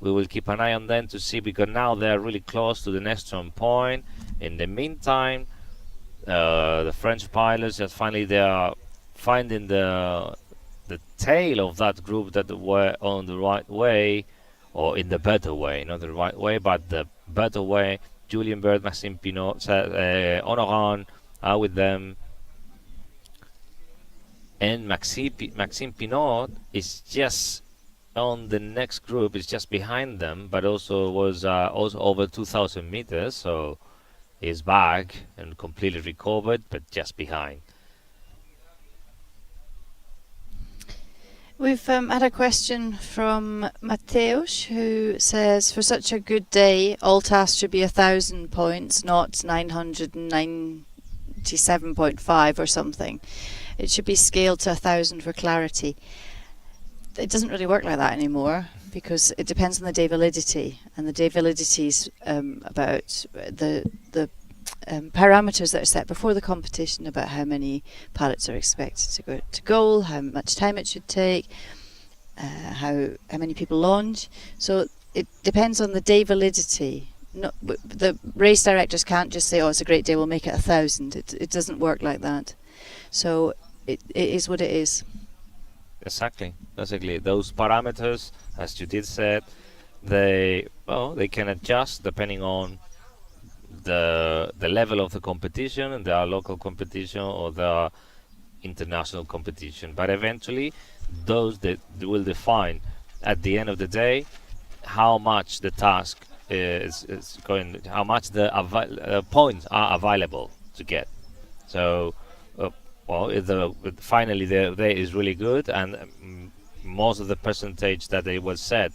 [SPEAKER 7] we will keep an eye on them to see, because now they are really close to the next turn point. In the meantime, the French pilots just finally they are finding the tail of that group that were on the right way, or in the better way, not the right way, but the better way. Julian Bird, Maxime Pinot, Honoran are with them. And Maxime Pinot is just on the next group is just behind them, but also was also over 2,000 meters, so he's back and completely recovered, but just behind.
[SPEAKER 11] We've had a question from Mateusz, who says, for such a good day, all tasks should be 1,000 points, not 997.5 or something. It should be scaled to 1,000 for clarity. It doesn't really work like that anymore, because it depends on the day validity, and the day validity is about the parameters that are set before the competition about how many pilots are expected to go to goal, how much time it should take, how many people launch. So it depends on the day validity. The race directors can't just say, oh, it's a great day, we'll make it 1,000. It doesn't work like that. So it is what it is.
[SPEAKER 7] Exactly. Basically, those parameters, as Judith said, they can adjust depending on the level of the competition, and the local competition or the international competition. But eventually, those that will define at the end of the day how much the task is going, how much the points are available to get. So, finally the day is really good, and most of the percentage that they was set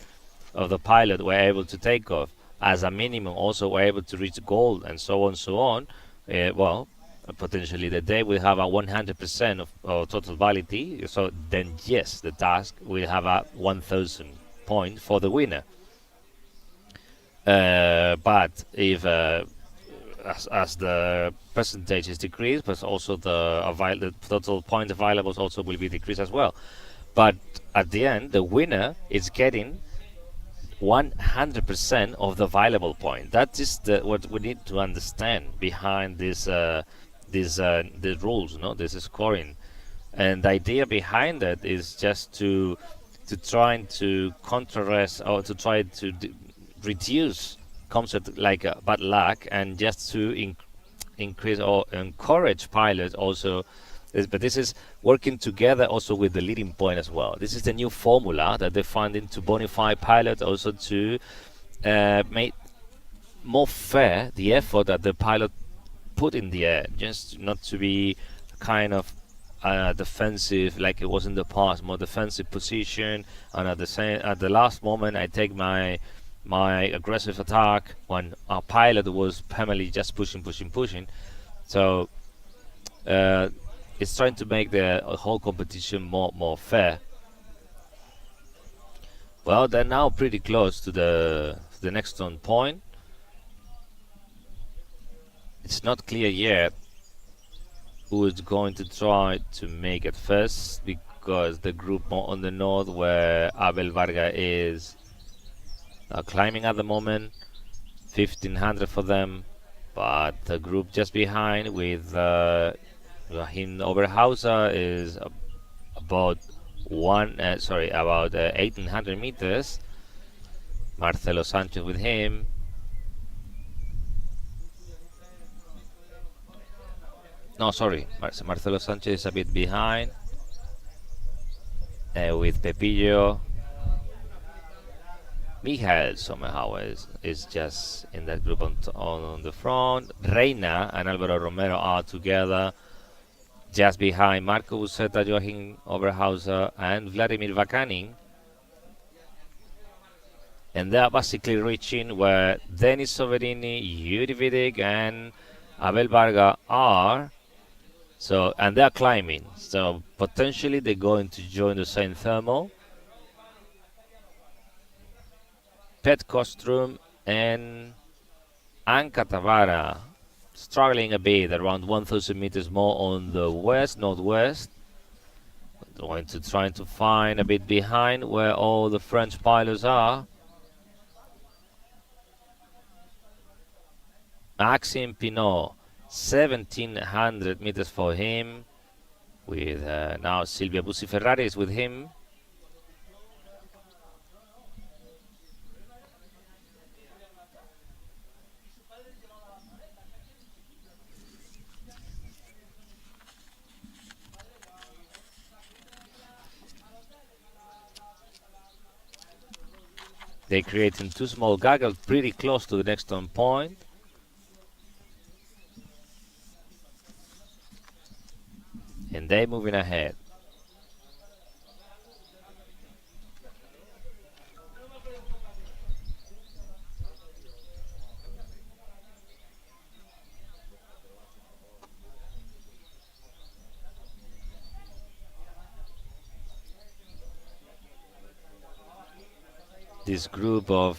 [SPEAKER 7] of the pilot were able to take off. As a minimum, also were able to reach goal, and so on, so on. Potentially the day will have a 100% of total validity. So then, yes, the task will have a 1,000 point for the winner. But if as the percentage is decreased, but also the total point available also will be decreased as well. But at the end, the winner is getting 100% of the available point. That is what we need to understand behind the rules, this scoring. And the idea behind it is just to try to contrast, or to try to reduce concept like bad luck, and just to increase or encourage pilots also. But this is working together also with the leading point as well. This is the new formula that they find to bonify pilots, also to make more fair the effort that the pilot put in the air, just not to be kind of defensive like it was in the past, more defensive position, and at the last moment I take my aggressive attack when our pilot was primarily just pushing. So it's trying to make the whole competition more fair. Well, they're now pretty close to the next on point. It's not clear yet who is going to try to make it first, because the group on the north, where Abel Varga is climbing at the moment, 1,500 for them, but the group just behind with Joachim Oberhauser is about 1,800 meters. Marcelo Sanchez with him. No, sorry, Marcelo Sanchez is a bit behind. With Pepillo. Michael Sommerhauer is just in that group on the front. Reina and Alvaro Romero are together just behind Marco Busetta, Joachim Oberhauser, and Vladimir Vakanin. And they are basically reaching where Denis Soverini, Yuri Vidic, and Abel Varga are. So, and they are climbing. So potentially they're going to join the same thermal. Pet Kostrum and Anka Tavara struggling a bit, around 1,000 meters more on the northwest. Going to try to find a bit behind where all the French pilots are. Maxime Pinot, 1,700 meters for him, with now Silvia Bussi-Ferrari is with him. They're creating two small Gaggle pretty close to the next turn point. And they're moving ahead. This group of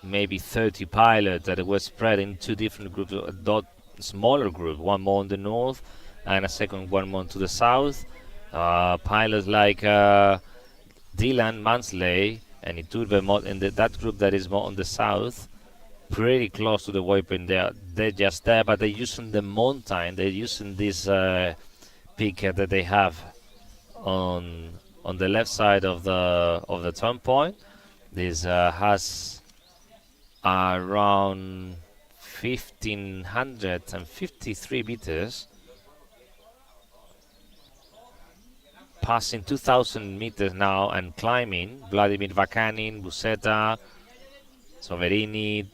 [SPEAKER 7] maybe 30 pilots that were spread in two different groups, a smaller group, one more in the north and a second one more to the south. Pilots like Dylan Mansley and Iturbe in that group that is more on the south, pretty close to the waypoint. They're just there, but they're using the mountain. They're using this peak that they have on the left side of the turn point. This has around 1,553 meters, passing 2,000 meters now and climbing. Vladimir Vakanin, Buseta, Soverini,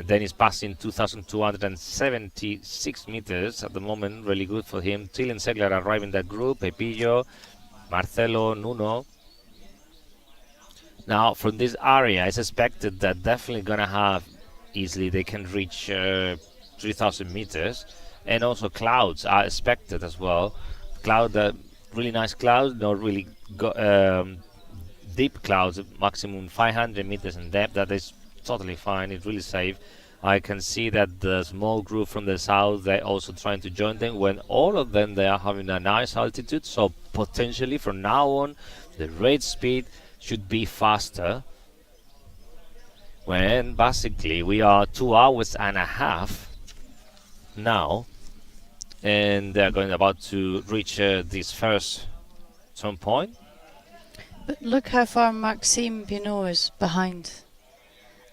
[SPEAKER 7] then he's passing 2,276 meters at the moment. Really good for him. Tillen Segler arriving in that group. Pepillo, Marcelo, Nuno. Now, from this area, it's expected that definitely going to have easily, they can reach 3,000 meters. And also clouds are expected as well. Really nice clouds, not really deep clouds, maximum 500 meters in depth. That is totally fine. It's really safe. I can see that the small group from the south, they're also trying to join them. When all of them, they are having a nice altitude. So potentially from now on, the rate speed should be faster. When basically we are 2 hours and a half now, and they're about to reach this first turn point.
[SPEAKER 11] But look how far Maxime Pinot is behind.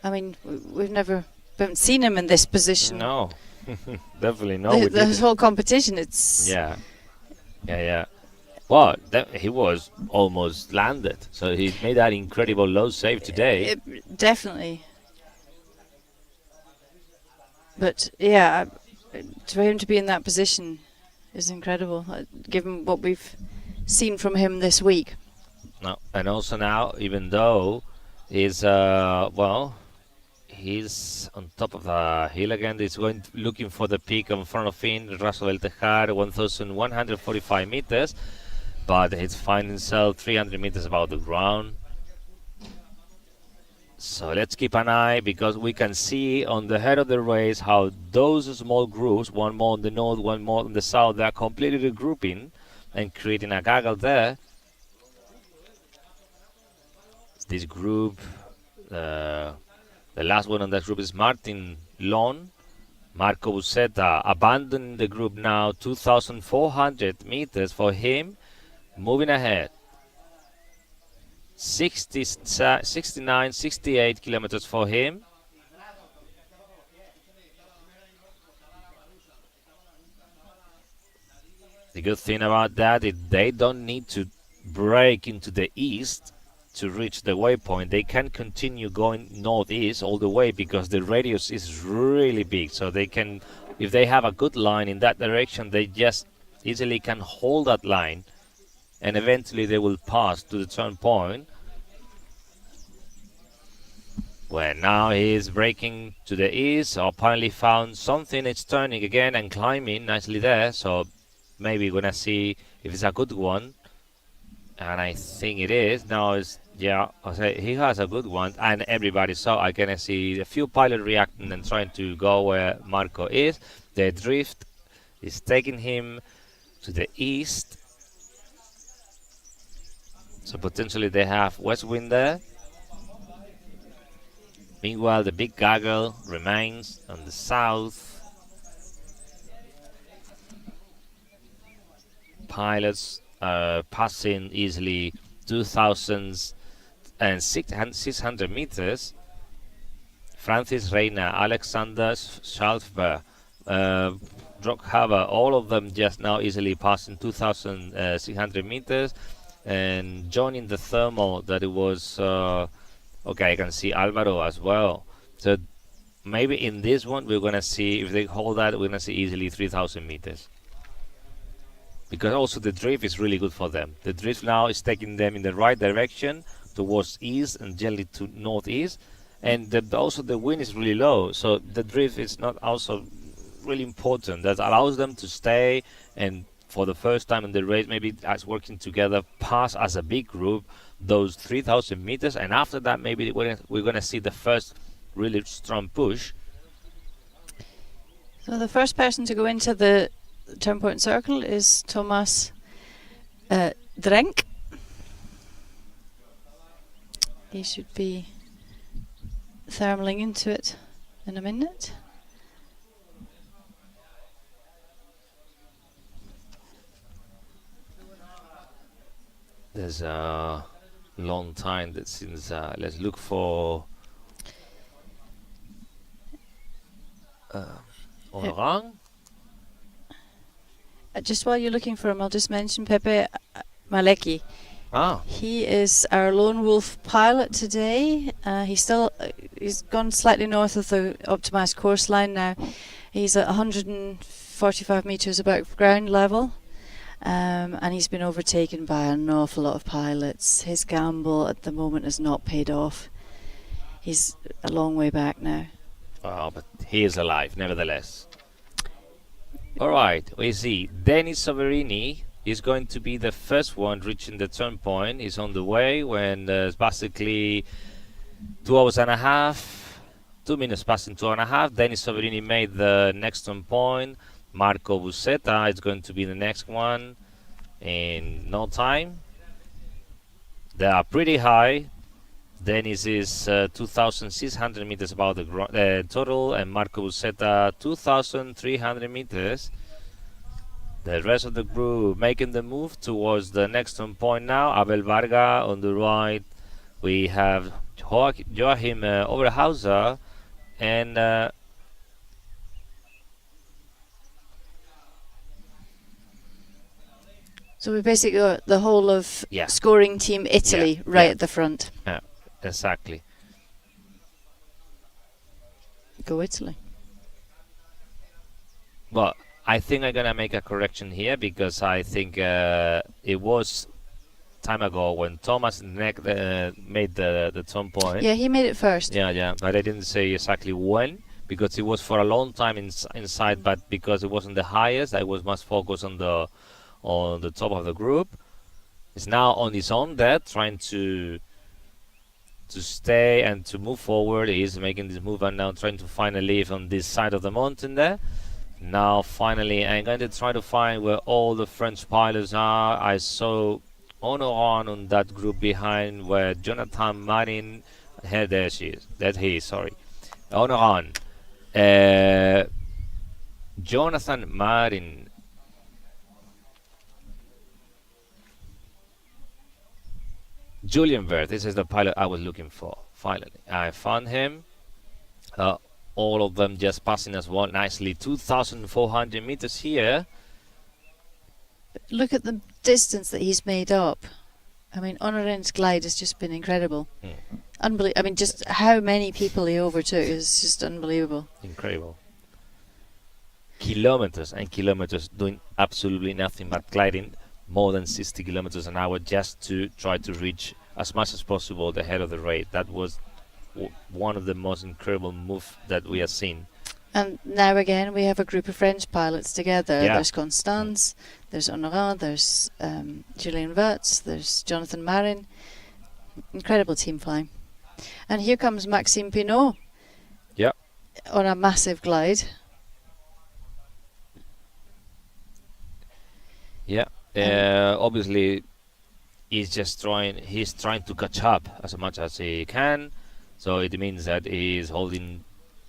[SPEAKER 11] I mean, we haven't seen him in this position.
[SPEAKER 7] No, definitely not.
[SPEAKER 11] This whole competition, it's...
[SPEAKER 7] Yeah. Well, he was almost landed, so he made that incredible low save today.
[SPEAKER 11] Definitely. But yeah, for him to be in that position is incredible, given what we've seen from him this week.
[SPEAKER 7] No, and also now, even though he's he's on top of the hill again. He's looking for the peak in front of him, Raso del Tejar, 1,145 meters. But he's finding himself 300 meters above the ground. So let's keep an eye, because we can see on the head of the race how those small groups, one more in the north, one more in the south, they are completely regrouping and creating a gaggle there. This group, the last one on that group is Martin Lon. Marco Buseta abandoning the group now, 2,400 meters for him. Moving ahead, 69, 68 kilometers for him. The good thing about that is they don't need to break into the east to reach the waypoint. They can continue going northeast all the way, because the radius is really big. So they can, if they have a good line in that direction, they just easily can hold that line. And eventually they will pass to the turn point, where now he is braking to the east. So apparently found something. It's turning again and climbing nicely there. So maybe we're gonna see if it's a good one. And I think it is. Now it's, yeah, he has a good one, and everybody saw. I can see a few pilots reacting and trying to go where Marco is. The drift is taking him to the east. So potentially they have west wind there. Meanwhile, the big Gaggle remains on the south. Pilots are passing easily 2,600 meters. Francis Reina, Alexander Schalfberg, Drockhaber, all of them just now easily passing 2,600 meters. And joining the thermal that it was Okay, I can see Alvaro as well. So maybe in this one we're gonna see if they hold that, we're gonna see easily 3,000 meters. Because also the drift is really good for them. The drift now is taking them in the right direction towards east and gently to northeast, and also the wind is really low, so the drift is not also really important. That allows them to stay and for the first time in the race, maybe as working together, pass as a big group those 3,000 meters, and after that maybe we're going to see the first really strong push.
[SPEAKER 11] So the first person to go into the turn point circle is Thomas Drenk. He should be thermaling into it in a minute.
[SPEAKER 7] There's a long time that since let's look for Orang.
[SPEAKER 11] Just while you're looking for him, I'll just mention Pepe Maleki.
[SPEAKER 7] Ah.
[SPEAKER 11] He is our lone wolf pilot today. He's gone slightly north of the optimized course line now. He's at 145 meters above ground level, and he's been overtaken by an awful lot of pilots. His gamble at the moment has not paid off. He's a long way back now.
[SPEAKER 7] Oh, but he is alive, nevertheless. All right, we see Denis Soverini is going to be the first one reaching the turn point. He's on the way when there's basically 2 hours and a half, 2 minutes passing 2 and a half. Denis Soverini made the next turn point. Marco Busetta is going to be the next one in no time. They are pretty high. Denis is 2,600 meters above the total, and Marco Busetta 2,300 meters. The rest of the group making the move towards the next turn point now. Abel Varga on the right. We have Joachim Oberhauser and
[SPEAKER 11] So we basically got the whole of scoring team Italy at the front.
[SPEAKER 7] Yeah, exactly.
[SPEAKER 11] Go Italy.
[SPEAKER 7] Well, I think I'm gonna make a correction here because I think it was time ago when Thomas made the turn point.
[SPEAKER 11] Yeah, he made it first.
[SPEAKER 7] Yeah, but I didn't say exactly when because it was for a long time inside, but because it wasn't the highest, I was much focused on the top of the group. It's now on his own there, trying to stay and to move forward. He's making this move and now trying to find a leaf on this side of the mountain there. Now finally I'm going to try to find where all the French pilots are. I saw Honoran on that group behind where Jonathan Marin, there she is, that he is, sorry. Honoran, Jonathan Marin, Julian Vert, this is the pilot I was looking for. Finally, I found him. All of them just passing as well nicely. 2,400 meters here.
[SPEAKER 11] Look at the distance that he's made up. I mean, Honorin's glide has just been incredible. Unbelievable. I mean, just how many people he overtook is just unbelievable.
[SPEAKER 7] Incredible. Kilometers and kilometers doing absolutely nothing but gliding more than 60 kilometers an hour just to try to reach as much as possible the head of the race. That was one of the most incredible moves that we have seen.
[SPEAKER 11] And now again we have a group of French pilots together.
[SPEAKER 7] Yeah.
[SPEAKER 11] There's Constance, there's Honorat, there's Julien Wirtz, there's Jonathan Marin. Incredible team flying. And here comes Maxime Pinot.
[SPEAKER 7] Yeah.
[SPEAKER 11] On a massive glide.
[SPEAKER 7] Yeah. Obviously he's trying to catch up as much as he can. So it means that he's holding,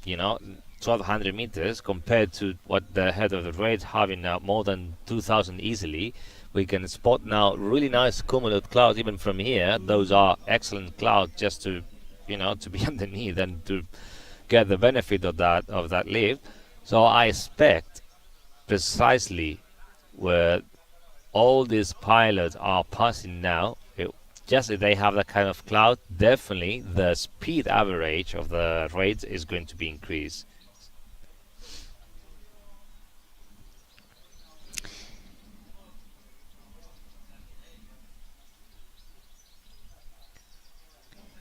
[SPEAKER 7] 1,200 meters compared to what the head of the race having now more than 2,000 easily. We can spot now really nice cumulus clouds even from here. Those are excellent clouds just to, to be underneath and to get the benefit of that lift. So I expect precisely where all these pilots are passing now. just if they have that kind of cloud, definitely the speed average of the race is going to be increased.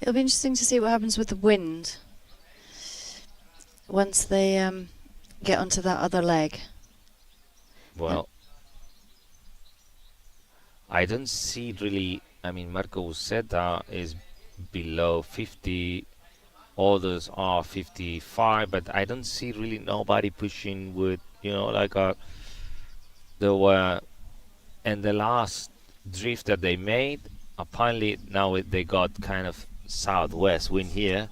[SPEAKER 11] It'll be interesting to see what happens with the wind once they get onto that other leg.
[SPEAKER 7] Well, I don't see really. I mean, Marco Busetta is below 50. Others are 55, but I don't see really nobody pushing with, like there were, and the last drift that they made, apparently now they got kind of southwest wind here.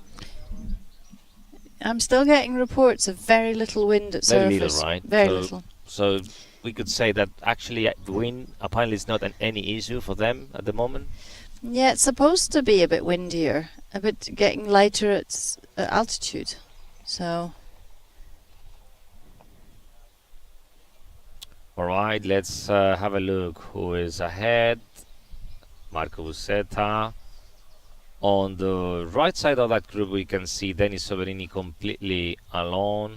[SPEAKER 11] I'm still getting reports of very little wind at
[SPEAKER 7] Very
[SPEAKER 11] surface.
[SPEAKER 7] little, right?
[SPEAKER 11] Very little.
[SPEAKER 7] So we could say that actually the wind apparently is not any issue for them at the moment.
[SPEAKER 11] Yeah, it's supposed to be a bit windier, a bit getting lighter at altitude. So.
[SPEAKER 7] All right, let's have a look who is ahead. Marco Busetta. On the right side of that group, we can see Denis Soberini completely alone.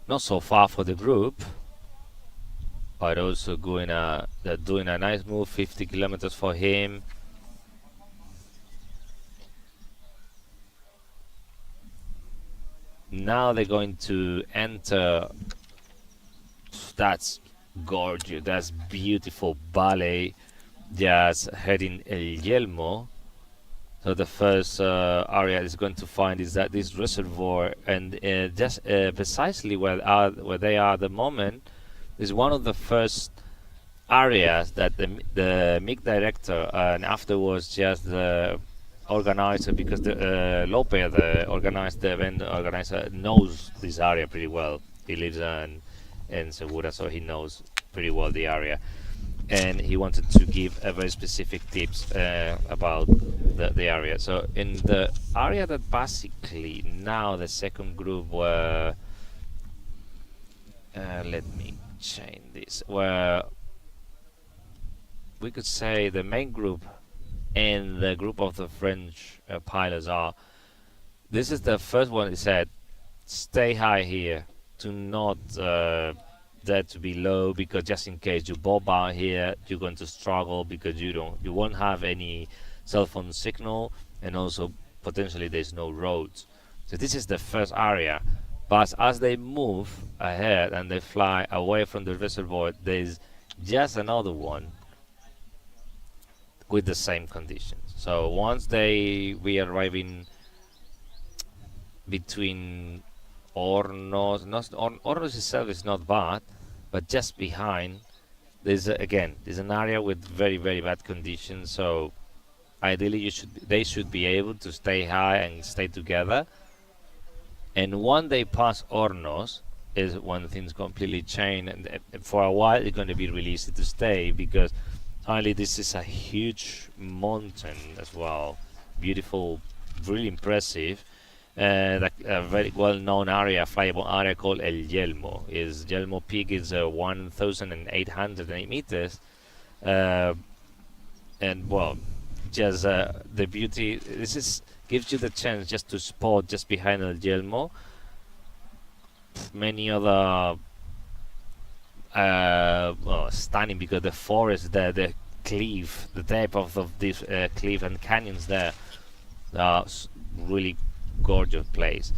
[SPEAKER 7] Not so far for the group, but also they're doing a nice move, 50 kilometers for him. Now they're going to enter. That's gorgeous. That's beautiful valley. Just heading El Yelmo. So the first area is going to find is that this reservoir, and just precisely where they are at the moment is one of the first areas that the MIG director and afterwards just the organizer, because the Lope, the event organizer, knows this area pretty well. He lives in Segura, so he knows pretty well the area. And he wanted to give a very specific tips about the area. So in the area that basically now the second group were, let me change this, where we could say the main group and the group of the French pilots are, this is the first one. He said, stay high here, do not dare to be low, because just in case you bob out here, you're going to struggle because you won't have any cell phone signal, and also potentially there's no roads. So this is the first area, but as they move ahead and they fly away from the reservoir, there's just another one with the same conditions. So once we arrive in between Hornos, Hornos itself is not bad, but just behind there's an area with very, very bad conditions. So ideally they should be able to stay high and stay together. And when they pass Hornos is when things completely change, and for a while it's going to be really easy to stay, because finally this is a huge mountain as well, beautiful, really impressive. A very well-known area, flyable area called El Yelmo. Yelmo Peak is 1,808 meters, and well, just the beauty. Gives you the chance just to spot just behind El Yelmo many other stunning, because the forest there, the cliff, the depth of this cliff and canyons there, really gorgeous place.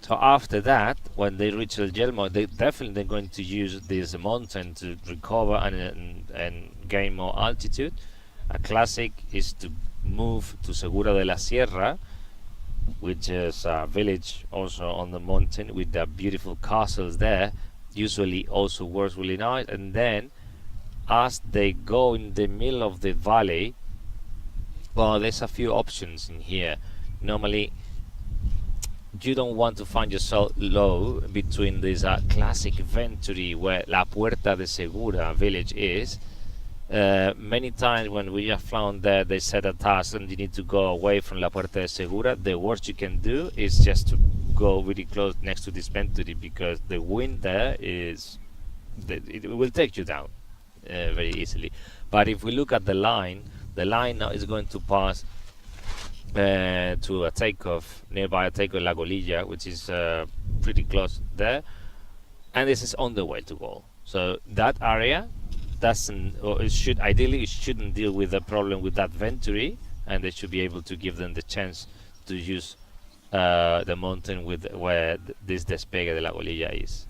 [SPEAKER 7] So after that, when they reach El Yelmo, they're going to use this mountain to recover and gain more altitude. A classic is to move to Segura de la Sierra, which is a village also on the mountain with the beautiful castles there. Usually also works really nice. And then as they go in the middle of the valley, well, there's a few options in here. Normally, you don't want to find yourself low between this classic Venturi where La Puerta de Segura village is. Many times when we have flown there, they set a task and you need to go away from La Puerta de Segura. The worst you can do is just to go really close next to this Venturi, because the wind there it will take you down. very easily. But if we look at the line now is going to pass to a takeoff nearby, a takeoff La Golilla, which is pretty close there, and this is on the way to goal. So that area doesn't, or it should ideally, it shouldn't deal with the problem with that Venturi, and they should be able to give them the chance to use the mountain with where this Despegue de La Golilla is.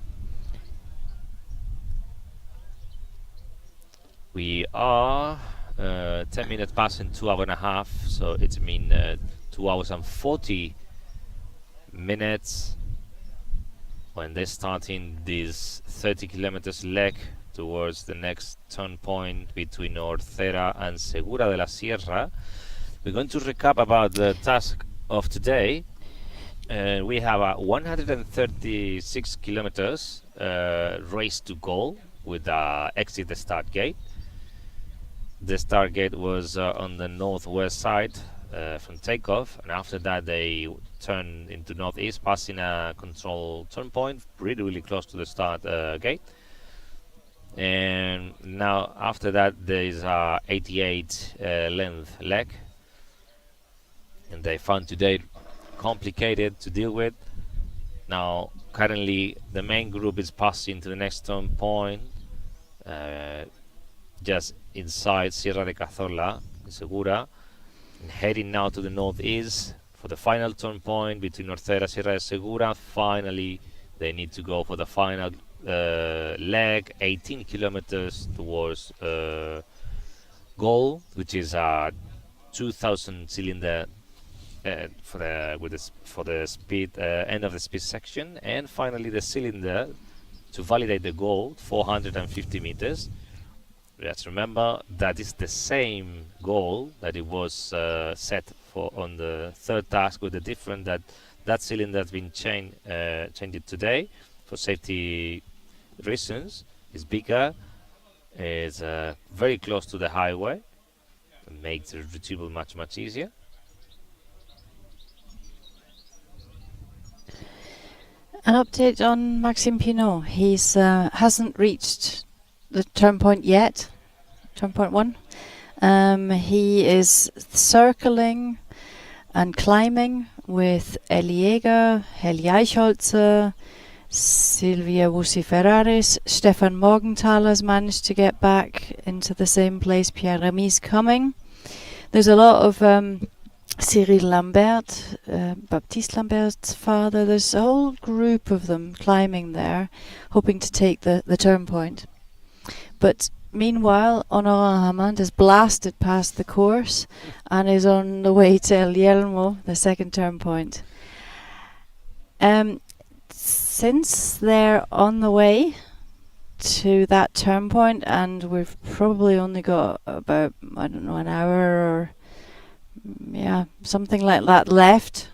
[SPEAKER 7] We are 10 minutes past in 2 hours and a half, so it's been 2 hours and 40 minutes when they're starting this 30 kilometers leg towards the next turn point between Orcera and Segura de la Sierra. We're going to recap about the task of today. We have a 136 kilometers race to goal with exit the start gate. The start gate was on the northwest side from takeoff, and after that they turned into northeast, passing a control turn point really close to the start gate. And now after that there is a 88 length leg, and they found today complicated to deal with. Now currently the main group is passing to the next turn point, just inside Sierra de Cazorla in Segura, and heading now to the northeast for the final turn point between Orcera, Sierra de Segura. Finally they need to go for the final leg, 18 kilometers towards goal, which is a 2000 cylinder for the speed end of the speed section, and finally the cylinder to validate the goal, 450 meters. Let's remember that is the same goal that it was set for on the third task, with the difference that cylinder has been changed today for safety reasons. It's bigger, it's very close to the highway, and makes the retrieval much easier.
[SPEAKER 11] An update on Maxime Pinot. He's hasn't reached the turn point yet, turn point 1. He is circling and climbing with Eliega, Heli Eichholzer, Silvia Wusi-Ferraris. Stefan Morgenthal has managed to get back into the same place. Pierre Remy's coming. There's a lot of Cyril Lambert, Baptiste Lambert's father. There's a whole group of them climbing there, hoping to take the turn point. But meanwhile, Honorant Hamand has blasted past the course and is on the way to El Yelmo, the second turn point. Since they're on the way to that turn point, and we've probably only got about, I don't know, an hour or something like that left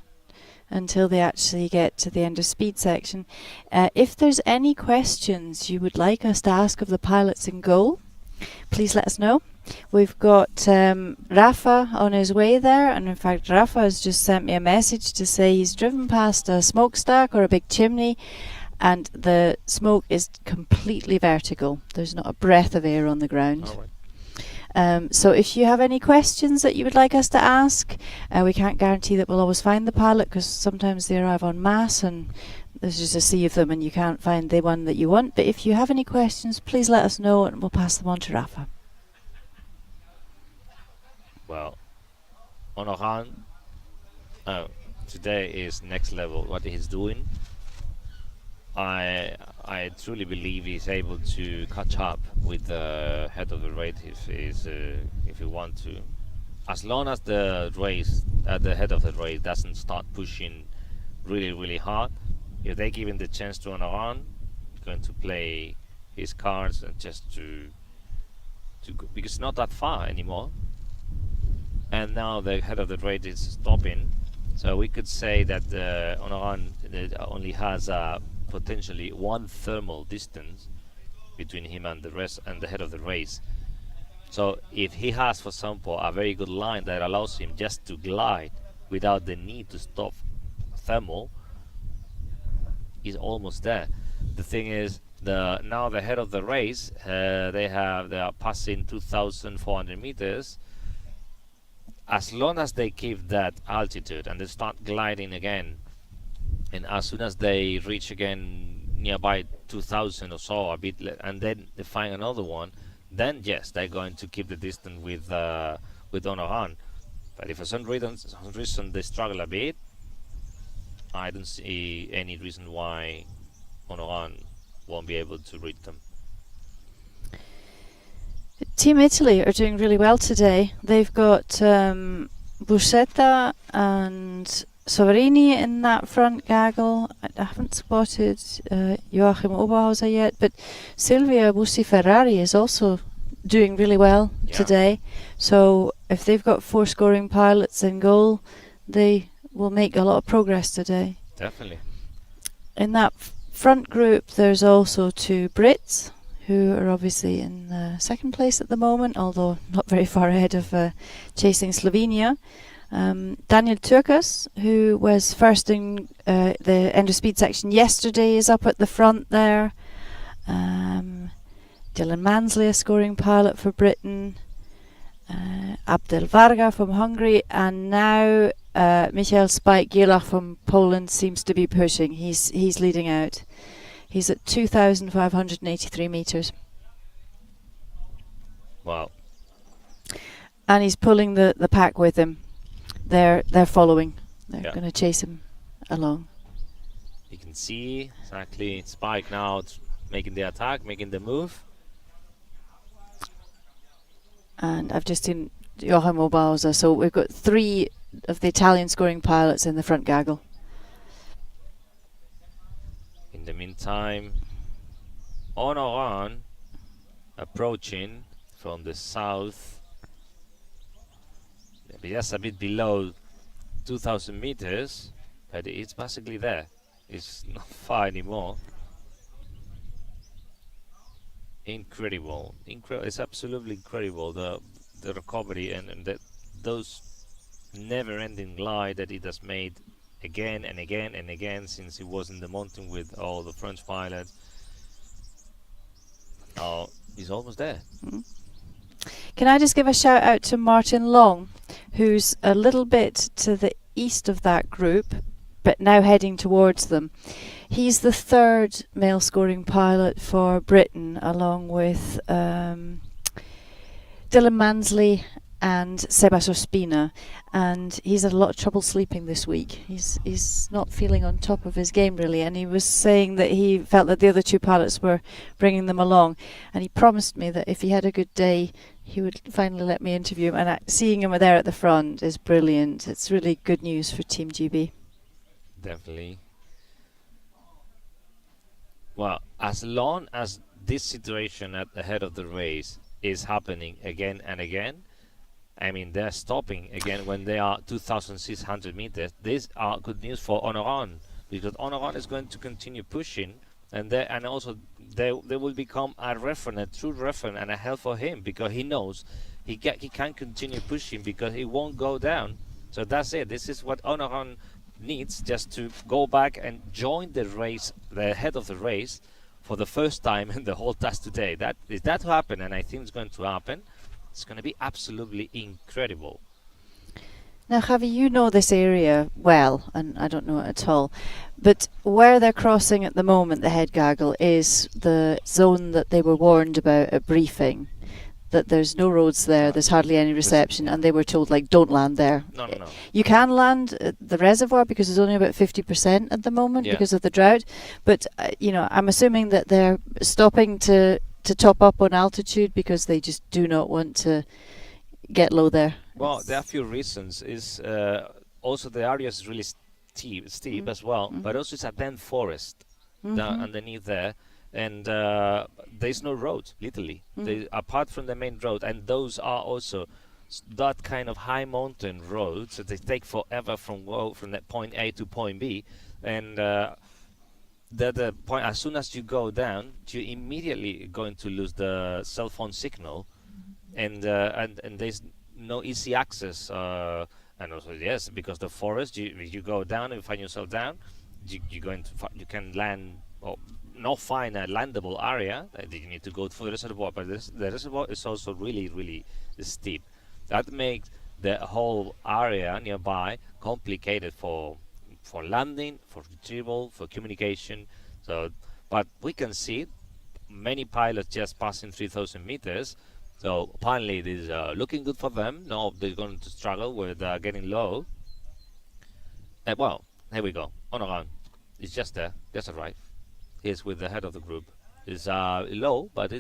[SPEAKER 11] until they actually get to the end of speed section. If there's any questions you would like us to ask of the pilots in goal, please let us know. We've got Rafa on his way there, and in fact Rafa has just sent me a message to say he's driven past a smokestack or a big chimney, and the smoke is completely vertical. There's not a breath of air on the ground. So if you have any questions that you would like us to ask, we can't guarantee that we'll always find the pilot, because sometimes they arrive en masse and there's just a sea of them and you can't find the one that you want. But if you have any questions, please let us know and we'll pass them on to Rafa.
[SPEAKER 7] Well, Honorant today is next level what he's doing. I truly believe he's able to catch up with the head of the race if he wants to, as long as the race at the head of the race doesn't start pushing really hard. If they give him the chance to run around, he's going to play his cards and just to go, because it's not that far anymore. And now the head of the race is stopping, so we could say that Honorant only has potentially one thermal distance between him and the rest and the head of the race. So if he has, for example, a very good line that allows him just to glide without the need to stop thermal, he's almost there. The thing is, Now the head of the race, they are passing 2,400 meters. As long as they keep that altitude and they start gliding again, and as soon as they reach again nearby 2,000 or so, and then they find another one, then yes, they're going to keep the distance with Honoran. But if for some reason they struggle a bit, I don't see any reason why Honoran won't be able to reach them.
[SPEAKER 11] Team Italy are doing really well today. They've got Buscetta and Soverini in that front gaggle. I haven't spotted Joachim Oberhauser yet, but Silvia Bussi-Ferrari is also doing really well today. So if they've got 4 scoring pilots in goal, they will make a lot of progress today.
[SPEAKER 7] Definitely.
[SPEAKER 11] In that front group, there's also 2 Brits who are obviously in second place at the moment, although not very far ahead of chasing Slovenia. Daniel Turcas, who was first in the end of speed section yesterday, is up at the front there. Dylan Mansley, a scoring pilot for Britain. Abdel Varga from Hungary, and now Michael Spike Gielach from Poland seems to be pushing. He's leading out. He's at 2,583 meters.
[SPEAKER 7] Wow.
[SPEAKER 11] And he's pulling the pack with him. They're following. They're going to chase him along.
[SPEAKER 7] You can see exactly Spike now making the attack, making the move.
[SPEAKER 11] And I've just seen Joachim Oberhauser. So we've got 3 of the Italian scoring pilots in the front gaggle.
[SPEAKER 7] In the meantime, Honoran approaching from the south, just a bit below 2,000 meters, but it's basically there. It's not far anymore. Incredible. It's absolutely incredible, the recovery and those never-ending glide that it has made again and again and again since he was in the mountain with all the French pilots. Now he's almost there.
[SPEAKER 11] Can I just give a shout out to Martin Long, who's a little bit to the east of that group, but now heading towards them. He's the 3rd male scoring pilot for Britain, along with Dylan Mansley and Sebas Ospina, and he's had a lot of trouble sleeping this week. He's not feeling on top of his game really, and he was saying that he felt that the other 2 pilots were bringing them along, and he promised me that if he had a good day he would finally let me interview him, and seeing him there at the front is brilliant. It's really good news for Team GB.
[SPEAKER 7] Definitely. Well, as long as this situation at the head of the race is happening again and again, I mean, they're stopping again when they are 2,600 meters. These are good news for Honoran, because Honoran is going to continue pushing, and also they will become a true reference and a help for him, because he knows he can continue pushing because he won't go down. So that's it. This is what Honoran needs, just to go back and join the race, the head of the race, for the first time in the whole task today. That is that to happen, and I think it's going to happen. It's going to be absolutely incredible.
[SPEAKER 11] Now, Javi, you know this area well, and I don't know it at all, but where they're crossing at the moment, the head gaggle, is the zone that they were warned about at briefing, that there's no roads there, there's hardly any reception, and they were told, like, don't land there.
[SPEAKER 7] No.
[SPEAKER 11] You can land at the reservoir because there's only about 50% at the moment because of the drought, but, I'm assuming that they're stopping to top up on altitude because they just do not want to get low there.
[SPEAKER 7] Well, there are a few reasons. Is also the area is really steep as well, but also it's a dense forest down underneath there, and there's no road, literally. Apart from the main road, and those are also that kind of high mountain roads, so they take forever from that point A to point B, and the point, as soon as you go down, you immediately going to lose the cell phone signal, and there's no easy access, and also because the forest, you go down and you find yourself down, you can land not find a landable area, you need to go for the reservoir. But the reservoir is also really steep. That makes the whole area nearby complicated for landing, for retrieval, for communication. So, but we can see many pilots just passing 3,000 meters. So apparently it is looking good for them. No, they're going to struggle with getting low. Well, here we go. Onoran is just there, just arrived. He's with the head of the group. It's low, but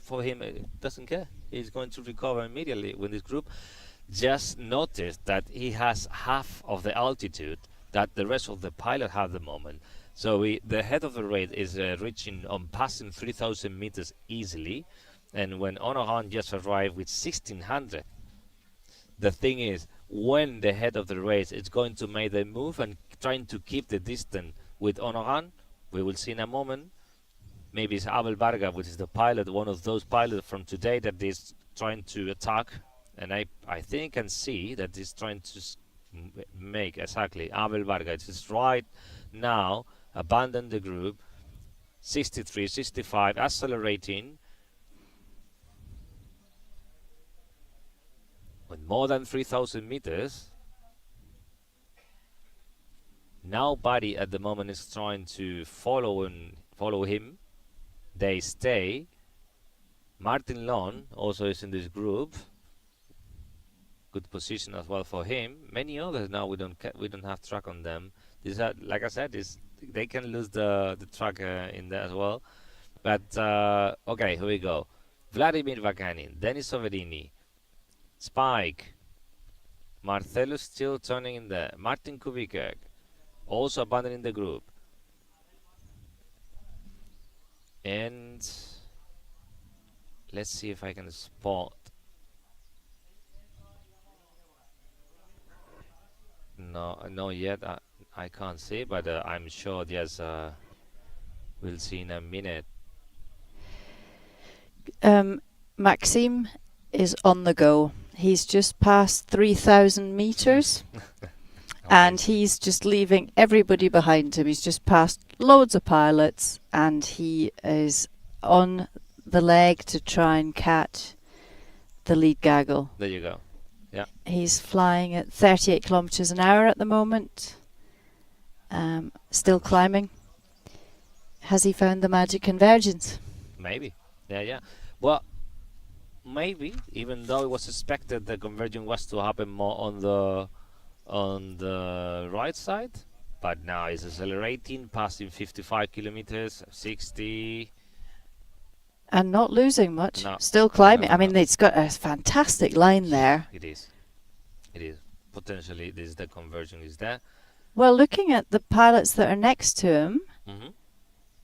[SPEAKER 7] for him, it doesn't care. He's going to recover immediately with this group. Just notice that he has half of the altitude that the rest of the pilot have at the moment. So the head of the race is reaching on passing 3,000 meters easily, and when Onoran just arrived with 1,600. The thing is, when the head of the race is going to make the move and trying to keep the distance with Onoran, we will see in a moment. Maybe it's Abel Varga, which is the pilot, one of those pilots from today that is trying to attack, and I think and see that he's trying to make exactly Abel Varga. It's right now. Abandon the group, 63, 65, accelerating with more than 3,000 meters. Nobody at the moment is trying to follow him. They stay. Martin Lon also is in this group. Good position as well for him. Many others now we don't have track on them. These are, like I said, they can lose the track in there as well. But okay, here we go. Vladimir Vakanin, Denis Soverini, Spike, Marcelo still turning in there. Martin Kubicek also abandoning the group. And let's see if I can spot. No, not yet. I can't see, but I'm sure there's. We'll see in a minute.
[SPEAKER 11] Maxime is on the go. He's just passed 3,000 meters, and he's just leaving everybody behind him. He's just passed loads of pilots, and he is on the leg to try and catch the lead Gaggle.
[SPEAKER 7] There you go. Yeah.
[SPEAKER 11] He's flying at 38 kilometers an hour at the moment. Still climbing. Has he found the magic convergence?
[SPEAKER 7] Maybe. Yeah. Well, maybe, even though it was expected the convergence was to happen more on the right side, but now it's accelerating, passing 55 kilometers, 60.
[SPEAKER 11] And not losing much.
[SPEAKER 7] No.
[SPEAKER 11] Still climbing. I mean, it's got a fantastic line there.
[SPEAKER 7] It is. Potentially, the conversion is there.
[SPEAKER 11] Well, looking at the pilots that are next to him,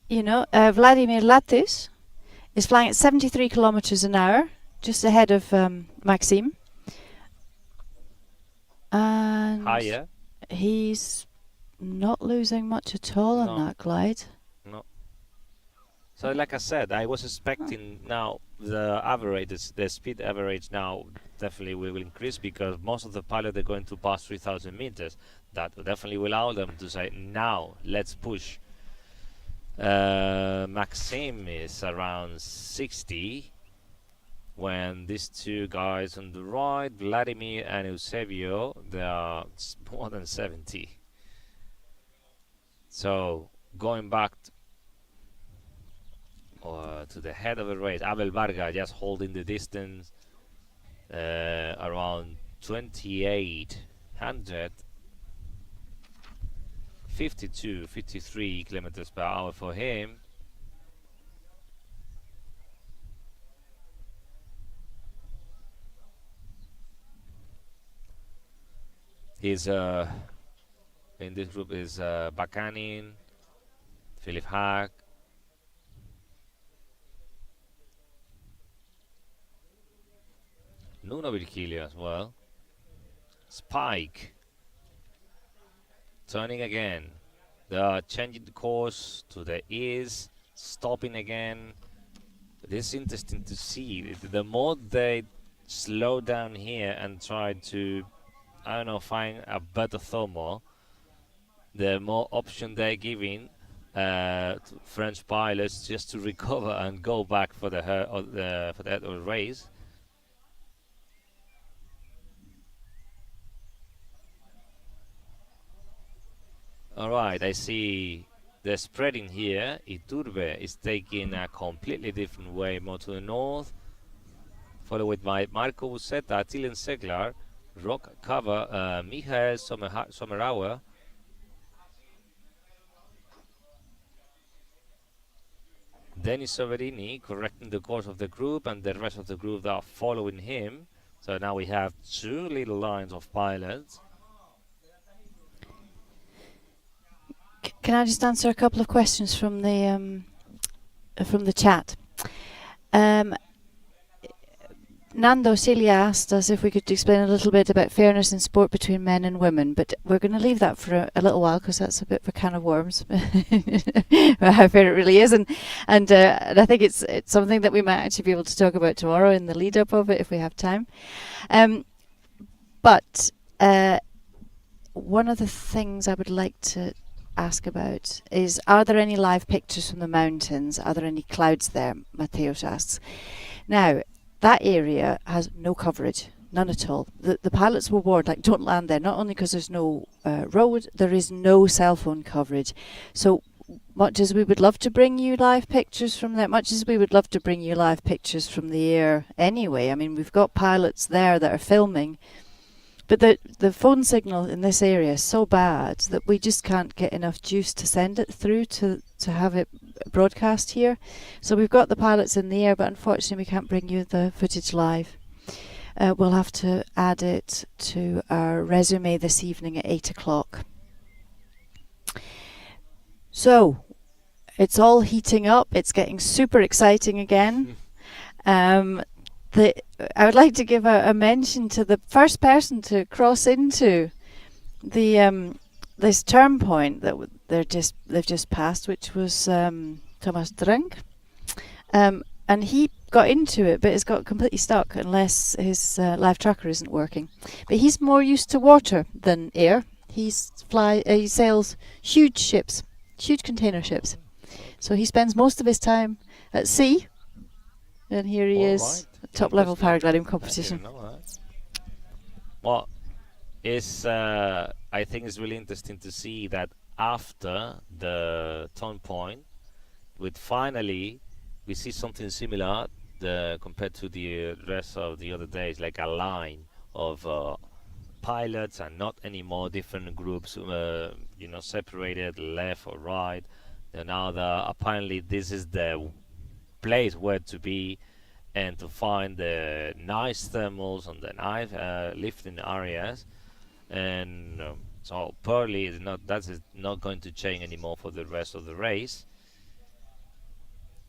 [SPEAKER 11] you know, Vladimir Latis is flying at 73 kilometers an hour, just ahead of Maxime. And
[SPEAKER 7] higher.
[SPEAKER 11] He's not losing much at all on that glide.
[SPEAKER 7] No. So, like I said, I was expecting now the average, the speed average now definitely will increase because most of the pilots are going to pass 3,000 meters. That definitely will allow them to say, now let's push. Maxime is around 60 when these two guys on the right, Vladimir and Eusebio, they are more than 70. So going back to the head of the race, Abel Varga just holding the distance around 2,800, 52, 53 kilometers per hour for him. He's in this group is Bakanin, Philip Haag, Nuno Virgilio as well, Spike, turning again, they are changing the course to the east, stopping again. It is interesting to see, the more they slow down here and try to, I don't know, find a better thermal, the more option they're giving French pilots just to recover and go back for the race. All right, I see the spreading here. Iturbe is taking a completely different way, more to the north, followed by Marco Busetta, Attila Seglar, Rock Cover, Michael Sommerauer. Denis Soverini correcting the course of the group, and the rest of the group are following him. So now we have two little lines of pilots.
[SPEAKER 11] Can I just answer a couple of questions from the chat? Nando Celia asked us if we could explain a little bit about fairness in sport between men and women, but we're going to leave that for a little while because that's a bit of a can of worms. How fair it really is, and I think it's something that we might actually be able to talk about tomorrow in the lead up of it if we have time. But one of the things I would like to ask about is, are there any live pictures from the mountains? Are there any clouds there? Mateos asks. Now, that area has no coverage, none at all. The pilots were warned, like, don't land there, not only because there's no road, there is no cell phone coverage. So much as we would love to bring you live pictures from there, much as we would love to bring you live pictures from the air anyway, I mean, we've got pilots there that are filming, but the phone signal in this area is so bad that we just can't get enough juice to send it through to have it broadcast here. So we've got the pilots in the air, but unfortunately we can't bring you the footage live. We'll have to add it to our resume this evening at 8 o'clock. So it's all heating up. It's getting super exciting again. I would like to give a mention to the first person to cross into the this turn point that they've just passed, which was Thomas Drunk, and he got into it, but it's got completely stuck unless his live tracker isn't working. But he's more used to water than air. He sails huge ships, huge container ships, so he spends most of his time at sea. And here he is, top level paragliding competition.
[SPEAKER 7] Well, I think it's really interesting to see that after the turn point, finally we see something similar compared to the rest of the other days, like a line of pilots and not anymore different groups, separated left or right. And now apparently this is the place where to be and to find the nice thermals on the nice lifting areas, and so probably that is not going to change anymore for the rest of the race.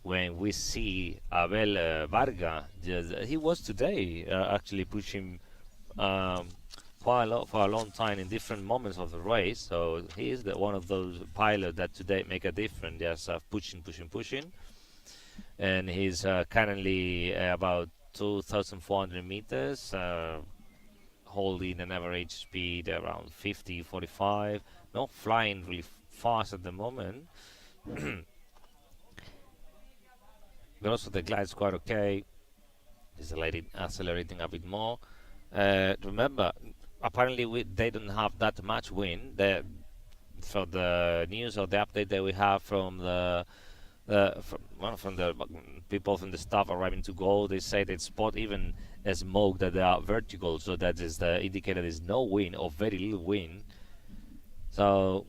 [SPEAKER 7] When we see Abel Varga, he was today actually pushing quite a lot for a long time in different moments of the race, so he is one of those pilots that today make a difference, just pushing, and he's currently about 2,400 meters, holding an average speed around 50-45, not flying really fast at the moment. But also the glide is quite okay, accelerating a bit more. Remember, apparently they don't have that much wind. So the news or the update that we have from the people from the staff arriving to go, they say they spot even a smoke that they are vertical, so that is the indicator there's no wind or very little wind. So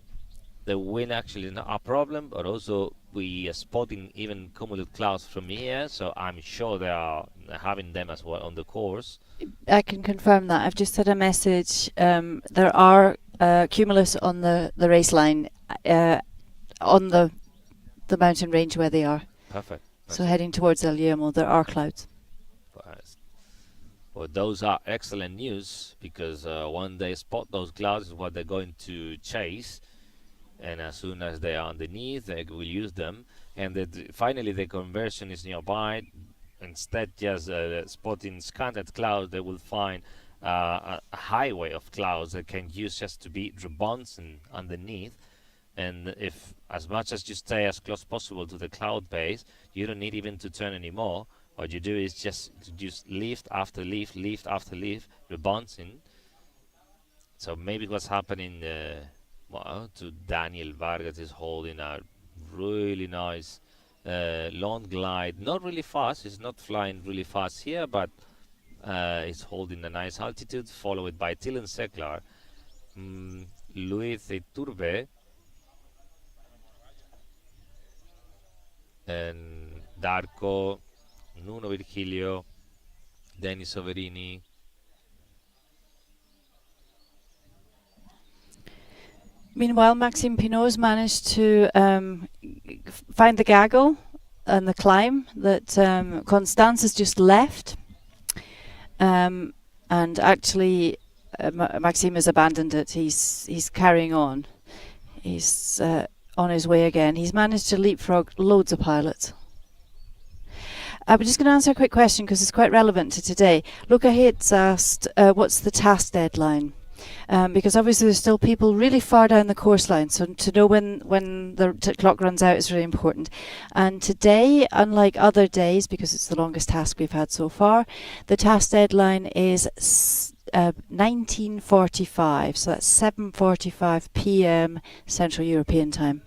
[SPEAKER 7] the wind actually is not a problem, but also we are spotting even cumulative clouds from here, so I'm sure they are having them as well on the course.
[SPEAKER 11] I can confirm that. I've just had a message. There are cumulus on the race line on the mountain range where they are.
[SPEAKER 7] Perfect.
[SPEAKER 11] So heading towards El Yermo, there are clouds.
[SPEAKER 7] Well, those are excellent news, because when they spot those clouds is what they're going to chase, and as soon as they are underneath, they will use them, and finally the conversion is nearby. Instead just spotting scattered clouds, they will find a highway of clouds that can use just to be rebouncing underneath, And if, as much as you stay as close possible to the cloud base, you don't need even to turn anymore. What you do is just lift after lift, lift after lift, rebouncing. So maybe what's happening to Daniel Vargas is holding a really nice long glide. Not really fast. He's not flying really fast here, but he's holding a nice altitude, followed by Dylan Seklar, Luis Iturbe, and Darko, Nuno Virgilio, Denis Soverini.
[SPEAKER 11] Meanwhile, Maxime Pinot's managed to find the gaggle and the climb that Constance has just left. And actually, Maxime has abandoned it. He's carrying on. He's on his way again. He's managed to leapfrog loads of pilots. I'm just going to answer a quick question because it's quite relevant to today. Luca Hitz asked, what's the task deadline? Because obviously there's still people really far down the course line, so to know when the clock runs out is really important. And today, unlike other days, because it's the longest task we've had so far, the task deadline is 19:45, so that's 7:45 p.m. Central European time.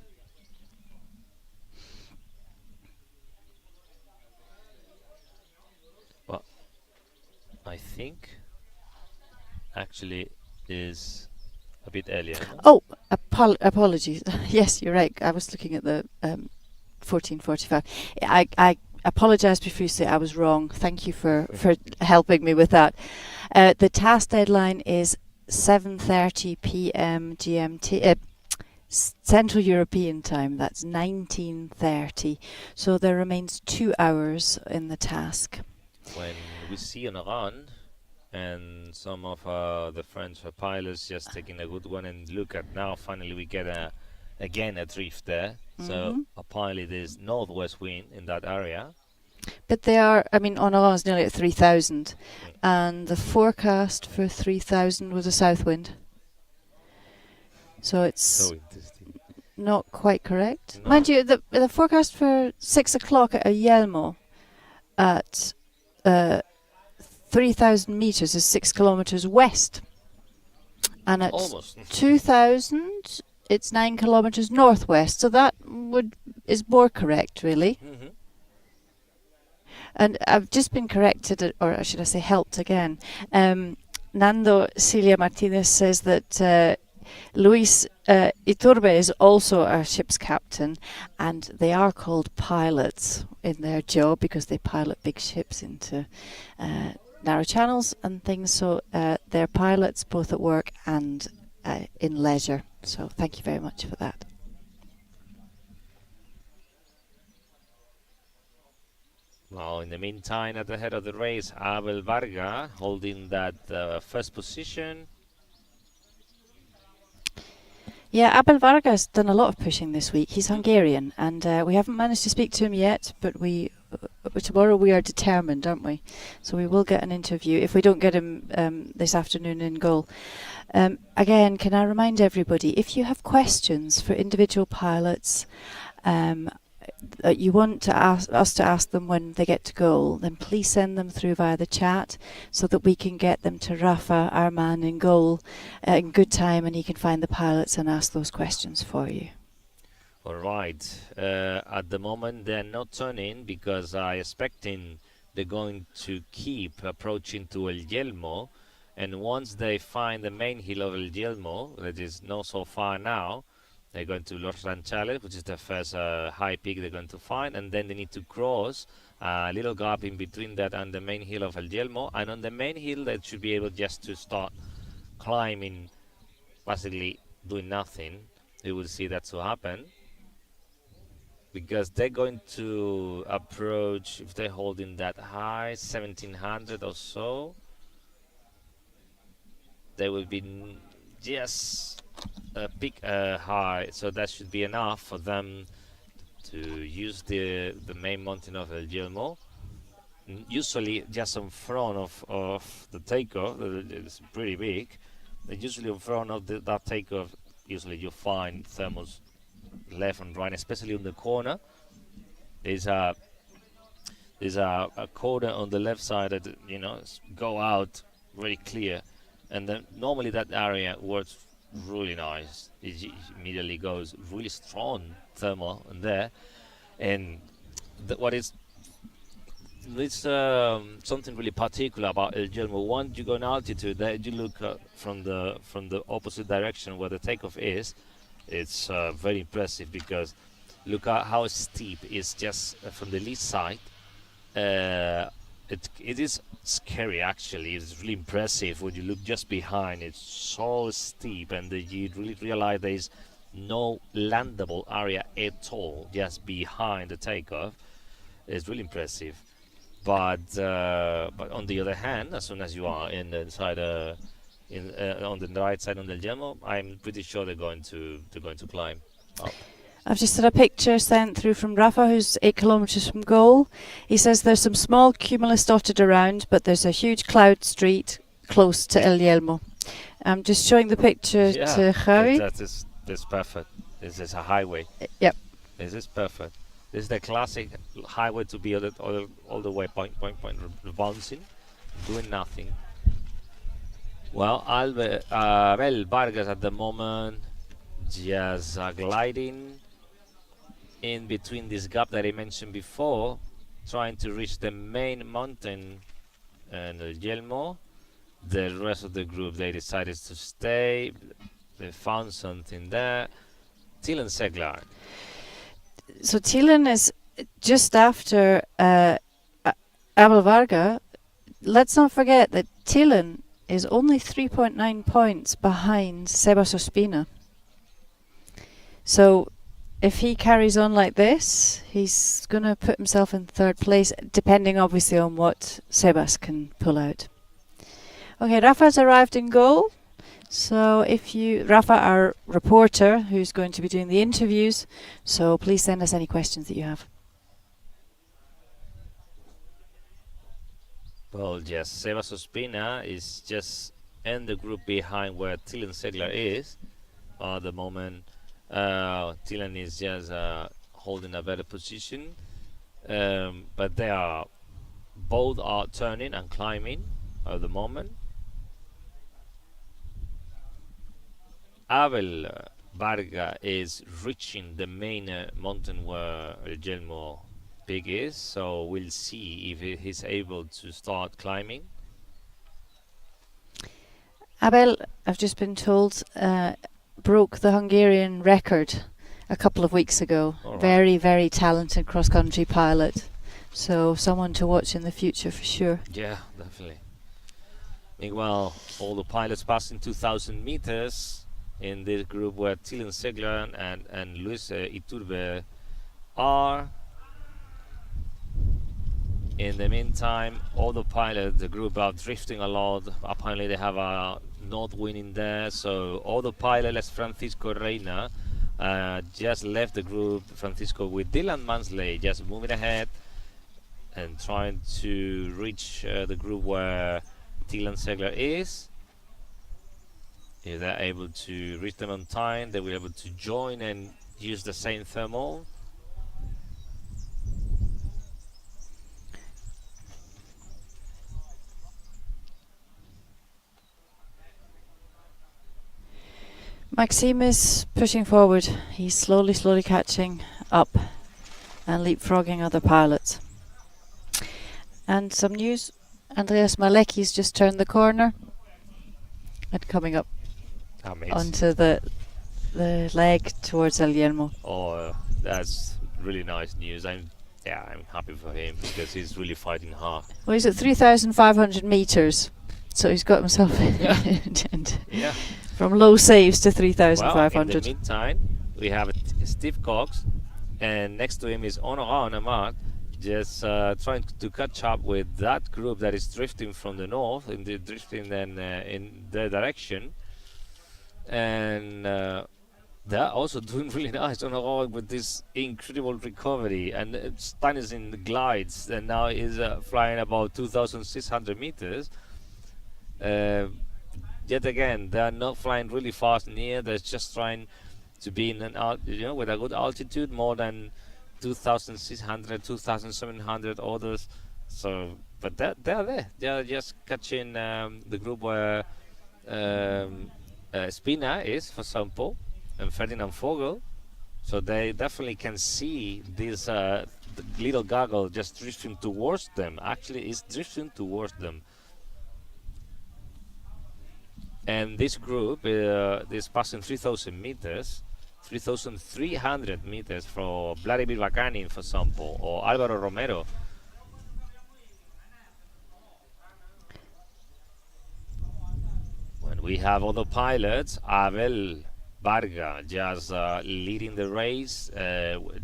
[SPEAKER 7] Well, I think actually is a bit earlier.
[SPEAKER 11] Oh, apologies. Yes, you're right. I was looking at the 14:45. I apologise profusely. I was wrong. Thank you for helping me with that. The task deadline is 7:30 p.m. GMT. Central European time. That's 19:30. So there remains 2 hours in the task.
[SPEAKER 7] When we see on a run, and some of the French pilots just taking a good one, and look at now finally we get again a drift there. So apparently there's northwest wind in that area.
[SPEAKER 11] But they are, I mean, Oran is nearly at 3,000 and the forecast for 3,000 was a south wind. So it's not quite correct. No. Mind you, the forecast for 6 o'clock at Yelmo at 3,000 meters is 6 kilometers west, and at 2,000 it's 9 kilometers northwest. So that is more correct, really. And I've just been corrected, or should I say, helped again. Nando Celia Martinez says that Luis Iturbe is also a ship's captain, and they are called pilots in their job because they pilot big ships into narrow channels and things, so they're pilots both at work and in leisure. So thank you very much for that.
[SPEAKER 7] Well, in the meantime, at the head of the race, Abel Varga holding that first position.
[SPEAKER 11] Yeah, Abel Varga has done a lot of pushing this week. He's Hungarian, and we haven't managed to speak to him yet, but tomorrow we are determined, aren't we? So we will get an interview if we don't get him this afternoon in goal. Again, can I remind everybody, if you have questions for individual pilots that you want us to ask them when they get to goal, then please send them through via the chat so that we can get them to Rafa, our man in goal, in good time, and he can find the pilots and ask those questions for you.
[SPEAKER 7] All right. At the moment, they're not turning because I'm expecting they're going to keep approaching to El Yelmo, and once they find the main hill of El Yelmo, that is not so far now, they're going to Los Ranchales, which is the first high peak they're going to find, and then they need to cross a little gap in between that and the main hill of El Yelmo, and on the main hill they should be able just to start climbing, basically doing nothing. You will see that to happen, because they're going to approach, if they're holding that high, 1700 or so, they will be just peak high, so that should be enough for them to use the main mountain of El Yelmo. Usually just in front of the takeoff, it's pretty big. Usually in front of that takeoff, usually you find thermals left and right, especially on the corner. There's a corner on the left side that go out very clear, and then normally that area works really nice. It immediately goes really strong thermal in there, and what is it's something really particular about El Yelmo. Once you go in altitude, that you look from the opposite direction where the takeoff is. It's very impressive because look at how steep it's just from the lee side. It is scary actually. It's really impressive when you look just behind. It's so steep, and you really realize there is no landable area at all just behind the takeoff. It's really impressive. But on the other hand, as soon as you are on the right side on the Yelmo, I'm pretty sure they're going to climb up.
[SPEAKER 11] I've just had a picture sent through from Rafa, who's 8 kilometres from goal. He says there's some small cumulus dotted around, but there's a huge cloud street close to El Yelmo. I'm just showing the picture to Javi.
[SPEAKER 7] That's perfect. This is a highway.
[SPEAKER 11] Yep.
[SPEAKER 7] This is perfect. This is the classic highway to be all the way point, bouncing, doing nothing. Well, Abel Vargas at the moment just gliding in between this gap that I mentioned before, trying to reach the main mountain and El Yelmo. The rest of the group, they decided to stay. They found something there. Thielen Seglar.
[SPEAKER 11] So Thielen is just after Abel Varga. Let's not forget that Thielen is only 3.9 points behind Sebas Ospina. So if he carries on like this, he's going to put himself in third place, depending obviously on what Sebas can pull out. Okay, Rafa's arrived in goal. So Rafa, our reporter, who's going to be doing the interviews, so please send us any questions that you have.
[SPEAKER 7] Well, yes, Sebas Ospina is just in the group behind where Thielen Seglar is at the moment. Thielen is just holding a better position, but both are turning and climbing at the moment. Abel Varga is reaching the main mountain where El Yelmo Peak is, so we'll see if he's able to start climbing.
[SPEAKER 11] Abel, I've just been told, broke the Hungarian record a couple of weeks ago. Right. Very, very talented cross-country pilot. So someone to watch in the future for sure.
[SPEAKER 7] Yeah, definitely. Meanwhile, all the pilots passing 2,000 meters in this group where Thielen Seglar and Luis Iturbe are. In the meantime, all the pilots, the group are drifting a lot. Apparently they have a north wind in there, so all the pilots, Francisco Reina, just left the group. Francisco with Dylan Mansley just moving ahead and trying to reach the group where Thielen Seglar is. If they're able to reach them on time, they will be able to join and use the same thermal.
[SPEAKER 11] Maxime is pushing forward. He's slowly catching up and leapfrogging other pilots. And some news, Andreas Malecki's just turned the corner and coming up onto the leg towards El Yelmo.
[SPEAKER 7] Oh, that's really nice news. I'm happy for him because he's really fighting hard.
[SPEAKER 11] Well, he's at 3,500 meters, so he's got himself from low saves to 3,500.
[SPEAKER 7] Well, in the meantime, we have Steve Cox, and next to him is Honorat Namart, just trying to catch up with that group that is drifting from the north, drifting then in their direction. And they're also doing really nice on Honorat with this incredible recovery, and Stanislavski glides, and now is flying about 2,600 meters. Yet again, they are not flying really fast near. They're just trying to be in with a good altitude, more than 2,600, 2,700 others. So, but they're there. They're just catching the group where Spina is, for example, and Ferdinand Vogel. So they definitely can see this little Gaggle just drifting towards them. Actually, it's drifting towards them. And this group is passing 3,000 meters, 3,300 meters for Vladimir Bakanin, for example, or Álvaro Romero. When we have other pilots, Abel Varga just leading the race,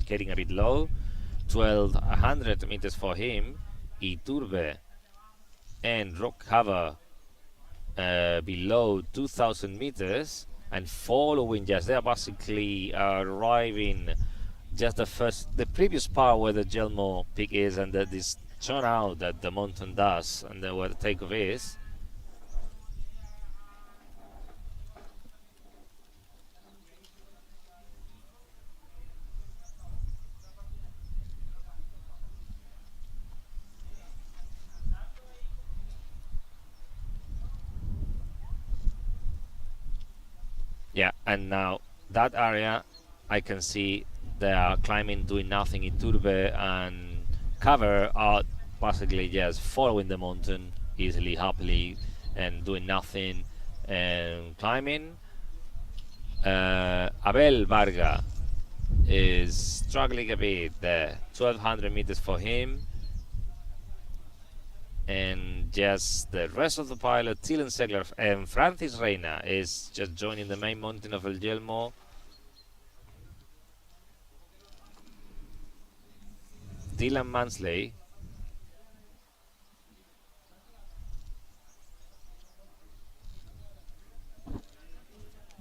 [SPEAKER 7] getting a bit low, 1,200 meters for him. Iturbe and Rockhaver below 2,000 meters, and following just they're basically arriving just the previous part where the Gelmo peak is, and this turnout that the mountain does, and where the takeoff is. Yeah, and now that area, I can see they are climbing, doing nothing. Iturbe and Cover are basically just following the mountain easily, happily, and doing nothing and climbing. Abel Varga is struggling a bit there, 1,200 meters for him. And just the rest of the pilot, Thielen Segler and Francis Reina is just joining the main mountain of El Yelmo. Dylan Mansley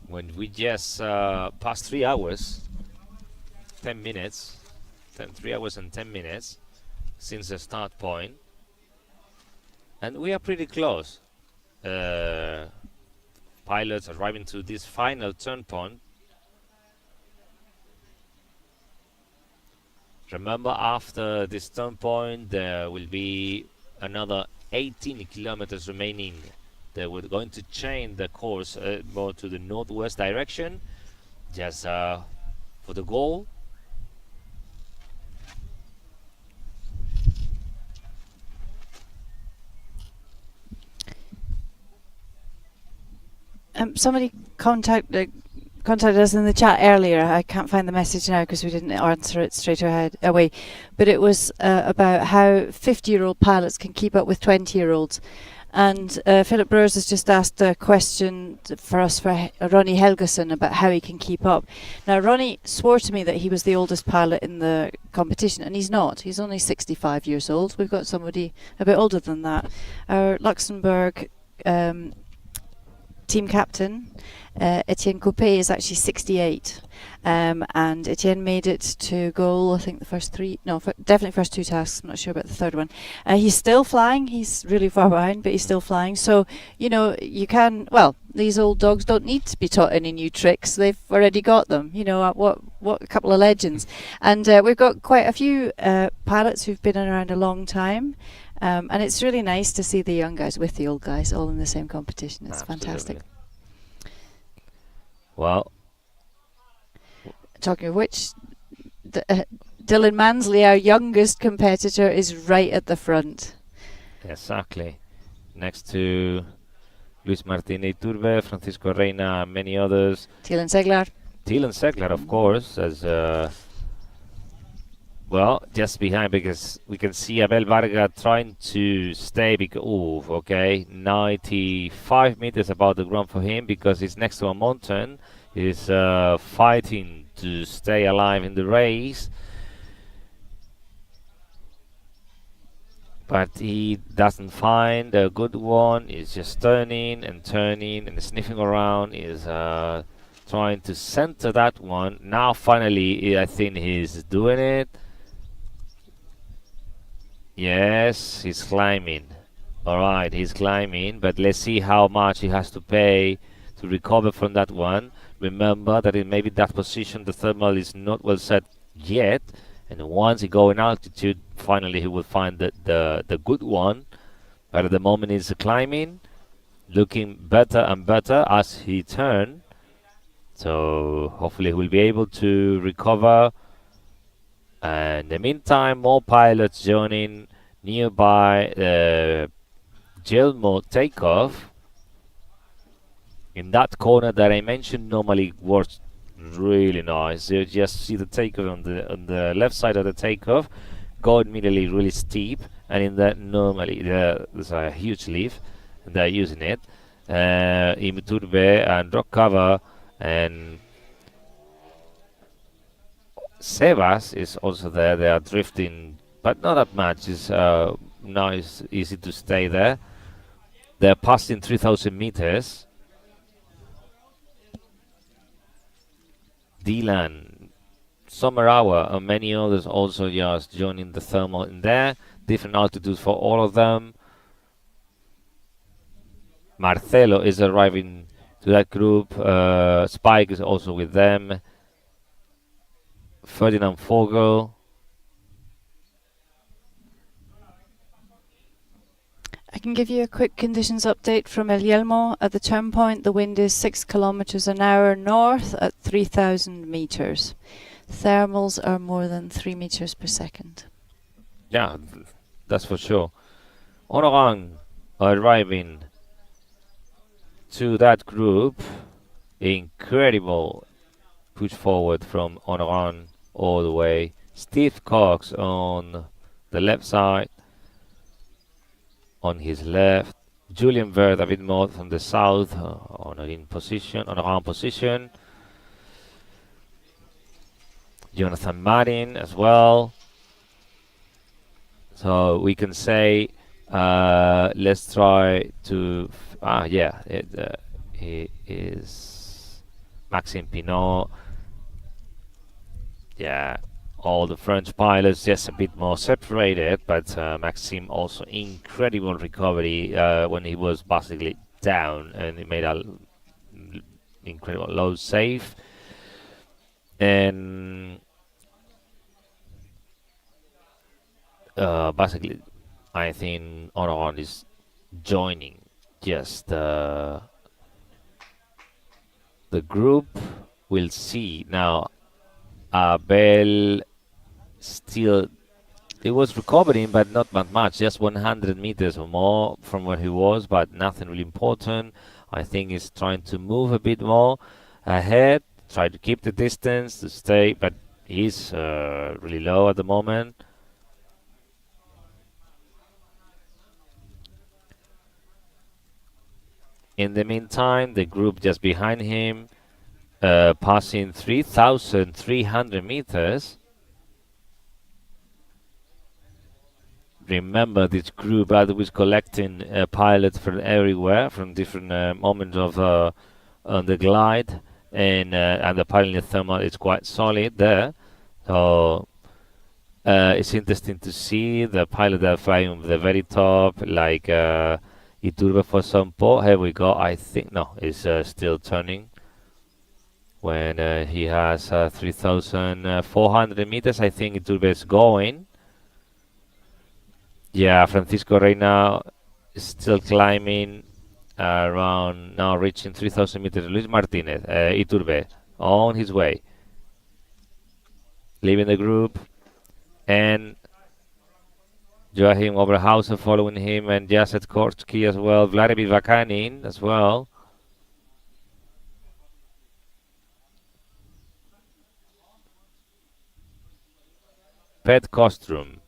[SPEAKER 7] when we just passed 3 hours 10 minutes 3 hours and 10 minutes since the start point. And we are pretty close. Pilots arriving to this final turn point. Remember, after this turn point, there will be another 18 kilometers remaining. They were going to change the course more to the northwest direction, just for the goal.
[SPEAKER 11] Somebody contacted us in the chat earlier. I can't find the message now because we didn't answer it straight away. But it was about how 50-year-old pilots can keep up with 20-year-olds. And Philip Brewers has just asked a question for us for Ronnie Helgeson about how he can keep up. Now, Ronnie swore to me that he was the oldest pilot in the competition, and he's not. He's only 65 years old. We've got somebody a bit older than that. Our Luxembourg team captain, Etienne Coupé, is actually 68, and Etienne made it to goal, I think the first 3, no, definitely first 2 tasks, I'm not sure about the third one. He's still flying, he's really far behind, but he's still flying. So, you know, you can, well, these old dogs don't need to be taught any new tricks, they've already got them, you know, what a couple of legends. And we've got quite a few pilots who've been around a long time. And it's really nice to see the young guys with the old guys all in the same competition. It's
[SPEAKER 7] Absolutely.
[SPEAKER 11] Fantastic.
[SPEAKER 7] Well,
[SPEAKER 11] talking of which, Dylan Mansley, our youngest competitor, is right at the front.
[SPEAKER 7] Exactly. Next to Luis Martin Iturbe, Francisco Reina, many others.
[SPEAKER 11] Thielen Segler.
[SPEAKER 7] Thielen Segler, of course, as well, just behind, because we can see Abel Varga trying to stay, because, okay, 95 meters above the ground for him, because he's next to a mountain. He's fighting to stay alive in the race. But he doesn't find a good one. He's just turning and sniffing around. He's trying to center that one. Now, finally, I think he's doing it. Yes, he's climbing. All right, he's climbing, but let's see how much he has to pay to recover from that one. remember that in maybe that position the thermal is not well set yet, and once he go in altitude, finally he will find the good one. But at the moment he's climbing, looking better and better as he turn. So hopefully he will be able to recover. And in the meantime, more pilots joining nearby Gelmo takeoff. In that corner that I mentioned normally works really nice. You just see the takeoff on the left side of the takeoff, go immediately really steep, and in that normally there's a huge leaf, and they're using it. Iturbe and rock cover, and Sebas is also there. They are drifting, but not that much. It's now it's easy to stay there. They're passing 3,000 meters. Dylan, Summer Hour, and many others also just joining the thermal in there. Different altitudes for all of them. Marcelo is arriving to that group. Spike is also with them. Ferdinand Fogel.
[SPEAKER 11] I can give you a quick conditions update from El Yelmo. At the turn point, the wind is 6 kilometers an hour north at 3,000 meters. Thermals are more than 3 meters per second.
[SPEAKER 7] Yeah, that's for sure. Onoran arriving to that group. Incredible push forward from Onoran all the way. Steve Cox on the left side. On his left, Julian Verde a bit more from the south, on around position. Jonathan Marin as well. So we can say, let's try to. He is Maxime Pinot. Yeah. All the French pilots just a bit more separated, but Maxime also incredible recovery when he was basically down, and he made a incredible low save. And basically, I think Onoran is joining just the group. We'll see now. Abel still, he was recovering, but not that much, just 100 meters or more from where he was, but nothing really important. I think he's trying to move a bit more ahead, try to keep the distance, to stay, but he's really low at the moment. In the meantime, the group just behind him, passing 3,300 meters. Remember, this group was collecting pilots from everywhere, from different moments of on the glide, and the pilot in the thermal is quite solid there. So it's interesting to see the pilot that flying on the very top, like Iturbe for Sampo. Here we go. I think no, it's still turning. When he has 3,400 meters, I think Iturbe is going. Yeah, Francisco Reina is still climbing around, now reaching 3,000 meters. Luis Martinez, Iturbe, on his way. Leaving the group. And Joachim Oberhauser following him, and Jacek Korczki as well. Vladimir Vakanin as well. Pet Kostrum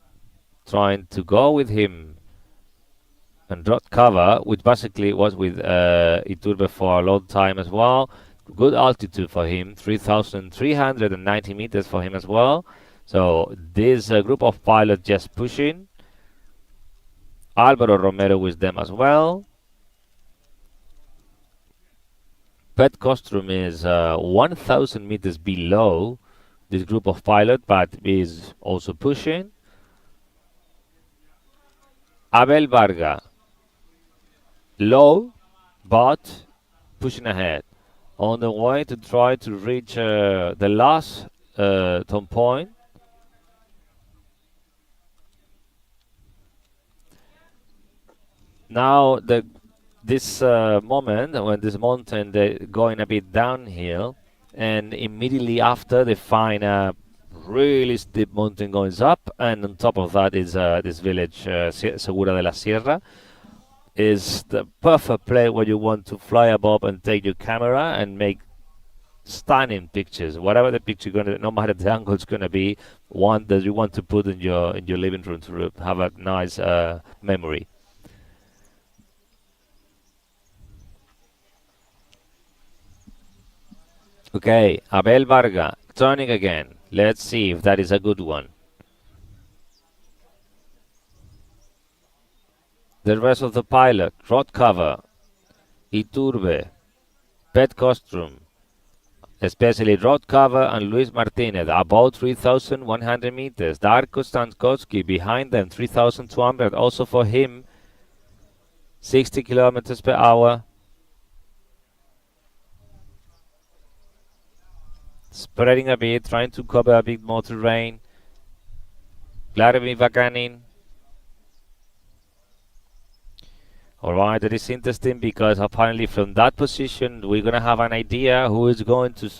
[SPEAKER 7] trying to go with him and dot cover, which basically was with Iturbe for a long time as well. Good altitude for him, 3,390 meters for him as well. So this group of pilots just pushing. Alvaro Romero with them as well. Pet Kostrum is 1,000 meters below this group of pilots, but is also pushing. Abel Varga, low, but pushing ahead. on the way to try to reach the last turn point. Now this moment when this mountain they're going a bit downhill, and immediately after they find a really steep mountain going up, and on top of that is this village Segura de la Sierra. Is the perfect place where you want to fly above and take your camera and make stunning pictures. Whatever the picture gonna, no matter the angle it's gonna be, one that you want to put in your living room to have a nice memory. Okay, Abel Varga turning again. Let's see if that is a good one. The rest of the pilot: Rod Cover, Iturbe, Pet Costume, especially Rod Cover and Luis Martinez, about 3,100 meters. Darko Stankowski behind them, 3,200. Also for him, 60 kilometers per hour. Spreading a bit, trying to cover a bit more terrain. Vladimir Vaganin. Alright, that is interesting because apparently from that position we're going to have an idea who is going to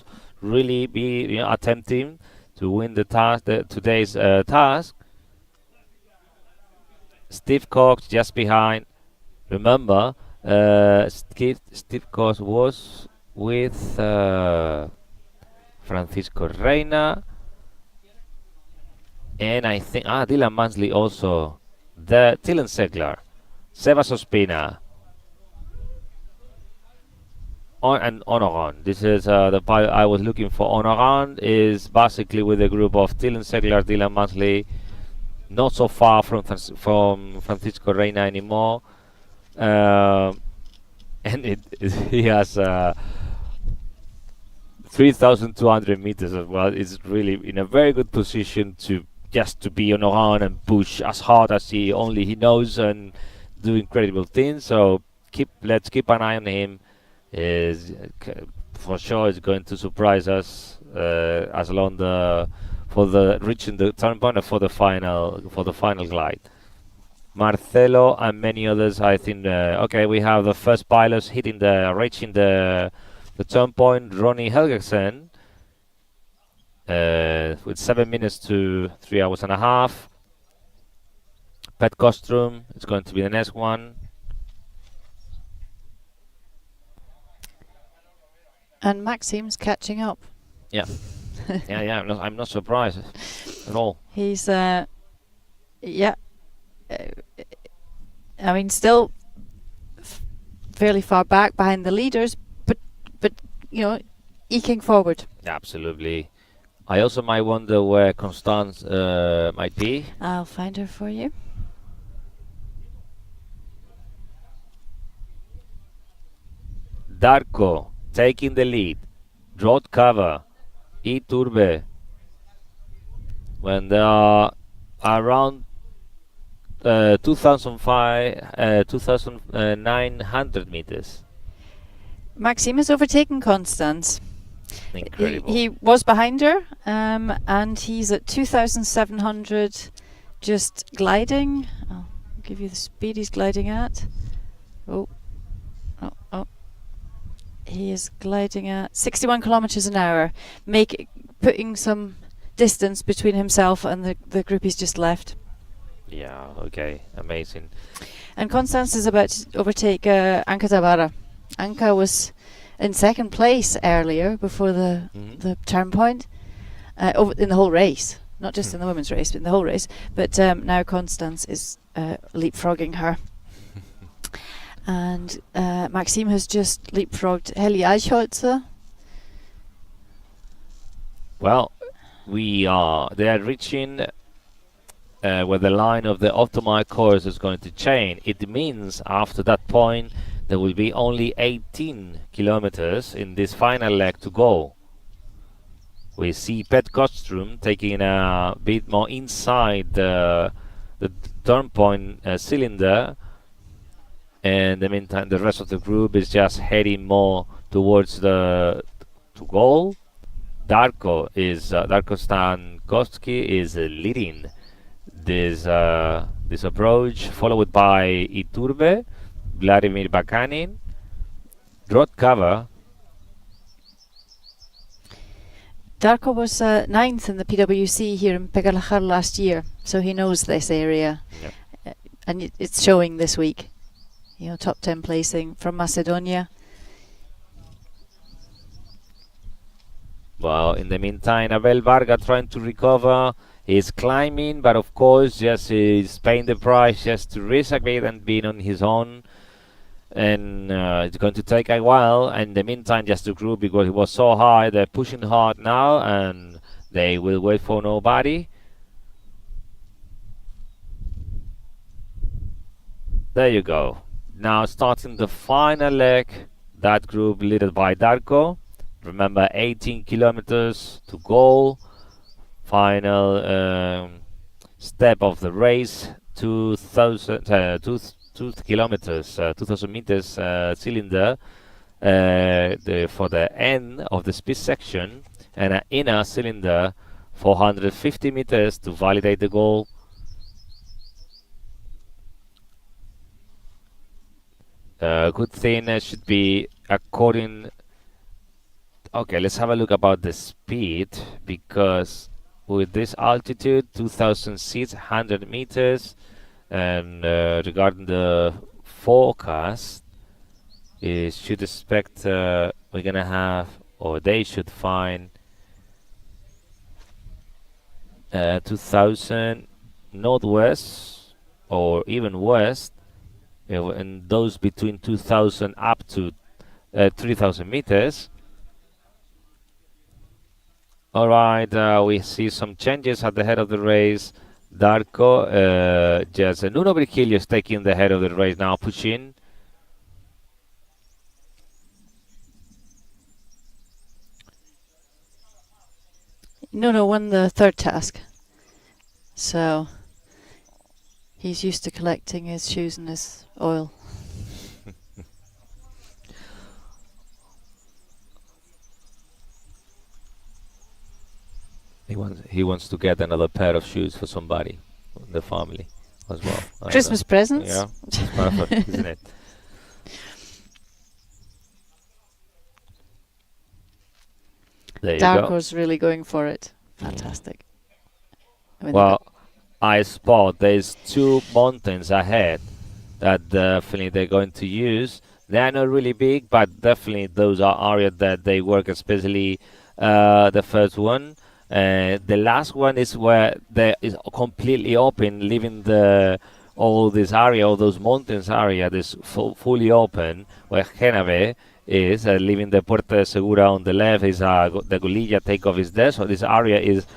[SPEAKER 7] really be attempting to win the task, today's task. Steve Cox just behind. Remember, Steve Cox was with Francisco Reina, and I think Dylan Mansley also, the Dylan Segler, Sebas Ospina, and Honoran. This is the pilot I was looking for. Honoran is basically with a group of Dylan Segler, Dylan Mansley, not so far from Francisco Reina anymore, and he has 3,200 meters as well. Is really in a very good position to just to be on around and push as hard as he knows and do incredible things. So let's keep an eye on him. Is for sure is going to surprise us as along reaching the turn point for the final glide. Marcelo and many others. I think okay, we have the first pilots reaching the turn point. Ronnie Helgersen with 7 minutes to 3 hours and a half. Pet Costume is going to be the next one.
[SPEAKER 11] And Maxim's catching up.
[SPEAKER 7] Yeah. yeah. I'm not surprised at all.
[SPEAKER 11] He's I mean, still fairly far back behind the leaders, but eking forward.
[SPEAKER 7] Absolutely. I also might wonder where Constance might be.
[SPEAKER 11] I'll find her for you.
[SPEAKER 7] Darko taking the lead. Rod Cover, Iturbe, when they are around 2,900 meters.
[SPEAKER 11] Maxime has overtaken Constance.
[SPEAKER 7] Incredible.
[SPEAKER 11] He was behind her, and he's at 2,700, just gliding. I'll give you the speed he's gliding at. Oh. He is gliding at 61 kilometers an hour, putting some distance between himself and the group he's just left.
[SPEAKER 7] Yeah, okay, amazing.
[SPEAKER 11] And Constance is about to overtake Anka Tabara. Anka was in second place earlier before the turn point in the whole race, not just in the women's race, but in the whole race. But now Constance is leapfrogging her. And Maxime has just leapfrogged Heli Eichholzer.
[SPEAKER 7] Well, they are reaching where the line of the optimal course is going to change. It means after that point there will be only 18 kilometers in this final leg to go. We see Pet Costume taking a bit more inside the turn point cylinder. And in the meantime, the rest of the group is just heading more towards the to goal. Darko Stankowski is leading this approach, followed by Iturbe, Vladimir Bakanin, road cover.
[SPEAKER 11] Darko was ninth in the PwC here in Pegalajar last year, so he knows this area. And it's showing this week. You know, top 10 placing from Macedonia.
[SPEAKER 7] Well, in the meantime, Abel Varga trying to recover. He's climbing, but of course, just he's paying the price just to risk a bit and being on his own. And it's going to take a while. And in the meantime, just the group, because it was so high, they're pushing hard now, and they will wait for nobody. There you go. Now starting the final leg, that group led by Darko. Remember, 18 kilometers to goal. Final step of the race, 2 kilometers, 2,000 meters cylinder for the end of the speed section, and an inner cylinder, 450 meters to validate the goal. Good thing should be according. Okay, let's have a look about the speed, because with this altitude, 2,000 seats, 100 meters, and regarding the forecast, it should expect we're gonna have, or they should find 2,000 northwest or even west, and those between 2,000 up to 3,000 meters. All right, we see some changes at the head of the race. Darko, just Nuno Virgilio is taking the head of the race now, pushing.
[SPEAKER 11] Nuno won the third task, so he's used to collecting his shoes and his oil.
[SPEAKER 7] He wants to get another pair of shoes for somebody in the family as well.
[SPEAKER 11] Christmas presents?
[SPEAKER 7] Yeah, it's perfect, isn't it? There you go.
[SPEAKER 11] Darko's really going for it. Fantastic. I mean,
[SPEAKER 7] Well, I spot there's 2 mountains ahead that definitely they're going to use. They're not really big, but definitely those are areas that they work, especially the first one. The last one is where there is completely open, leaving all this area, all those mountains area, this fully open, where Genave is, leaving the Puerta de Segura on the left, is the Gulilla takeoff is there, so this area is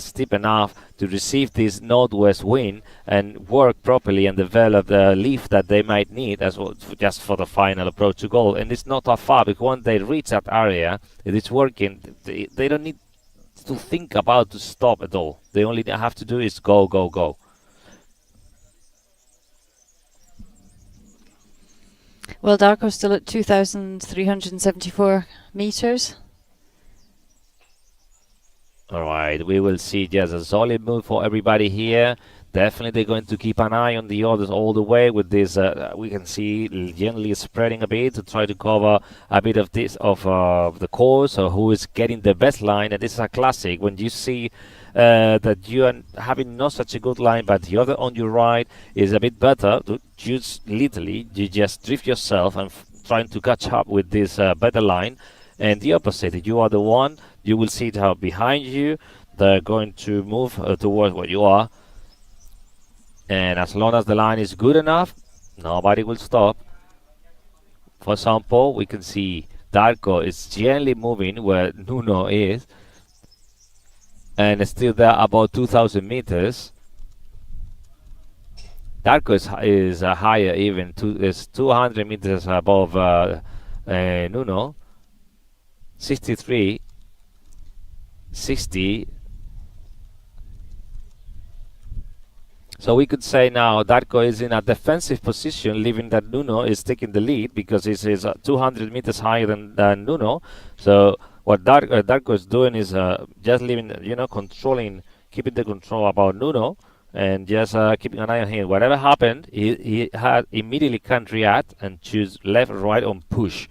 [SPEAKER 7] steep enough to receive this northwest wind and work properly and develop the lift that they might need as well, just for the final approach to goal. And it's not that far, because once they reach that area, it is working. They don't need to think about to stop at all. They only have to do is go, go, go.
[SPEAKER 11] well, Darko's still at 2,374 meters.
[SPEAKER 7] All right, we will see just a solid move for everybody here. Definitely they're going to keep an eye on the others all the way with this. We can see gently spreading a bit to try to cover a bit of this of the course, or who is getting the best line. And this is a classic when you see that you are having not such a good line, but the other on your right is a bit better. Just literally, you just drift yourself and trying to catch up with this better line. And the opposite, if you are the one, you will see how behind you they're going to move towards what you are. And as long as the line is good enough, nobody will stop. For example, we can see Darko is gently moving where Nuno is, and it's still there about 2,000 meters. Darko is higher even, is 200 meters above Nuno. 63, 60. So we could say now Darko is in a defensive position, leaving that Nuno is taking the lead because he is 200 meters higher than Nuno. So what Darko is doing is just leaving, controlling, keeping the control about Nuno, and just keeping an eye on him. Whatever happened, he had immediately can react and choose left, right, on push.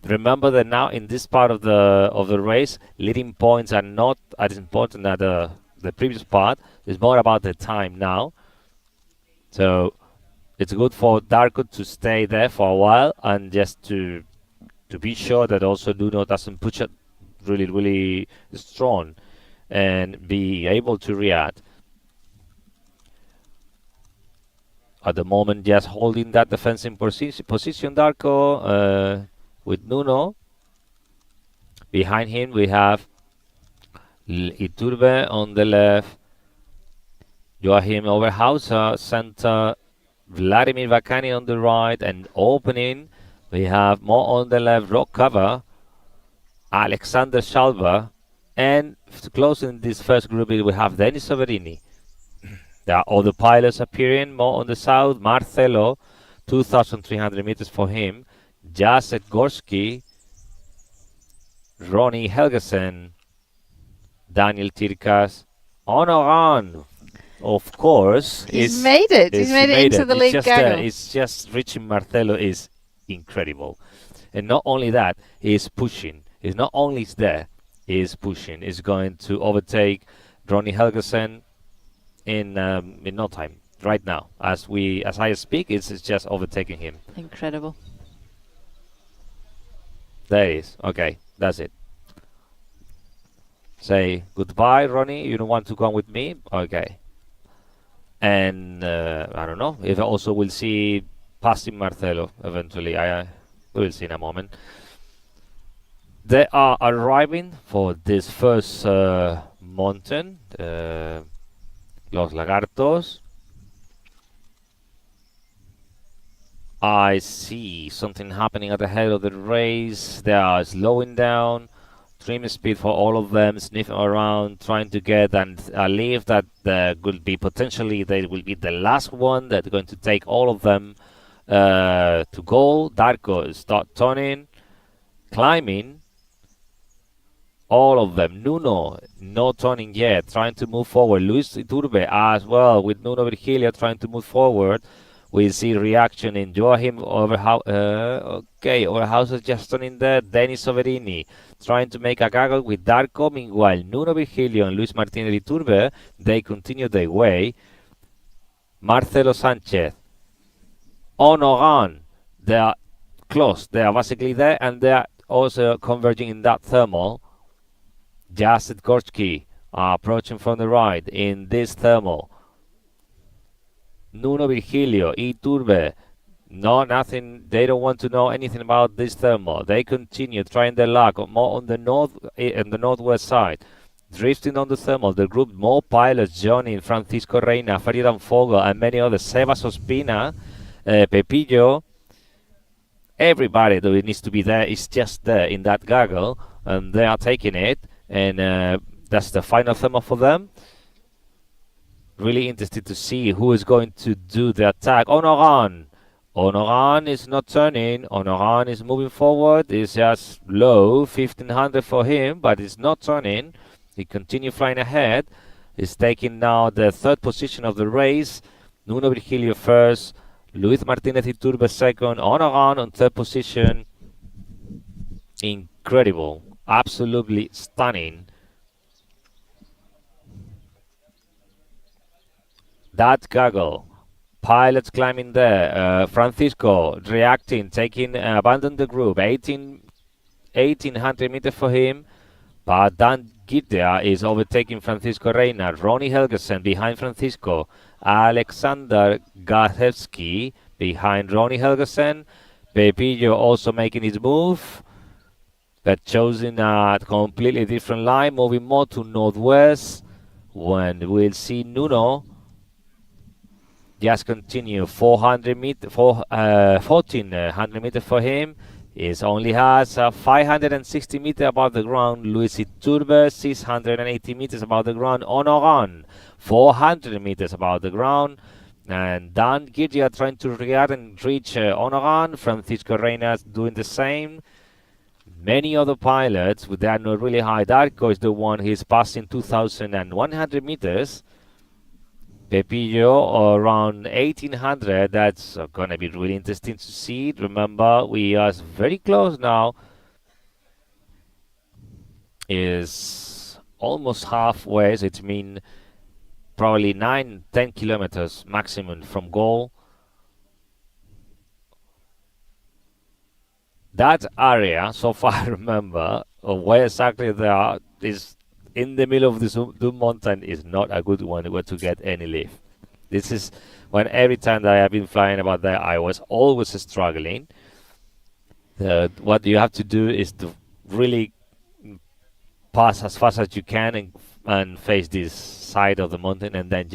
[SPEAKER 7] Remember that now in this part of the race, leading points are not as important as the previous part. It's more about the time now. So it's good for Darko to stay there for a while and just to be sure that also Nuno doesn't push it really, really strong and be able to react. At the moment, just holding that defensive position, Darko, with Nuno. Behind him, we have Iturbe on the left, Joachim Oberhauser center, Vladimir Vakani on the right, and opening, we have more on the left, rock cover, Alexander Schalber, and closing this first group, we have Denis Soverini. There are other pilots appearing more on the south. Marcelo, 2,300 meters for him. Jacek Gorski, Ronnie Helgesen, Daniel Tirkas, Honoran, of course.
[SPEAKER 11] He's made it. He's made it into the league Gaggle.
[SPEAKER 7] It's just reaching Marcelo is incredible. And not only that, he's pushing. He's not only there, he's pushing. He's going to overtake Ronnie Helgesen in no time. Right now, as I speak, it's just overtaking him.
[SPEAKER 11] Incredible.
[SPEAKER 7] There it is. Okay, that's it. Say goodbye, Ronnie. You don't want to come with me? Okay. And I don't know if I also will see passing Marcelo eventually. We will see in a moment. They are arriving for this first mountain, Los Lagartos. I see something happening at the head of the race. They are slowing down, trim speed for all of them, sniffing around, trying to get and leave that could be potentially they will be the last one that's going to take all of them to goal. Darko start turning, climbing. All of them. Nuno, no turning yet, trying to move forward. Luis Iturbe as well, with Nuno Virgilio trying to move forward. We see reaction in Joachim Oberhauser just turning there. Denis Soverini trying to make a gaggle with Darko. Meanwhile, Nuno Virgilio and Luis Martinez Iturbe, they continue their way. Marcelo Sanchez, Honoran, they are close. They are basically there, and they are also converging in that thermal. Jacek Gorski approaching from the right in this thermal. Nuno Virgilio, Iturbe, nothing. They don't want to know anything about this thermal. They continue trying their luck more on the northwest side, drifting on the thermal. The group, more pilots joining: Francisco Reina, Ferdinand Fogel, and many others. Sebas Ospina, Pepillo. Everybody that needs to be there is just there in that gaggle, and they are taking it. And that's the final thermal for them. Really interested to see who is going to do the attack. Honoran is not turning. Honoran is moving forward. It's just low, 1500 for him, but it's not turning. He continues flying ahead. He's taking now the third position of the race. Nuno Virgilio first. Luis Martinez Iturbe second. Honoran on third position. Incredible. Absolutely stunning. That gaggle. Pilots climbing there. Francisco reacting, abandon the group. 1800 meters for him. But Dan Gitea is overtaking Francisco Reina. Ronnie Helgesen behind Francisco. Alexander Gachewski behind Ronnie Helgesen. Pepillo also making his move, but choosing a completely different line, moving more to northwest. When we'll see Nuno just continue 1400 meters for him. It only has 560 meters above the ground. Luis Iturbe, 680 meters above the ground. Onoran, 400 meters above the ground. And Dan Girgia trying to react and reach Onoran. Francisco Reina doing the same. Many other pilots, they are not really high. Darko is the one he's passing 2,100 meters. Pepillo around 1,800. That's going to be really interesting to see. Remember, we are very close now. Is almost halfway. So it means probably 9-10 kilometers maximum from goal. That area, so far I remember, of where exactly they are, is in the middle of this Doom Mountain, is not a good one where to get any lift. This is when every time that I have been flying about there, I was always struggling. What you have to do is to really pass as fast as you can and face this side of the mountain, and then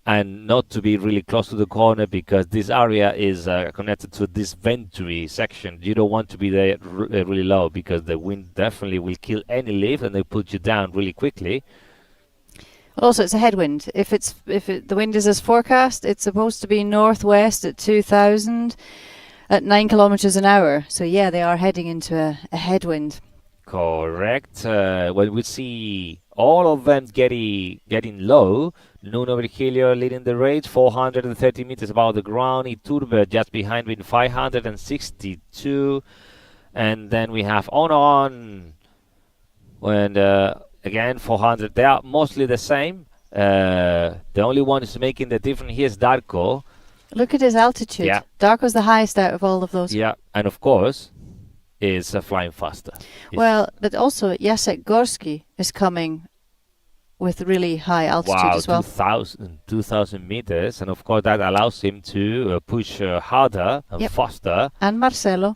[SPEAKER 7] and not to be really close to the corner, because this area is connected to this venturi section. You don't want to be there really low, because the wind definitely will kill any lift and they put you down really quickly.
[SPEAKER 11] Also, it's a headwind. If the wind is as forecast, it's supposed to be northwest at 2,000 at 9 kilometers an hour. So yeah, they are heading into a headwind.
[SPEAKER 7] Correct. When we see all of them getting low, Nuno Virgilio leading the race, 430 meters above the ground. Iturbe just behind with 562. And then we have Onoran. When again 400. They are mostly the same. The only one who's making the difference here is Darko.
[SPEAKER 11] Look at his altitude.
[SPEAKER 7] Yeah.
[SPEAKER 11] Darko's the highest out of all of those.
[SPEAKER 7] Yeah, and of course, is flying faster.
[SPEAKER 11] Well, but also Jacek Gorski is coming with really high altitude as well.
[SPEAKER 7] 2,000 meters, and of course that allows him to push harder and faster.
[SPEAKER 11] And Marcelo.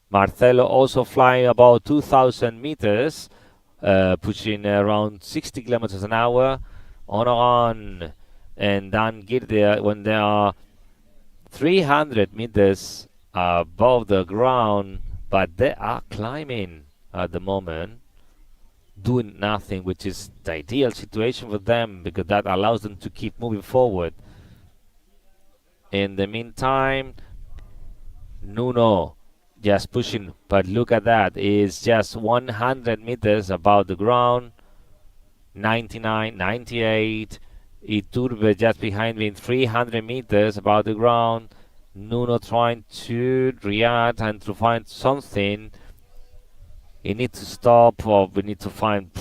[SPEAKER 7] Marcelo also flying about 2,000 meters, pushing around 60 kilometers an hour. On and Dan Girdia, when they are 300 meters above the ground, but they are climbing at the moment, doing nothing, which is the ideal situation for them, because that allows them to keep moving forward. In the meantime, Nuno just pushing, but look at that, is just 100 meters above the ground, 99, 98. Iturbe just behind me, 300 meters above the ground. Nuno trying to react and to find something. He needs to stop, or we need to find,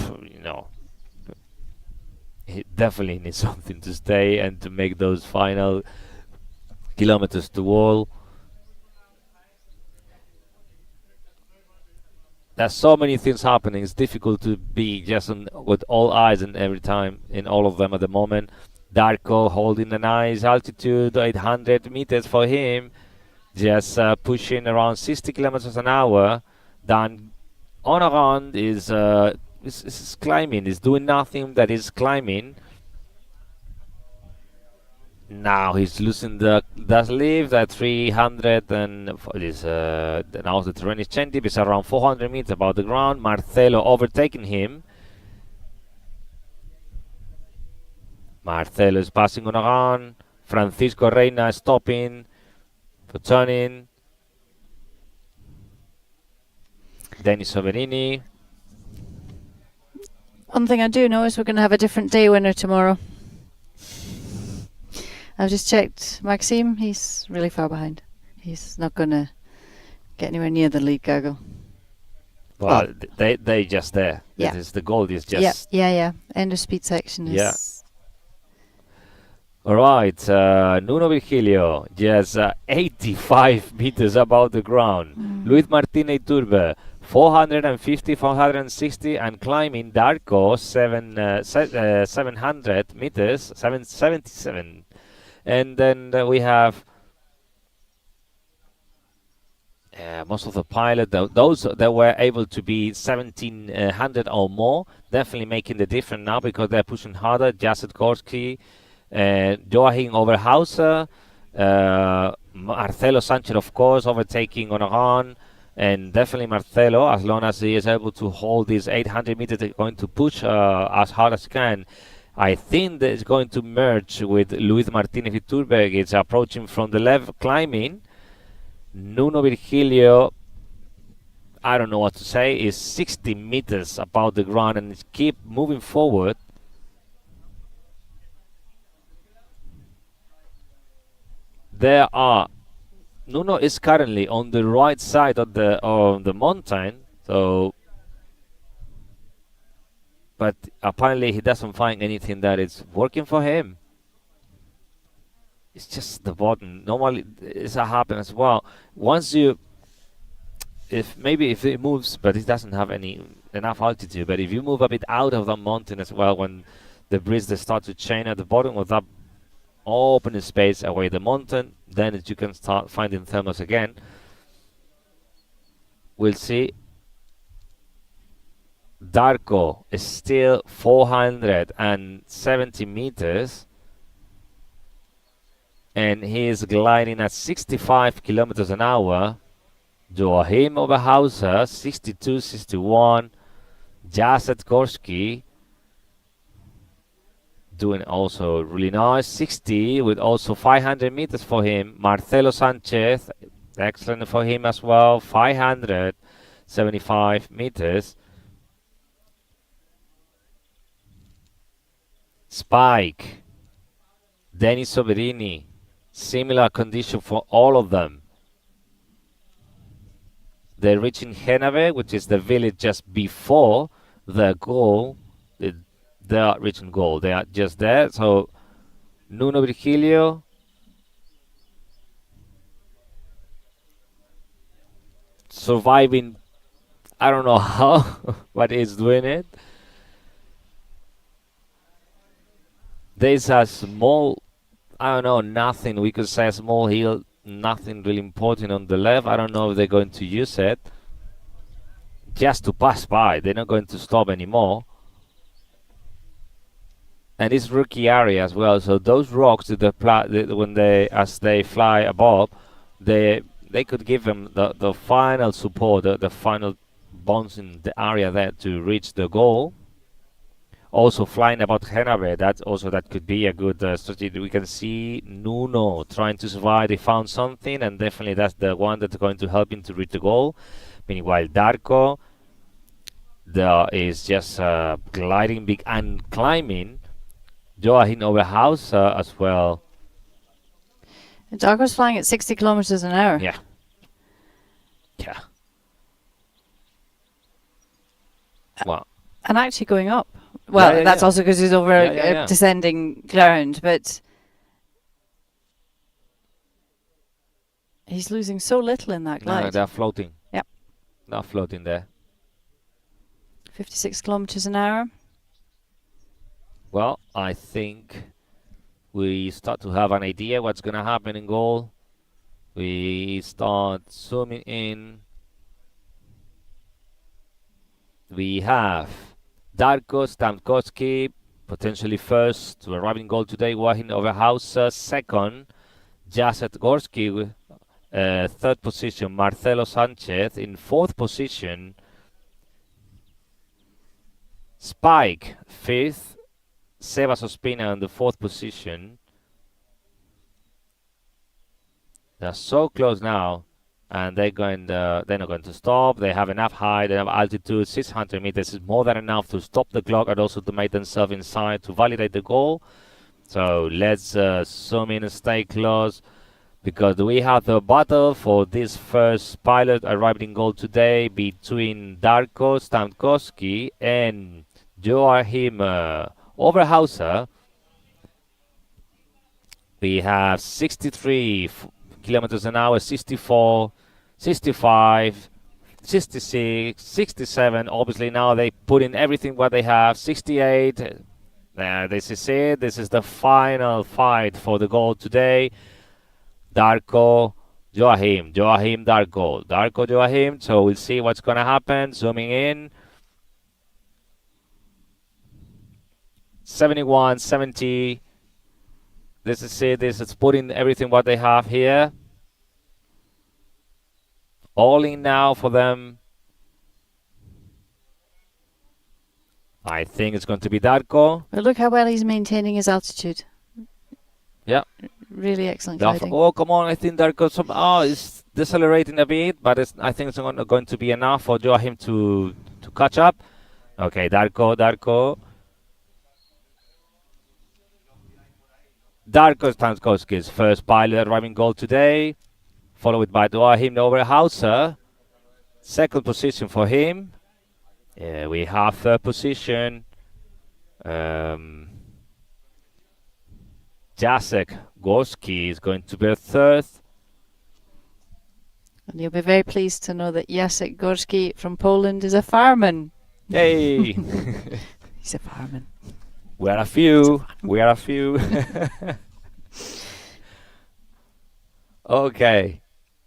[SPEAKER 7] he definitely needs something to stay and to make those final kilometers to wall. There's so many things happening. It's difficult to be just with all eyes and every time in all of them at the moment. Darko holding a nice altitude, 800 meters for him, just pushing around 60 kilometers an hour. Dan Onoran is climbing, is doing nothing, that is climbing. Now he's losing the lift at 300, and now the terrain is changing. It's around 400 meters above the ground. Marcelo overtaking him. Marcelo is passing on around. Francisco Reina stopping for turning. Denis Soverini.
[SPEAKER 11] One thing I do know is we're going to have a different day winner tomorrow. I've just checked Maxime, he's really far behind. He's not going to get anywhere near the lead Gaggle.
[SPEAKER 7] Well, they just there.
[SPEAKER 11] Yeah.
[SPEAKER 7] The goal is just...
[SPEAKER 11] Yeah. End of speed section is...
[SPEAKER 7] Yeah. All right, Nuno Virgilio, just 85 meters above the ground. Luis Martin Iturbe, 450, 460, and climbing Darko, 700 meters, 777. And then we have most of the pilot, those that were able to be 1,700 or more, definitely making the difference now because they're pushing harder. Jacek Gorski, Joachim Overhauser, Marcelo Sanchez, of course, overtaking on a run. And definitely Marcelo, as long as he is able to hold these 800 meters, they're going to push as hard as he can. I think that it's going to merge with Luis Martinez Iturbe. It's approaching from the left, climbing. Nuno Virgilio, I don't know what to say, is 60 meters above the ground and keep moving forward. Nuno is currently on the right side of the mountain, but apparently he doesn't find anything that is working for him. It's just the bottom. Normally it's happen as well. If it moves, but it doesn't have enough altitude. But if you move a bit out of the mountain as well, when the bridge they start to chain at the bottom of that open space away the mountain, then you can start finding thermals again. We'll see. Darko is still 470 meters, and he is gliding at 65 kilometers an hour. Joachim Oberhauser 62, 61. Jacek Gorski doing also really nice, 60, with also 500 meters for him. Marcelo Sanchez, excellent for him as well, 575 meters. Spike, Denis Soberini, similar condition for all of them. They're reaching Genave, which is the village just before the goal. They are reaching goal. They are just there. So Nuno Virgilio, surviving, I don't know how, but he's doing it. There's a small, I don't know, nothing, we could say a small hill, nothing really important on the left. I don't know if they're going to use it just to pass by. They're not going to stop anymore. And it's rookie area as well. So those rocks, as they fly above, they could give them the final support, the final bounce in the area there to reach the goal. Also flying about Genave, that could be a good strategy. We can see Nuno trying to survive. They found something, and definitely that's the one that's going to help him to reach the goal. Meanwhile, Darko is just gliding big and climbing. Joachim Oberhauser as well.
[SPEAKER 11] Darko's flying at 60 kilometers an hour.
[SPEAKER 7] Yeah. Wow.
[SPEAKER 11] And actually going up. Well, that's also because he's over descending ground, but he's losing so little in that glide.
[SPEAKER 7] No, they're floating.
[SPEAKER 11] Yep.
[SPEAKER 7] They're floating there.
[SPEAKER 11] 56 kilometers an hour.
[SPEAKER 7] Well, I think we start to have an idea what's going to happen in goal. We start zooming in. We have Darko Stankowski, potentially first to arrive in goal today. Joachim Oberhauser, second. Jacek Gorski, third position. Marcelo Sanchez in fourth position. Spike, fifth. Sebas Ospina in the fourth position. They're so close now, and they're not going to stop. They have enough height, they have altitude. 600 meters is more than enough to stop the clock and also to make themselves inside to validate the goal. So let's zoom in and stay close, because we have the battle for this first pilot arriving in goal today between Darko Stankowski and Joachim Oberhauser. We have 63 kilometers an hour, 64, 65, 66, 67. Obviously now they put in everything what they have. 68. This is it. This is the final fight for the goal today. Darko, Joachim, Darko, Joachim. So we'll see what's going to happen. Zooming in. 71, 70. This is it. This is putting everything what they have here. All in now for them. I think it's going to be Darko.
[SPEAKER 11] But look how well he's maintaining his altitude.
[SPEAKER 7] Yeah.
[SPEAKER 11] Really excellent
[SPEAKER 7] Darko-
[SPEAKER 11] gliding.
[SPEAKER 7] Oh, come on. I think Darko is decelerating a bit, but I think it's not going to be enough for Joachim to catch up. Okay, Darko. Darko Stankowski's first pilot arriving goal today, followed by Joachim Oberhauser. Second position for him. We have third position. Jacek Gorski is going to be third.
[SPEAKER 11] And you'll be very pleased to know that Jacek Gorski from Poland is a fireman.
[SPEAKER 7] Hey!
[SPEAKER 11] He's a fireman.
[SPEAKER 7] We are a few. Okay.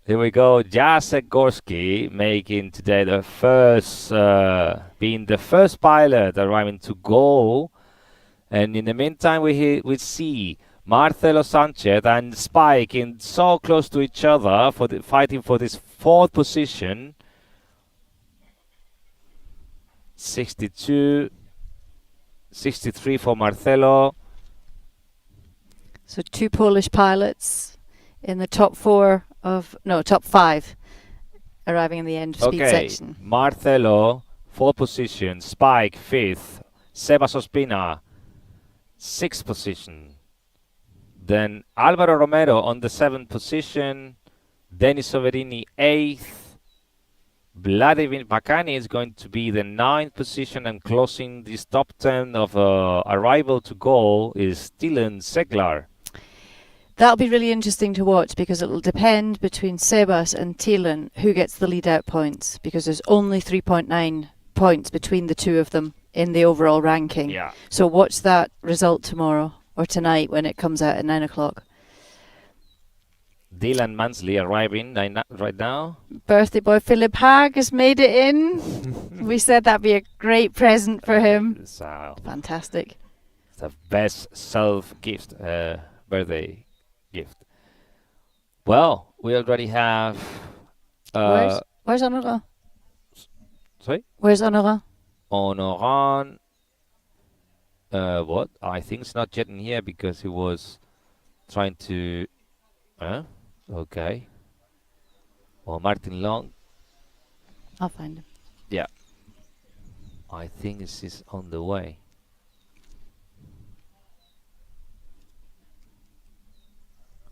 [SPEAKER 7] Here we go. Jacek Gorski making today the first, being the first pilot arriving to goal. And in the meantime, we see Marcelo Sanchez and Spike in so close to each other fighting for this fourth position. 62, 63 for Marcelo.
[SPEAKER 11] So 2 Polish pilots in the top 5 arriving in the end of speed section.
[SPEAKER 7] Marcelo, 4th position. Spike, 5th. Sebas Ospina, 6th position. Then Alvaro Romero on the 7th position. Denis Soverini, 8th. Vladimir Bakani is going to be the 9th position, and closing this top 10 of arrival to goal is Dylan Seglar.
[SPEAKER 11] That'll be really interesting to watch because it'll depend between Sebas and Thielen who gets the lead out points, because there's only 3.9 points between the two of them in the overall ranking.
[SPEAKER 7] Yeah.
[SPEAKER 11] So watch that result tomorrow or tonight when it comes out at 9 o'clock.
[SPEAKER 7] Dylan Mansley arriving right now.
[SPEAKER 11] Birthday boy Philip Haag has made it in. We said that'd be a great present for him.
[SPEAKER 7] So
[SPEAKER 11] fantastic.
[SPEAKER 7] It's the best self-gift, birthday gift. Well, we already have...
[SPEAKER 11] Where's Honorat?
[SPEAKER 7] Sorry?
[SPEAKER 11] Where's Honorat?
[SPEAKER 7] Honorat... what? I think it's not yet in here because he was trying to... Okay. Or Martin Long.
[SPEAKER 11] I'll find him.
[SPEAKER 7] Yeah. I think this is on the way.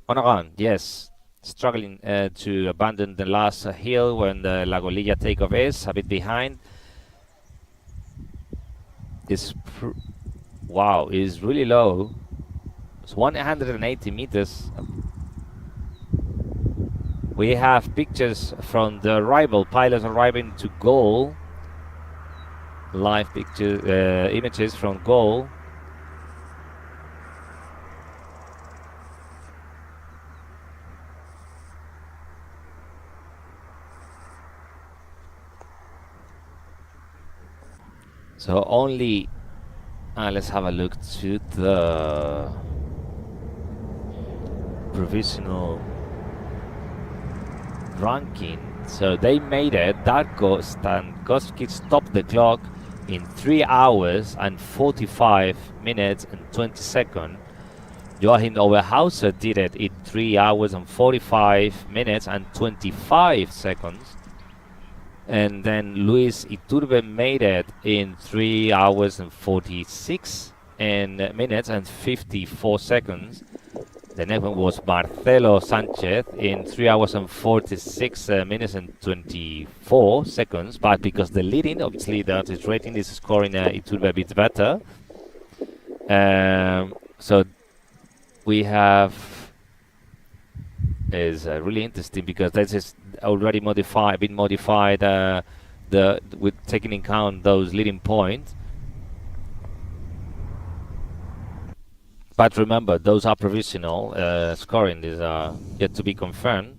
[SPEAKER 7] Honoran, yes. Struggling to abandon the last hill when the La Golilla takeoff is a bit behind. Wow, it's really low. It's 180 meters. We have pictures from the rival pilots arriving to goal. Live picture images from goal. So only, let's have a look to the provisional ranking. So they made it. Darko Stankowski stopped the clock in 3 hours and 45 minutes and 20 seconds. Joachim Oberhauser did it in 3 hours and 45 minutes and 25 seconds. And then Luis Iturbe made it in 3 hours and 46 minutes and 54 seconds. The next one was Marcelo Sanchez in 3 hours and 46 minutes and 24 seconds. But because the leading, obviously, that is rating is scoring Iturbe a bit better. So we have is really interesting because this is already modified, with taking in account those leading points. But remember, those are provisional. Scoring is yet to be confirmed.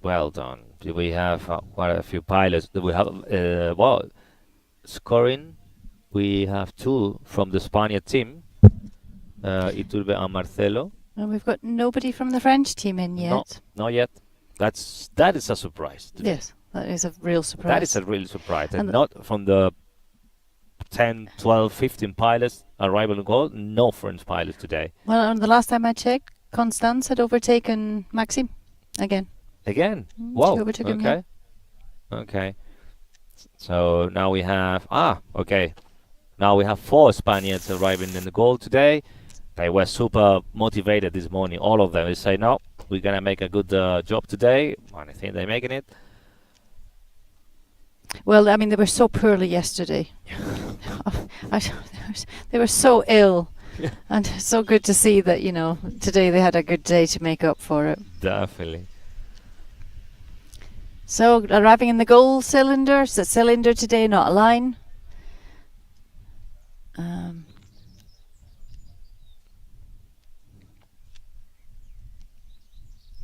[SPEAKER 7] Well done. We have quite a few pilots. We have scoring. We have 2 from the Spaniard team. Iturbe and Marcelo.
[SPEAKER 11] And we've got nobody from the French team in yet.
[SPEAKER 7] No, not yet. That is a surprise today.
[SPEAKER 11] Yes, that is a real surprise.
[SPEAKER 7] That is a real surprise. And
[SPEAKER 11] And
[SPEAKER 7] not from the 10, 12, 15 pilots arrival in goal. No French pilots today.
[SPEAKER 11] Well, and the last time I checked, Constance had overtaken Maxime again.
[SPEAKER 7] Again?
[SPEAKER 11] Mm,
[SPEAKER 7] Wow.
[SPEAKER 11] she overtook him, yeah.
[SPEAKER 7] Okay. Okay. So now we have okay. Now we have 4 Spaniards arriving in the goal today. They were super motivated this morning. All of them. They say, no, we're gonna make a good job today. And I think they're making it.
[SPEAKER 11] Well, I mean, they were so poorly yesterday. They were so ill. And it's so good to see that, you know, today they had a good day to make up for it.
[SPEAKER 7] Definitely.
[SPEAKER 11] So, arriving in the goal cylinder. It's a cylinder today, not a line.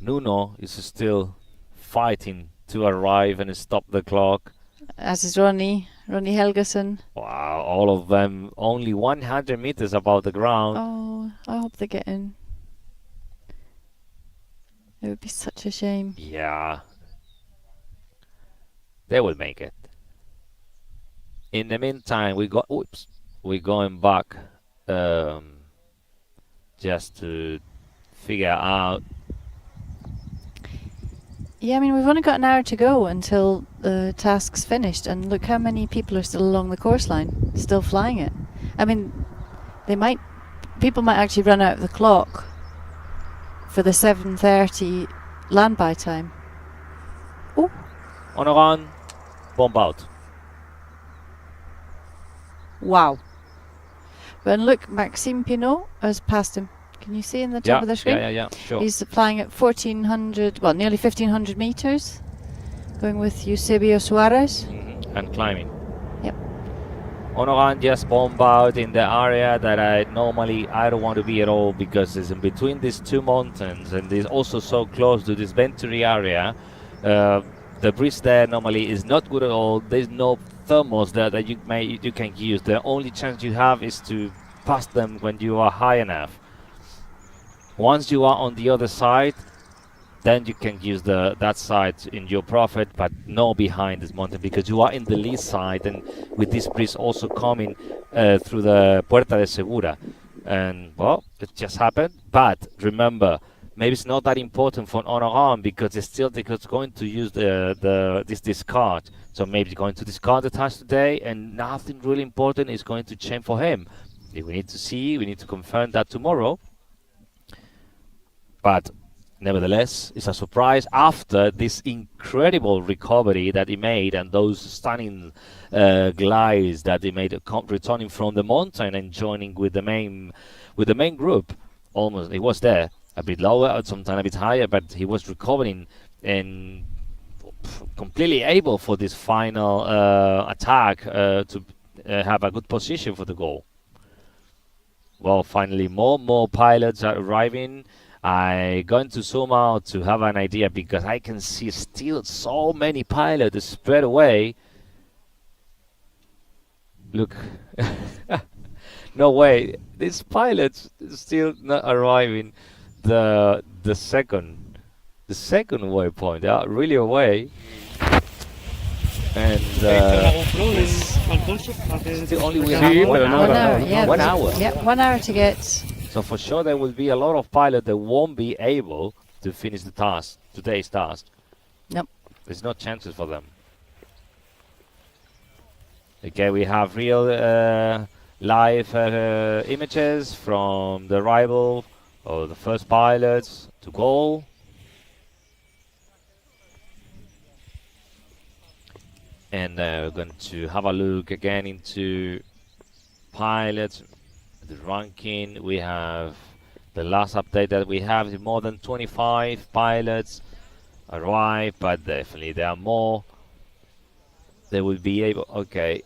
[SPEAKER 7] Nuno is still fighting to arrive and stop the clock.
[SPEAKER 11] As is Ronnie Helgeson.
[SPEAKER 7] Wow, all of them only 100 meters above the ground.
[SPEAKER 11] Oh, I hope they get in. It would be such a shame.
[SPEAKER 7] Yeah. They will make it. In the meantime, we're going back just to figure out.
[SPEAKER 11] Yeah, I mean, we've only got an hour to go until the task's finished, and look how many people are still along the course line, still flying it. I mean, people might actually run out of the clock for the 7:30 land by time. Oh,
[SPEAKER 7] On a run, bomb out.
[SPEAKER 11] wow. But look, Maxime Pinot has passed him. Can you see in the top of the screen?
[SPEAKER 7] Yeah, sure.
[SPEAKER 11] He's flying at 1,400, well, nearly 1,500 meters, going with Eusebio Suarez.
[SPEAKER 7] And climbing.
[SPEAKER 11] Yep.
[SPEAKER 7] On a run, just bomb out in the area that I don't want to be at all, because it's in between these 2 mountains and it's also so close to this Venturi area. The breeze there normally is not good at all. There's no thermals there that you can use. The only chance you have is to pass them when you are high enough. Once you are on the other side, then you can use that side in your profit, but no behind this mountain, because you are in the lee side, and with this breeze also coming through the Puerta de Segura. And well, it just happened. But remember, maybe it's not that important for on because it's still going to use this discard. So maybe going to discard the task today, and nothing really important is going to change for him. We need to confirm that tomorrow. But nevertheless, it's a surprise after this incredible recovery that he made and those stunning glides that he made, returning from the mountain and joining with the main group. Almost, he was there a bit lower, sometimes a bit higher, but he was recovering and completely able for this final attack to have a good position for the goal. Well, finally, more pilots are arriving. I'm going to zoom out to have an idea, because I can see still so many pilots spread away. Look, no way, these pilots still not arriving. The second waypoint, they are really away. And still only we have 1 hour.
[SPEAKER 11] Yeah,
[SPEAKER 7] 1 hour.
[SPEAKER 11] Yeah, 1 hour to get.
[SPEAKER 7] So for sure there will be a lot of pilots that won't be able to finish the task, today's task.
[SPEAKER 11] Nope.
[SPEAKER 7] There's no chances for them. Okay, we have real live images from the arrival of the first pilots to goal. And we're going to have a look again into pilots. The ranking, we have the last update that we have is more than 25 pilots arrived, but definitely there are more. They will be able. Okay,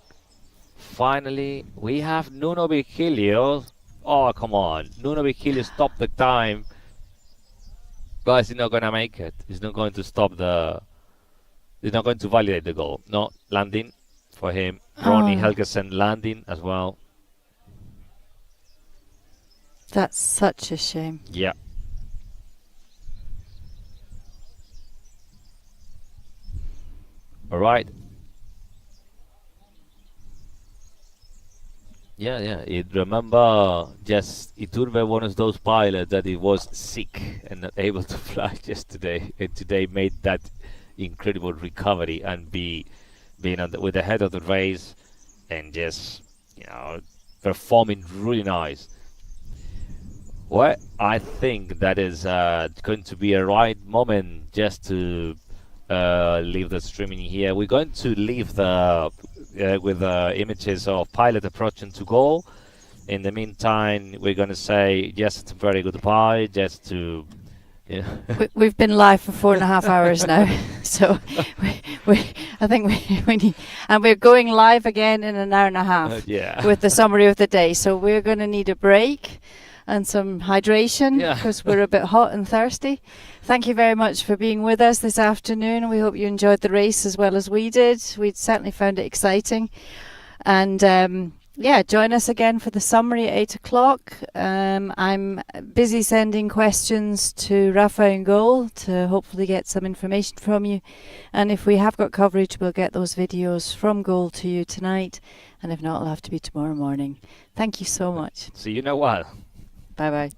[SPEAKER 7] finally we have Nuno Virgilio. Oh, come on, Nuno Virgilio stopped the time, but he's not gonna make it. He's not going to stop he's not going to validate the goal. No landing for him. Ronnie Helgeson landing as well.
[SPEAKER 11] That's such a shame.
[SPEAKER 7] Yeah. All right. Yeah, yeah. Remember, just Iturbe, one of those pilots that he was sick and not able to fly yesterday, and today made that incredible recovery and being with the head of the race and just performing really nice. Well, I think that is going to be a right moment just to leave the streaming here. We're going to leave the with the images of pilot approaching to goal. In the meantime, we're going to say just a very goodbye, just to.
[SPEAKER 11] We've been live for 4.5 hours now, so I think we need, and we're going live again in an hour and a half with the summary of the day. So we're going to need a break and some hydration because we're a bit hot and thirsty. Thank you very much for being with us this afternoon. We hope you enjoyed the race as well as we did. We certainly found it exciting. And join us again for the summary at 8 o'clock. I'm busy sending questions to Rafa and Goal to hopefully get some information from you. And if we have got coverage, we'll get those videos from Goal to you tonight. And if not, it'll have to be tomorrow morning. Thank you so much.
[SPEAKER 7] See you in a while.
[SPEAKER 11] Bye-bye.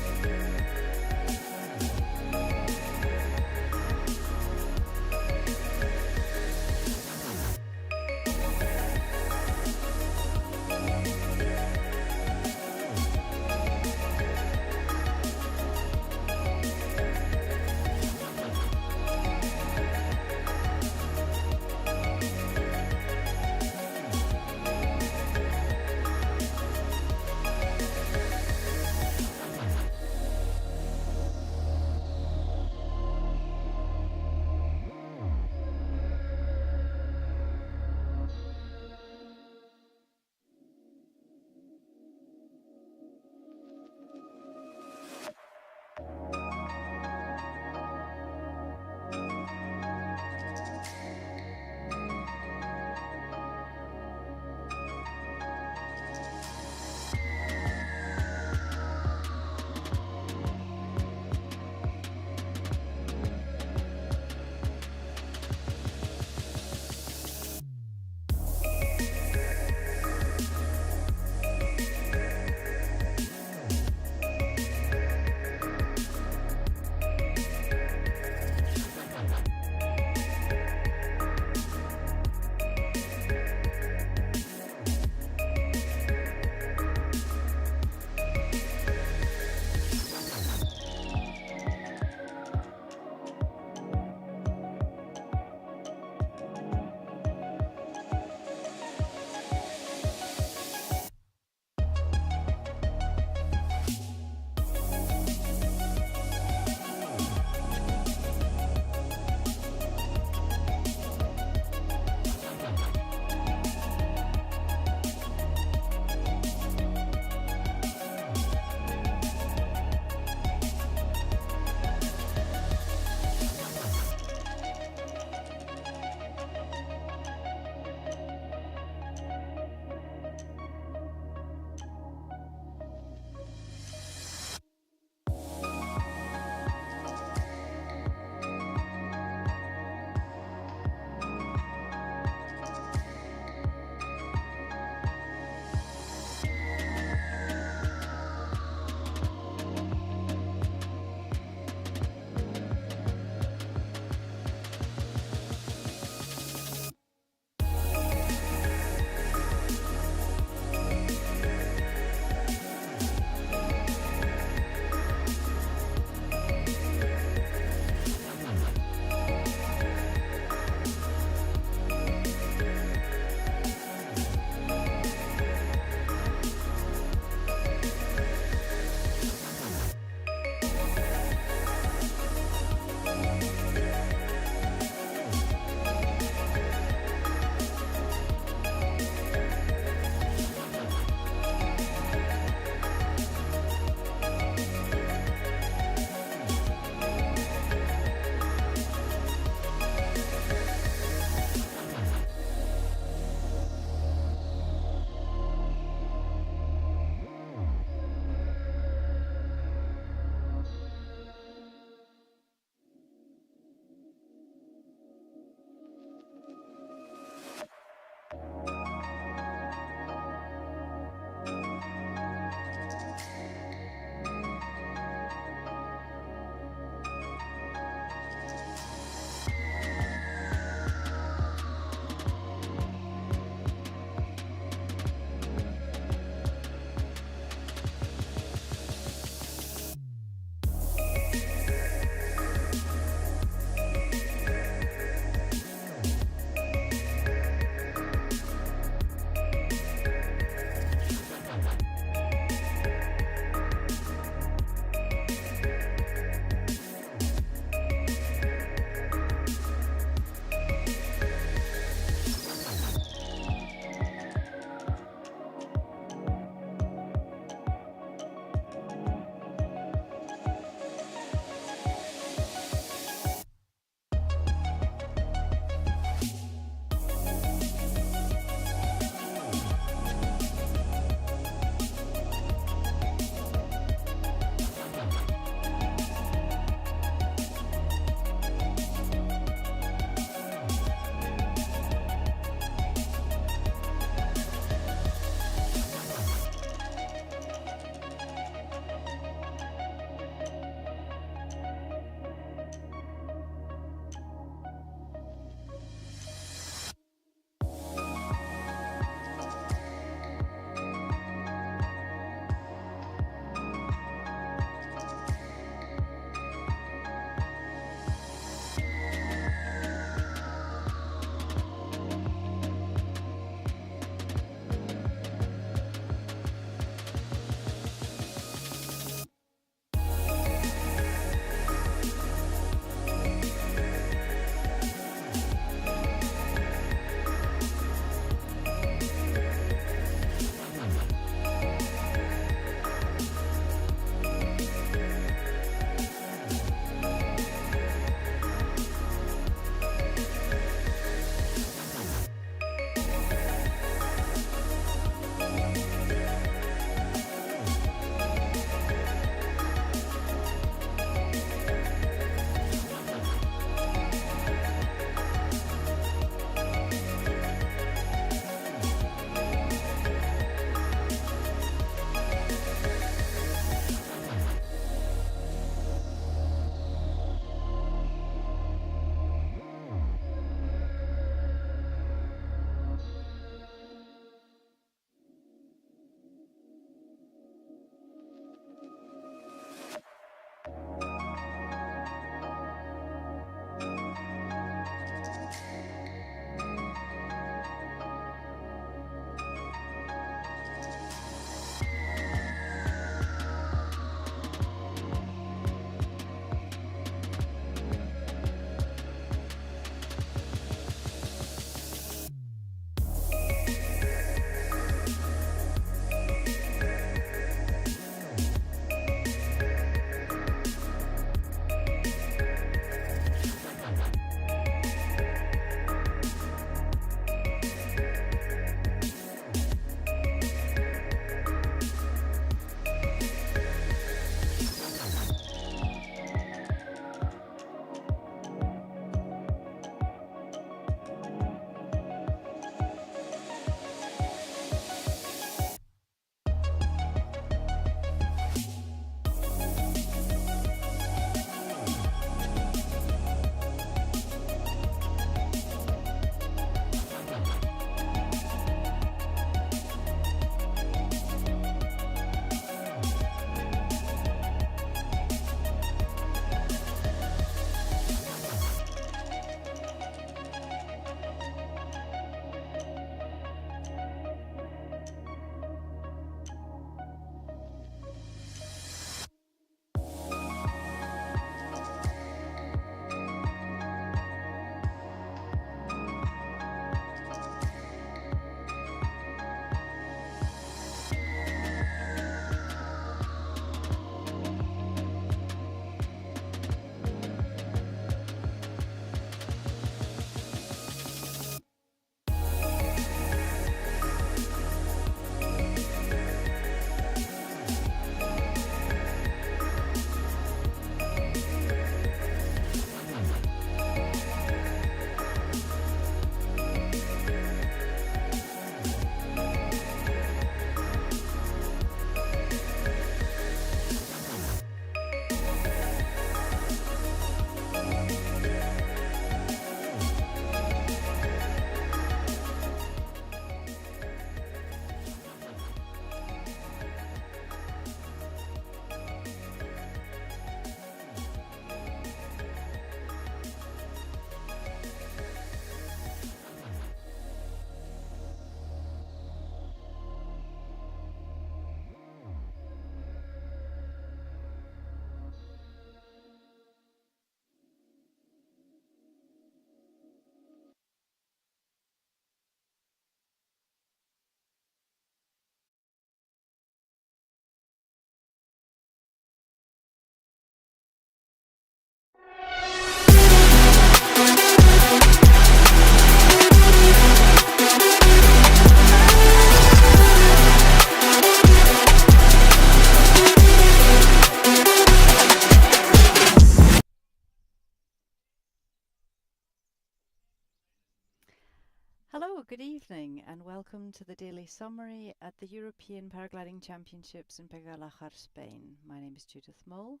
[SPEAKER 11] evening and welcome to the daily summary at the European Paragliding Championships in Pegalajar, Spain. My name is Judith Mole.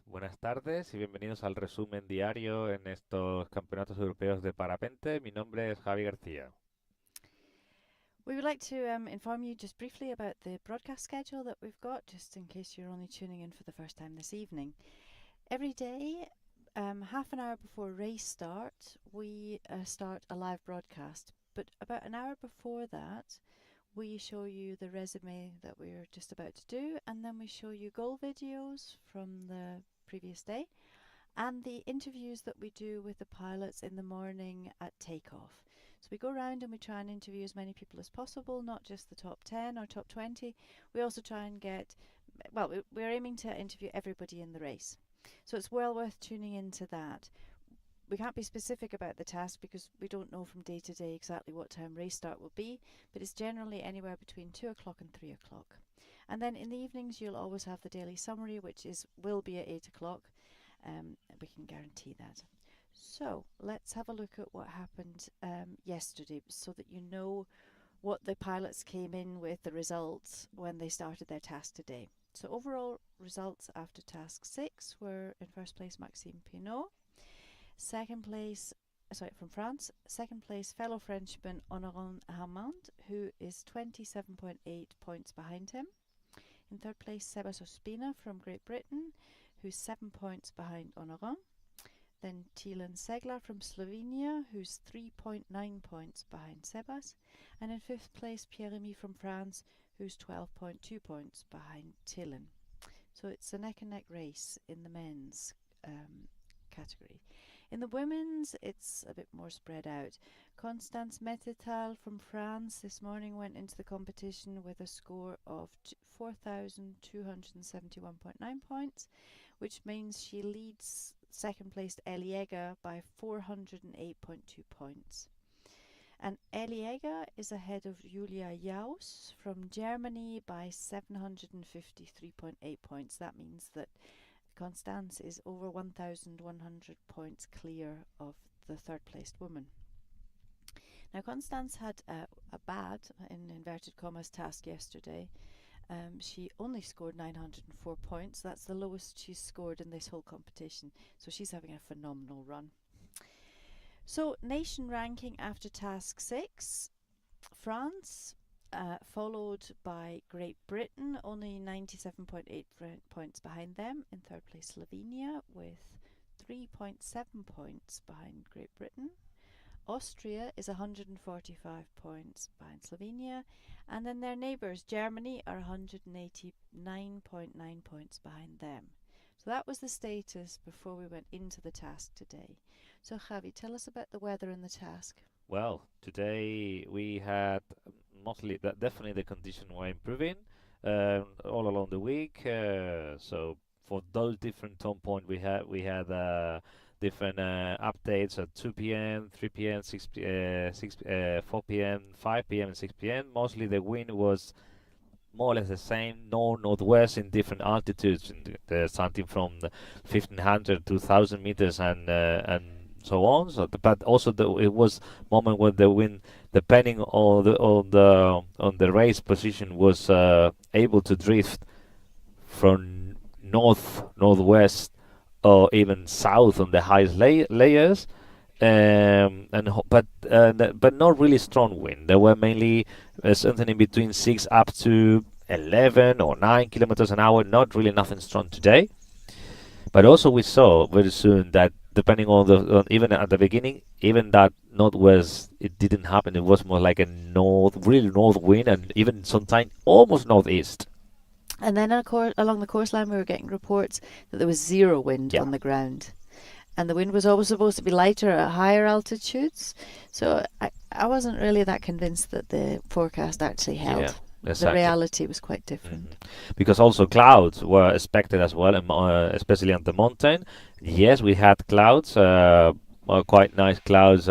[SPEAKER 7] Buenas tardes y bienvenidos al resumen diario en estos campeonatos europeos de parapente. Mi nombre es Javi García.
[SPEAKER 11] We would like to inform you just briefly about the broadcast schedule that we've got, just in case you're only tuning in for the first time this evening. Every day, half an hour before race start, we start a live broadcast. But about an hour before that, we show you the resume that we're just about to do, and then we show you goal videos from the previous day, and the interviews that we do with the pilots in the morning at takeoff. So we go around and we try and interview as many people as possible, not just the top 10 or top 20. We also try and get, well, we're aiming to interview everybody in the race. So it's well worth tuning into that. We can't be specific about the task because we don't know from day to day exactly what time race start will be, but it's generally anywhere between 2 o'clock and 3 o'clock. And then in the evenings you'll always have the daily summary, which will be at 8 o'clock. We can guarantee that. So let's have a look at what happened yesterday so that you know what the pilots came in with, the results when they started their task today. So overall results after task 6 were in first place Maxime Pinot, second place, from France, second place fellow Frenchman Honorant Hamand, who is 27.8 points behind him. In third place Sebas Ospina from Great Britain, who's 7 points behind Honorant. Then Tilen Seglar from Slovenia, who's 3.9 points behind Sebas. And in fifth place, Pierre-Remy from France, who's 12.2 points behind Tilen. So it's a neck-and-neck race in the men's category. In the women's, it's a bit more spread out. Constance Metetal from France this morning went into the competition with a score of 4,271.9 points, which means she leads second-placed Eliega by 408.2 points. And Eliega is ahead of Julia Jaus from Germany by 753.8 points. That means that Constance is over 1,100 points clear of the third-placed woman. Now, Constance had a bad, in inverted commas, task yesterday. She only scored 904 points. That's the lowest she's scored in this whole competition. So she's having a phenomenal run. So nation ranking after task 6, France, followed by Great Britain, only 97.8 points behind them. In third place Slovenia with 3.7 points behind Great Britain. Austria is 145 points behind Slovenia, and then their neighbours Germany are 189.9 points behind them. So that was the status before we went into the task today. So Javi, tell us about the weather and the task.
[SPEAKER 7] Well, today we had mostly, definitely the conditions were improving all along the week. So for those different tone points, we had different updates at 2 p.m., 3 p.m., 4 p.m., 5 p.m. and 6 p.m. Mostly the wind was more or less the same, northwest in different altitudes, starting from the 1,500 to 1,000 meters and so on. So, but also it was moment when the wind, depending on the race position, was able to drift from northwest or even south on the highest layers, but not really strong wind. There were mainly something in between 6 up to 11 or 9 kilometers an hour. Not really nothing strong today. But also we saw very soon that depending on even at the beginning, even that northwest, it didn't happen. It was more like a really north wind, and even sometimes almost northeast.
[SPEAKER 11] And then along the coastline, we were getting reports that there was zero wind on the ground. And the wind was always supposed to be lighter at higher altitudes. So I wasn't really that convinced that the forecast actually held.
[SPEAKER 7] Yeah, exactly.
[SPEAKER 11] The reality was quite different.
[SPEAKER 7] Because also clouds were expected as well, especially on the mountain. Yes, we had clouds, quite nice clouds.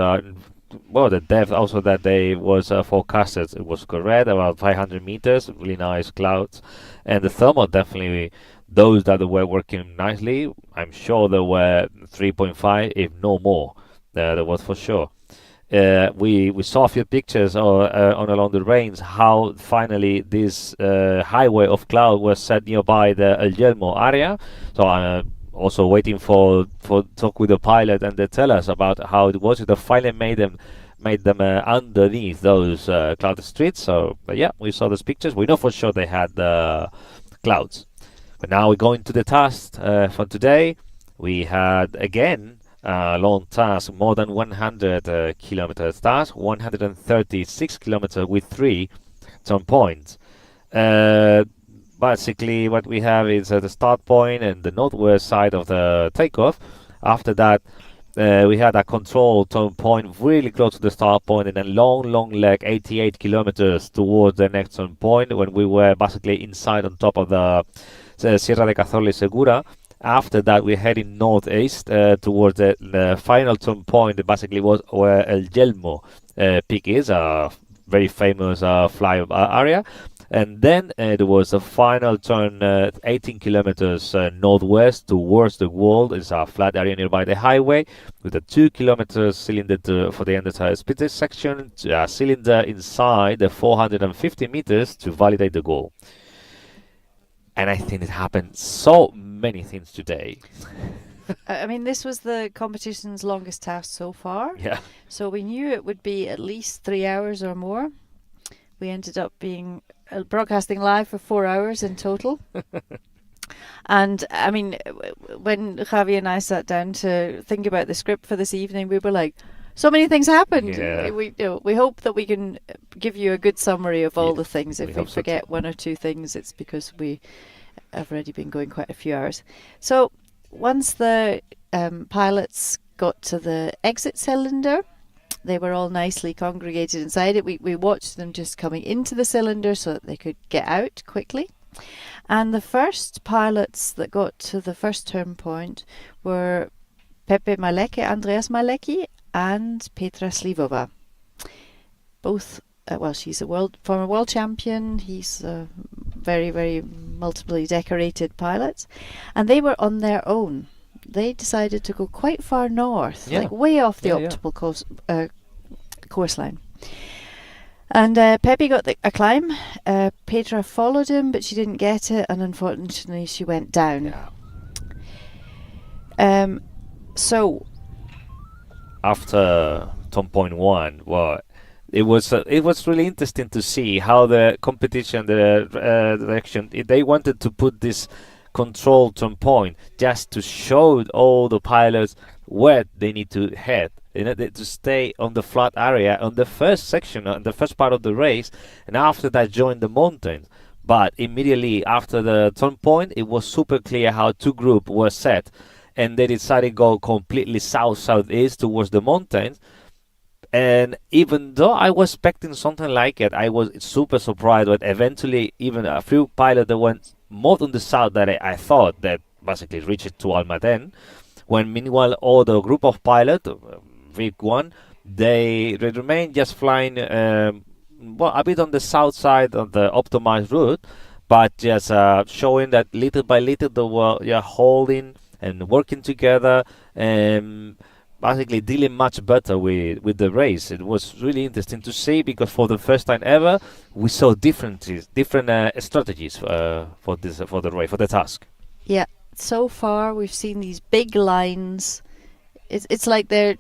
[SPEAKER 7] Well, the depth also that they was forecasted, it was correct, about 500 meters, really nice clouds. And the thermal, definitely, those that were working nicely, I'm sure there were 3.5, if no more. That was for sure. we saw a few pictures on along the range how finally this highway of cloud was set nearby the El Yelmo area. So I'm also waiting for talk with the pilot, and they tell us about how it was that finally made them underneath those cloud streets. So but yeah, we saw those pictures. We know for sure they had clouds. But now we're going to the task for today. We had again long task, more than 100 kilometers task, 136 kilometers with 3 turn points. Basically, what we have is the start point and the northwest side of the takeoff. After that, we had a control turn point really close to the start point, and a long leg, 88 kilometers towards the next turn point, when we were basically inside on top of the Sierra de Cazorla y Segura. After that, we're heading northeast towards the final turn point. Basically, was where El Yelmo peak is, a very famous fly area. And then there was a final turn, 18 kilometers northwest towards the wall. It's a flat area nearby the highway with a 2 kilometers cylinder for the entire speed section, a cylinder inside the 450 meters to validate the goal. And I think it happened so many things today.
[SPEAKER 11] I mean, this was the competition's longest task so far.
[SPEAKER 7] Yeah.
[SPEAKER 11] So we knew it would be at least 3 hours or more. We ended up being broadcasting live for 4 hours in total. And I mean, when Javi and I sat down to think about the script for this evening, we were like, so many things happened.
[SPEAKER 7] Yeah.
[SPEAKER 11] We hope that we can give you a good summary of all the things. If we
[SPEAKER 7] hope so
[SPEAKER 11] forget one or two things, it's because we have already been going quite a few hours. So once the pilots got to the exit cylinder, they were all nicely congregated inside it. We watched them just coming into the cylinder so that they could get out quickly. And the first pilots that got to the first turn point were Pepe Malecki, Andreas Malecki, and Petra Slivova. Both, well, she's a former world champion. He's a very, very multiply decorated pilot. And they were on their own. They decided to go quite far north, like way off the optimal course line. And Pepe got a climb. Petra followed him, but she didn't get it, and unfortunately she went down. So
[SPEAKER 7] after turn point 1, well, it was really interesting to see how the competition, the direction, they wanted to put this control turn point just to show all the pilots where they need to head, to stay on the flat area on the first section, on the first part of the race, and after that join the mountains. But immediately after the turn point, it was super clear how two groups were set, and they decided to go completely southeast towards the mountains. And even though I was expecting something like it, I was super surprised that eventually even a few pilots that went more on the south that I thought that basically reached to Almaden, when meanwhile all the group of pilots, Vic 1, they remained just flying well, a bit on the south side of the optimized route, but just showing that little by little they were holding and working together and basically dealing much better with the race. It was really interesting to see, because for the first time ever we saw different strategies for the race, for the task.
[SPEAKER 11] Yeah, so far we've seen these big lines. It's like they're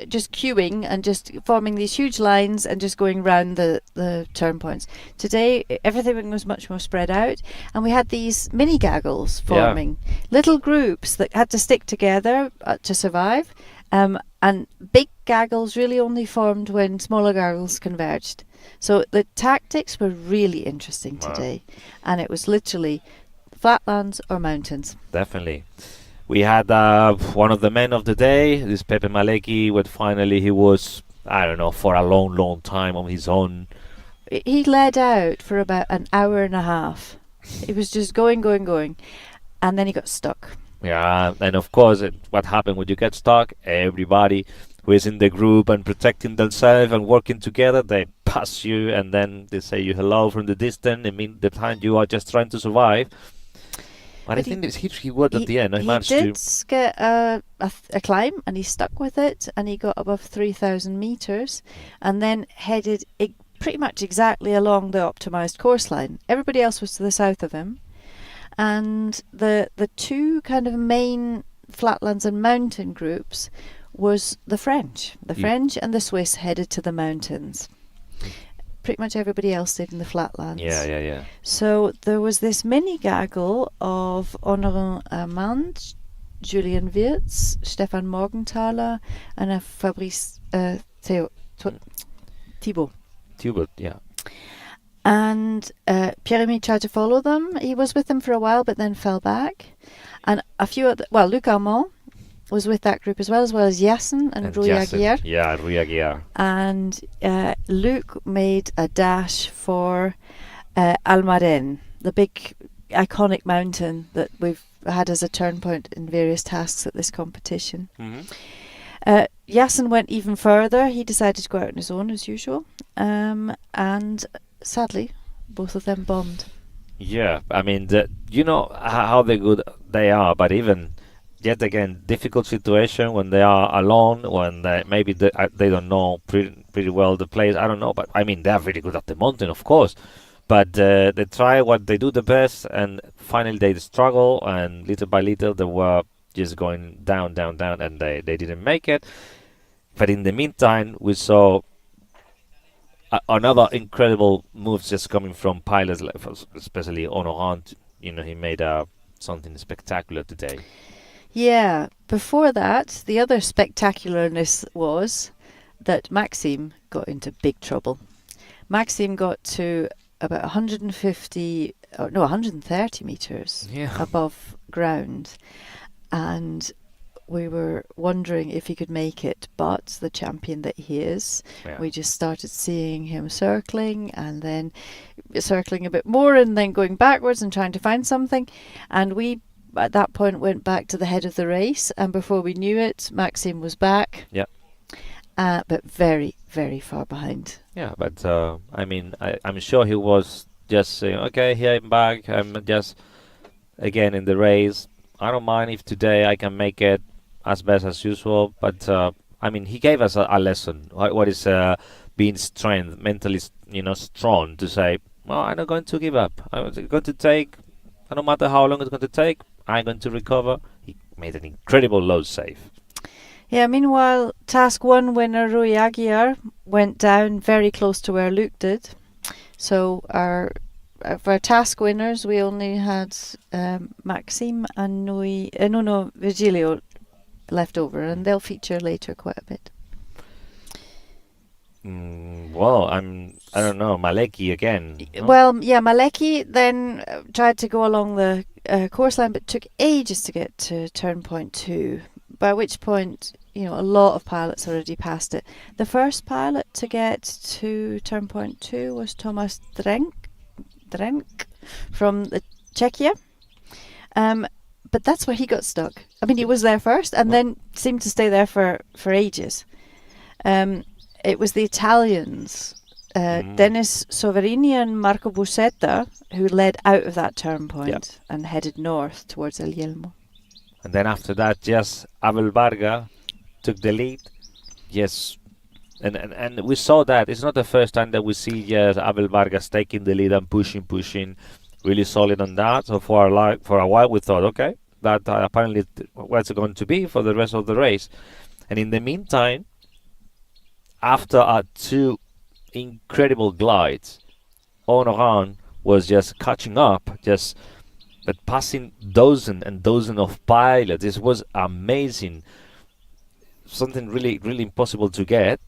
[SPEAKER 11] just queuing and just forming these huge lines and just going round the turn points. Today everything was much more spread out, and we had these mini gaggles forming, little groups that had to stick together to survive. And big gaggles really only formed when smaller gaggles converged. So the tactics were really interesting today. And it was literally flatlands or mountains.
[SPEAKER 7] Definitely. We had one of the men of the day, this Pepe Malecki, where finally he was, I don't know, for a long time on his own.
[SPEAKER 11] He led out for about an hour and a half. It was just going. And then he got stuck.
[SPEAKER 7] Yeah, and of course, what happened when you get stuck? Everybody who is in the group and protecting themselves and working together, they pass you and then they say you hello from the distance. I mean, the time you are just trying to survive. But I think he worked at the end.
[SPEAKER 11] He did get a climb, and he stuck with it, and he got above 3,000 meters, and then headed pretty much exactly along the optimized course line. Everybody else was to the south of him, and the two kind of main flatlands and mountain groups was the French. The French and the Swiss headed to the mountains. Pretty much everybody else stayed in the flatlands.
[SPEAKER 7] Yeah.
[SPEAKER 11] So there was this mini gaggle of Honorant Armand, Julian Wirtz, Stefan Morgenthaler, and Fabrice Thibault.
[SPEAKER 7] Thibault, yeah.
[SPEAKER 11] And Pierre-Emile tried to follow them. He was with them for a while, but then fell back. And a few other, Luc Armand was with that group as well as Yassen and Rui Aguiar.
[SPEAKER 7] Yeah, Rui Aguiar.
[SPEAKER 11] And Luc made a dash for Almaren, the big iconic mountain that we've had as a turn point in various tasks at this competition. Yassen went even further. He decided to go out on his own as usual. And sadly, both of them bombed.
[SPEAKER 7] Yeah, I mean, you know how good they are, but even yet again, difficult situation when they are alone, when maybe they don't know pretty well the place. I don't know, but I mean, they are really good at the mountain, of course. But they try what they do the best, and finally they struggle, and little by little they were just going down, and they didn't make it. But in the meantime, we saw another incredible moves just coming from pilots, especially Honorant. You know, he made something spectacular today.
[SPEAKER 11] Yeah, before that, the other spectacularness was that Maxime got into big trouble. Maxime got to about 130 meters above ground, and we were wondering if he could make it, but the champion that he is, we just started seeing him circling, and then circling a bit more, and then going backwards and trying to find something, and we at that point went back to the head of the race, and before we knew it, Maxime was back.
[SPEAKER 7] Yeah.
[SPEAKER 11] But very, very far behind.
[SPEAKER 7] Yeah, but I mean, I'm sure he was just saying, okay, here I'm back. I'm just again in the race. I don't mind if today I can make it as best as usual. But I mean, he gave us a lesson. What is being strength, mentally, strong to say, well, I'm not going to give up. I'm going to take, no matter how long it's going to take, I'm going to recover. He made an incredible load save.
[SPEAKER 11] Yeah, meanwhile, Task 1 winner Rui Aguiar went down very close to where Luke did. So for our Task winners, we only had Maxime and Virgilio left over, and they'll feature later quite a bit.
[SPEAKER 7] Well, I don't know, Maleki again. No?
[SPEAKER 11] Well, yeah, Maleki then tried to go along the course line, but took ages to get to turn point 2. By which point, a lot of pilots already passed it. The first pilot to get to turn point 2 was Thomas Drenk from Czechia. But that's where he got stuck. I mean, he was there first and then seemed to stay there for ages. It was the Italians, Dennis Soverini and Marco Busetta, who led out of that turn point and headed north towards El Yelmo.
[SPEAKER 7] And then after that, just Abel Varga took the lead. Yes, and we saw that. It's not the first time that we see Abel Vargas taking the lead and pushing, really solid on that. So for a while we thought, okay, that apparently what's it going to be for the rest of the race. And in the meantime, after 2 incredible glides, Honorant was just catching up, but passing dozens and dozens of pilots. This was amazing. Something really, really impossible to get.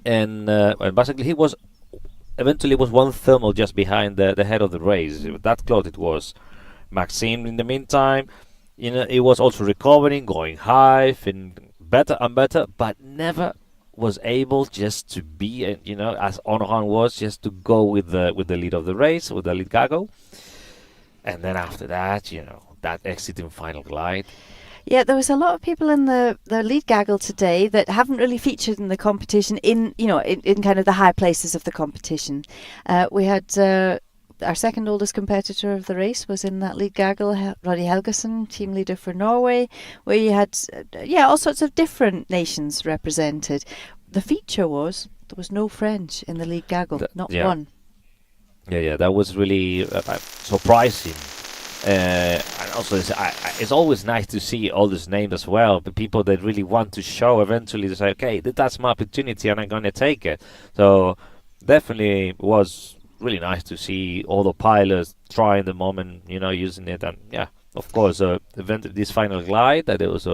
[SPEAKER 7] And basically he was eventually one thermal just behind the head of the race. That close it was. Maxime, in the meantime, he was also recovering, going high, and better and better, but never was able just to be, as Honorant was, just to go with the lead of the race, with the lead Gaggle. And then after that, that exiting final glide.
[SPEAKER 11] Yeah, there was a lot of people in the lead Gaggle today that haven't really featured in the competition in kind of the high places of the competition. We had our second oldest competitor of the race was in that lead gaggle, Roddy Helgason, team leader for Norway, where you had all sorts of different nations represented. The feature was there was no French in the lead gaggle, not one.
[SPEAKER 7] Yeah, that was really surprising. And also, it's always nice to see all these names as well. The people that really want to show eventually, they say, okay, that's my opportunity and I'm going to take it. So definitely was really nice to see all the pilots trying the moment, using it. And yeah, of course, this final glide that it was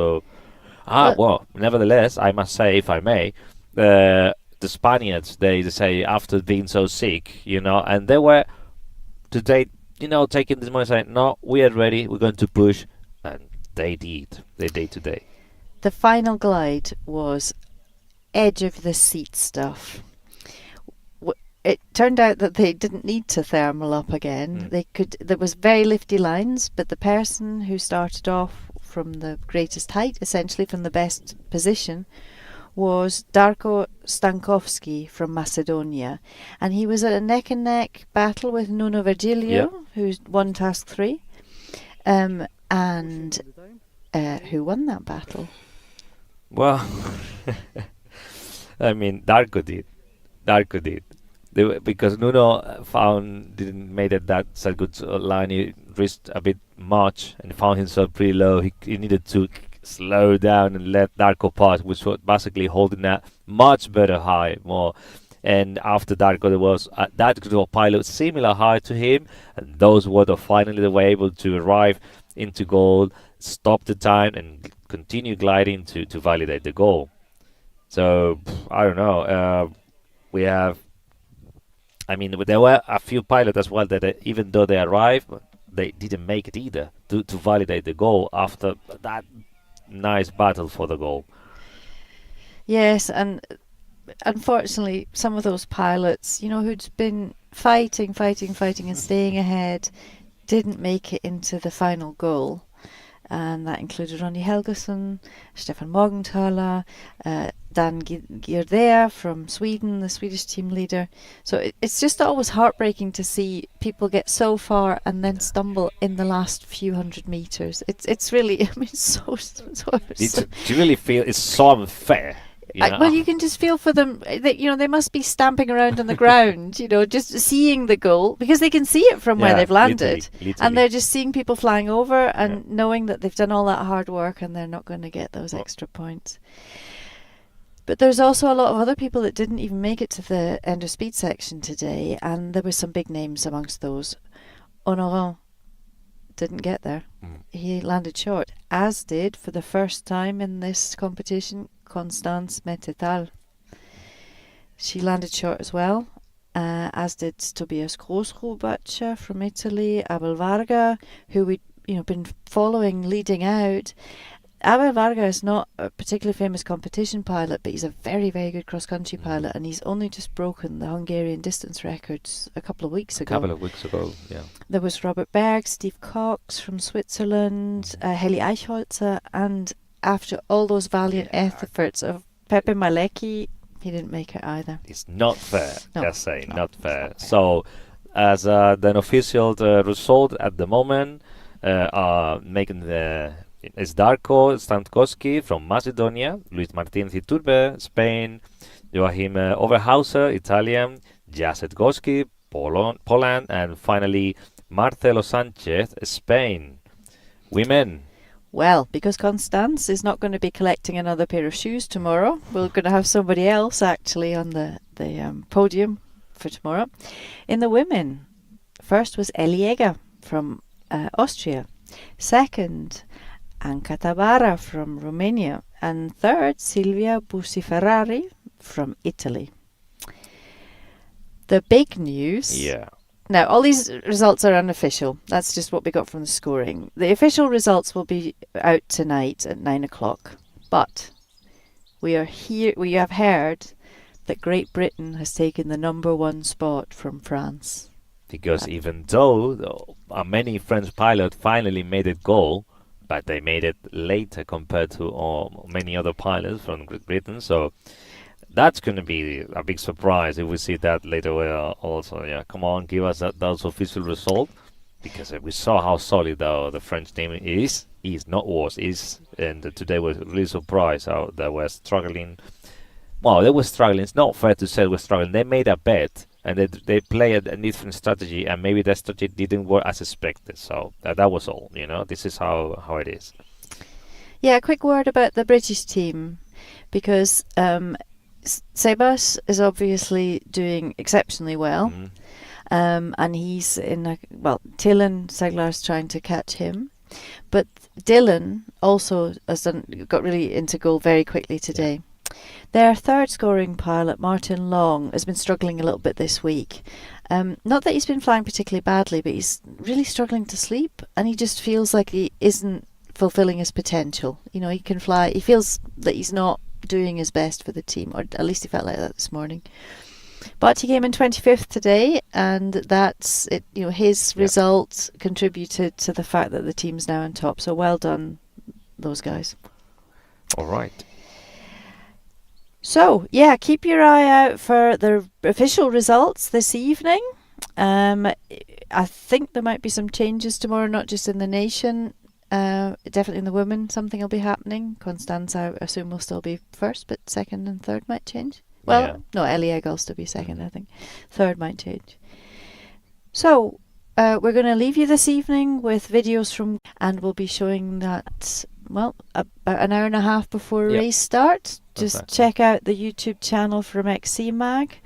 [SPEAKER 7] nevertheless, I must say, if I may, the Spaniards, they say after being so sick, and they were today, taking this moment saying, no, we are ready, we're going to push, and they did. They did today.
[SPEAKER 11] The final glide was edge of the seat stuff. It turned out that they didn't need to thermal up again. There was very lifty lines, but the person who started off from the greatest height, essentially from the best position, was Darko Stankovski from Macedonia, and he was at a neck and neck battle with Nuno Virgilio, who won task 3, and who won that battle?
[SPEAKER 7] Well, I mean, Darko did. Because Nuno didn't make it that good line. He risked a bit much and found himself pretty low. He needed to slow down and let Darko pass, which was basically holding that much better high more. And after Darko, there was that pilot similar high to him, and those were finally they were able to arrive into goal, stop the time, and continue gliding to validate the goal. So I don't know. There were a few pilots as well that even though they arrived, they didn't make it either to validate the goal after that nice battle for the goal.
[SPEAKER 11] Yes, and unfortunately, some of those pilots, who'd been fighting and staying ahead, didn't make it into the final goal. And that included Ronny Helgason, Stefan Morgenthaler, Dan Girdea from Sweden, the Swedish team leader. So it's just always heartbreaking to see people get so far and then stumble in the last few hundred meters. It's really, so
[SPEAKER 7] you really feel it's so unfair.
[SPEAKER 11] Well, you can just feel for them that they must be stamping around on the ground, just seeing the goal, because they can see it from where they've landed,
[SPEAKER 7] literally.
[SPEAKER 11] And they're just seeing people flying over and knowing that they've done all that hard work and they're not going to get those extra points. But there's also a lot of other people that didn't even make it to the end of speed section today, and there were some big names amongst those. Honorant didn't get there. He landed short, as did, for the first time in this competition, Constance Metetal. She landed short as well, as did Tobias Grossrubacher from Italy, Abel Varga, who we'd been following leading out. Abel Varga is not a particularly famous competition pilot, but he's a very, very good cross-country pilot, and he's only just broken the Hungarian distance records a couple of weeks ago.
[SPEAKER 7] Yeah.
[SPEAKER 11] There was Robert Berg, Steve Cox from Switzerland, Heli Eichholzer, and after all those valiant efforts of Pepe Malecki, he didn't make it either.
[SPEAKER 7] It's not fair, not fair.
[SPEAKER 11] Not
[SPEAKER 7] So, as the official result at the moment, making is Darko Stankovski from Macedonia, Luis Martín Iturbe, Spain, Joachim Overhauser, Italian, Jacek Goski, Poland, and finally Marcelo Sanchez, Spain. Women.
[SPEAKER 11] Well, because Constance is not going to be collecting another pair of shoes tomorrow, we're going to have somebody else actually on the podium for tomorrow. In the women, first was Eliega from Austria. Second, Anca Tabara from Romania. And third, Silvia Bussiferrari from Italy. The big news...
[SPEAKER 7] Yeah.
[SPEAKER 11] Now, all these results are unofficial. That's just what we got from the scoring. The official results will be out tonight at 9 o'clock. But we have heard that Great Britain has taken the #1 spot from France.
[SPEAKER 7] Because even though many French pilots finally made a goal, but they made it later compared to many other pilots from Great Britain. So that's going to be a big surprise if we see that later also. Yeah, come on, give us those official result, because we saw how solid the French team is not was, is, and today was really surprised how they were struggling. Well, they were struggling. It's not fair to say they were struggling. They made a bet, and they played a different strategy, and maybe that strategy didn't work as expected. So that was all. This is how it is.
[SPEAKER 11] Yeah, a quick word about the British team, because Sebas is obviously doing exceptionally well, and he's Dylan Seglar's trying to catch him, but Dylan also got really into goal very quickly today. Their third scoring pilot, Martin Long, has been struggling a little bit this week. Not that he's been flying particularly badly, but he's really struggling to sleep, and he just feels like he isn't fulfilling his potential. He can fly. He feels that he's not doing his best for the team, or at least he felt like that this morning. But he came in 25th today, and that's it. His result contributed to the fact that the team's now on top. So well done, those guys.
[SPEAKER 7] All right.
[SPEAKER 11] So, yeah, keep your eye out for the official results this evening. I think there might be some changes tomorrow, not just in the nation, definitely in the women. Something will be happening. Constance, I assume, will still be first, but second and third might change. Well, no, Elieg will still be second, I think. Third might change. So, we're going to leave you this evening with videos and we'll be showing that, about an hour and a half before race start. Just check out the YouTube channel from XC Mag,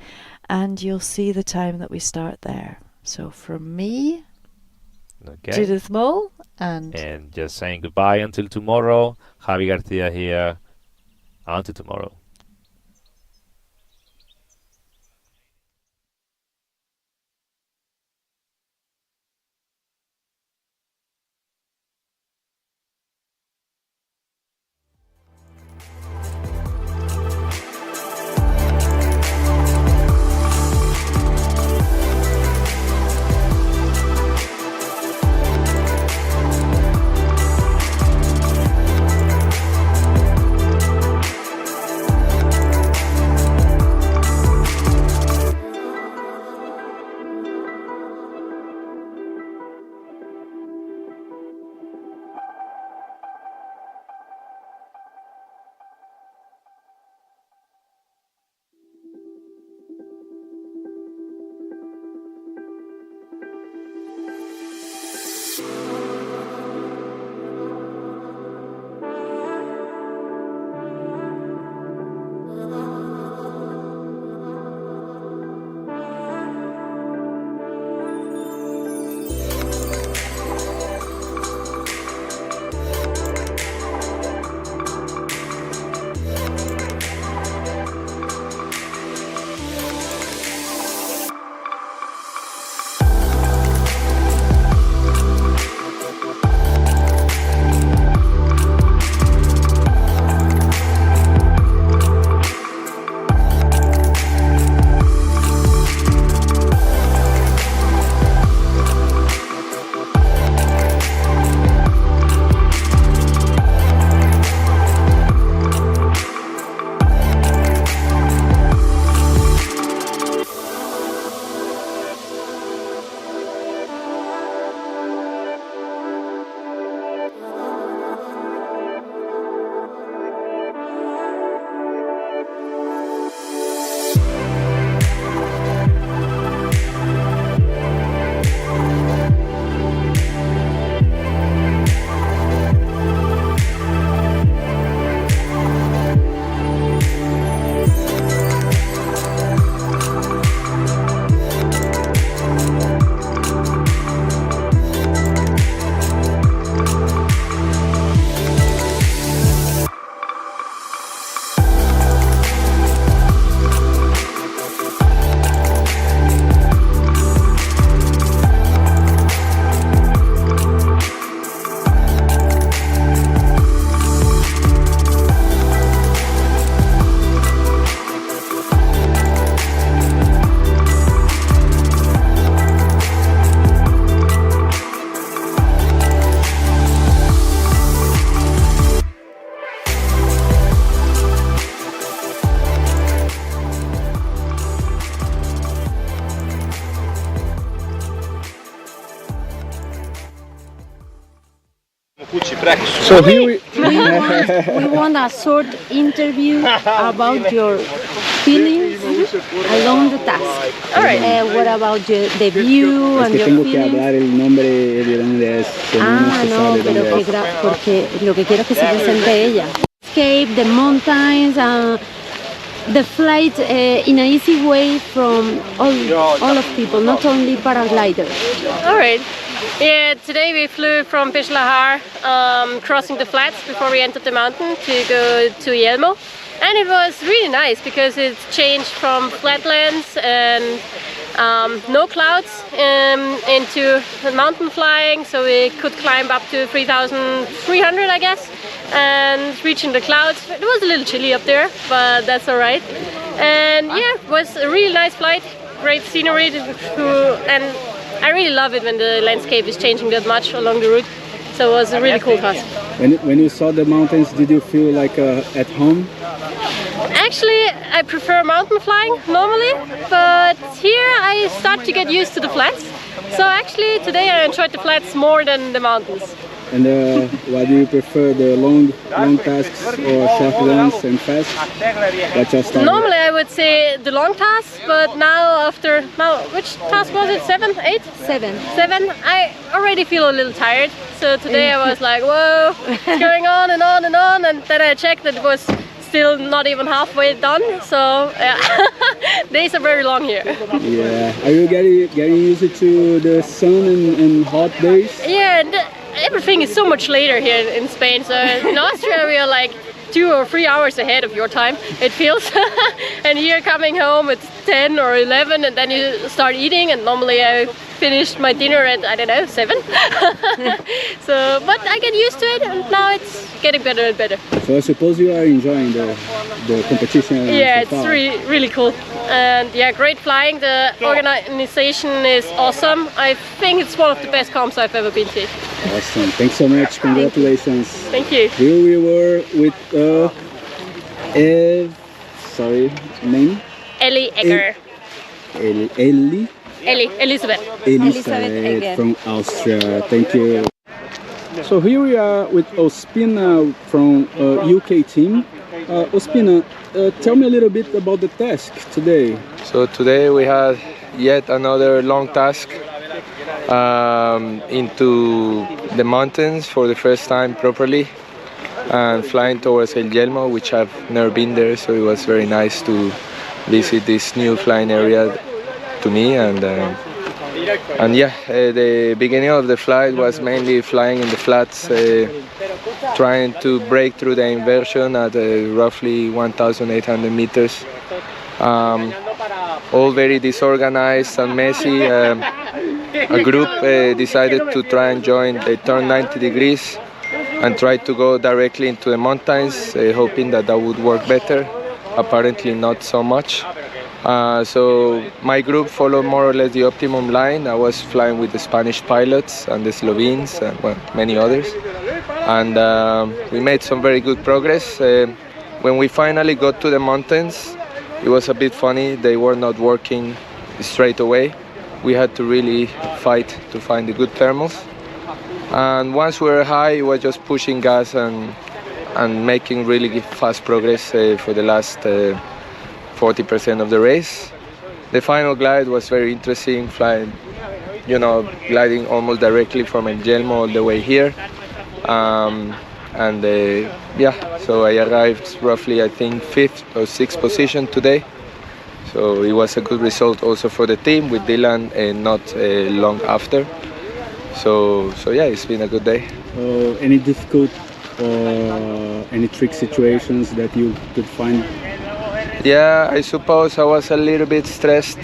[SPEAKER 11] and you'll see the time that we start there. So from me, Judith Mole, and
[SPEAKER 7] just saying goodbye until tomorrow. Javi Garcia here. Until tomorrow.
[SPEAKER 23] So here
[SPEAKER 12] we want a short interview about your feelings along the task.
[SPEAKER 13] All right.
[SPEAKER 12] What about the view and your feelings?
[SPEAKER 13] el nombre de dónde es.
[SPEAKER 12] No, pero porque lo que quiero es que se presente ella. Escape the mountains, the flight in an easy way from all of people, not only paragliders.
[SPEAKER 13] All right. Yeah, today we flew from Pegalajar, crossing the flats before we entered the mountain to go to Yelmo. And it was really nice because it's changed from flatlands and no clouds into mountain flying, so we could climb up to 3,300 I guess, and reaching the clouds. It was a little chilly up there, but that's alright. And yeah, it was a really nice flight, great scenery, and I really love it when the landscape is changing that much along the route. So it was a really cool task. When you saw the mountains, did you feel like at home? Actually, I prefer mountain flying normally, but here I start to get used to the flats. So actually today I enjoyed the flats more than the mountains. And why do you prefer the long tasks or short runs and fast? What's your style? Normally I would say the long tasks, but now which task was it? 7, 8?
[SPEAKER 12] 7.
[SPEAKER 13] I already feel a little tired. So today I was like, whoa, it's going on and on and on, and then I checked that it was still not even halfway done. So yeah, days are very long here. Yeah, are you getting used to the sun and hot days? Yeah. Everything is so much later here in Spain, so in Austria we are like 2 or 3 hours ahead of your time, it feels. And here coming home it's 10 or 11 and then you start eating, and normally I finished my dinner at, I don't know, 7. So, but I get used to it and now it's getting better and better. So I suppose you are enjoying the competition. Yeah, it's really cool. And yeah, great flying. The organization is awesome. I think it's one of the best comps I've ever been to. Awesome. Thanks so much. Congratulations. Thank you. Here we were with name? Ellie Egger. Elizabeth
[SPEAKER 12] Egger
[SPEAKER 13] from Austria. Thank you. So here we are with Ospina from UK team. Ospina, tell me a little bit about the task today.
[SPEAKER 14] So today we had yet another long task into the mountains for the first time properly, and flying towards El Yelmo, which I've never been there, so it was very nice to visit this new flying area to me. And yeah, the beginning of the flight was mainly flying in the flats, trying to break through the inversion at roughly 1,800 meters. All very disorganized and messy. A group decided to try and join. They turned 90 degrees and tried to go directly into the mountains, hoping that would work better. Apparently not so much. So my group followed more or less the optimum line. I was flying with the Spanish pilots and the Slovenes and many others. And we made some very good progress. When we finally got to the mountains, it was a bit funny. They were not working straight away. We had to really fight to find the good thermals. And once we were high, it was just pushing gas and making really fast progress for the last 40% of the race. The final glide was very interesting, flying, gliding almost directly from El Yelmo all the way here. Yeah, so I arrived roughly, I think, 5th or 6th position today. So it was a good result also for the team, with Dylan not long after. So yeah, it's been a good day.
[SPEAKER 13] Any difficult or any trick situations that you could find?
[SPEAKER 14] Yeah, I suppose I was a little bit stressed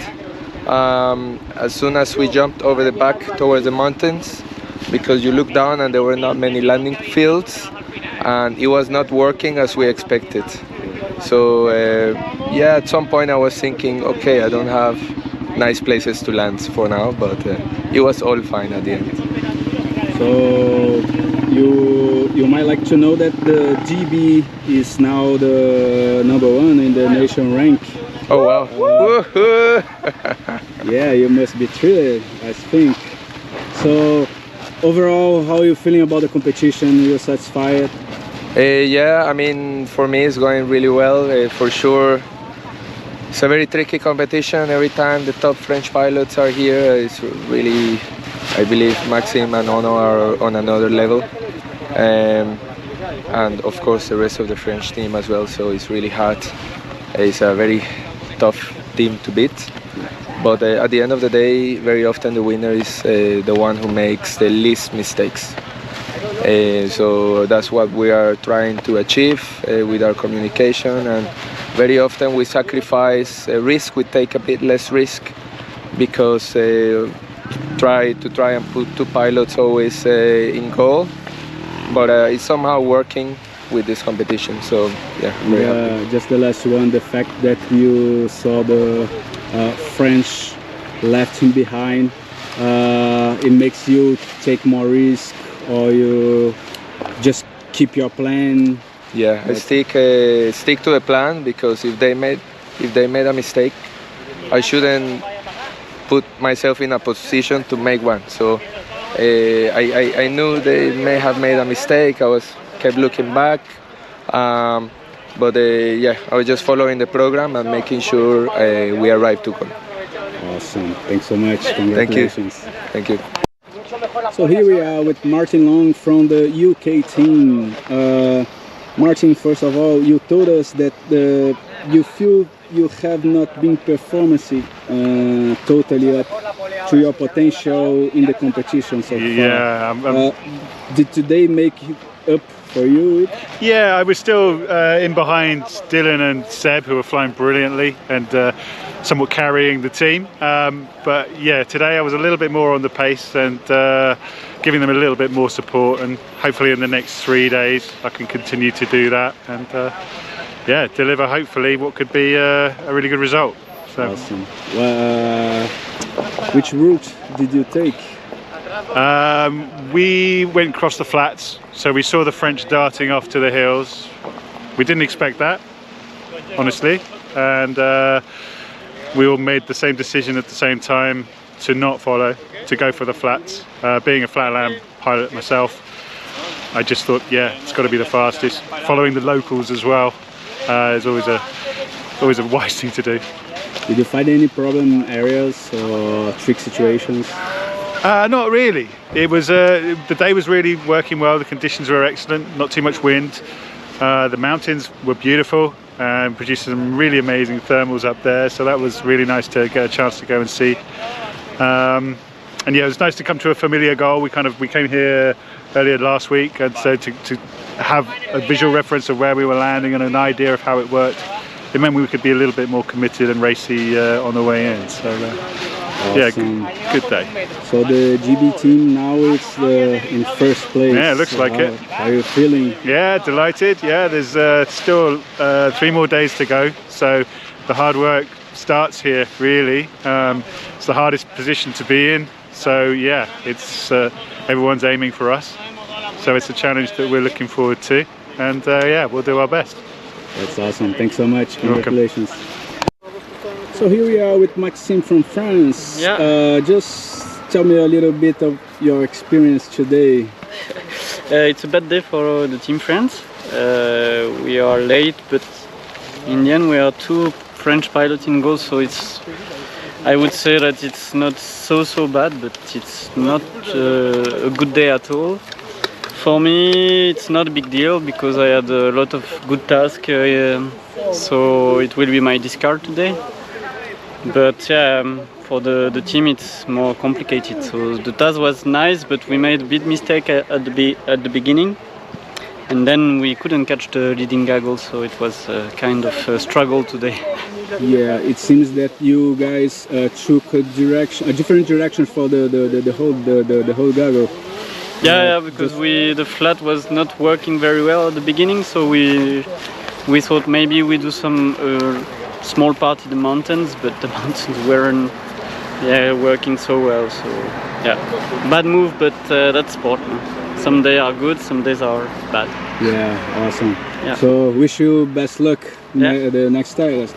[SPEAKER 14] as soon as we jumped over the back towards the mountains, because you look down and there were not many landing fields and it was not working as we expected. So yeah, at some point I was thinking, okay, I don't have nice places to land for now, but it was all fine at the end.
[SPEAKER 13] So you might like to know that the GB is now the #1 in the nation rank.
[SPEAKER 14] Oh wow!
[SPEAKER 13] Yeah, you must be thrilled, I think. So
[SPEAKER 22] overall, how are you feeling about the competition? You're satisfied?
[SPEAKER 14] Yeah, I mean, for me it's going really well, for sure. It's a very tricky competition. Every time the top French pilots are here, it's really, I believe, Maxime and Ono are on another level. And of course the rest of the French team as well, so it's really hard. It's a very tough team to beat. But at the end of the day, very often the winner is the one who makes the least mistakes. So that's what we are trying to achieve with our communication, and very often we sacrifice risk, we take a bit less risk because try and put two pilots always in goal, but it's somehow working with this competition, so yeah, I'm very happy.
[SPEAKER 22] Just the last one, the fact that you saw the French left him behind, it makes you take more risk, or you just keep your plan?
[SPEAKER 14] Yeah, I stick to the plan, because if they made a mistake, I shouldn't put myself in a position to make one. So I knew they may have made a mistake. I kept looking back, but yeah, I was just following the program and making sure we arrived to goal.
[SPEAKER 22] Awesome! Thanks so much. Congratulations.
[SPEAKER 14] Thank you.
[SPEAKER 22] So here we are with Martin Long from the UK team. Martin, first of all, you told us that you feel you have not been performing totally up to your potential in the competition so far.
[SPEAKER 5] Yeah.
[SPEAKER 22] Did today make up for you?
[SPEAKER 5] Yeah, I was still in behind Dylan and Seb, who were flying brilliantly and somewhat carrying the team. But yeah, today I was a little bit more on the pace and giving them a little bit more support, and hopefully in the next 3 days I can continue to do that and yeah, deliver hopefully what could be a really good result. So.
[SPEAKER 22] Awesome. Well, which route did you take?
[SPEAKER 5] We went across the flats, so we saw the French darting off to the hills. We didn't expect that, honestly, and we all made the same decision at the same time to not follow, to go for the flats. Being a flatland pilot myself, I just thought, yeah, it's got to be the fastest. Following the locals as well is always a wise thing to do.
[SPEAKER 22] Did you find any problem areas or trick situations?
[SPEAKER 5] Not really. It was the day was really working well. The conditions were excellent. Not too much wind. The mountains were beautiful and produced some really amazing thermals up there. So that was really nice to get a chance to go and see. And yeah, it was nice to come to a familiar goal. We came here earlier last week, and so to have a visual reference of where we were landing and an idea of how it worked, it meant we could be a little bit more committed and racy on the way in. So.
[SPEAKER 22] Awesome.
[SPEAKER 5] Yeah, good day.
[SPEAKER 22] So the GB team now is in first place.
[SPEAKER 5] Yeah, it looks like it.
[SPEAKER 22] How are you feeling?
[SPEAKER 5] Yeah, delighted. Yeah, there's still 3 more days to go. So the hard work starts here, really. It's the hardest position to be in. So yeah, it's everyone's aiming for us. So it's a challenge that we're looking forward to. And yeah, we'll do our best.
[SPEAKER 22] That's awesome. Thanks so much. Congratulations. So here we are with Maxime from France.
[SPEAKER 10] Yeah.
[SPEAKER 22] Just tell me a little bit of your experience today.
[SPEAKER 10] It's a bad day for the Team France. We are late, but in the end we are 2 French pilots in goal, so I would say that it's not so bad, but it's not a good day at all. For me, it's not a big deal because I had a lot of good tasks, so it will be my discard today. But yeah, for the team it's more complicated. So the task was nice, but we made a big mistake at the beginning, and then we couldn't catch the leading Gaggle, so it was kind of a struggle today.
[SPEAKER 22] Yeah, it seems that you guys took a different direction for the whole Gaggle.
[SPEAKER 10] Yeah, because the flat was not working very well at the beginning, so we thought maybe we do some small part in the mountains, but the mountains weren't working so well. So yeah, bad move, but that's sport. Some days are good, some days are bad.
[SPEAKER 22] Yeah, awesome.
[SPEAKER 10] Yeah.
[SPEAKER 22] So wish you best luck the next time.